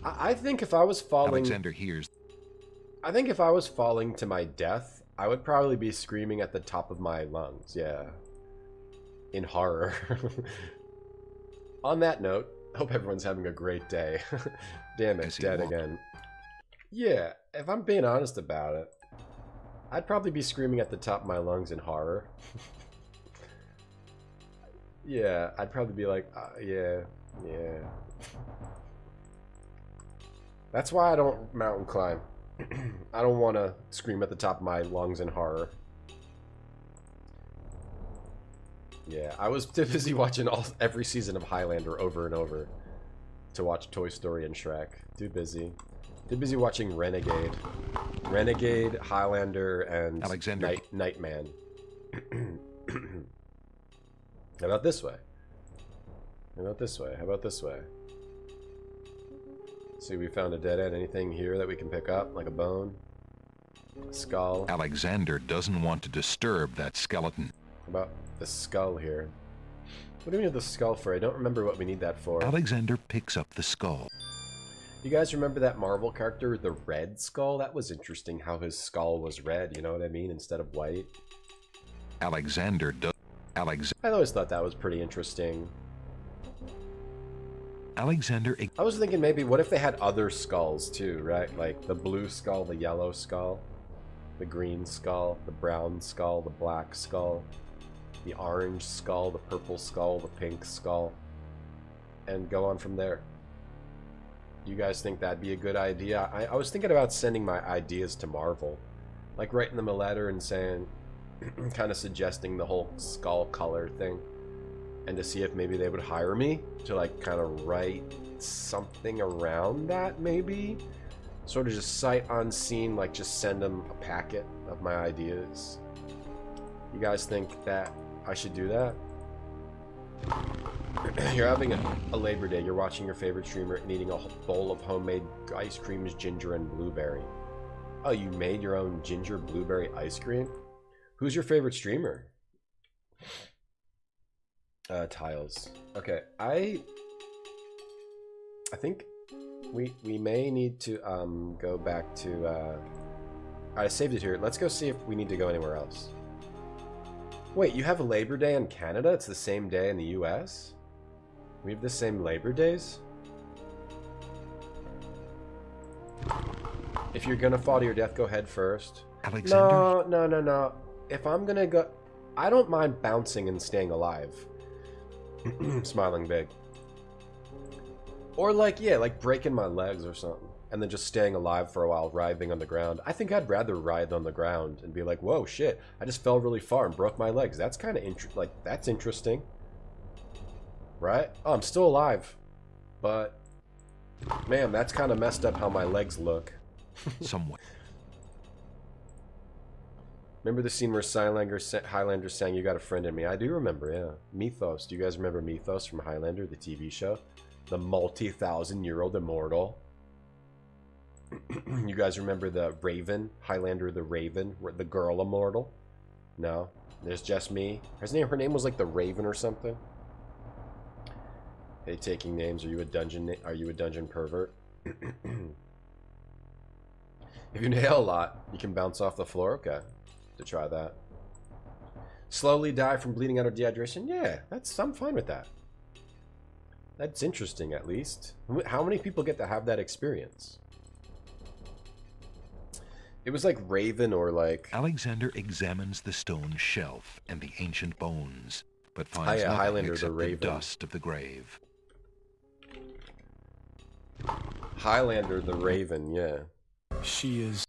I think if I was falling. Alexander hears. I think if I was falling to my death, I would probably be screaming at the top of my lungs. Yeah. In horror. On that note, hope everyone's having a great day. Damn it, dead again. Yeah, if I'm being honest about it, I'd probably be screaming at the top of my lungs in horror. Yeah, I'd probably be like, yeah. That's why I don't mountain climb. I don't want to scream at the top of my lungs in horror. Yeah, I was too busy watching every season of Highlander over and over to watch Toy Story and Shrek. Too busy. Too busy watching Renegade. Renegade, Highlander, and Alexander. Nightman. How about this way? How about this way? How about this way? See, we found a dead end. Anything here that we can pick up, like a bone? A skull? Alexander doesn't want to disturb that skeleton. How about the skull here? What do we need the skull for? I don't remember what we need that for. Alexander picks up the skull. You guys remember that Marvel character, the Red Skull? That was interesting how his skull was red, you know what I mean, instead of white. Alexander does... I always thought that was pretty interesting. Alexander... I was thinking maybe, what if they had other skulls too, right? Like the blue skull, the yellow skull, the green skull, the brown skull, the black skull, the orange skull, the purple skull, the pink skull, and go on from there. You guys think that'd be a good idea? I was thinking about sending my ideas to Marvel. Like writing them a letter and saying, kind of suggesting the whole skull color thing. And to see if maybe they would hire me to like kind of write something around that maybe. Sort of just sight unseen, like just send them a packet of my ideas. You guys think that I should do that? You're having a Labor Day, you're watching your favorite streamer and eating a bowl of homemade ice creams, ginger, and blueberry. Oh, you made your own ginger blueberry ice cream? Who's your favorite streamer? Tiles. Okay, I think we may need to go back to I saved it here. Let's go see if we need to go anywhere else. Wait, you have a Labor Day in Canada? It's the same day in the US? We have the same Labor Days? If you're gonna fall to your death, go head first. Alexander? No. If I'm gonna go... I don't mind bouncing and staying alive. Smiling big. Or like, yeah, like breaking my legs or something. And then just staying alive for a while, writhing on the ground. I think I'd rather writhe on the ground and be like, whoa, shit, I just fell really far and broke my legs. That's kind of that's interesting. Right? Oh, I'm still alive. But, man, that's kind of messed up how my legs look. Somewhat. Remember the scene where Highlander sang, "You Got a Friend in Me"? I do remember, yeah. Mythos. Do you guys remember Mythos from Highlander, the TV show? The multi-thousand-year-old immortal. You guys remember the Raven? Highlander the Raven? The girl immortal? No? There's just me? Her name was like the Raven or something? Hey, taking names. Are you a dungeon pervert? If you nail a lot, you can bounce off the floor. Okay. To try that. Slowly die from bleeding out or dehydration? Yeah, I'm fine with that. That's interesting, at least. How many people get to have that experience? It was like Raven or like... Alexander examines the stone shelf and the ancient bones, but finds nothing Highlander except the Raven. dust of the grave. Highlander the Raven, yeah. She is...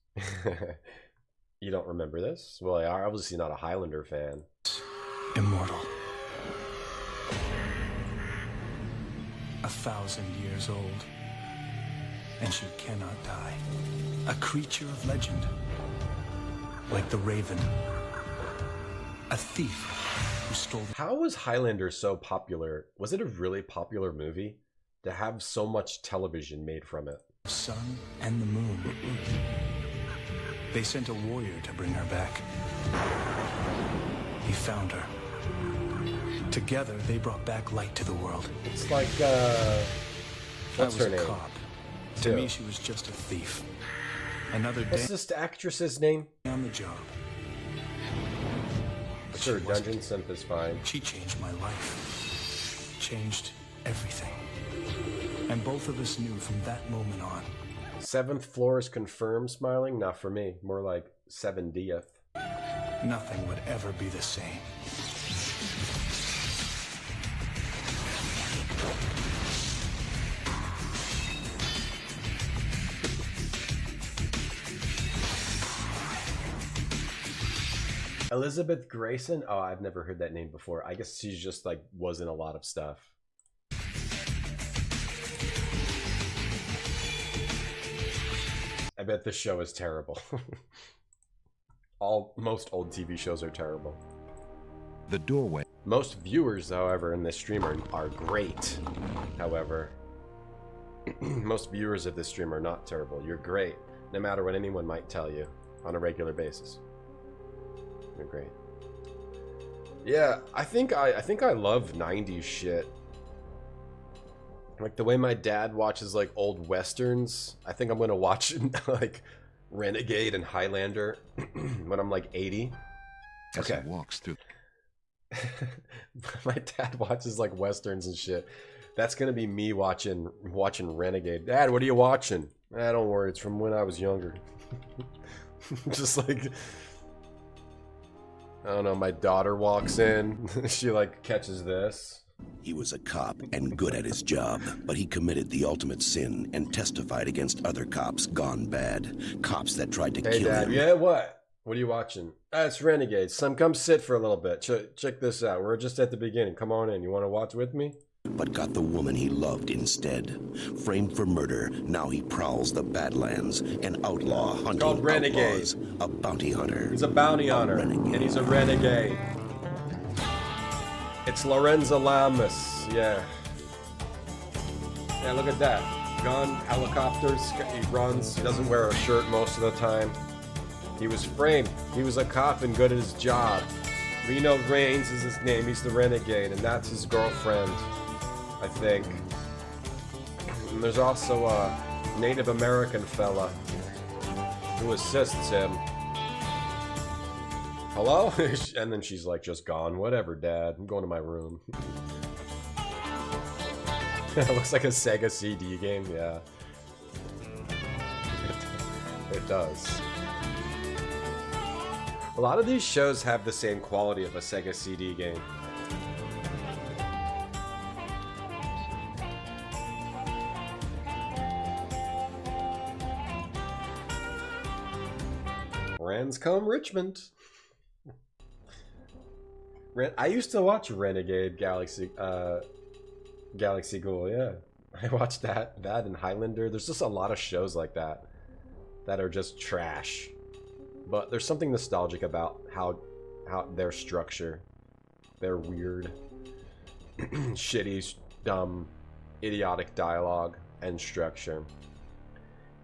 You don't remember this? Well, you're obviously not a Highlander fan. Immortal. 1,000 years old. And she cannot die. A creature of legend. Like the Raven. A thief who stole... How was Highlander so popular? Was it a really popular movie? To have so much television made from it. The sun and the moon. They sent a warrior to bring her back. He found her. Together, they brought back light to the world. It's like, what's her name? I was a cop. To me, she was just a thief. Another day... What's this actress's name? On the job. But sure, Dungeon Simp is fine. She changed my life. Changed everything. And both of us knew from that moment on. 7th floor is confirmed, smiling? Not for me. More like 70th. Nothing would ever be the same. Elizabeth Grayson? Oh, I've never heard that name before. I guess she's just like was in a lot of stuff. I bet this show is terrible. Most old TV shows are terrible. The doorway. Most viewers, however, in this stream are great. However, most viewers of this stream are not terrible. You're great, no matter what anyone might tell you on a regular basis. You're great. Yeah, I think I love 90s shit. Like the way my dad watches like old westerns. I think I'm gonna watch like Renegade and Highlander when I'm like 80. As he walks through. My dad watches like westerns and shit. That's gonna be me watching Renegade. Dad, what are you watching? Don't worry, it's from when I was younger. Just like, I don't know, my daughter walks in, she like catches this. He was a cop and good at his job, but he committed the ultimate sin and testified against other cops gone bad. Cops that tried to Hey kill Dad, him. yeah, what? What are you watching? It's Renegade. Son, come sit for a little bit. Check this out. We're just at the beginning. Come on in. You want to watch with me? But got the woman he loved instead. Framed for murder, now he prowls the Badlands, an outlaw hunting called Renegade. outlaws, a bounty hunter. He's a bounty hunter, and he's a renegade. It's Lorenzo Lamas, yeah. Yeah, look at that. Gun, helicopters, he runs, he doesn't wear a shirt most of the time. He was framed. He was a cop and good at his job. Reno Reigns is his name, he's the renegade, and that's his girlfriend, I think. And there's also a Native American fella who assists him. Hello? And then she's like, just gone. Whatever, Dad. I'm going to my room. It looks like a Sega CD game, yeah. It does. A lot of these shows have the same quality of a Sega CD game. Ranscombe Richmond. I used to watch Renegade Galaxy Ghoul, yeah. I watched that and Highlander. There's just a lot of shows like that that are just trash. But there's something nostalgic about how their structure, their weird, shitty, dumb, idiotic dialogue and structure.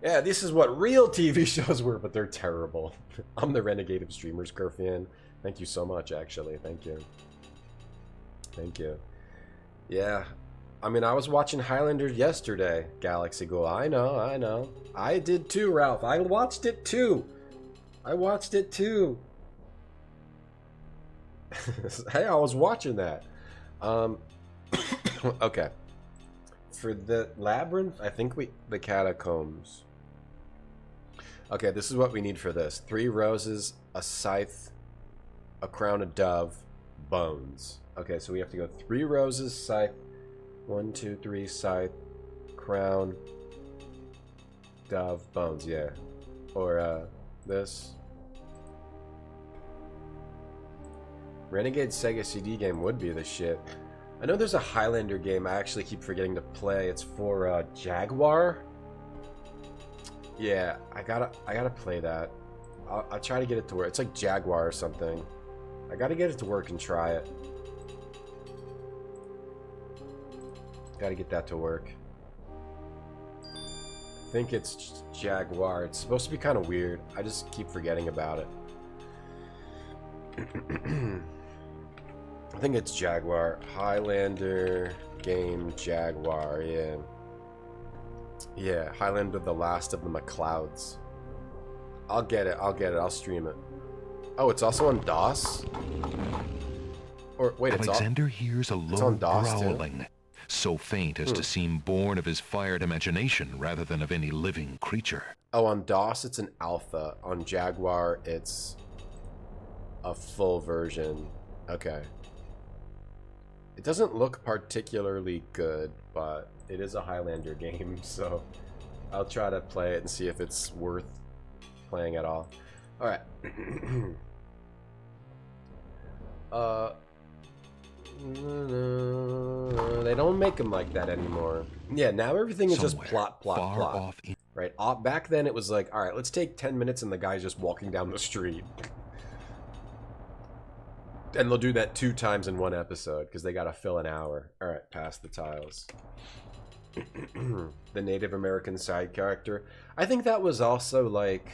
Yeah, this is what real TV shows were, but they're terrible. I'm the Renegade of Streamers, Kerfian. Thank you so much, actually. Thank you. Thank you. Yeah. I mean, I was watching Highlander yesterday, Galaxy Ghoul. I know. I did too, Ralph. I watched it too. Hey, I was watching that. Okay. For the Labyrinth, I think the catacombs. Okay, this is what we need for this. 3 roses, a scythe, a crown of dove, bones. Okay, so we have to go 3 roses, scythe, 1, 2, 3, scythe, crown, dove, bones, yeah. Or, this. Renegade Sega CD game would be the shit. I know there's a Highlander game I actually keep forgetting to play. It's for, Jaguar. Yeah, I gotta play that. I'll try to get it to work. It's like Jaguar or something. I gotta get it to work and try it. Gotta get that to work. I think it's Jaguar. It's supposed to be kind of weird. I just keep forgetting about it. I think it's Jaguar. Highlander game Jaguar, yeah. Yeah, Highlander the Last of the MacLeods. I'll get it, I'll stream it. Oh, it's also on DOS? Or, wait, Alexander hears a low growling, so faint as to seem born of his fired imagination rather than of any living creature. Oh, on DOS it's an alpha. On Jaguar it's a full version. Okay. It doesn't look particularly good, but it is a Highlander game, so I'll try to play it and see if it's worth playing at all. Alright. They don't make them like that anymore. Yeah, now everything is just plot. Right? Back then it was like, alright, let's take 10 minutes and the guy's just walking down the street. And they'll do that 2 times in 1 episode because they gotta fill an hour. All right, pass the tiles. The Native American side character. I think that was also like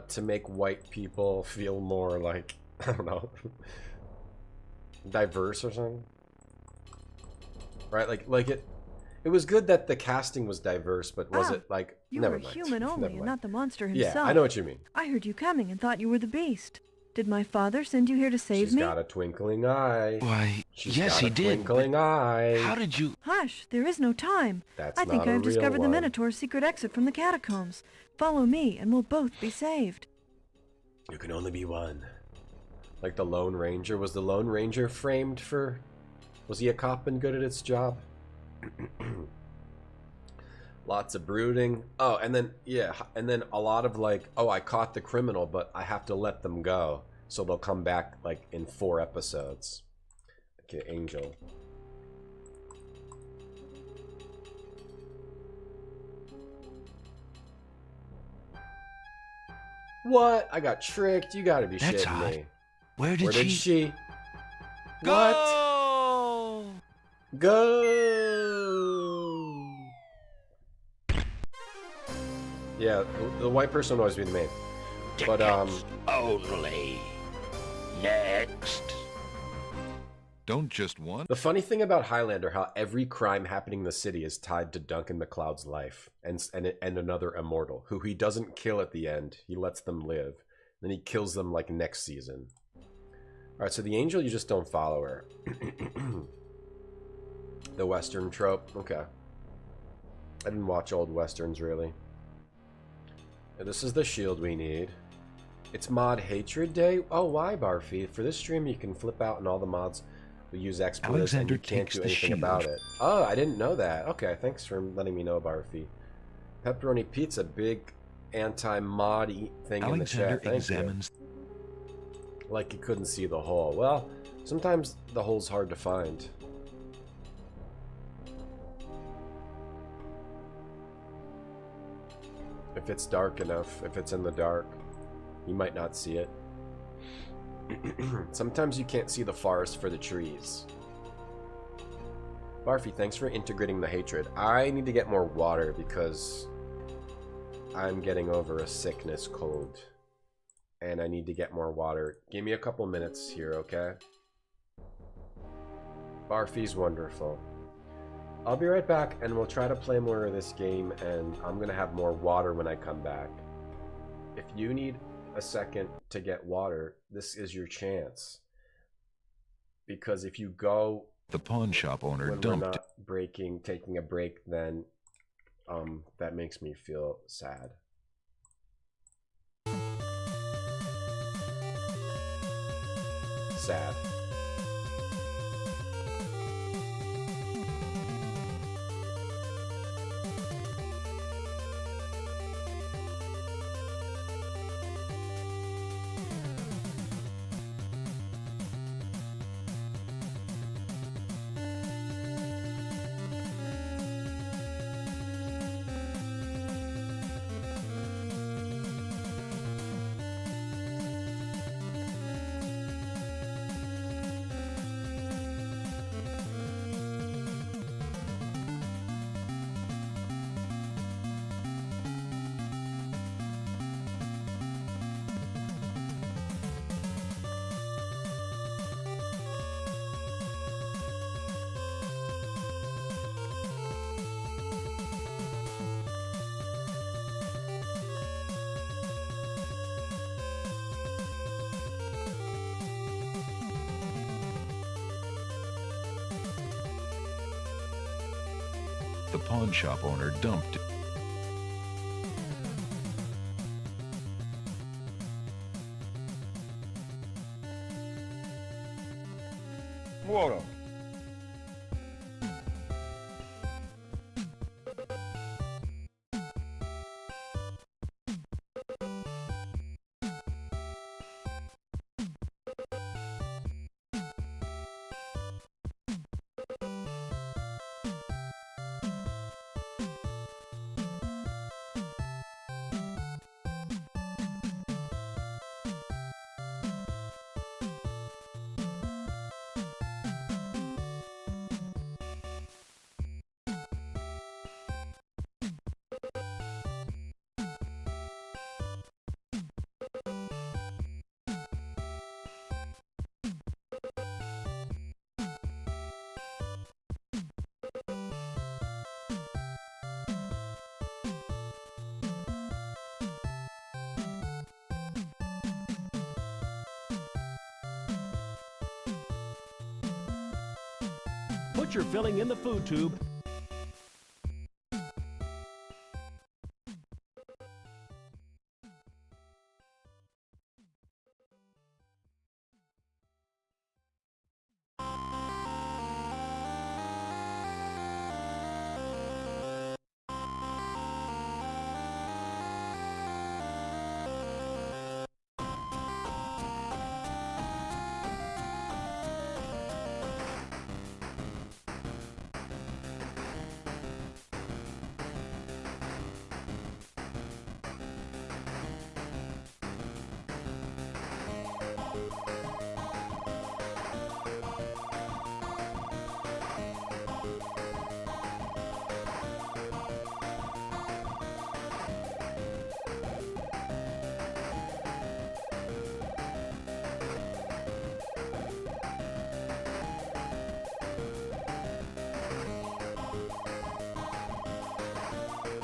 to make white people feel more like, I don't know, diverse or something. Right? Like it was good that the casting was diverse, but was it like You never were mind. human only Never and mind. not the monster himself. Yeah, I know what you mean. I heard you coming and thought you were the beast. Did my father send you here to save She's me? got a twinkling eye. Why, She's yes, got he a did. Twinkling eye. How did you... Hush, there is no time. That's I think not a I've real discovered the one. Minotaur's secret exit from the catacombs. Follow me and we'll both be saved. You can only be one. Like the Lone Ranger. Was the Lone Ranger framed for... Was he a cop and good at its job? Lots of brooding. Oh, and then, yeah, and then a lot of like, oh, I caught the criminal, but I have to let them go. So they'll come back like in 4 episodes. Okay, Angel. What? I got tricked? You gotta be That's shitting odd. me. Where did she? Go! What? Go! Yeah, the white person will always be the main. But, Only. Next. Don't just one. The funny thing about Highlander, how every crime happening in the city is tied to Duncan MacLeod's life and another immortal who he doesn't kill at the end. He lets them live. Then he kills them like next season. Alright, so the angel, you just don't follow her. The Western trope. Okay. I didn't watch old Westerns really. And this is the shield we need. It's Mod Hatred Day. Oh, why, Barfy? For this stream, you can flip out and all the mods will use expletives and Alexander you can't takes do the anything shield. about it. Oh, I didn't know that. Okay, thanks for letting me know, Barfy. Pepperoni Pizza, big anti-mod thing in the Alexander chat. Thank examines. you. Like you couldn't see the hole. Well, sometimes the hole's hard to find. If it's dark enough, if it's in the dark, you might not see it. Sometimes you can't see the forest for the trees. Barfy, thanks for integrating the hatred. I need to get more water because I'm getting over a sickness cold. And I need to get more water. Give me a couple minutes here, okay? Barfy's wonderful. I'll be right back and we'll try to play more of this game and I'm gonna have more water when I come back. If you need a second to get water, this is your chance. Because if you go... The pawn shop owner when dumped. we're not taking a break, then that makes me feel sad. Sad. The pawn shop owner dumped. Water. Put your filling in the food tube.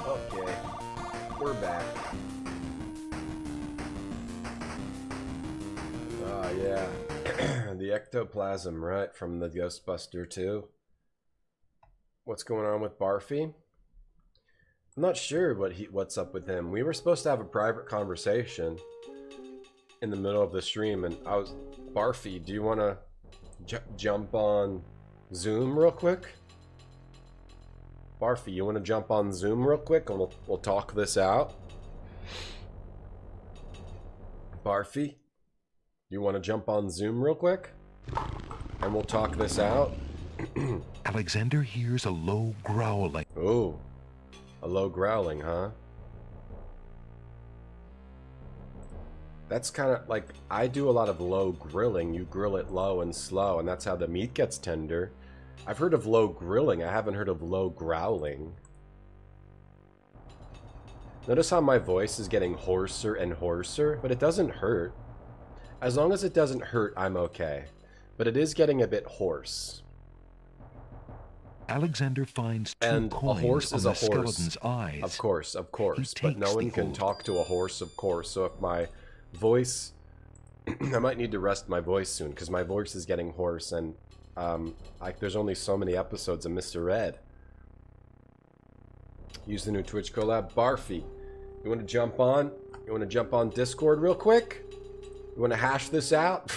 Okay, we're back. Ah, yeah. The ectoplasm, right, from the Ghostbuster 2. What's going on with Barfy? I'm not sure what's up with him. We were supposed to have a private conversation in the middle of the stream, and I was... Barfy, do you want to jump on Zoom real quick? Barfy, you want to jump on Zoom real quick and we'll talk this out? Barfy, you want to jump on Zoom real quick? And we'll talk this out? Alexander hears a low growling. Oh, a low growling, huh? That's kind of like, I do a lot of low grilling. You grill it low and slow, and that's how the meat gets tender. I've heard of low grilling. I haven't heard of low growling. Notice how my voice is getting hoarser and hoarser, but it doesn't hurt. As long as it doesn't hurt, I'm okay. But it is getting a bit hoarse. Alexander finds two and coins a horse on is the a horse. skeleton's eyes. Of course, but no takes one the can old- talk to a horse, of course. So if my voice, I might need to rest my voice soon because my voice is getting hoarse, and there's only so many episodes of Mr. Ed. Use the new Twitch collab. Barfy, you want to jump on? You want to jump on Discord real quick? You want to hash this out?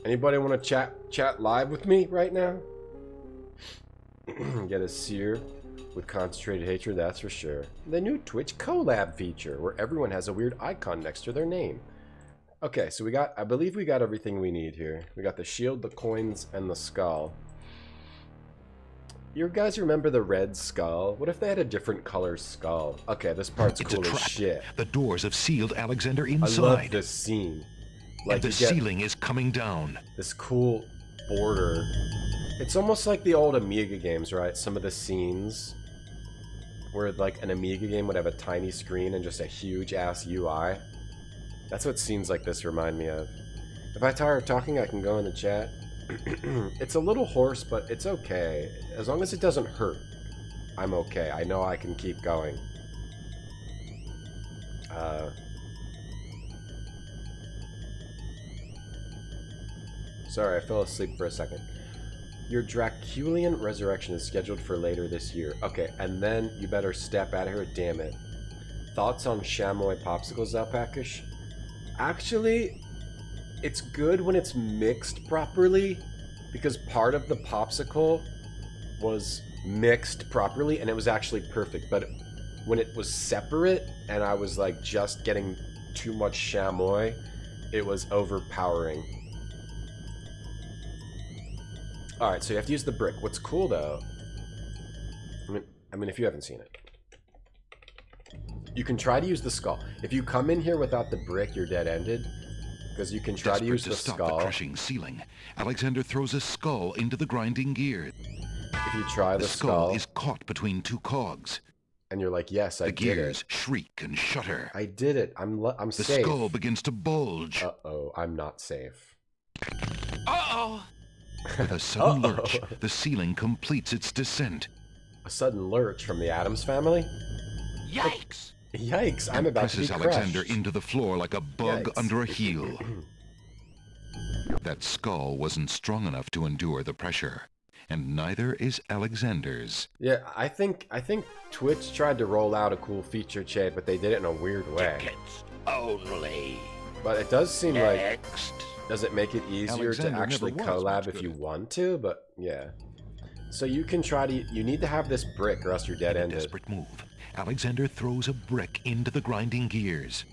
Anybody want to chat live with me right now? Get a seer with concentrated hatred, that's for sure. The new Twitch collab feature, where everyone has a weird icon next to their name. Okay, so I believe we got everything we need here. We got the shield, the coins, and the skull. You guys remember the red skull? What if they had a different color skull? Okay, this part's It's cool a as trap. shit. The doors have sealed Alexander I inside. love this scene. And the you get ceiling is coming down. this cool border. It's almost like the old Amiga games, right? Some of the scenes where like an Amiga game would have a tiny screen and just a huge ass UI. That's what scenes like this remind me of. If I tire of talking, I can go in the chat. It's a little hoarse, but it's okay. As long as it doesn't hurt, I'm okay. I know I can keep going. Sorry, I fell asleep for a second. Your Draculian resurrection is scheduled for later this year. Okay, and then you better step out of here, damn it. Thoughts on chamois popsicles, Alpacish? Actually, it's good when it's mixed properly, because part of the popsicle was mixed properly, and it was actually perfect. But when it was separate, and I was like just getting too much chamois, it was overpowering. Alright, so you have to use the brick. What's cool, though... I mean, if you haven't seen it. You can try to use the skull. If you come in here without the brick, you're dead-ended. Because you can try to use the stop skull. the crushing ceiling, Alexander throws a skull into the grinding gear. If you try the skull is caught between two cogs. And you're like, yes, I The did gears it. shriek and shudder. I did it. I'm The safe. skull begins to bulge. Uh-oh, I'm not safe. Uh-oh! With a sudden lurch, the ceiling completes its descent. A sudden lurch from the Addams family? Yikes! Yikes, I'm And about to be presses crushed. Alexander into the floor like a bug Yikes. under a heel. That skull wasn't strong enough to endure the pressure, and neither is Alexander's. Yeah, I think Twitch tried to roll out a cool feature, Chad, but they did it in a weird way. Tickets only. But it does seem Next. like... Does it make it easier Alexander to actually never was collab much if you good. want to? But, yeah. So you can try to... You need to have this brick or else you're In a dead-ended. desperate move, Alexander throws a brick into the grinding gears.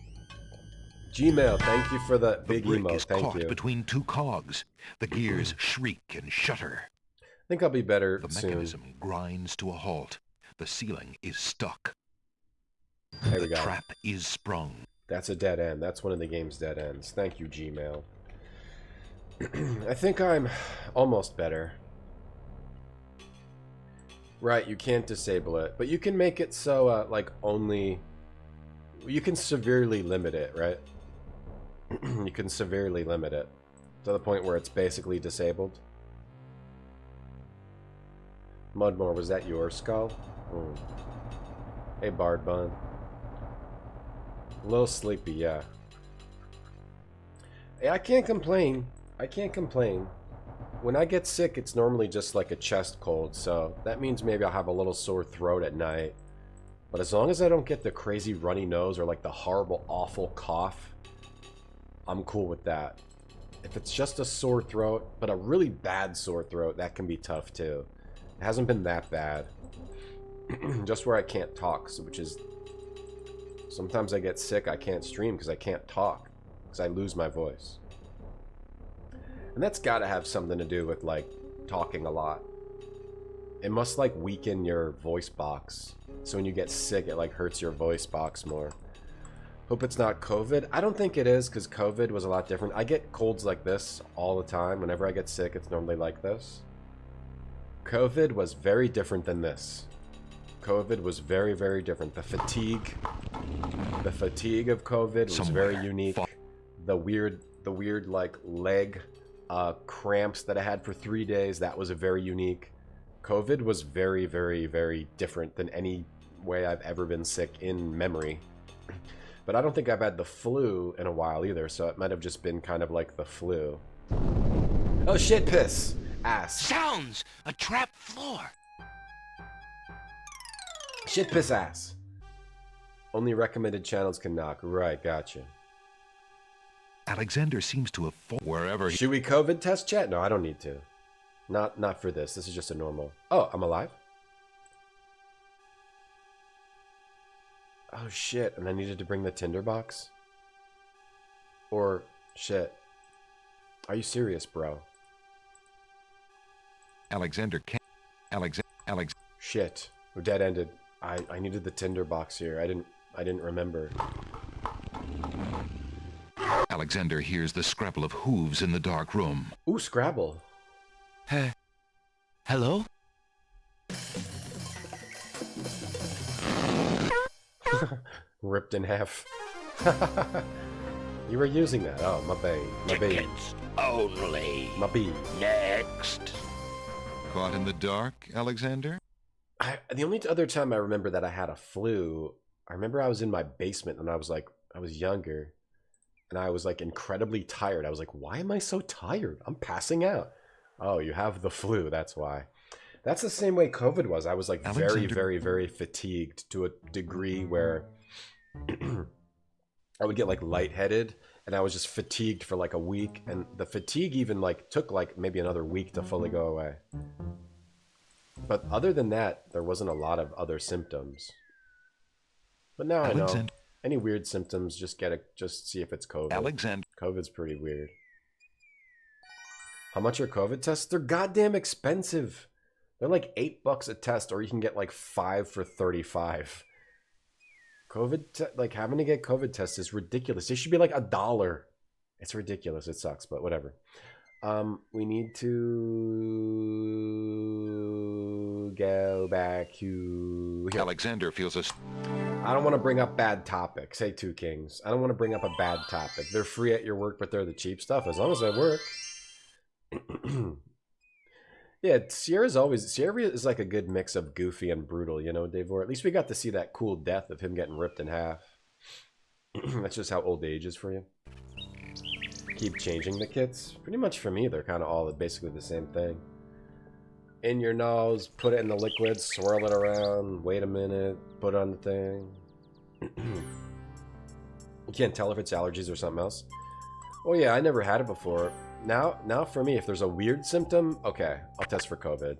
Gmail, thank you for the big brick emote. is Thank caught you. between two cogs. The gears shriek and shudder. I think I'll be better The soon. mechanism grinds to a halt. The ceiling is stuck. There The we go. trap is sprung. That's a dead end. That's one of the game's dead ends. Thank you, Gmail. I think I'm almost better. Right, you can't disable it, but you can make it so, like, only... You can severely limit it, right? You can severely limit it to the point where it's basically disabled. Mudmore, was that your skull? Mm. Hey, Bard Bun. A little sleepy, yeah. Hey, I can't complain. I can't complain. When I get sick, it's normally just like a chest cold, so that means maybe I'll have a little sore throat at night. But as long as I don't get the crazy runny nose or like the horrible, awful cough, I'm cool with that. If it's just a sore throat, but a really bad sore throat, that can be tough too. It hasn't been that bad. Just where I can't talk, so which is... Sometimes I get sick, I can't stream because I can't talk. Because I lose my voice. And that's gotta have something to do with, like, talking a lot. It must, like, weaken your voice box. So when you get sick, it, like, hurts your voice box more. Hope it's not COVID. I don't think it is, because COVID was a lot different. I get colds like this all the time. Whenever I get sick, it's normally like this. COVID was very different than this. COVID was very, very different. The fatigue of COVID was very unique. The weird, like, leg cramps that I had for 3 days, that was a very unique. COVID was very, very, very different than any way I've ever been sick in memory. But I don't think I've had the flu in a while either, so it might have just been kind of like the flu. Oh shit, piss! Ass. Sounds! A trap floor! Shit, piss, ass. Only recommended channels can knock. Right, gotcha. Alexander seems to have wherever he... Should we COVID test chat? No, I don't need to. Not for this. This is just a normal... Oh, I'm alive? Oh, shit. And I needed to bring the tinderbox? Or... Shit. Are you serious, bro? Alexander can't... Alex... Shit. We're dead-ended. I needed the tinderbox here. I didn't remember. Alexander hears the scrabble of hooves in the dark room. Ooh, Scrabble. Hello? Ripped in half. You were using that. Oh, my babe. My babe. Tickets only. My babe. Next. Caught in the dark, Alexander? The only other time I remember that I had a flu, I remember I was in my basement and I was younger. And I was like incredibly tired. I was like, why am I so tired? I'm passing out. Oh, you have the flu. That's why. That's the same way COVID was. I was like very, very, very fatigued to a degree where I would get like lightheaded and I was just fatigued for like a week. And the fatigue even like took like maybe another week to fully go away. But other than that, there wasn't a lot of other symptoms. But now I know. Any weird symptoms, just see if it's COVID. Alexander. COVID's pretty weird. How much are COVID tests? They're goddamn expensive. They're like $8 a test, or you can get like 5 for $35. Like having to get COVID tests is ridiculous. They should be like $1. It's ridiculous. It sucks, but whatever. We need to go back to here. Alexander feels a... I don't want to bring up bad topics. Hey, Two Kings. I don't want to bring up a bad topic. They're free at your work, but they're the cheap stuff. As long as I work. Yeah, Sierra is like a good mix of goofy and brutal, you know, Davor. At least we got to see that cool death of him getting ripped in half. That's just how old age is for you. keep changing the kits. Pretty much for me, they're kind of all basically the same thing. In your nose, put it in the liquid, swirl it around, wait a minute, put it on the thing. You can't tell if it's allergies or something else. Oh yeah, I never had it before. Now for me, if there's a weird symptom, okay, I'll test for COVID.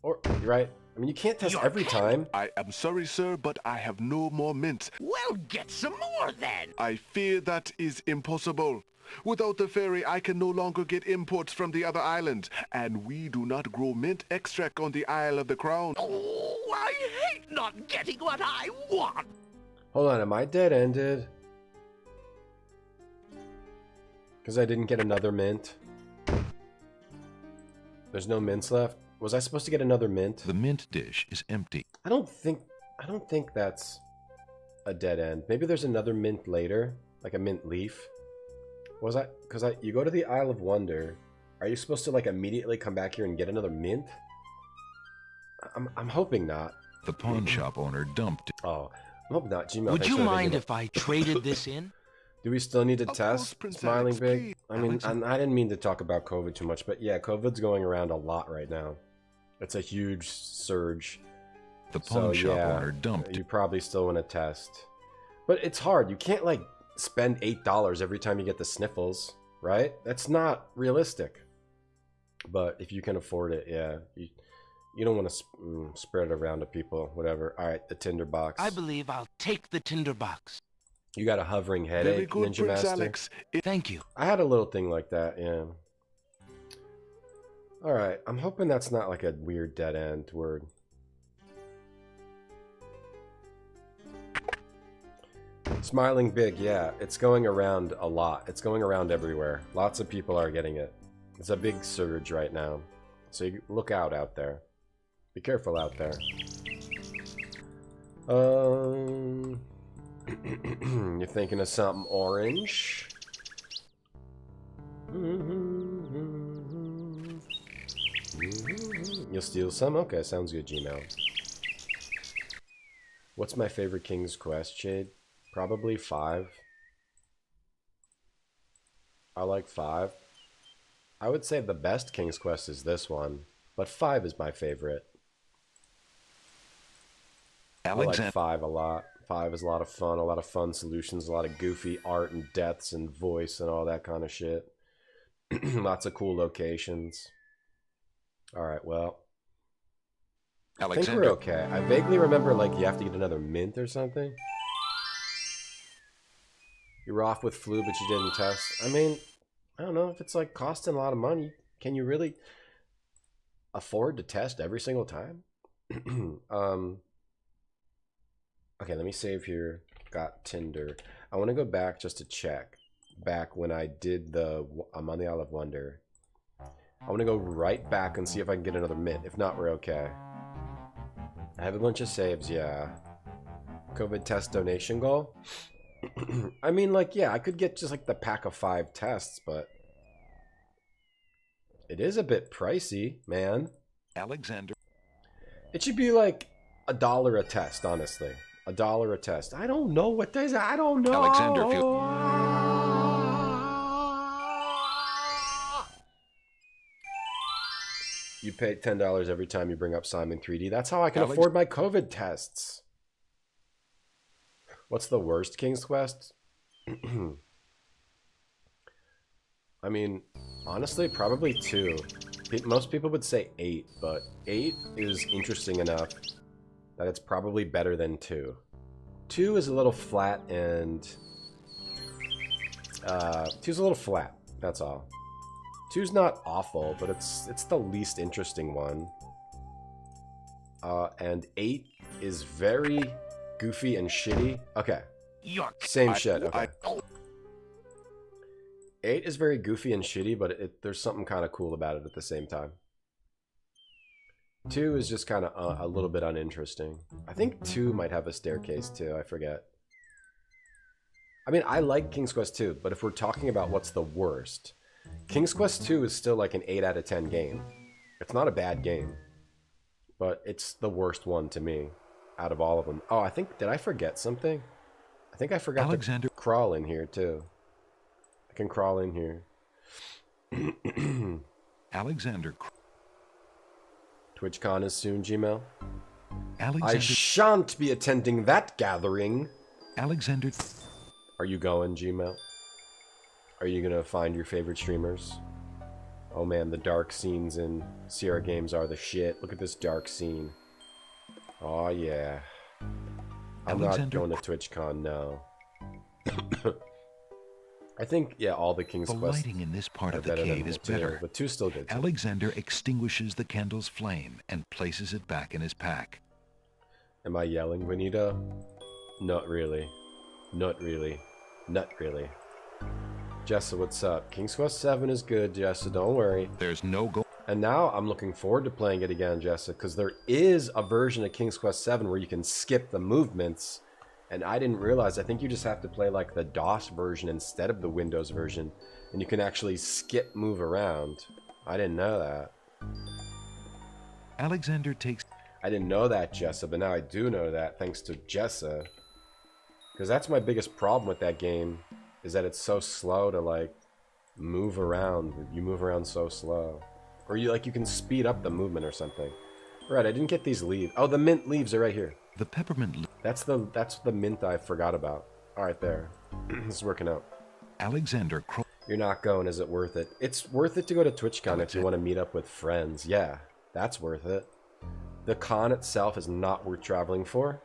Or, you're right. I mean, you can't test every time. I am sorry, sir, but I have no more mint. Well, get some more then. I fear that is impossible. Without the ferry, I can no longer get imports from the other islands, and we do not grow mint extract on the Isle of the Crown. Oh, I hate not getting what I want. Hold on, am I dead-ended? Because I didn't get another mint. There's no mints left. Was I supposed to get another mint? The mint dish is empty. I don't think that's a dead end. Maybe there's another mint later, like a mint leaf. You go to the Isle of Wonder. Are you supposed to like immediately come back here and get another mint? I'm hoping not. The pawn shop owner dumped it. Oh, I hope not. Gmail, Would you mind if I traded this in? Do we still need to test? Prince Smiling Alex, big. please. I mean, I didn't mean to talk about COVID too much, but yeah, COVID's going around a lot right now. It's a huge surge. The pawn shop owner dumped it. You probably still want to test. But it's hard. You can't, like, spend $8 every time you get the sniffles, right? That's not realistic. But if you can afford it, yeah. You don't want to spread it around to people, whatever. All right, the tinderbox. I believe I'll take the tinderbox. You got a hovering headache, Very good, Ninja Prince Master? Alex. Thank you. I had a little thing like that, yeah. Alright, I'm hoping that's not like a weird dead end word. Smiling big, yeah. It's going around a lot. It's going around everywhere. Lots of people are getting it. It's a big surge right now. So you look out there. Be careful out there. You're thinking of something orange? You'll steal some? Okay, sounds good, Gmail. What's my favorite King's Quest, Shade? Probably 5. I like 5. I would say the best King's Quest is this one, but 5 is my favorite. I like 5 a lot. 5 is a lot of fun solutions, a lot of goofy art and deaths and voice and all that kind of shit. Lots of cool locations. Alright, well. I think we're okay. I vaguely remember, like, you have to get another mint or something. You were off with flu, but you didn't test. I mean, I don't know if it's, like, costing a lot of money. Can you really afford to test every single time? Okay, let me save here. Got Tinder. I want to go back just to check. Back when I did the... I'm on the Isle of Wonder. I want to go right back and see if I can get another mint. If not, we're okay. I have a bunch of saves, yeah. COVID test donation goal? I mean, like, yeah, I could get just, like, the pack of 5 tests, but... It is a bit pricey, man. Alexander. It should be, like, $1 a test, honestly. $1 a test. I don't know what this is. I don't know. Alexander, you pay $10 every time you bring up Simon 3D. That's how I can afford my COVID tests. What's the worst King's Quest? I mean, honestly, probably 2. Most people would say 8, but 8 is interesting enough that it's probably better than 2. 2 is a little flat and... 2's a little flat, that's all. 2's not awful, but it's the least interesting one. And 8 is very goofy and shitty. Okay. Same shit, okay. 8 is very goofy and shitty, but there's something kind of cool about it at the same time. 2 is just kind of a little bit uninteresting. I think 2 might have a staircase too, I forget. I mean, I like King's Quest 2, but if we're talking about what's the worst, King's Quest 2 is still like an 8 out of 10 game. It's not a bad game, but it's the worst one to me out of all of them. Oh, did I forget something? I think I forgot to crawl in here too. I can crawl in here. Alexander. TwitchCon is soon, Gmail. Alexander. I shan't be attending that gathering. Alexander. Are you going, Gmail? Are you gonna find your favorite streamers? Oh man, the dark scenes in Sierra Games are the shit. Look at this dark scene. Oh yeah. I'm Alexander. not going to TwitchCon, no. I think, yeah, all the King's The Quest lighting in this part are of the better than cave is 2, better. but 2's still good too. Alexander extinguishes the candle's flame and places it back in his pack. Am I yelling, Benito? Not really. Not really. Not really. Jessa, what's up? King's Quest 7 is good, Jessa, don't worry. There's no go. And now I'm looking forward to playing it again, Jessa, because there is a version of King's Quest 7 where you can skip the movements. And I didn't realize, I think you just have to play like the DOS version instead of the Windows version. And you can actually skip move around. I didn't know that. Alexander takes... I didn't know that, Jessa, but now I do know that thanks to Jessa. Because that's my biggest problem with that game, is that it's so slow to like move around. You move around so slow. Or you can speed up the movement or something. Right, I didn't get these leaves. Oh, the mint leaves are right here. The peppermint... That's the mint I forgot about. Alright, there. This is working out. Alexander... You're not going, is it worth it? It's worth it to go to TwitchCon if you want to meet up with friends. Yeah, that's worth it. The con itself is not worth traveling for.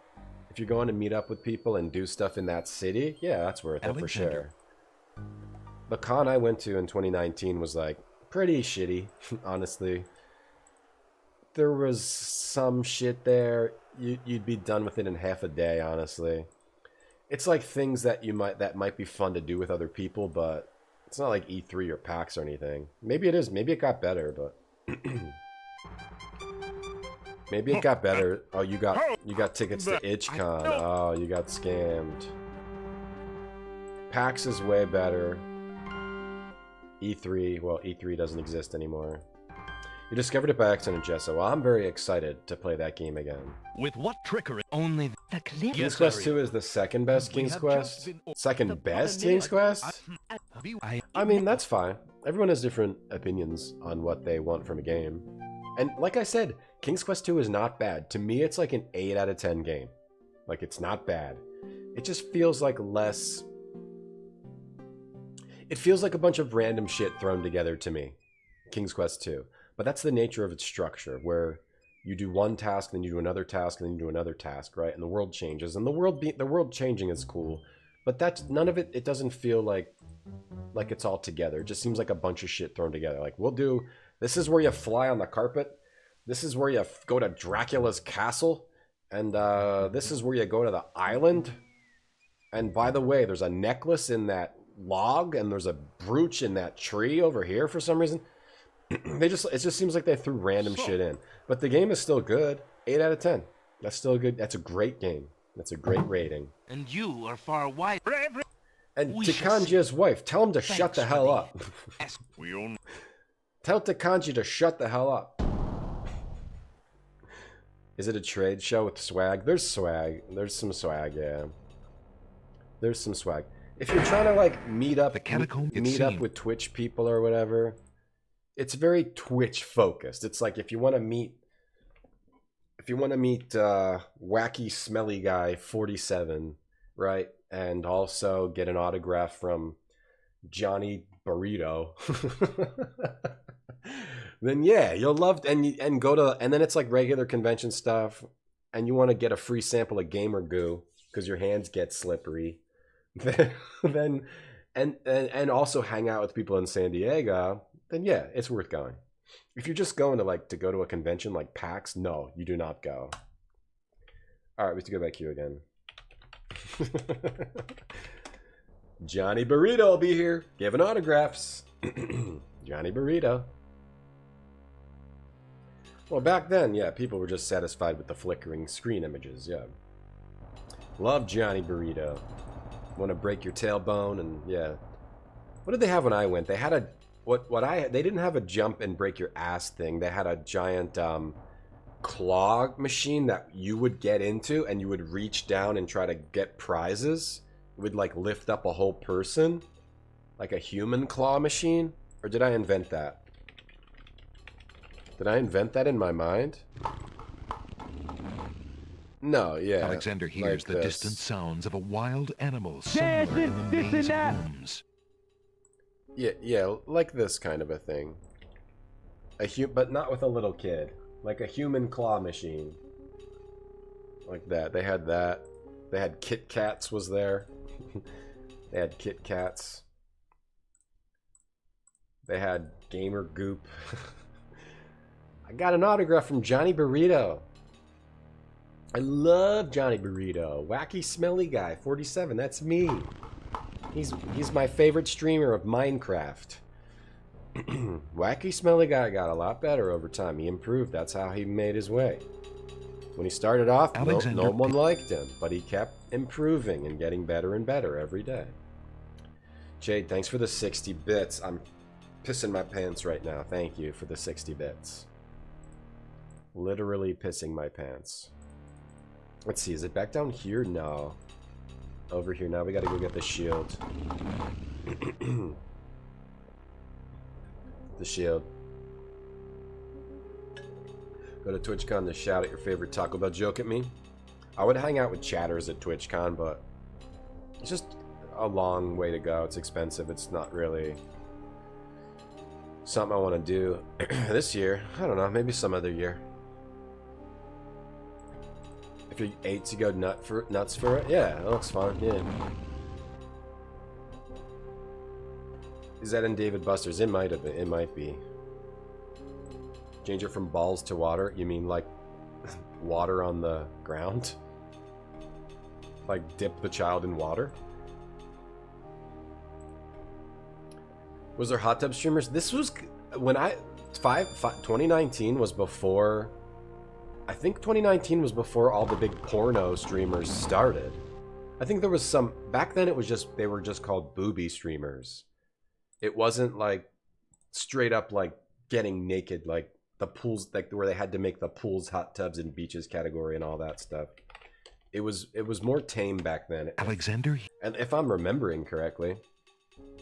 If you're going to meet up with people and do stuff in that city, yeah, that's worth it for sure. The con I went to in 2019 was like pretty shitty, honestly. There was some shit there. You'd be done with it in half a day, honestly. It's like things that might be fun to do with other people, but it's not like E3 or PAX or anything. Maybe it is. Maybe it got better, but maybe it got better. Oh, you got tickets to ItchCon. Oh, you got scammed. PAX is way better. E3, well, E3 doesn't exist anymore. You discovered it by accident, Jessa. Well, I'm very excited to play that game again. With what trickery? Only the clip. King's Quest 2 is the second best King's Quest. Second best King's Quest? I mean, that's fine. Everyone has different opinions on what they want from a game. And like I said, King's Quest 2 is not bad. To me, it's like an 8 out of 10 game. Like, it's not bad. It just feels like less... It feels like a bunch of random shit thrown together to me. King's Quest 2. But that's the nature of its structure, where you do one task, then you do another task, and then you do another task, right? And the world changes. And the world changing is cool. But that's none of it, it doesn't feel like it's all together. It just seems like a bunch of shit thrown together. Like, we'll do... This is where you fly on the carpet. This is where you go to Dracula's castle. And this is where you go to the island. And by the way, there's a necklace in that log, and there's a brooch in that tree over here for some reason. It just seems like they threw random shit in. But the game is still good. 8 out of 10. That's still good. That's a great game. That's a great rating. And you are far wide. And Takanji's wife, tell him to shut the hell up. Tell Takanji to shut the hell up. Is it a trade show with swag? There's swag. There's some swag, yeah. There's some swag. If you're trying to like meet up with Twitch people or whatever, it's very Twitch focused. It's like if you want to meet wacky smelly guy 47, right? And also get an autograph from Johnny Burrito. Then yeah, you'll love and go to, and then it's like regular convention stuff, and you want to get a free sample of gamer goo because your hands get slippery. Then and also hang out with people in San Diego, then yeah, it's worth going. If you're just going to go to a convention like PAX, no, you do not go. All right, we have to go back here again. Johnny Burrito will be here giving autographs. Johnny Burrito. Well, back then, yeah, people were just satisfied with the flickering screen images, yeah. Love Johnny Burrito. Want to break your tailbone, and yeah. What did they have when I went? They had a they didn't have a jump and break your ass thing. They had a giant claw machine that you would get into, and you would reach down and try to get prizes. It would like lift up a whole person, like a human claw machine. Or did I invent that? Did I invent that in my mind? No, yeah. Alexander hears like the distant sounds of a wild animal somewhere in the maze of rooms. Yeah, like this kind of a thing. But not with a little kid. Like a human claw machine. Like that. They had that. They had Kit Kats was there. They had Kit Kats. They had Gamer Goop. I got an autograph from Johnny Burrito. I love Johnny Burrito. Wacky smelly guy, 47. That's me. He's my favorite streamer of Minecraft. Wacky smelly guy got a lot better over time. He improved. That's how he made his way. When he started off, no one liked him, but he kept improving and getting better and better every day. Jade, thanks for the 60 bits. I'm pissing my pants right now. Thank you for the 60 bits. Literally pissing my pants. Let's see, is it back down here? No. Over here. Now we gotta go get the shield. The shield. Go to TwitchCon to shout at your favorite Taco Bell joke at me. I would hang out with chatters at TwitchCon, but it's just a long way to go. It's expensive. It's not really something I want to do this year. I don't know. Maybe some other year. If you're 8 to go nuts for it, yeah, that looks fun. Yeah. Is that in David Buster's? It might have been. It might be. Change it from balls to water? You mean like water on the ground? Like dip the child in water? Was there hot tub streamers? This was when 2019 was before. I think 2019 was before all the big porno streamers started. I think there was some back then. It was just they were just called booby streamers. It wasn't like straight up like getting naked like the pools, like where they had to make the pools, hot tubs, and beaches category and all that stuff. It was more tame back then. Alexander, and if I'm remembering correctly,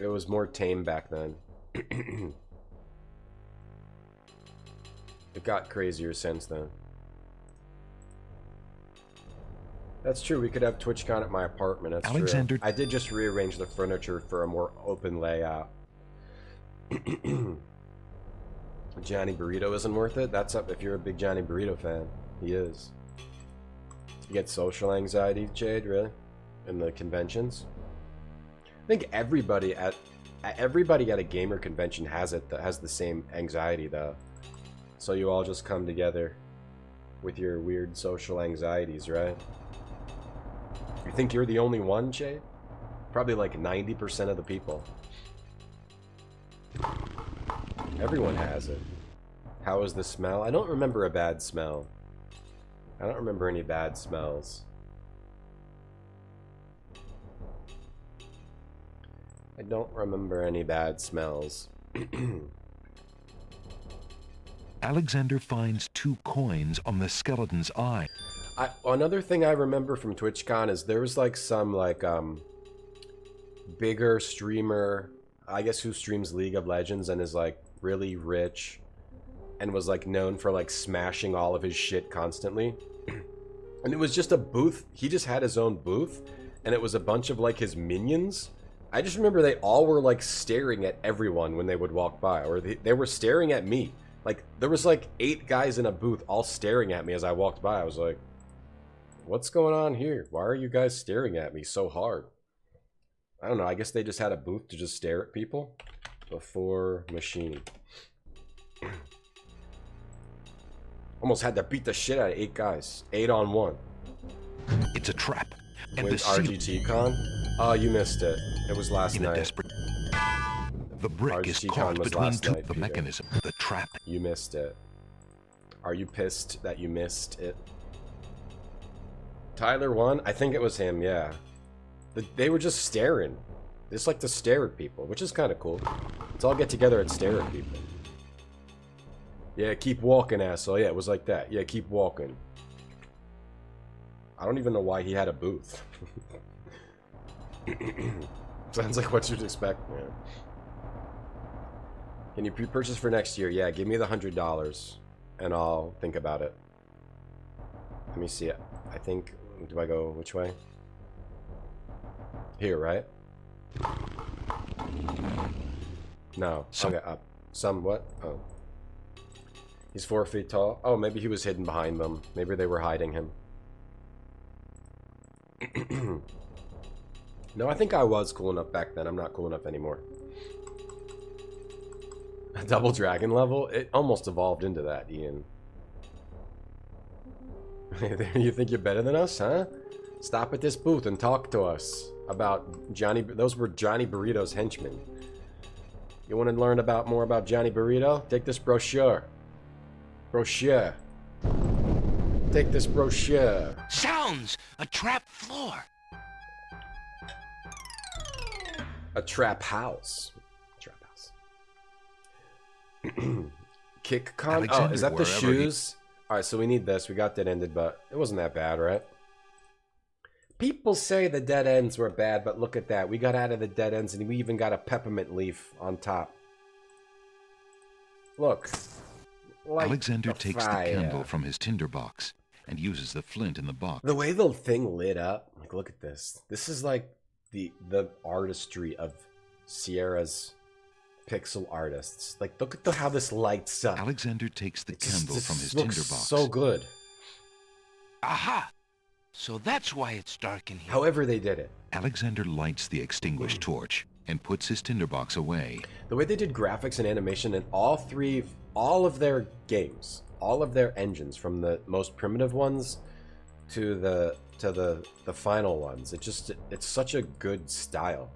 it was more tame back then. It got crazier since then. That's true. We could have TwitchCon at my apartment. That's Alexander, true. I did just rearrange the furniture for a more open layout. Johnny Burrito isn't worth it? That's up if you're a big Johnny Burrito fan. He is. You get social anxiety, Jade, really? In the conventions? I think everybody at a gamer convention has it, that has the same anxiety though. So you all just come together with your weird social anxieties, right? You think you're the only one, Jade? Probably like 90% of the people. Everyone has it. How is the smell? I don't remember a bad smell. I don't remember any bad smells. I don't remember any bad smells. Alexander finds 2 coins on the skeleton's eye. Another thing I remember from TwitchCon is there was like some like bigger streamer, I guess, who streams League of Legends and is like really rich and was like known for like smashing all of his shit constantly. And it was just a booth. He just had his own booth and it was a bunch of like his minions. I just remember they all were like staring at everyone when they would walk by, or they were staring at me. Like there was like 8 guys in a booth all staring at me as I walked by. I was like, what's going on here? Why are you guys staring at me so hard? I don't know. I guess they just had a booth to just stare at people before machine. Almost had to beat the shit out of 8 guys. 8 on 1. It's a trap. And with RGTCon? Oh, you missed it. It was last night. The brick is caught between the mechanism, the trap. You missed it. Are you pissed that you missed it? Tyler won? I think it was him, yeah. They were just staring. They just like to stare at people, which is kind of cool. Let's all get together and stare at people. Yeah, keep walking, asshole. Yeah, it was like that. Yeah, keep walking. I don't even know why he had a booth. Sounds like what you'd expect, man. Can you pre-purchase for next year? Yeah, give me the $100 and I'll think about it. Let me see it. I think, do I go which way? Here, right? No. Okay, up. Some what? Oh. He's 4 feet tall. Oh, maybe he was hidden behind them. Maybe they were hiding him. No, I think I was cool enough back then. I'm not cool enough anymore. A double dragon level? It almost evolved into that, Ian. You think you're better than us, huh? Stop at this booth and talk to us about Johnny. Those were Johnny Burrito's henchmen. You want to learn more about Johnny Burrito? Take this brochure. Brochure. Take this brochure. Sounds! A trap floor! A trap house. Trap house. Kick con. Oh, is that the shoes? Alright, so we need this. We got dead ended, but it wasn't that bad, right? People say the dead ends were bad, but look at that. We got out of the dead ends and we even got a peppermint leaf on top. Look. Alexander takes the candle from his tinderbox and uses the flint in the box. The way the thing lit up, like, look at this. This is like the artistry of Sierra's pixel artists. Like, look at how this lights up. Alexander takes the candle from his tinderbox. So good. Aha! So that's why it's dark in here. However they did it. Alexander lights the extinguished torch and puts his tinderbox away. The way they did graphics and animation in all of their games, all of their engines, from the most primitive ones to the final ones, it's such a good style.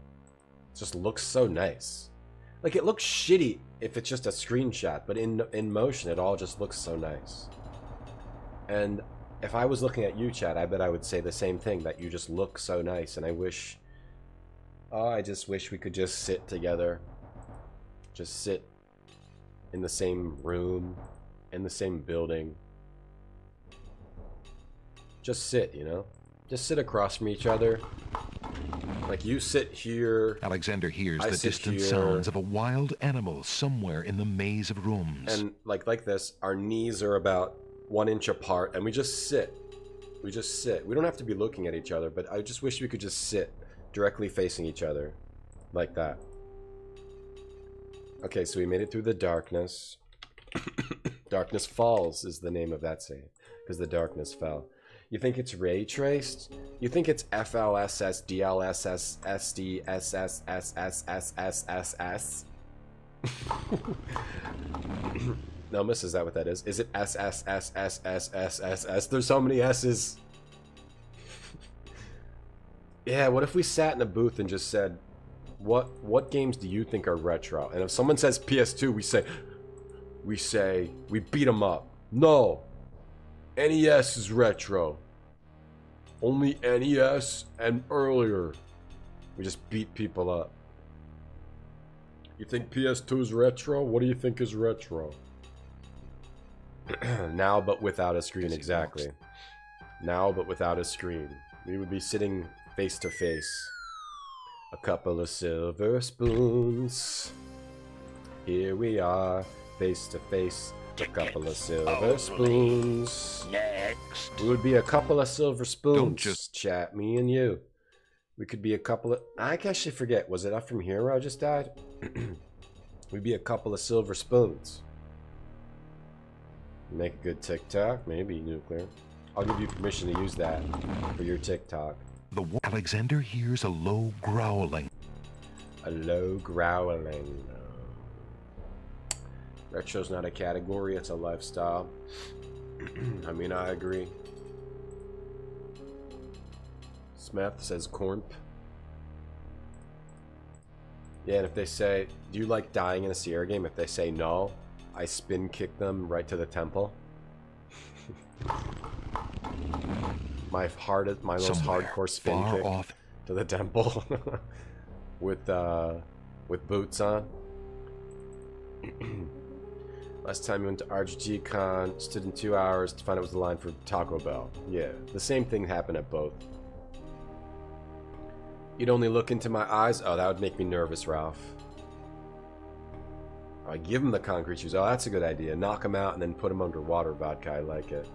It just looks so nice. Like, it looks shitty if it's just a screenshot, but in motion it all just looks so nice. And if I was looking at you, chat, I bet I would say the same thing, that you just look so nice, and I just wish we could just sit together. Just sit in the same room, in the same building. Just sit, you know? Just sit across from each other. Like, you sit here. Alexander hears the distant sounds of a wild animal somewhere in the maze of rooms. And like this, our knees are about 1 inch apart, and we just sit. We just sit. We don't have to be looking at each other, but I just wish we could just sit directly facing each other. Like that. Okay, so we made it through the darkness. Darkness Falls is the name of that save, because the darkness fell. You think it's ray traced? You think it's FLSS, DLSS, SD, SS, SS, SS. No, miss, is that what that is? Is it SSSSSSSS? There's so many S's. Yeah, what if we sat in a booth and just said, what games do you think are retro? And if someone says PS2, we say, we beat them up. No. NES is retro. Only NES and earlier. We just beat people up. You think PS2 is retro? What do you think is retro? Now, but without a screen, exactly. Now, but without a screen. We would be sitting face to face. A couple of silver spoons. Here we are, face to face. A couple of silver spoons. Next. We would be a couple of silver spoons. Don't just chat, me and you. We could be a couple of... I actually forget. Was it up from here where I just died? We'd be a couple of silver spoons. Make a good TikTok? Maybe, Nuclear. I'll give you permission to use that for your TikTok. Alexander hears a low growling. A low growling. Retro's not a category, it's a lifestyle. I mean, I agree. Smith says cornp. Yeah, and if they say, do you like dying in a Sierra game? If they say no, I spin kick them right to the temple. My most hardcore spin kick to the temple with boots on. Last time you went to RGG Con, stood in 2 hours to find out it was the line for Taco Bell. Yeah, the same thing happened at both. You'd only look into my eyes? Oh, that would make me nervous, Ralph. I give him the concrete shoes. Oh, that's a good idea. Knock him out and then put him underwater. Vodka, I like it.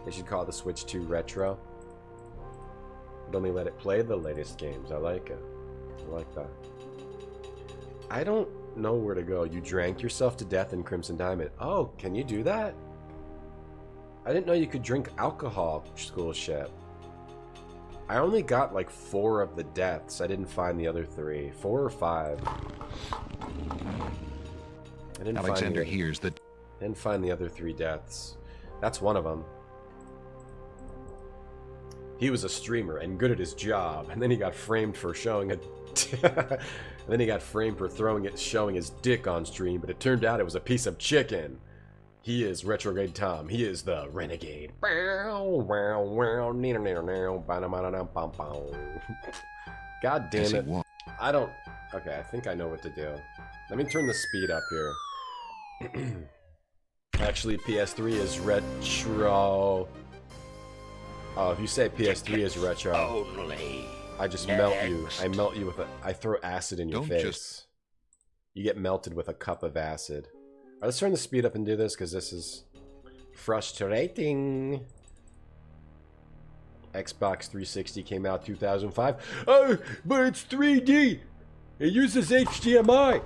They should call the Switch 2 retro. But only let it play the latest games. I like it. I like that. I don't know where to go. You drank yourself to death in Crimson Diamond. Oh, can you do that? I didn't know you could drink alcohol. School shit. I only got like 4 of the deaths. I didn't find the other 3. 4 or 5. I didn't Alexander hears that. Didn't find the other 3 deaths. That's one of them. He was a streamer and good at his job, and then he got framed for showing a. And then he got framed for showing his dick on stream, but it turned out it was a piece of chicken. He is Retrograde Tom. He is the renegade. God damn it. I don't... Okay, I think I know what to do. Let me turn the speed up here. Actually, PS3 is retro... Oh, if you say PS3 is retro, I just melt you. I melt you with a... I throw acid in your face. You get melted with a cup of acid. Alright, let's turn the speed up and do this, because this is frustrating. Xbox 360 came out 2005. Oh, but it's 3D! It uses HDMI!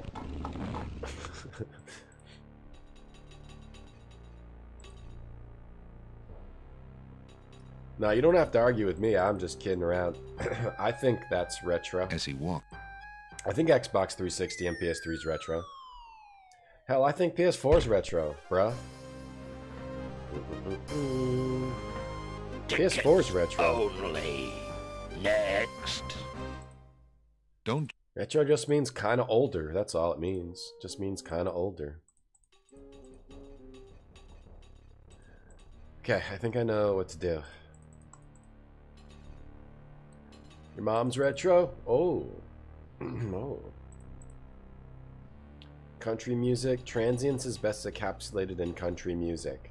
No, you don't have to argue with me. I'm just kidding around. I think that's retro. As he walked. I think Xbox 360 and PS3 is retro. Hell, I think PS4 is retro, bruh. PS4 is retro. Only. Next. Don't. Retro just means kind of older. That's all it means. Just means kind of older. Okay, I think I know what to do. Your mom's retro? Oh. Oh. Country music. Transience is best encapsulated in country music.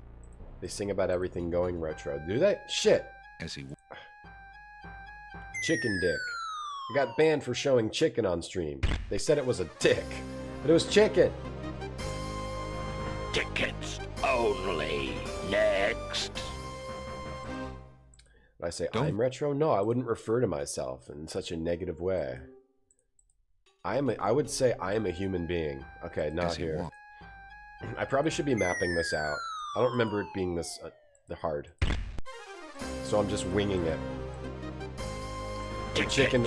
They sing about everything going retro. Do they? Shit. As he... Chicken dick. I got banned for showing chicken on stream. They said it was a dick, but it was chicken. Tickets only. Next. Did I say I'm retro? No, I wouldn't refer to myself in such a negative way. I would say I am a human being. Okay, not here. I probably should be mapping this out. I don't remember it being this hard. So I'm just winging it. I'm chicken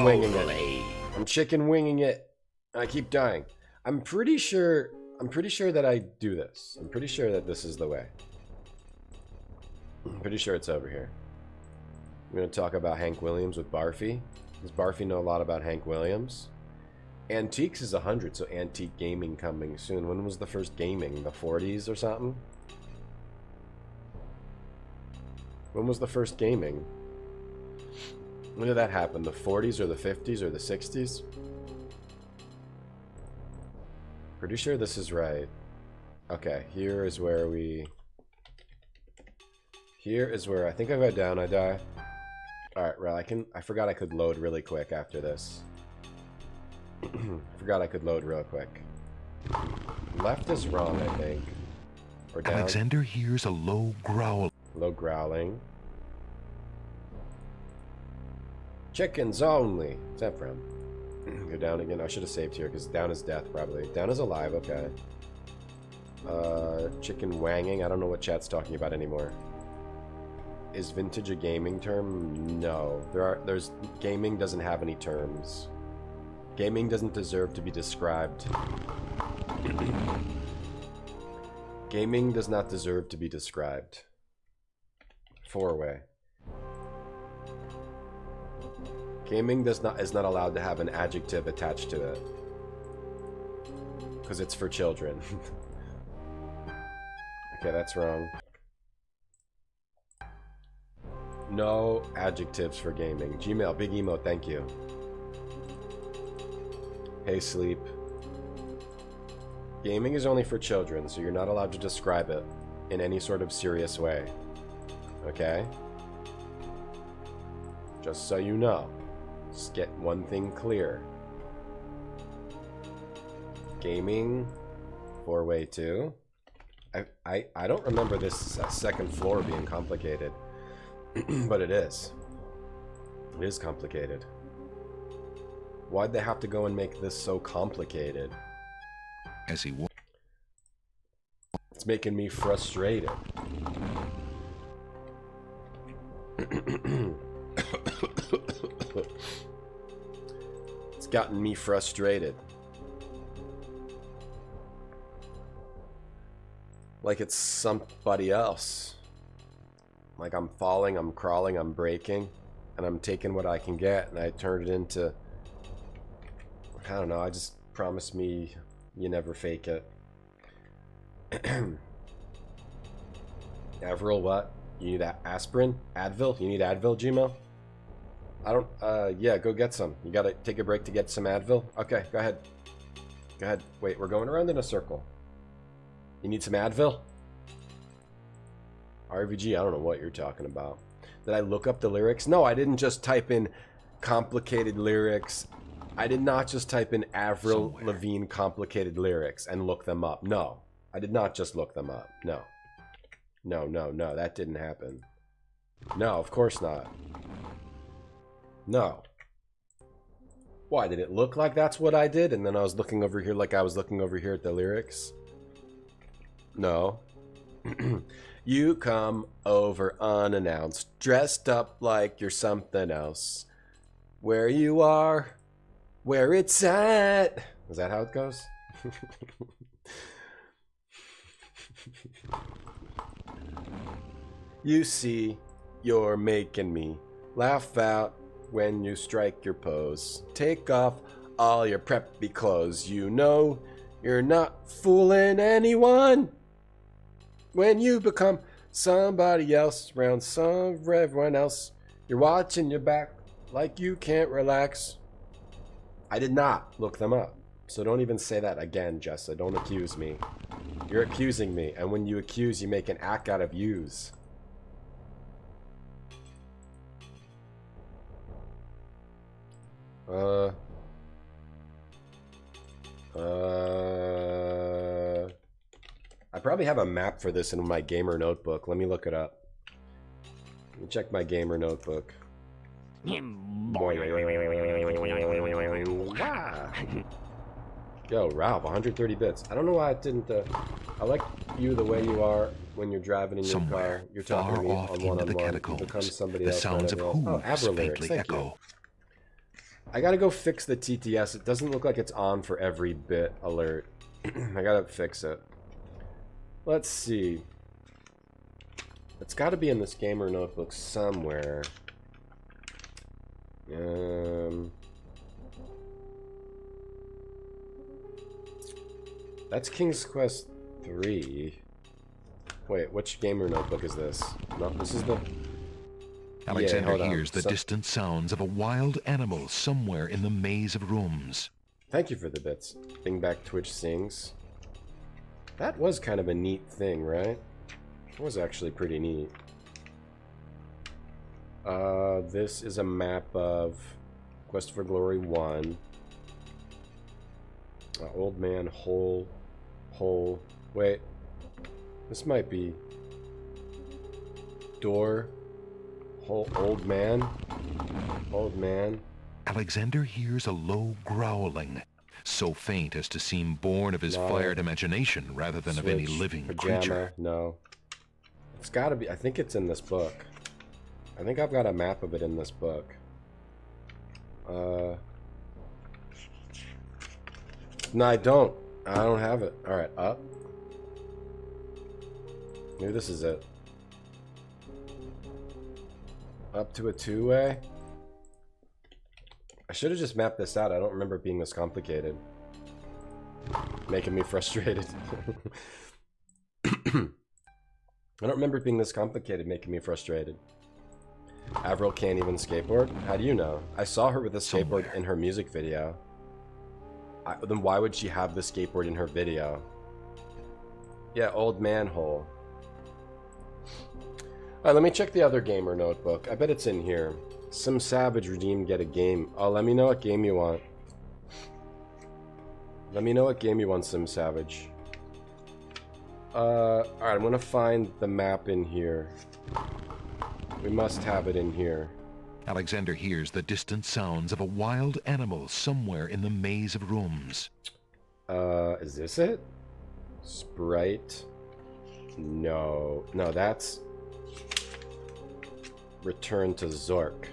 winging it. I'm chicken winging it. I keep dying. I'm pretty sure that I do this. I'm pretty sure that this is the way. I'm pretty sure it's over here. I'm going to talk about Hank Williams with Barfy. Does Barfy know a lot about Hank Williams? Antiques is 100, so antique gaming coming soon. When was the first gaming? The 40s or something? When was the first gaming? When did that happen? The 40s or the 50s or the 60s? Pretty sure this is right. Okay, here is where we... Here is where I think I go down, I die. Alright, well, I forgot I could load really quick after this. Forgot I could load real quick. Left is wrong, I think. Or down. Alexander hears a low growl. Low growling. Chickens only. What's that from? Go down again. I should have saved here because down is death probably. Down is alive, okay. Chicken wanging. I don't know what chat's talking about anymore. Is vintage a gaming term? No. There's gaming doesn't have any terms. Gaming doesn't deserve to be described. Gaming does not deserve to be described. 4-way. Gaming is not allowed to have an adjective attached to it. Because it's for children. Okay, that's wrong. No adjectives for gaming. Gmail, big emo, thank you. Hey, sleep. Gaming is only for children, so you're not allowed to describe it in any sort of serious way. Okay? Just so you know. Just get one thing clear. Gaming Four-way too. I don't remember this second floor being complicated, but it is. It is complicated. Why'd they have to go and make this so complicated? As he walked. It's making me frustrated. It's gotten me frustrated. Like it's somebody else. Like I'm falling, I'm crawling, I'm breaking, and I'm taking what I can get, and I turn it into... I don't know, I just promise me you never fake it. Avril, what? You need aspirin? Advil? You need Advil, Gmo? I don't, yeah, go get some. You gotta take a break to get some Advil? Okay, go ahead. Go ahead. Wait, we're going around in a circle. You need some Advil? RVG, I don't know what you're talking about. Did I look up the lyrics? No, I didn't just type in complicated lyrics. I did not just type in Avril Lavigne complicated lyrics and look them up. No, I did not just look them up. No. No, no, no, that didn't happen. No, of course not. No. Why, did it look like that's what I did? And then I was looking over here like I was looking over here at the lyrics? No. You come over unannounced, dressed up like you're something else. Where you are, where it's at. Is that how it goes? You see, you're making me laugh out when you strike your pose. Take off all your preppy clothes. You know you're not fooling anyone. When you become somebody else around everyone else, you're watching your back like you can't relax. I did not look them up. So don't even say that again, Jessa. Don't accuse me. You're accusing me, and when you accuse, you make an act out of yous. I probably have a map for this in my gamer notebook. Let me look it up. Let me check my gamer notebook. Yo, Ralph, 130 bits. I don't know why it didn't. I like you the way you are when you're driving in your car. You're talking to me on one-on-one. You become somebody else. The sounds of hooves faintly echo. I gotta go fix the TTS. It doesn't look like it's on for every bit alert. I gotta fix it. Let's see. It's gotta be in this gamer notebook somewhere. That's King's Quest 3. Wait, which gamer notebook is this? No, this is the... Alexander hears the distant sounds of a wild animal somewhere in the maze of rooms. Thank you for the bits. Bing back Twitch sings. That was kind of a neat thing, right? It was actually pretty neat. This is a map of Quest for Glory 1. Old man, hole. Wait. This might be... Door. Old man. Alexander hears a low growling, so faint as to seem born of his fired imagination rather than of any living creature. No. It's gotta be. I think it's in this book. I think I've got a map of it in this book. No, I don't. I don't have it. Alright, up. Maybe this is it. Up to a two-way? I should have just mapped this out. I don't remember it being this complicated. Making me frustrated. I don't remember it being this complicated, making me frustrated. Avril can't even skateboard? How do you know? I saw her with a skateboard in her music video. Then why would she have the skateboard in her video? Yeah, old manhole. Alright, let me check the other gamer notebook. I bet it's in here. Some savage redeem, get a game. Oh, let me know what game you want. Let me know what game you want, Sim Savage. Alright, I'm gonna find the map in here. We must have it in here. Alexander hears the distant sounds of a wild animal somewhere in the maze of rooms. Is this it? Sprite? No. No, that's... Return to Zork.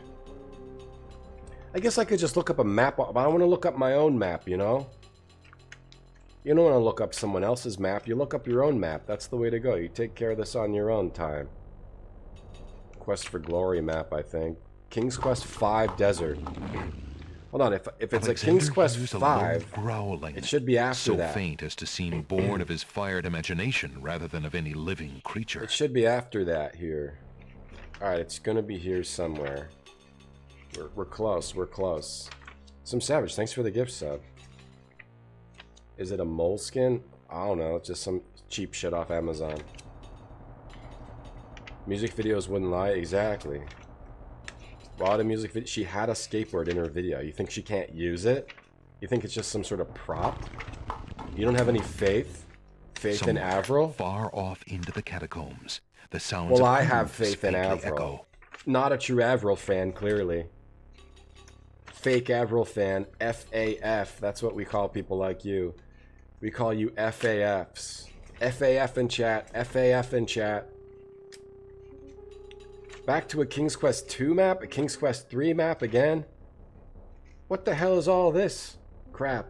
I guess I could just look up a map, but I want to look up my own map, you know? You don't want to look up someone else's map, you look up your own map. That's the way to go. You take care of this on your own time. Quest for Glory map, I think. King's Quest 5 Desert. Hold on, if it's a King's Quest 5, growling, it should be after so that. faint as to seem born of his fired imagination rather than of any living creature. It should be after that here. Alright, it's gonna be here somewhere. We're close, we're close. Some Savage, thanks for the gift sub. Is it a moleskin? I don't know, it's just some cheap shit off Amazon. Music videos wouldn't lie, exactly. A lot of music videos. She had a skateboard in her video. You think she can't use it? You think it's just some sort of prop? You don't have any faith? Faith in Avril? Far off into the catacombs. The sounds well, of I have hooves faith in faintly Avril. echo. Not a true Avril fan, clearly. Fake Avril fan. FAF. That's what we call people like you. We call you FAFs. FAF in chat. FAF in chat. Back to a King's Quest 2 map? A King's Quest 3 map again? What the hell is all this crap?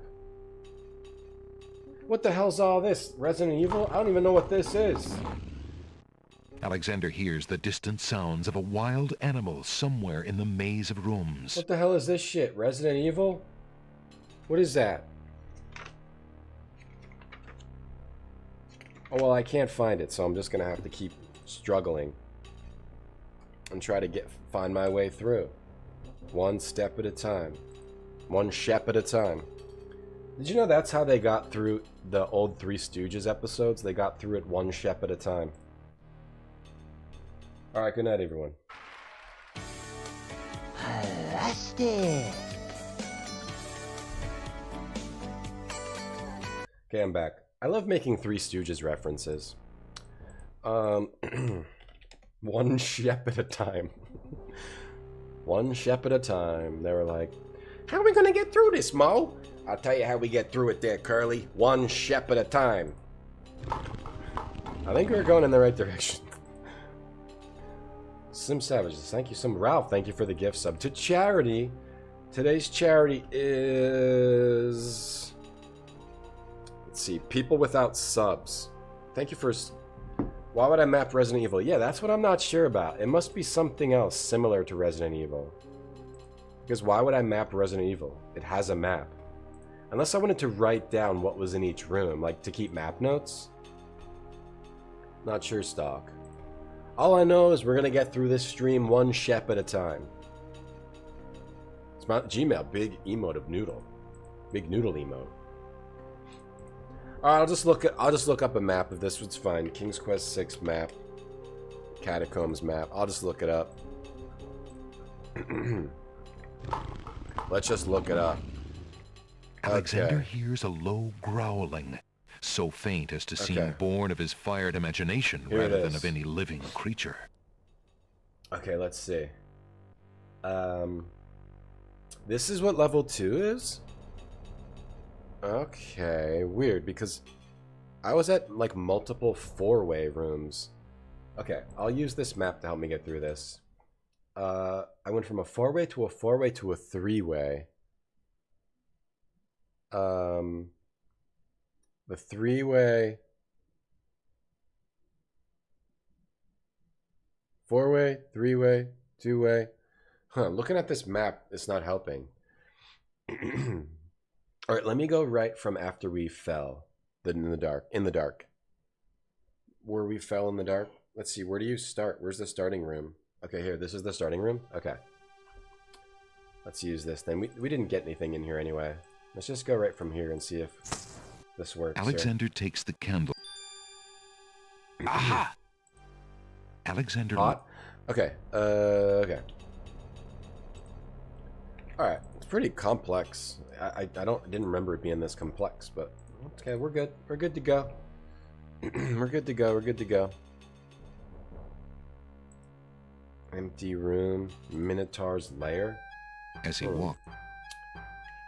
What the hell's all this? Resident Evil? I don't even know what this is. Alexander hears the distant sounds of a wild animal somewhere in the maze of rooms. What the hell is this shit? Resident Evil? What is that? Oh, well, I can't find it, so I'm just gonna have to keep struggling and try to find my way through. One step at a time. One shep at a time. Did you know that's how they got through the old Three Stooges episodes? They got through it one shep at a time. Alright, good night, everyone. Plastic. Okay, I'm back. I love making Three Stooges references. One shep at a time. One shep at a time. They were like, how are we gonna get through this, Mo? I'll tell you how we get through it there, Curly. One shep at a time. I think we're going in the right direction. Sim Savages, thank you so much. Ralph, thank you for the gift sub. To charity, today's charity is... Let's see, People Without Subs. Thank you for... Why would I map Resident Evil? Yeah, that's what I'm not sure about. It must be something else similar to Resident Evil. Because why would I map Resident Evil? It has a map. Unless I wanted to write down what was in each room, like to keep map notes. Not sure, Stock. All I know is we're gonna get through this stream one shep at a time. It's my Gmail, big emote of noodle. Big noodle emote. Alright, I'll just look up a map of this. It's fine. King's Quest 6 map. Catacombs map. I'll just look it up. Let's just look it up. Alexander hears a low growling, so faint as to seem born of his fired imagination rather than of any living creature. Okay, let's see. This is what level 2 is? Okay, weird, because I was at, like, multiple 4-way rooms. Okay, I'll use this map to help me get through this. I went from a 4-way to a 4-way to a 3-way. The 3-way... 4-way, 3-way, 2-way. Huh, looking at this map, it's not helping. Alright, let me go right from after we fell. In the dark. Where we fell in the dark. Let's see, where do you start? Where's the starting room? Okay, here, this is the starting room? Okay. Let's use this then. We didn't get anything in here anyway. Let's just go right from here and see if this works. Alexander takes the candle. Aha! Alexander... Hot? Okay, okay. Alright, it's pretty complex. I didn't remember it being this complex, but okay, we're good. We're good to go. We're good to go. We're good to go. Empty room. Minotaur's lair. As he walked.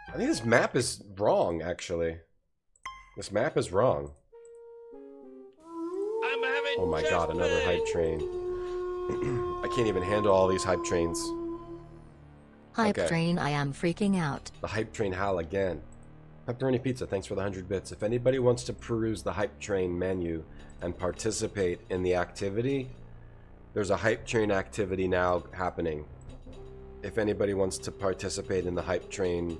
I think this map is wrong, actually. This map is wrong. Oh my god, another hype train. I can't even handle all these hype trains. Hype train, I am freaking out. The hype train howl again. Pepperoni Pizza, thanks for the 100 bits. If anybody wants to peruse the hype train menu and participate in the activity, there's a hype train activity now happening. If anybody wants to participate in the hype train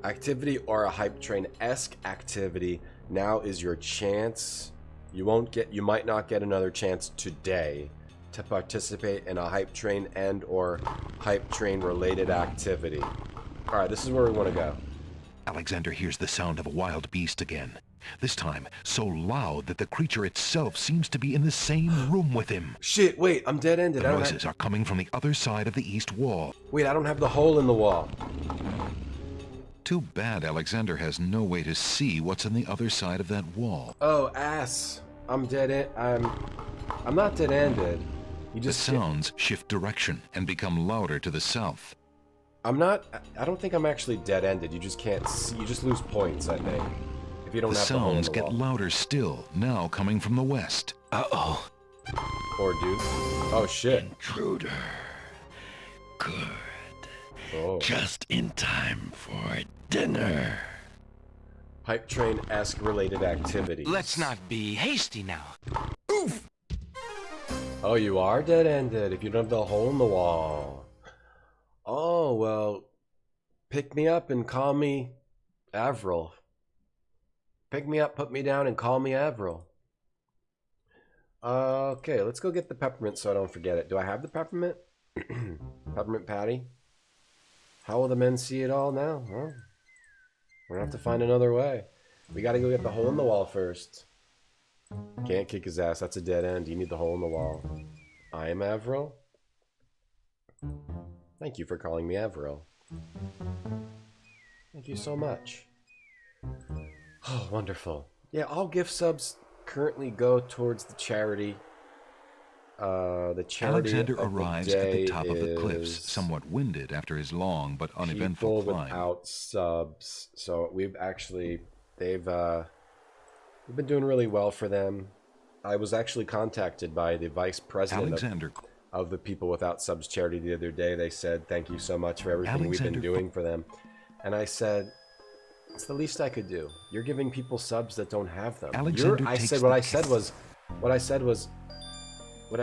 activity or a hype train-esque activity, now is your chance. You might not get another chance today to participate in a hype train and or hype train related activity. Alright, this is where we want to go. Alexander hears the sound of a wild beast again. This time, so loud that the creature itself seems to be in the same room with him. Shit, wait, I'm dead-ended. The noises are coming from the other side of the east wall. Wait, I don't have the hole in the wall. Too bad Alexander has no way to see what's on the other side of that wall. Oh, ass. I'm not dead-ended. The sounds shift direction and become louder to the south. I don't think I'm actually dead-ended. You just can't see. You just lose points, I think. If you don't have the hole in the sounds get wall. louder still, now coming from the west. Uh-oh. Poor dude. Oh, shit. Intruder. Good. Oh. Just in time for dinner. Hype train-esque related activities. Let's not be hasty now. Oof! Oh, you are dead-ended if you don't have the hole in the wall. Oh, well, pick me up and call me Avril. Pick me up, put me down, and call me Avril. Okay, let's go get the peppermint so I don't forget it. Do I have the peppermint? Peppermint patty? How will the men see it all now? Well, we're gonna have to find another way. We gotta go get the hole in the wall first. Can't kick his ass, that's a dead end. You need the hole in the wall. I am Avril. Thank you for calling me Avril. Thank you so much. Oh, wonderful. Yeah, all gift subs currently go towards the charity. The charity Alexander of arrives the at the day top of the cliffs, is somewhat winded after his long but uneventful people climb. without subs. So we've been doing really well for them. I was actually contacted by the vice president of the People Without Subs charity the other day. They said, thank you so much for everything we've been doing for them. And I said, it's the least I could do. You're giving people subs that don't have them. What I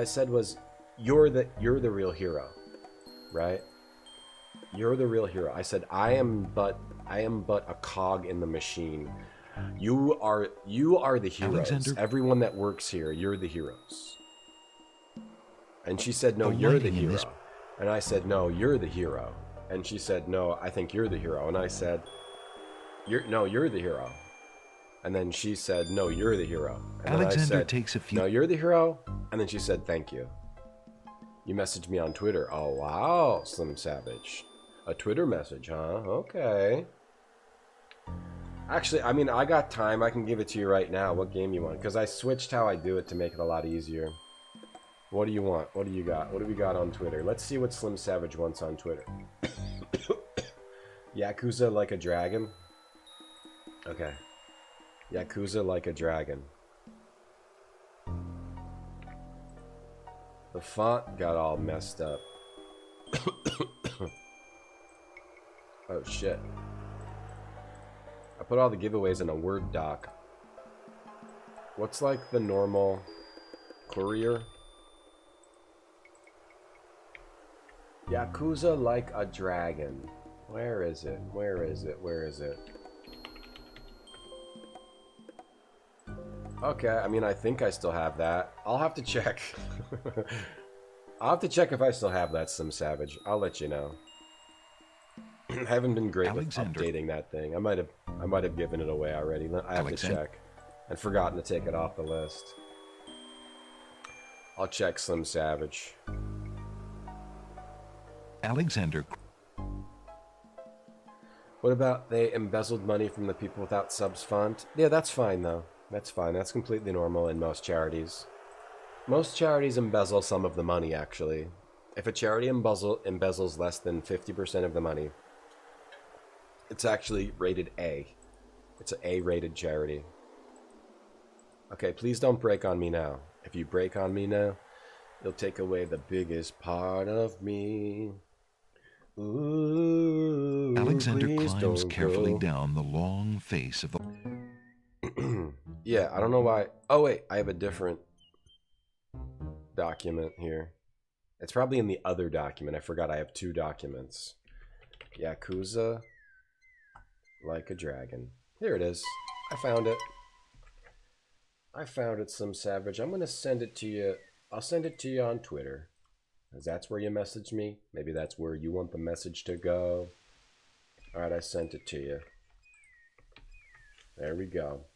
said was, you're the real hero, right? You're the real hero. I said, I am but a cog in the machine. You are the heroes. Everyone that works here, you're the heroes. And she said, no, you're the hero. And I said, no, you're the hero. And she said, no, I think you're the hero. And I said, you're the hero. And then she said, no, you're the hero. And Alexander takes a few... No, you're the hero. And then she said, thank you. You messaged me on Twitter. Oh, wow, Slim Savage. A Twitter message, huh? Okay. Actually, I mean, I got time. I can give it to you right now. What game you want? Because I switched how I do it to make it a lot easier. What do you want? What do you got? What do we got on Twitter? Let's see what Slim Savage wants on Twitter. Yakuza like a dragon? Okay. Yakuza like a dragon. The font got all messed up. Oh shit. I put all the giveaways in a Word doc. What's like the normal courier? Yakuza like a dragon. Where is it? Where is it? Where is it? Okay, I mean, I think I still have that. I'll have to check. I'll have to check if I still have that, Slim Savage. I'll let you know. I haven't been great with updating that thing. I might have given it away already. I have to check. And forgotten to take it off the list. I'll check Slim Savage. Alexander. What about they embezzled money from the People Without Subs fund? Yeah, that's fine though. That's fine. That's completely normal in most charities. Most charities embezzle some of the money, actually. If a charity embezzles less than 50% of the money, it's actually rated A. It's an A-rated charity. Okay, please don't break on me now. If you break on me now, you'll take away the biggest part of me. Ooh, Alexander please climbs don't carefully go. down the long face of the... Yeah, I don't know why. Oh, wait, I have a different document here. It's probably in the other document. I forgot I have 2 documents. Yakuza like a dragon. Here it is. I found it. I found it, some savage. I'm going to send it to you. I'll send it to you on Twitter. Because that's where you message me. Maybe that's where you want the message to go. Alright, I sent it to you. There we go.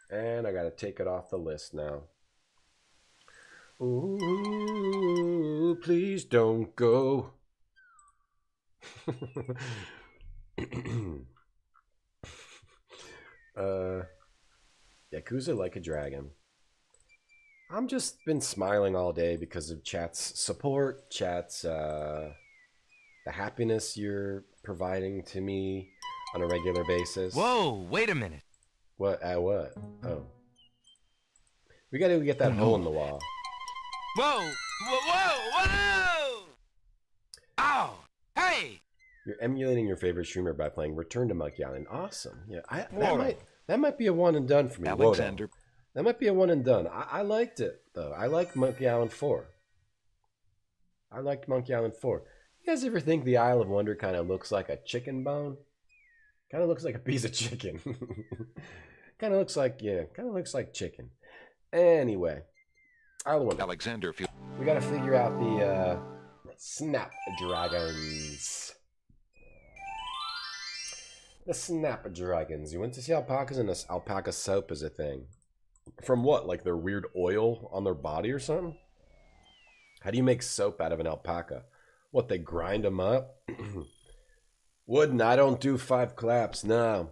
And I got to take it off the list now. Ooh, please don't go. Yakuza like a dragon. I'm just been smiling all day because of chat's support, chat's the happiness you're providing to me on a regular basis. Whoa, wait a minute. What? What? Oh. We gotta get that hole in the wall. Whoa, whoa, whoa, whoa! Ow! Hey! You're emulating your favorite streamer by playing Return to Monkey Island. Awesome. Yeah, Whoa. that might be a one and done for me. Alexander. Whoa. That might be a one and done. I liked it though. I liked Monkey Island 4. I liked Monkey Island 4. You guys ever think the Isle of Wonder kind of looks like a chicken bone? Kind of looks like a piece of chicken. Kind of looks like, yeah, kind of looks like chicken. Anyway, Isle of Wonder. Alexander. We gotta figure out the Snapdragons. The Snapdragons. You went to see alpacas, and this alpaca soap is a thing. From what? Like their weird oil on their body or something? How do you make soap out of an alpaca? What, they grind them up? Wouldn't. I don't do 5 claps. No.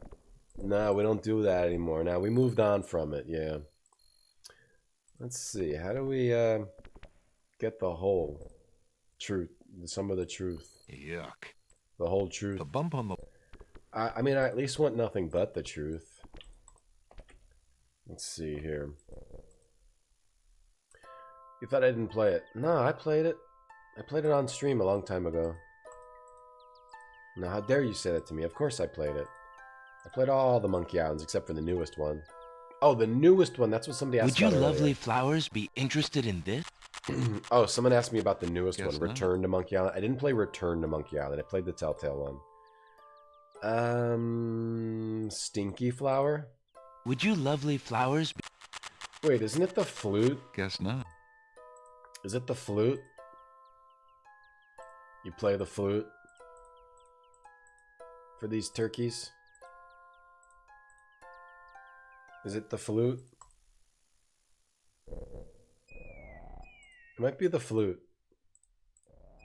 No, we don't do that anymore. Now, we moved on from it, yeah. Let's see. How do we get the whole truth? Some of the truth. Yuck. The whole truth. The bump on the... I mean, I at least want nothing but the truth. Let's see here. You thought I didn't play it? No, I played it. I played it on stream a long time ago. Now, how dare you say that to me? Of course I played it. I played all the Monkey Islands except for the newest one. Oh, the newest one. That's what somebody asked about. Would you earlier. lovely flowers be interested in this? Oh, someone asked me about the newest Guess one, not. Return to Monkey Island. I didn't play Return to Monkey Island. I played the Telltale one. Stinky Flower? Would you lovely flowers be... Wait, isn't it the flute? Guess not. Is it the flute? You play the flute? For these turkeys? Is it the flute? It might be the flute.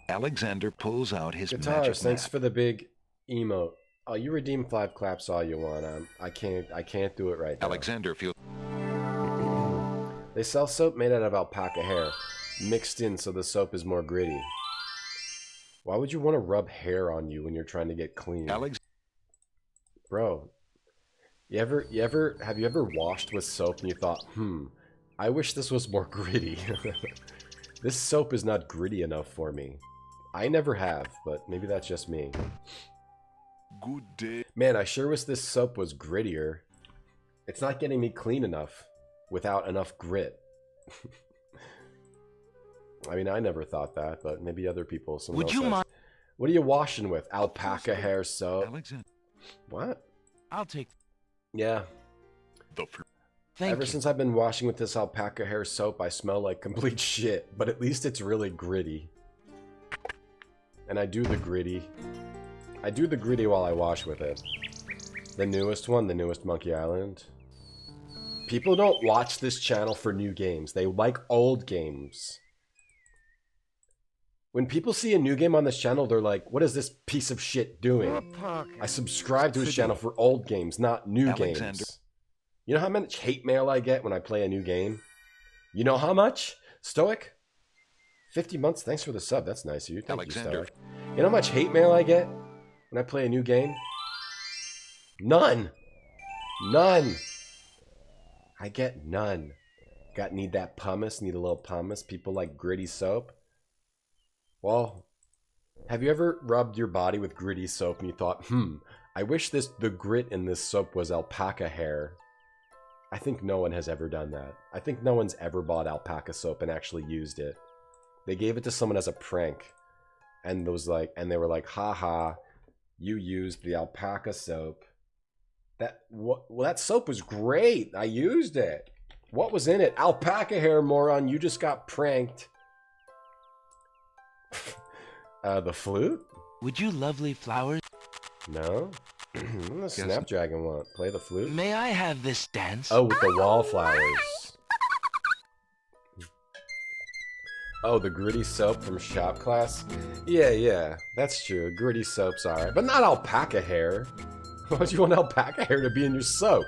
Alexander pulls out his magic Guitars, thanks map. for the big emote. Oh, you redeem 5 claps all you want. I can't do it right now. Alexander feels... They sell soap made out of alpaca hair, mixed in so the soap is more gritty. Why would you want to rub hair on you when you're trying to get clean? Bro, have you ever washed with soap and you thought, I wish this was more gritty. This soap is not gritty enough for me. I never have, but maybe that's just me. Good day. Man, I sure wish this soap was grittier. It's not getting me clean enough without enough grit. I mean, I never thought that, but maybe other people. Would you mind? What are you washing with? Alpaca hair soap? Alexander. What? I'll take... Yeah. Ever since I've been washing with this alpaca hair soap, I smell like complete shit. But at least it's really gritty. And I do the gritty. I do the gritty while I wash with it. The newest one, the newest Monkey Island. People don't watch this channel for new games. They like old games. When people see a new game on this channel, they're like, what is this piece of shit doing? I subscribe to his channel for old games, not new games. You know how much hate mail I get when I play a new game? You know how much? Stoic? 50 months? Thanks for the sub. That's nice of you. Thank you, Stoic. You know how much hate mail I get when I play a new game? None. None. I get none. Need that pumice? Need a little pumice? People like gritty soap? Well, have you ever rubbed your body with gritty soap and you thought, I wish the grit in this soap was alpaca hair? I think no one has ever done that. I think no one's ever bought alpaca soap and actually used it. They gave it to someone as a prank. And they were like, haha, you used the alpaca soap. Well, that soap was great. I used it. What was in it? Alpaca hair, moron. You just got pranked. The flute? Would you lovely flowers? No. What does Snapdragon want? Play the flute? May I have this dance? Oh, with the wallflowers. Oh, the gritty soap from shop class? Yeah, that's true. Gritty soap's alright. But not alpaca hair. Why would you want alpaca hair to be in your soap?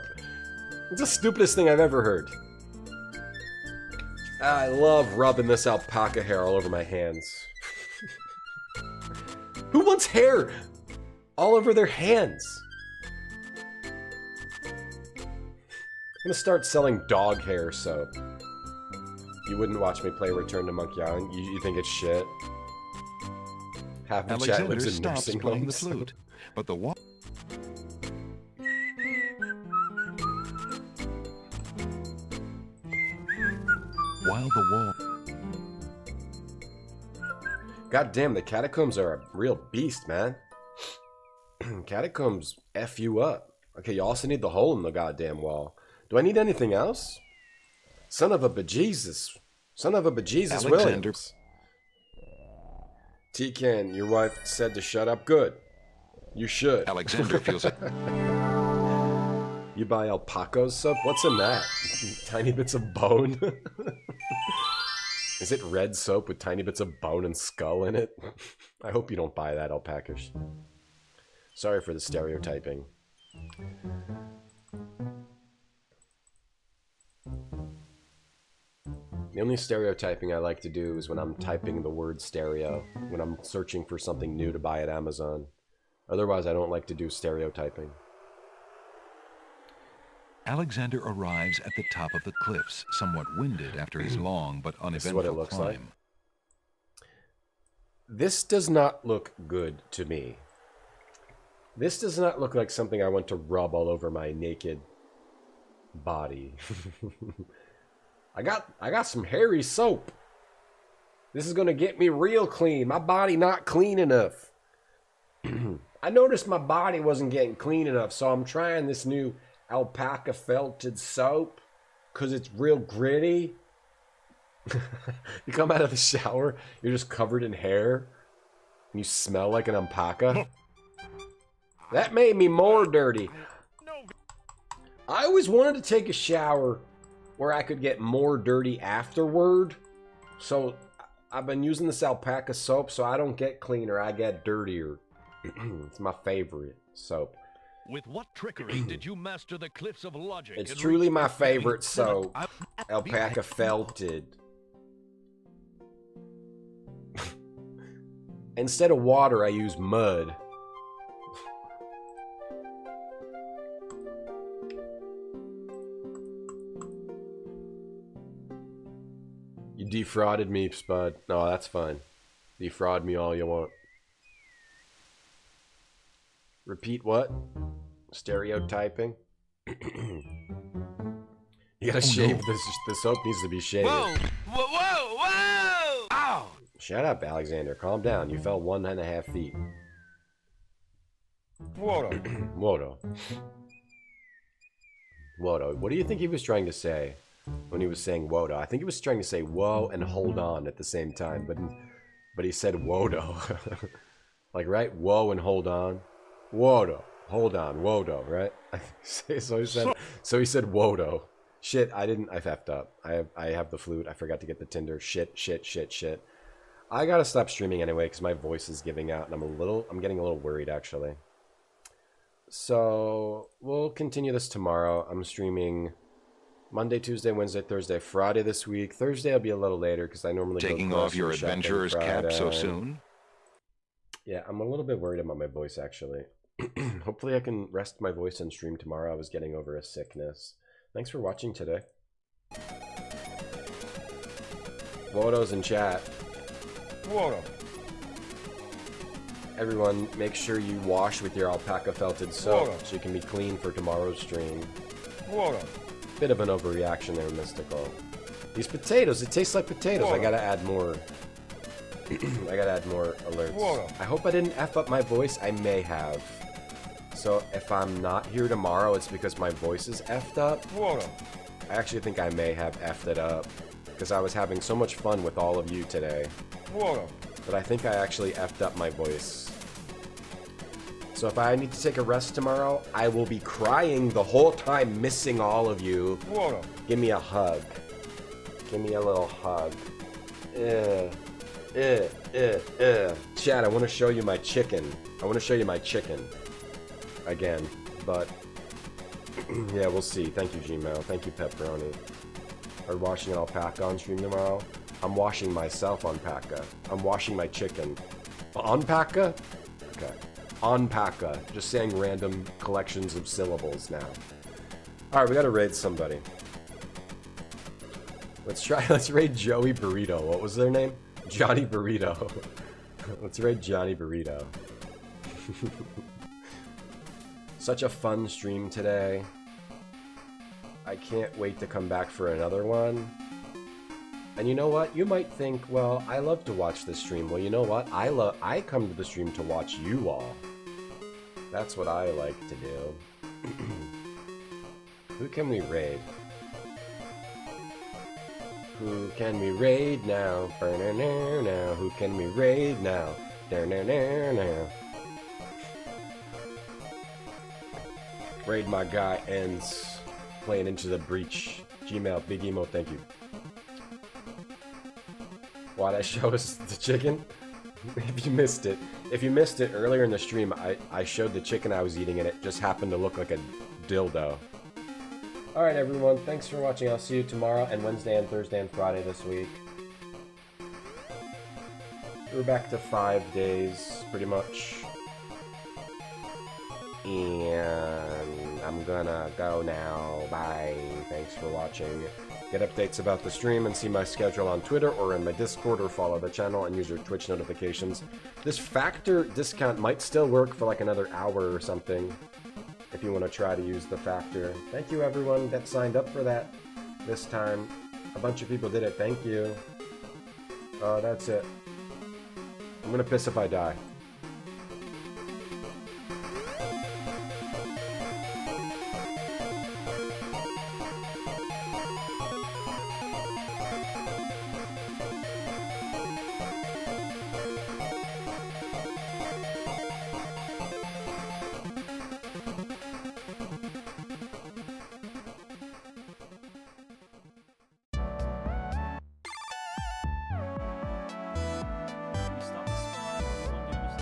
It's the stupidest thing I've ever heard. I love rubbing this alpaca hair all over my hands. Who wants hair all over their hands? I'm gonna start selling dog hair soap. You wouldn't watch me play Return to Monkey Island? You think it's shit? Half the chat lives in nursing playing homes. the flute, but the wall. While the wall. God damn, the catacombs are a real beast, man. Catacombs F you up. Okay, you also need the hole in the goddamn wall. Do I need anything else? Son of a bejesus. Son of a bejesus Williams. T-Can, your wife said to shut up. Good. You should. Alexander feels it. You buy alpaca's soap? What's in that? Tiny bits of bone? Is it red soap with tiny bits of bone and skull in it? I hope you don't buy that, alpacas. Sorry for the stereotyping. The only stereotyping I like to do is when I'm typing the word stereo, when I'm searching for something new to buy at Amazon. Otherwise, I don't like to do stereotyping. Alexander arrives at the top of the cliffs, somewhat winded after his long but uneventful This is what it looks climb. like. This does not look good to me. This does not look like something I want to rub all over my naked body. I got some hairy soap. This is gonna get me real clean. My body not clean enough. I noticed my body wasn't getting clean enough, so I'm trying this new alpaca felted soap because it's real gritty. You come out of the shower, you're just covered in hair, and you smell like an alpaca. That made me more dirty. I always wanted to take a shower where I could get more dirty afterward. So I've been using this alpaca soap so I don't get cleaner, I get dirtier. It's my favorite soap. With what trickery did you master the cliffs of logic? It's truly my favorite soap. Alpaca felted. Instead of water, I use mud. You defrauded me, Spud. No, that's fine. Defraud me all you want. Repeat what? Stereotyping? You gotta shave this. The soap needs to be shaved. Whoa! Whoa! Whoa! Whoa! Ow! Shut up, Alexander. Calm down. You fell 1.5 feet. Wodo. Wodo. Wodo. What do you think he was trying to say when he was saying Wodo? I think he was trying to say whoa and hold on at the same time, but he said Wodo. Like, right? Whoa and hold on. Wodo. Hold on. Wodo, right? So he said Wodo. Shit, I effed up. I have the flute. I forgot to get the tinder. Shit. I gotta stop streaming anyway because my voice is giving out and I'm getting a little worried actually. So we'll continue this tomorrow. I'm streaming Monday, Tuesday, Wednesday, Thursday, Friday this week. Thursday will be a little later because I normally Taking go off your grocery shopping adventurer's cap so Friday. soon? Yeah, I'm a little bit worried about my voice, actually. Hopefully I can rest my voice and stream tomorrow. I was getting over a sickness. Thanks for watching today. Voto's in chat. Voto. Everyone, make sure you wash with your alpaca felted soap Voto. so you can be clean for tomorrow's stream. Voto. Bit of an overreaction there, Mystical. These potatoes, it tastes like potatoes. I gotta add more. I gotta add more alerts. Whoa. I hope I didn't F up my voice. I may have. So if I'm not here tomorrow, it's because my voice is effed up. Whoa. I actually think I may have effed it up because I was having so much fun with all of you today. Whoa. But I think I actually effed up my voice. So if I need to take a rest tomorrow, I will be crying the whole time, missing all of you. Whoa. Give me a hug. Give me a little hug. Chad, I want to show you my chicken. I want to show you my chicken. Again. But, yeah, we'll see. Thank you, Gmail. Thank you, Pepperoni. Are we washing an alpaca on stream tomorrow? I'm washing myself on Paca. I'm washing my chicken. On Paca? Okay. On Paca. Just saying random collections of syllables now. Alright, we gotta raid somebody. Let's raid Joey Burrito. What was their name? Johnny Burrito. Let's raid Johnny Burrito. Such a fun stream today. I can't wait to come back for another one. And you know what? You might think, well, I love to watch this stream. Well, you know what? I come to the stream to watch you all. That's what I like to do. Who can we raid? Who can we raid now? Now. Who can we raid now? Now. Raid my guy ends playing Into the Breach. Gmail, Big Emo, thank you. Why'd I show us the chicken? If you missed it earlier in the stream, I showed the chicken I was eating and it just happened to look like a dildo. Alright everyone, thanks for watching. I'll see you tomorrow and Wednesday and Thursday and Friday this week. We're back to 5 days, pretty much. And I'm gonna go now. Bye. Thanks for watching. Get updates about the stream and see my schedule on Twitter or in my Discord, or follow the channel and use your Twitch notifications. This factor discount might still work for like another hour or something if you want to try to use the factor. Thank you everyone that signed up for that this time. A bunch of people did it. Thank you. That's it. I'm gonna piss if I die.